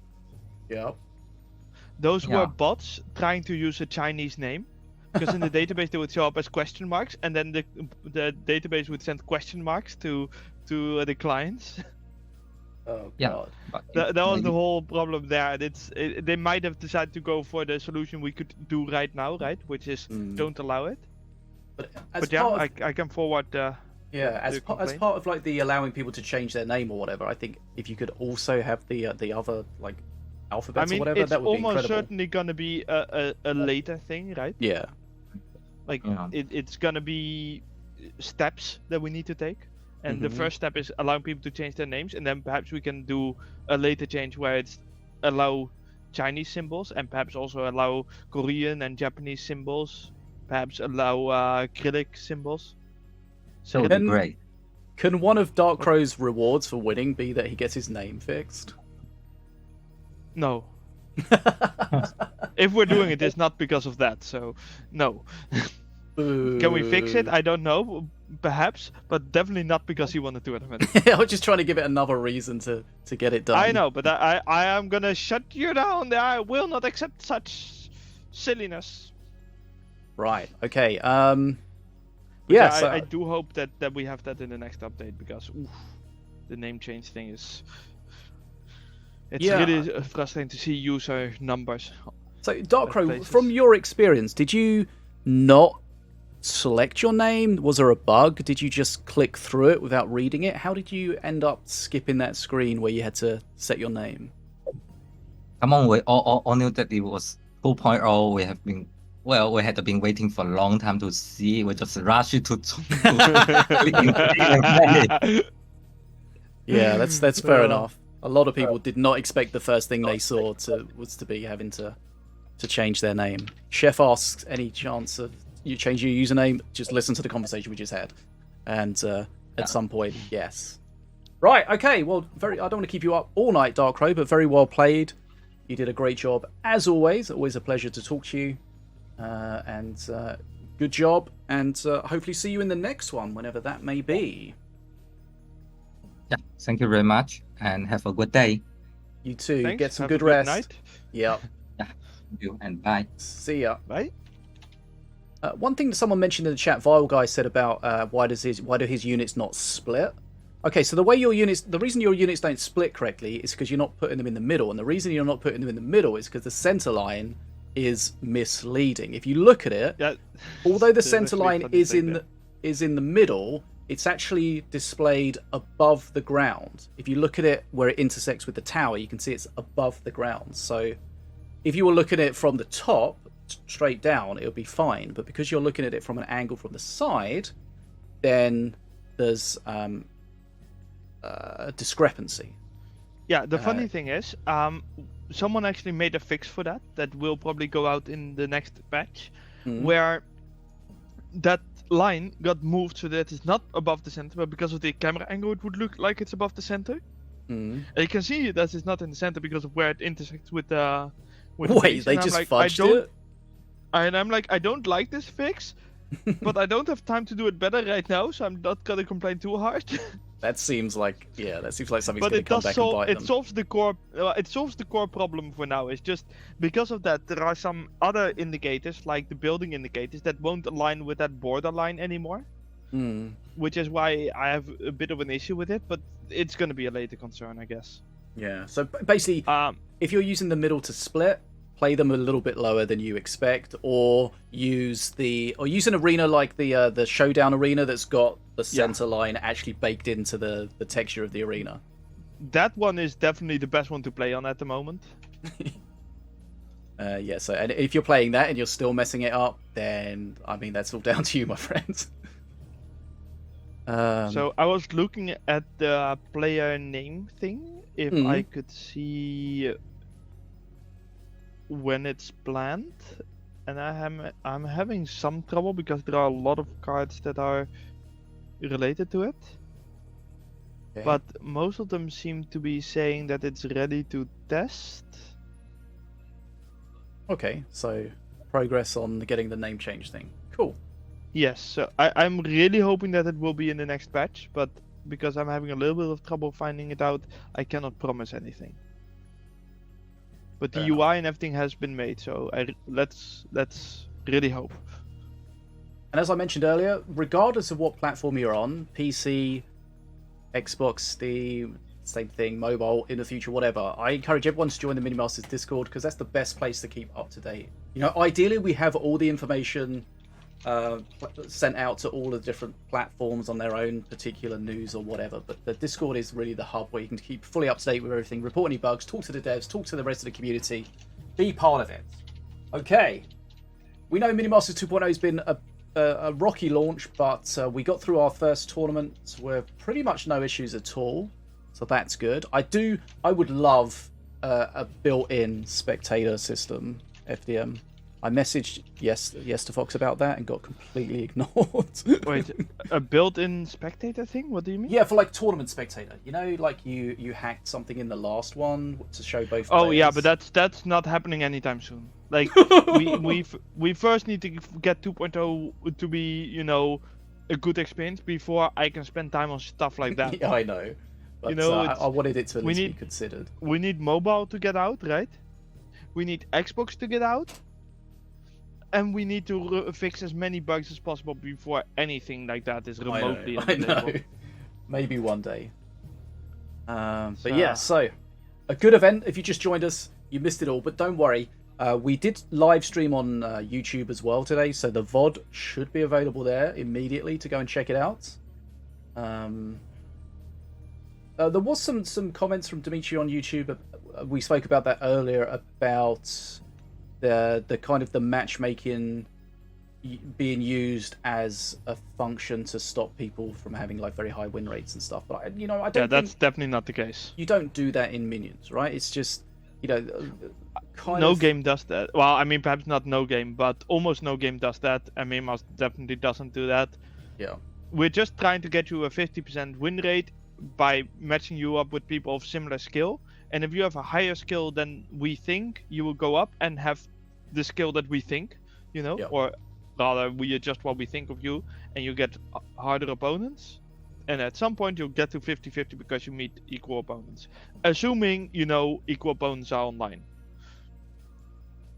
[SPEAKER 1] yeah.
[SPEAKER 2] Those
[SPEAKER 5] Yeah.
[SPEAKER 2] were bots trying to use a Chinese name, because in the database they would show up as question marks, and then the database would send question marks to the clients.
[SPEAKER 1] Oh
[SPEAKER 5] Yeah.
[SPEAKER 1] god.
[SPEAKER 5] But
[SPEAKER 2] That was the
[SPEAKER 5] maybe-
[SPEAKER 2] whole problem there. They might have decided to go for the solution we could do right now, right? Which is don't allow it.
[SPEAKER 1] But as
[SPEAKER 2] But yeah,
[SPEAKER 1] part of,
[SPEAKER 2] I can forward.
[SPEAKER 1] yeah, as
[SPEAKER 2] the
[SPEAKER 1] part, as
[SPEAKER 2] complaint.
[SPEAKER 1] part of like the allowing people to change their name or whatever, I think if you could also have the other like
[SPEAKER 2] I
[SPEAKER 1] alphabets
[SPEAKER 2] mean,
[SPEAKER 1] or whatever,
[SPEAKER 2] it's
[SPEAKER 1] that would be
[SPEAKER 2] almost
[SPEAKER 1] incredible.
[SPEAKER 2] certainly gonna be a later thing, right?
[SPEAKER 1] Yeah.
[SPEAKER 2] Like
[SPEAKER 5] Yeah.
[SPEAKER 2] it's gonna be steps that we need to take, and the
[SPEAKER 1] Mhm.
[SPEAKER 2] first step is allowing people to change their names, and then perhaps we can do a later change where it's allow Chinese symbols and perhaps also allow Korean and Japanese symbols, perhaps allow acrylic symbols.
[SPEAKER 5] That would be
[SPEAKER 1] Then-
[SPEAKER 5] great.
[SPEAKER 1] Can one of Dark Crow's rewards for winning be that he gets his name fixed?
[SPEAKER 2] No, if we're doing it, it's not because of that. So no. Can we fix it? I don't know. Perhaps, but definitely not because he won the tournament.
[SPEAKER 1] I was just trying to give it another reason to get it done.
[SPEAKER 2] I know, but I am gonna shut you down. I will not accept such silliness.
[SPEAKER 1] Right. Okay.
[SPEAKER 2] But
[SPEAKER 1] Yeah.
[SPEAKER 2] I,
[SPEAKER 1] So
[SPEAKER 2] I do hope that we have that in the next update because oof, the name change thing is. It's
[SPEAKER 1] Yeah.
[SPEAKER 2] really frustrating to see user numbers.
[SPEAKER 1] So, Dark Crow,
[SPEAKER 2] places.
[SPEAKER 1] from your experience, did you not select your name? Was there a bug? Did you just click through it without reading it? How did you end up skipping that screen where you had to set your name?
[SPEAKER 5] Come on, we all knew that it was 2.0. We had been waiting for a long time to see. We just rushed to
[SPEAKER 1] Yeah, that's fair enough. A lot of people did not expect the first thing they saw was to be having to change their name. Chef asks, any chance of you changing your username? Just listen to the conversation we just had, and at some point, yes. Right. Okay. Well, I don't want to keep you up all night, Dark Crow, but very well played. You did a great job as always. Always a pleasure to talk to you, and good job. And hopefully see you in the next one, whenever that may be.
[SPEAKER 5] Yeah, thank you very much, and have a good day.
[SPEAKER 1] You too.
[SPEAKER 2] Thanks,
[SPEAKER 1] Get some
[SPEAKER 2] have
[SPEAKER 1] good
[SPEAKER 2] a
[SPEAKER 1] rest.
[SPEAKER 2] night.
[SPEAKER 1] Yep.
[SPEAKER 5] Thank you, and bye.
[SPEAKER 1] See ya.
[SPEAKER 2] Bye.
[SPEAKER 1] One thing that someone mentioned in the chat, Vile Guy said about why do his units not split? Okay, so the reason your units don't split correctly is because you're not putting them in the middle, and the reason you're not putting them in the middle is because the center line is misleading. If you look at it,
[SPEAKER 2] Yeah.
[SPEAKER 1] although the
[SPEAKER 2] It's
[SPEAKER 1] center
[SPEAKER 2] actually
[SPEAKER 1] line
[SPEAKER 2] funny
[SPEAKER 1] is
[SPEAKER 2] saying
[SPEAKER 1] in the middle, it's actually displayed above the ground. If you look at it where it intersects with the tower, you can see it's above the ground. So if you were looking at it from the top straight down, it would be fine. But because you're looking at it from an angle from the side, then there's a discrepancy.
[SPEAKER 2] Yeah, the funny thing is, someone actually made a fix for that will probably go out in the next patch, where that line got moved so that it's not above the center, but because of the camera angle, it would look like it's above the center. And you can see that it's not in the center because of where it intersects with the.
[SPEAKER 1] Wait,
[SPEAKER 2] base,
[SPEAKER 1] they
[SPEAKER 2] and I'm
[SPEAKER 1] just
[SPEAKER 2] like,
[SPEAKER 1] fudged it?
[SPEAKER 2] And I'm like, I don't like this fix, but I don't have time to do it better right now, so I'm not gonna complain too hard.
[SPEAKER 1] That seems like something's
[SPEAKER 2] But
[SPEAKER 1] going to
[SPEAKER 2] it
[SPEAKER 1] come
[SPEAKER 2] does
[SPEAKER 1] back and
[SPEAKER 2] solve.
[SPEAKER 1] bite
[SPEAKER 2] It
[SPEAKER 1] them.
[SPEAKER 2] solves the core. It solves the core problem for now. It's just because of that there are some other indicators, like the building indicators, that won't align with that borderline anymore. Which is why I have a bit of an issue with it. But it's going to be a later concern, I guess.
[SPEAKER 1] Yeah. So basically, if you're using the middle to split, play them a little bit lower than you expect, or use an arena like the showdown arena that's got the center line actually baked into the texture of the arena.
[SPEAKER 2] That one is definitely the best one to play on at the moment.
[SPEAKER 1] Yeah. So, and if you're playing that and you're still messing it up, then I mean that's all down to you, my friend.
[SPEAKER 2] So I was looking at the player name thing, if I could see when it's planned, and I'm having some trouble because there are a lot of cards that are related to it.
[SPEAKER 1] Okay.
[SPEAKER 2] But most of them seem to be saying that it's ready to test.
[SPEAKER 1] Okay, so progress on getting the name change thing. Cool.
[SPEAKER 2] Yes, so I'm really hoping that it will be in the next patch, but because I'm having a little bit of trouble finding it out, I cannot promise anything. But the
[SPEAKER 1] Fair
[SPEAKER 2] UI and everything has been made, so let's really hope.
[SPEAKER 1] And as I mentioned earlier, regardless of what platform you're on, PC, Xbox, Steam, same thing, mobile, in the future, whatever, I encourage everyone to join the Minimasters Discord because that's the best place to keep up to date. You know, ideally we have all the information sent out to all the different platforms on their own particular news or whatever, but the Discord is really the hub where you can keep fully up to date with everything, report any bugs, talk to the devs, talk to the rest of the community, be part of it. Okay, we know Minimasters 2.0 has been a rocky launch, but we got through our first tournament with pretty much no issues at all, so that's good. I would love a built-in spectator system, FDM. I messaged yes to Fox about that and got completely ignored.
[SPEAKER 2] Wait, a built-in spectator thing? What do you mean?
[SPEAKER 1] Yeah, for like tournament spectator. You know, like you hacked something in the last one to show both
[SPEAKER 2] Oh
[SPEAKER 1] players.
[SPEAKER 2] yeah, but that's not happening anytime soon. Like we first need to get 2.0 to be, you know, a good experience before I can spend time on stuff like that.
[SPEAKER 1] Yeah, I know. But,
[SPEAKER 2] You know,
[SPEAKER 1] I wanted it to at
[SPEAKER 2] we
[SPEAKER 1] least be
[SPEAKER 2] need-
[SPEAKER 1] considered.
[SPEAKER 2] We need mobile to get out, right? We need Xbox to get out. And we need to fix as many bugs as possible before anything like that is remotely
[SPEAKER 1] I know.
[SPEAKER 2] enable.
[SPEAKER 1] Maybe one day. But
[SPEAKER 2] So-
[SPEAKER 1] yeah, so a good event. If you just joined us, you missed it all. But don't worry, we did live stream on YouTube as well today, so the VOD should be available there immediately to go and check it out. There was some comments from Dimitri on YouTube. We spoke about that earlier about the kind of the matchmaking being used as a function to stop people from having like very high win rates and stuff. But I
[SPEAKER 2] Yeah,
[SPEAKER 1] don't
[SPEAKER 2] that's
[SPEAKER 1] think
[SPEAKER 2] definitely not the case.
[SPEAKER 1] you don't do that in Minions, right? It's just kind
[SPEAKER 2] No
[SPEAKER 1] of
[SPEAKER 2] game does that. Well, I mean, perhaps not no game, but almost no game does that. And Mimos definitely doesn't do that.
[SPEAKER 1] Yeah,
[SPEAKER 2] We're just trying to get you a 50% win rate by matching you up with people of similar skill. And if you have a higher skill than we think, you will go up and have the skill that we think, you know,
[SPEAKER 1] Yeah.
[SPEAKER 2] or rather we adjust what we think of you and you get harder opponents. And at some point you'll get to 50-50 because you meet equal opponents. Assuming, you know, equal opponents are online.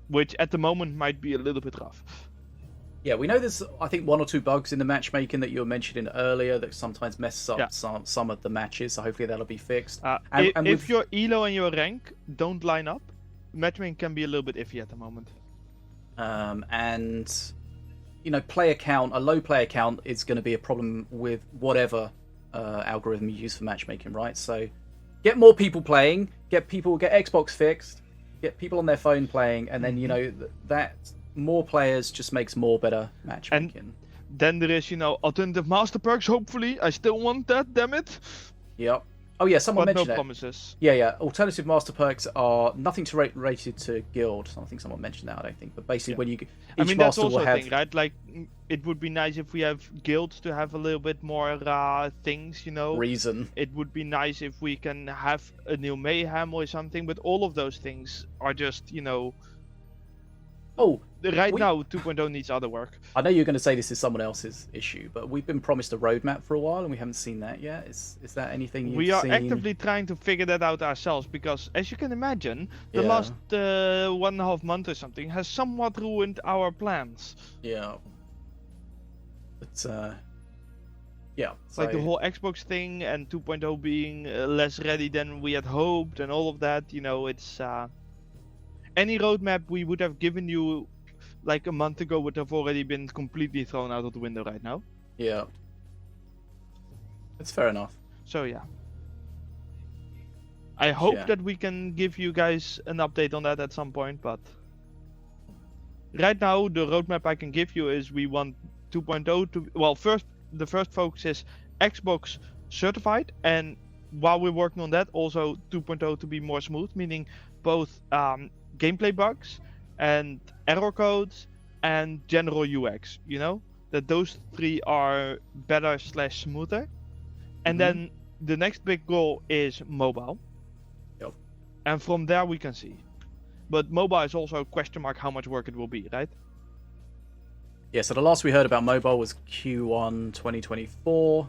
[SPEAKER 2] Which at the moment might be a little bit rough.
[SPEAKER 1] yeah. We know there's I think one or two bugs in the matchmaking that you were mentioning earlier that sometimes messes up
[SPEAKER 2] Yeah.
[SPEAKER 1] some of the matches. So hopefully that'll be fixed.
[SPEAKER 2] And
[SPEAKER 1] And
[SPEAKER 2] if
[SPEAKER 1] with-
[SPEAKER 2] your elo and your rank don't line up, matchmaking can be a little bit iffy at the moment.
[SPEAKER 1] And you know, a low player count is going to be a problem with whatever algorithm you use for matchmaking, right? So get more people playing, get Xbox fixed, get people on their phone playing, and then you know that more players just makes more better matchmaking.
[SPEAKER 2] Then there is, you know, alternative master perks, hopefully. I still want that, damn it.
[SPEAKER 1] Yep. Oh yeah, someone
[SPEAKER 2] But no
[SPEAKER 1] mentioned that.
[SPEAKER 2] promises.
[SPEAKER 1] Yeah. Alternative master perks are nothing to rated to guild. I think someone mentioned that. I don't think, but basically
[SPEAKER 2] Yeah.
[SPEAKER 1] when you each
[SPEAKER 2] I mean, that's
[SPEAKER 1] master
[SPEAKER 2] also
[SPEAKER 1] will
[SPEAKER 2] a
[SPEAKER 1] have
[SPEAKER 2] thing, right? Like, it would be nice if we have guilds to have a little bit more things, you know.
[SPEAKER 1] reason.
[SPEAKER 2] It would be nice if we can have a new mayhem or something, but all of those things are just, you know,
[SPEAKER 1] Oh,
[SPEAKER 2] right
[SPEAKER 1] We-
[SPEAKER 2] now 2.0 needs other work.
[SPEAKER 1] I know you're going to say this is someone else's issue, but we've been promised a roadmap for a while and we haven't seen that yet. Is that anything you've
[SPEAKER 2] We are
[SPEAKER 1] seen?
[SPEAKER 2] actively trying to figure that out ourselves because, as you can imagine, the
[SPEAKER 1] Yeah.
[SPEAKER 2] last 1.5 months or something has somewhat ruined our plans.
[SPEAKER 1] Yeah. But yeah.
[SPEAKER 2] Like the
[SPEAKER 1] so-
[SPEAKER 2] whole Xbox thing and 2.0 being less ready than we had hoped and all of that, you know, it's any roadmap we would have given you like a month ago would have already been completely thrown out of the window right now.
[SPEAKER 1] Yeah. It's fair enough.
[SPEAKER 2] So yeah. I hope
[SPEAKER 1] Yeah.
[SPEAKER 2] that we can give you guys an update on that at some point, but right now the roadmap I can give you is we want 2.0 to the first focus is Xbox certified, and while we're working on that, also 2.0 to be more smooth, meaning both gameplay bugs and error codes and general UX, you know? that those 3 are better / smoother, and
[SPEAKER 1] Mhm.
[SPEAKER 2] then the next big goal is mobile.
[SPEAKER 1] Yep.
[SPEAKER 2] And from there we can see. But mobile is also a question mark how much work it will be, right?
[SPEAKER 1] Yeah, so the last we heard about mobile was Q1 2024.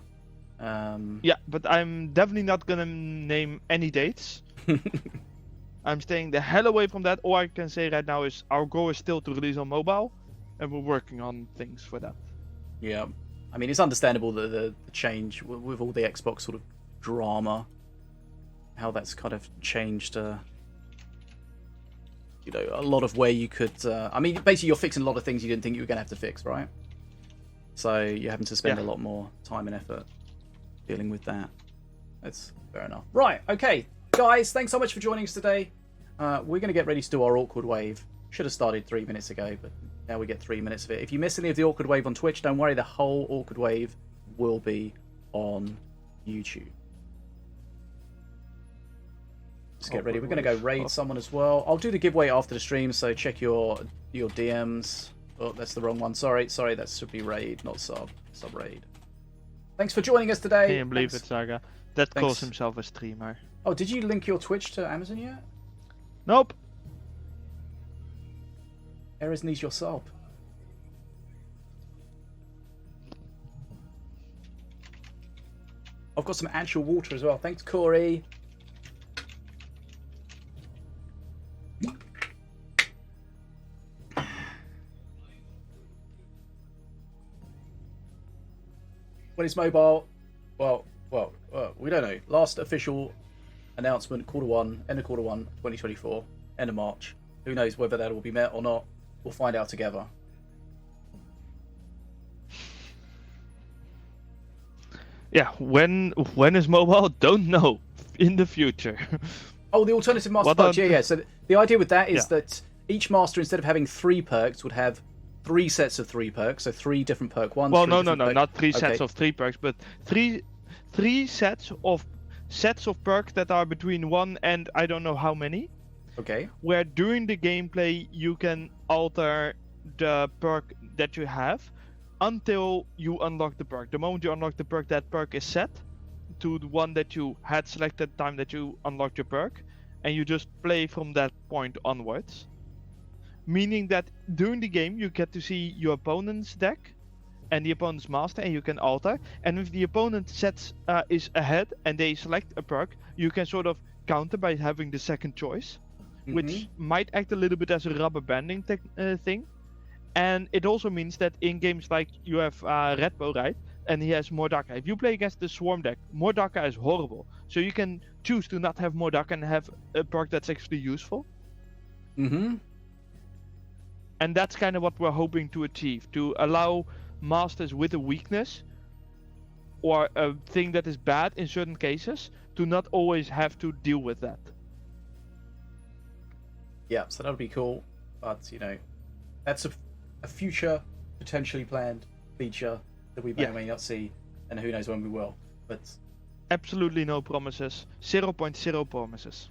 [SPEAKER 2] Yeah, but I'm definitely not gonna name any dates. I'm staying the hell away from that. All I can say right now is our goal is still to release on mobile, and we're working on things for that.
[SPEAKER 1] Yeah, I mean, it's understandable that the change with all the Xbox sort of drama, how that's kind of changed, a lot of where you could. I mean, basically, you're fixing a lot of things you didn't think you were going to have to fix, right? So you're having to spend a lot more time and effort dealing with that. That's fair enough. Right, okay. Guys, thanks so much for joining us today. We're going to get ready to do our awkward wave. Should have started 3 minutes ago, but now we get 3 minutes of it. If you miss any of the awkward wave on Twitch, don't worry, the whole awkward wave will be on YouTube. Let's get ready. We're going to go raid someone as well. I'll do the giveaway after the stream, so check your DMs. Oh, that's the wrong one. Sorry, that should be raid, not sub raid. Thanks for joining us today.
[SPEAKER 2] Can you believe it, Saga? That calls himself a streamer.
[SPEAKER 1] Oh, did you link your Twitch to Amazon yet?
[SPEAKER 2] Nope.
[SPEAKER 1] Errors needs your sub. I've got some actual water as well. Thanks, Corey. When it's mobile, well, we don't know. Last official announcement, end of quarter one, 2024, end of March. Who knows whether that will be met or not? We'll find out together.
[SPEAKER 2] Yeah, when is mobile? Don't know. In the future.
[SPEAKER 1] Oh, the alternative master perks. Yeah. So the idea with that is that each master, instead of having 3 perks, would have 3 sets of 3 perks. So 3 different perk ones.
[SPEAKER 2] Well, no, not 3 sets of 3 perks, but three sets of perks that are between 1 and I don't know how many.
[SPEAKER 1] Okay.
[SPEAKER 2] Where during the gameplay you can alter the perk that you have until you unlock the perk. The moment you unlock the perk, that perk is set to the one that you had selected the time that you unlocked your perk, and you just play from that point onwards. Meaning that during the game you get to see your opponent's deck and the opponent's master, and you can alter. And if the opponent is ahead and they select a perk, you can sort of counter by having the second choice, which might act a little bit as a rubber banding thing. And it also means that in games like you have Redbow, right? And he has Mordaka. If you play against the Swarm deck, Mordaka is horrible. So you can choose to not have Mordaka and have a perk that's actually useful.
[SPEAKER 1] Mm-hmm.
[SPEAKER 2] And that's kind of what we're hoping to achieve. To allow masters with a weakness or a thing that is bad in certain cases to not always have to deal with that.
[SPEAKER 1] Yeah, so that would be cool. But, that's a future potentially planned feature that we may or may not see, and who knows when we will. But
[SPEAKER 2] absolutely no promises. 0.0 promises.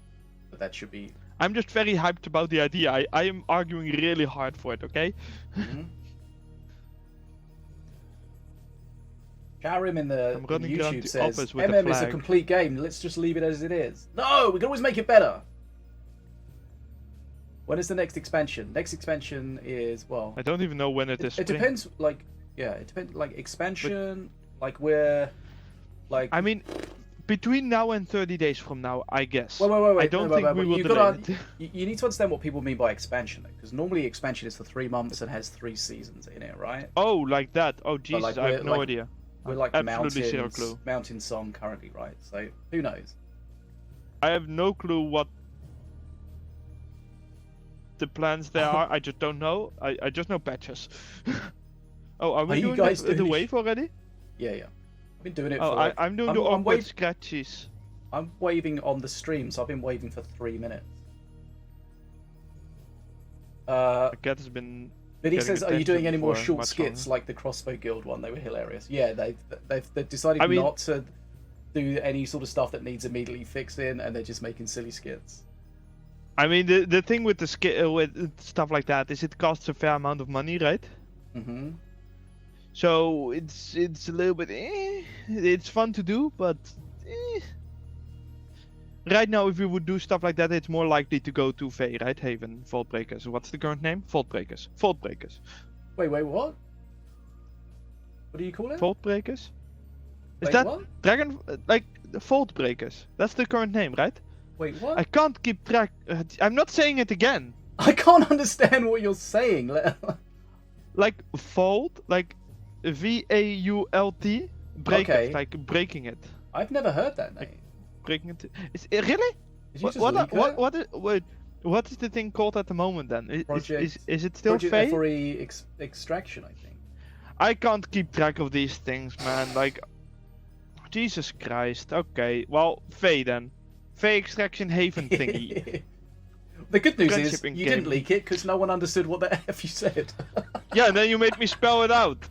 [SPEAKER 1] But that should be...
[SPEAKER 2] I'm just very hyped about the idea. I am arguing really hard for it, okay?
[SPEAKER 1] Mm-hmm. Karim in the YouTube says, MM is a complete game, let's just leave it as it is. No, we can always make it better. When is the next expansion? Next expansion is, well...
[SPEAKER 2] I don't even know when it is.
[SPEAKER 1] It depends, it depends, expansion, where,
[SPEAKER 2] I mean, between now and 30 days from now, I guess.
[SPEAKER 1] Wait.
[SPEAKER 2] I don't think we will delay it.
[SPEAKER 1] You need to understand what people mean by expansion, because normally expansion is for 3 months and has 3 seasons in it, right?
[SPEAKER 2] Oh, like that? Oh, Jesus, I have no idea.
[SPEAKER 1] We're like
[SPEAKER 2] absolutely zero clue.
[SPEAKER 1] Mountain Song currently, right? So, who knows?
[SPEAKER 2] I have no clue what the plans there are. I just don't know. I just know patches. Oh, are we doing the wave already?
[SPEAKER 1] Yeah. I've been doing it
[SPEAKER 2] for... I'm doing the awkward scratches.
[SPEAKER 1] I'm waving on the stream, so I've been waving for 3 minutes.
[SPEAKER 2] The cat has been...
[SPEAKER 1] Biddy says, are you doing any more short skits like the Crossbow Guild one? They were hilarious. Yeah, they've decided not to do any sort of stuff that needs immediately fixing, and they're just making silly skits.
[SPEAKER 2] I mean, the thing with the skit with stuff like that is it costs a fair amount of money, right?
[SPEAKER 1] Mm-hmm.
[SPEAKER 2] So it's a little bit it's fun to do, but right now if we would do stuff like that, it's more likely to go to Vey, right? Haven, Vault Breakers. What's the current name? Vault Breakers. Vault Breakers.
[SPEAKER 1] Wait, what? What do you call it?
[SPEAKER 2] Vault Breakers? Is
[SPEAKER 1] Wait,
[SPEAKER 2] that
[SPEAKER 1] what?
[SPEAKER 2] Dragon like the Vault Breakers? That's the current name, right?
[SPEAKER 1] Wait, what?
[SPEAKER 2] I can't keep track. I'm not saying it again.
[SPEAKER 1] I can't understand what you're saying.
[SPEAKER 2] Like Vault, like VAULT, break
[SPEAKER 1] Okay.
[SPEAKER 2] it, like breaking it.
[SPEAKER 1] I've never heard that name.
[SPEAKER 2] Breaking it. Is it really?
[SPEAKER 1] Did you just leak it?
[SPEAKER 2] What is the thing called at the moment then?
[SPEAKER 1] Project-
[SPEAKER 2] Is it still
[SPEAKER 1] Project
[SPEAKER 2] Vey?
[SPEAKER 1] FRE Extraction, I think.
[SPEAKER 2] I can't keep track of these things, man. Like, Jesus Christ. Okay, well, Vey then. Vey Extraction Haven thingy.
[SPEAKER 1] The good news is
[SPEAKER 2] Friendship
[SPEAKER 1] you
[SPEAKER 2] game.
[SPEAKER 1] didn't leak it because no one understood what the F you said.
[SPEAKER 2] Yeah, and then you made me spell it out.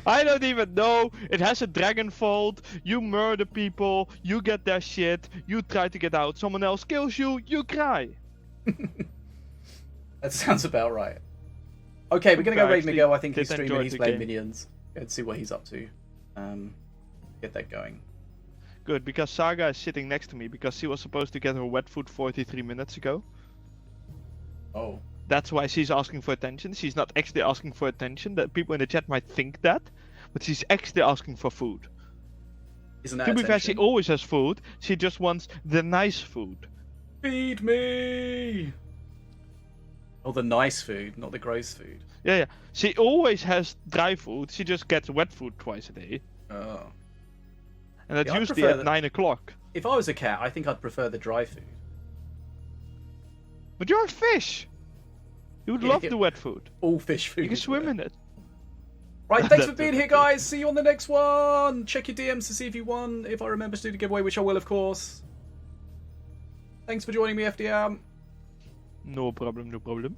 [SPEAKER 2] I don't even know. It has a dragon vault. You murder people. You get their shit. You try to get out. Someone else kills you. You cry.
[SPEAKER 1] That sounds about right. Okay, we're gonna go
[SPEAKER 2] I
[SPEAKER 1] raid
[SPEAKER 2] actually
[SPEAKER 1] Miguel. I think he's
[SPEAKER 2] did
[SPEAKER 1] streaming.
[SPEAKER 2] enjoy
[SPEAKER 1] He's
[SPEAKER 2] the
[SPEAKER 1] playing
[SPEAKER 2] game.
[SPEAKER 1] minions. Let's see what he's up to. Get that going.
[SPEAKER 2] Good, because Saga is sitting next to me because she was supposed to get her wet food 43 minutes ago.
[SPEAKER 1] Oh,
[SPEAKER 2] That's why she's asking for attention. She's not actually asking for attention. That people in the chat might think that, but she's actually asking for food.
[SPEAKER 1] isn't that
[SPEAKER 2] To be fair, she
[SPEAKER 1] attention?
[SPEAKER 2] always has food. She just wants the nice food.
[SPEAKER 1] Feed me! Oh, the nice food, not the gross food.
[SPEAKER 2] Yeah. She always has dry food. She just gets wet food twice a day,
[SPEAKER 1] Oh.
[SPEAKER 2] and that's
[SPEAKER 1] Yeah, I
[SPEAKER 2] usually
[SPEAKER 1] prefer
[SPEAKER 2] at
[SPEAKER 1] that.
[SPEAKER 2] 9 o'clock.
[SPEAKER 1] If I was a cat, I think I'd prefer the dry food.
[SPEAKER 2] But you're a fish. You would
[SPEAKER 1] Yeah,
[SPEAKER 2] love
[SPEAKER 1] yeah.
[SPEAKER 2] the wet food.
[SPEAKER 1] All fish food.
[SPEAKER 2] You can
[SPEAKER 1] is
[SPEAKER 2] swim
[SPEAKER 1] wet.
[SPEAKER 2] in it.
[SPEAKER 1] Right, thanks for
[SPEAKER 2] That's
[SPEAKER 1] being
[SPEAKER 2] it.
[SPEAKER 1] here, guys. See you on the next one. Check your DMs to see if you won. If I remember to do the giveaway, which I will, of course. Thanks for joining me, FDM.
[SPEAKER 2] No problem, no problem.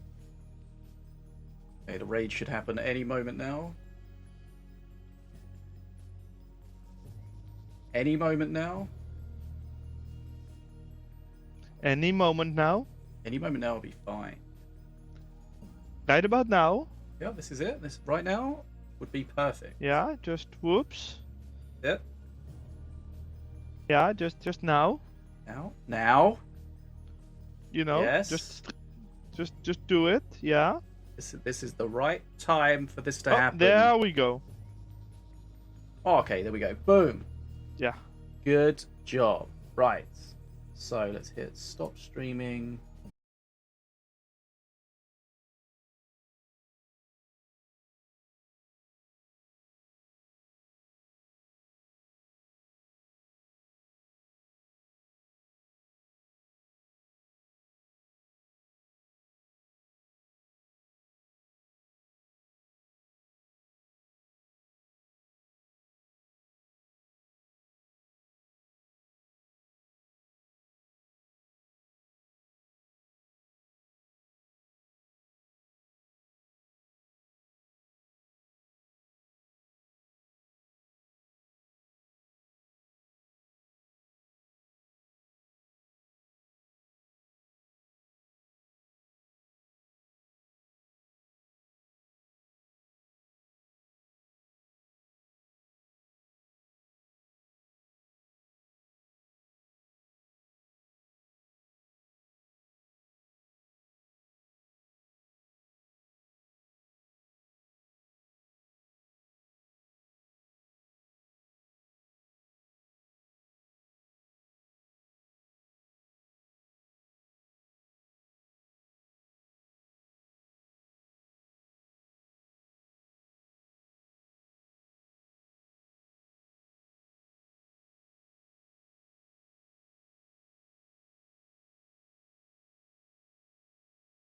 [SPEAKER 1] Okay, the raid should happen any moment now. Any moment now.
[SPEAKER 2] Any moment now.
[SPEAKER 1] Any moment now will be fine.
[SPEAKER 2] Right about now.
[SPEAKER 1] Yeah, this is it. This right now would be perfect.
[SPEAKER 2] Yeah, just whoops.
[SPEAKER 1] Yep.
[SPEAKER 2] Yeah, just now.
[SPEAKER 1] Now.
[SPEAKER 2] You know,
[SPEAKER 1] Yes.
[SPEAKER 2] just do it. Yeah.
[SPEAKER 1] This is the right time for this to
[SPEAKER 2] Oh,
[SPEAKER 1] happen.
[SPEAKER 2] there we go.
[SPEAKER 1] Oh, okay, there we go. Boom.
[SPEAKER 2] Yeah.
[SPEAKER 1] Good job. Right. So let's hit stop streaming.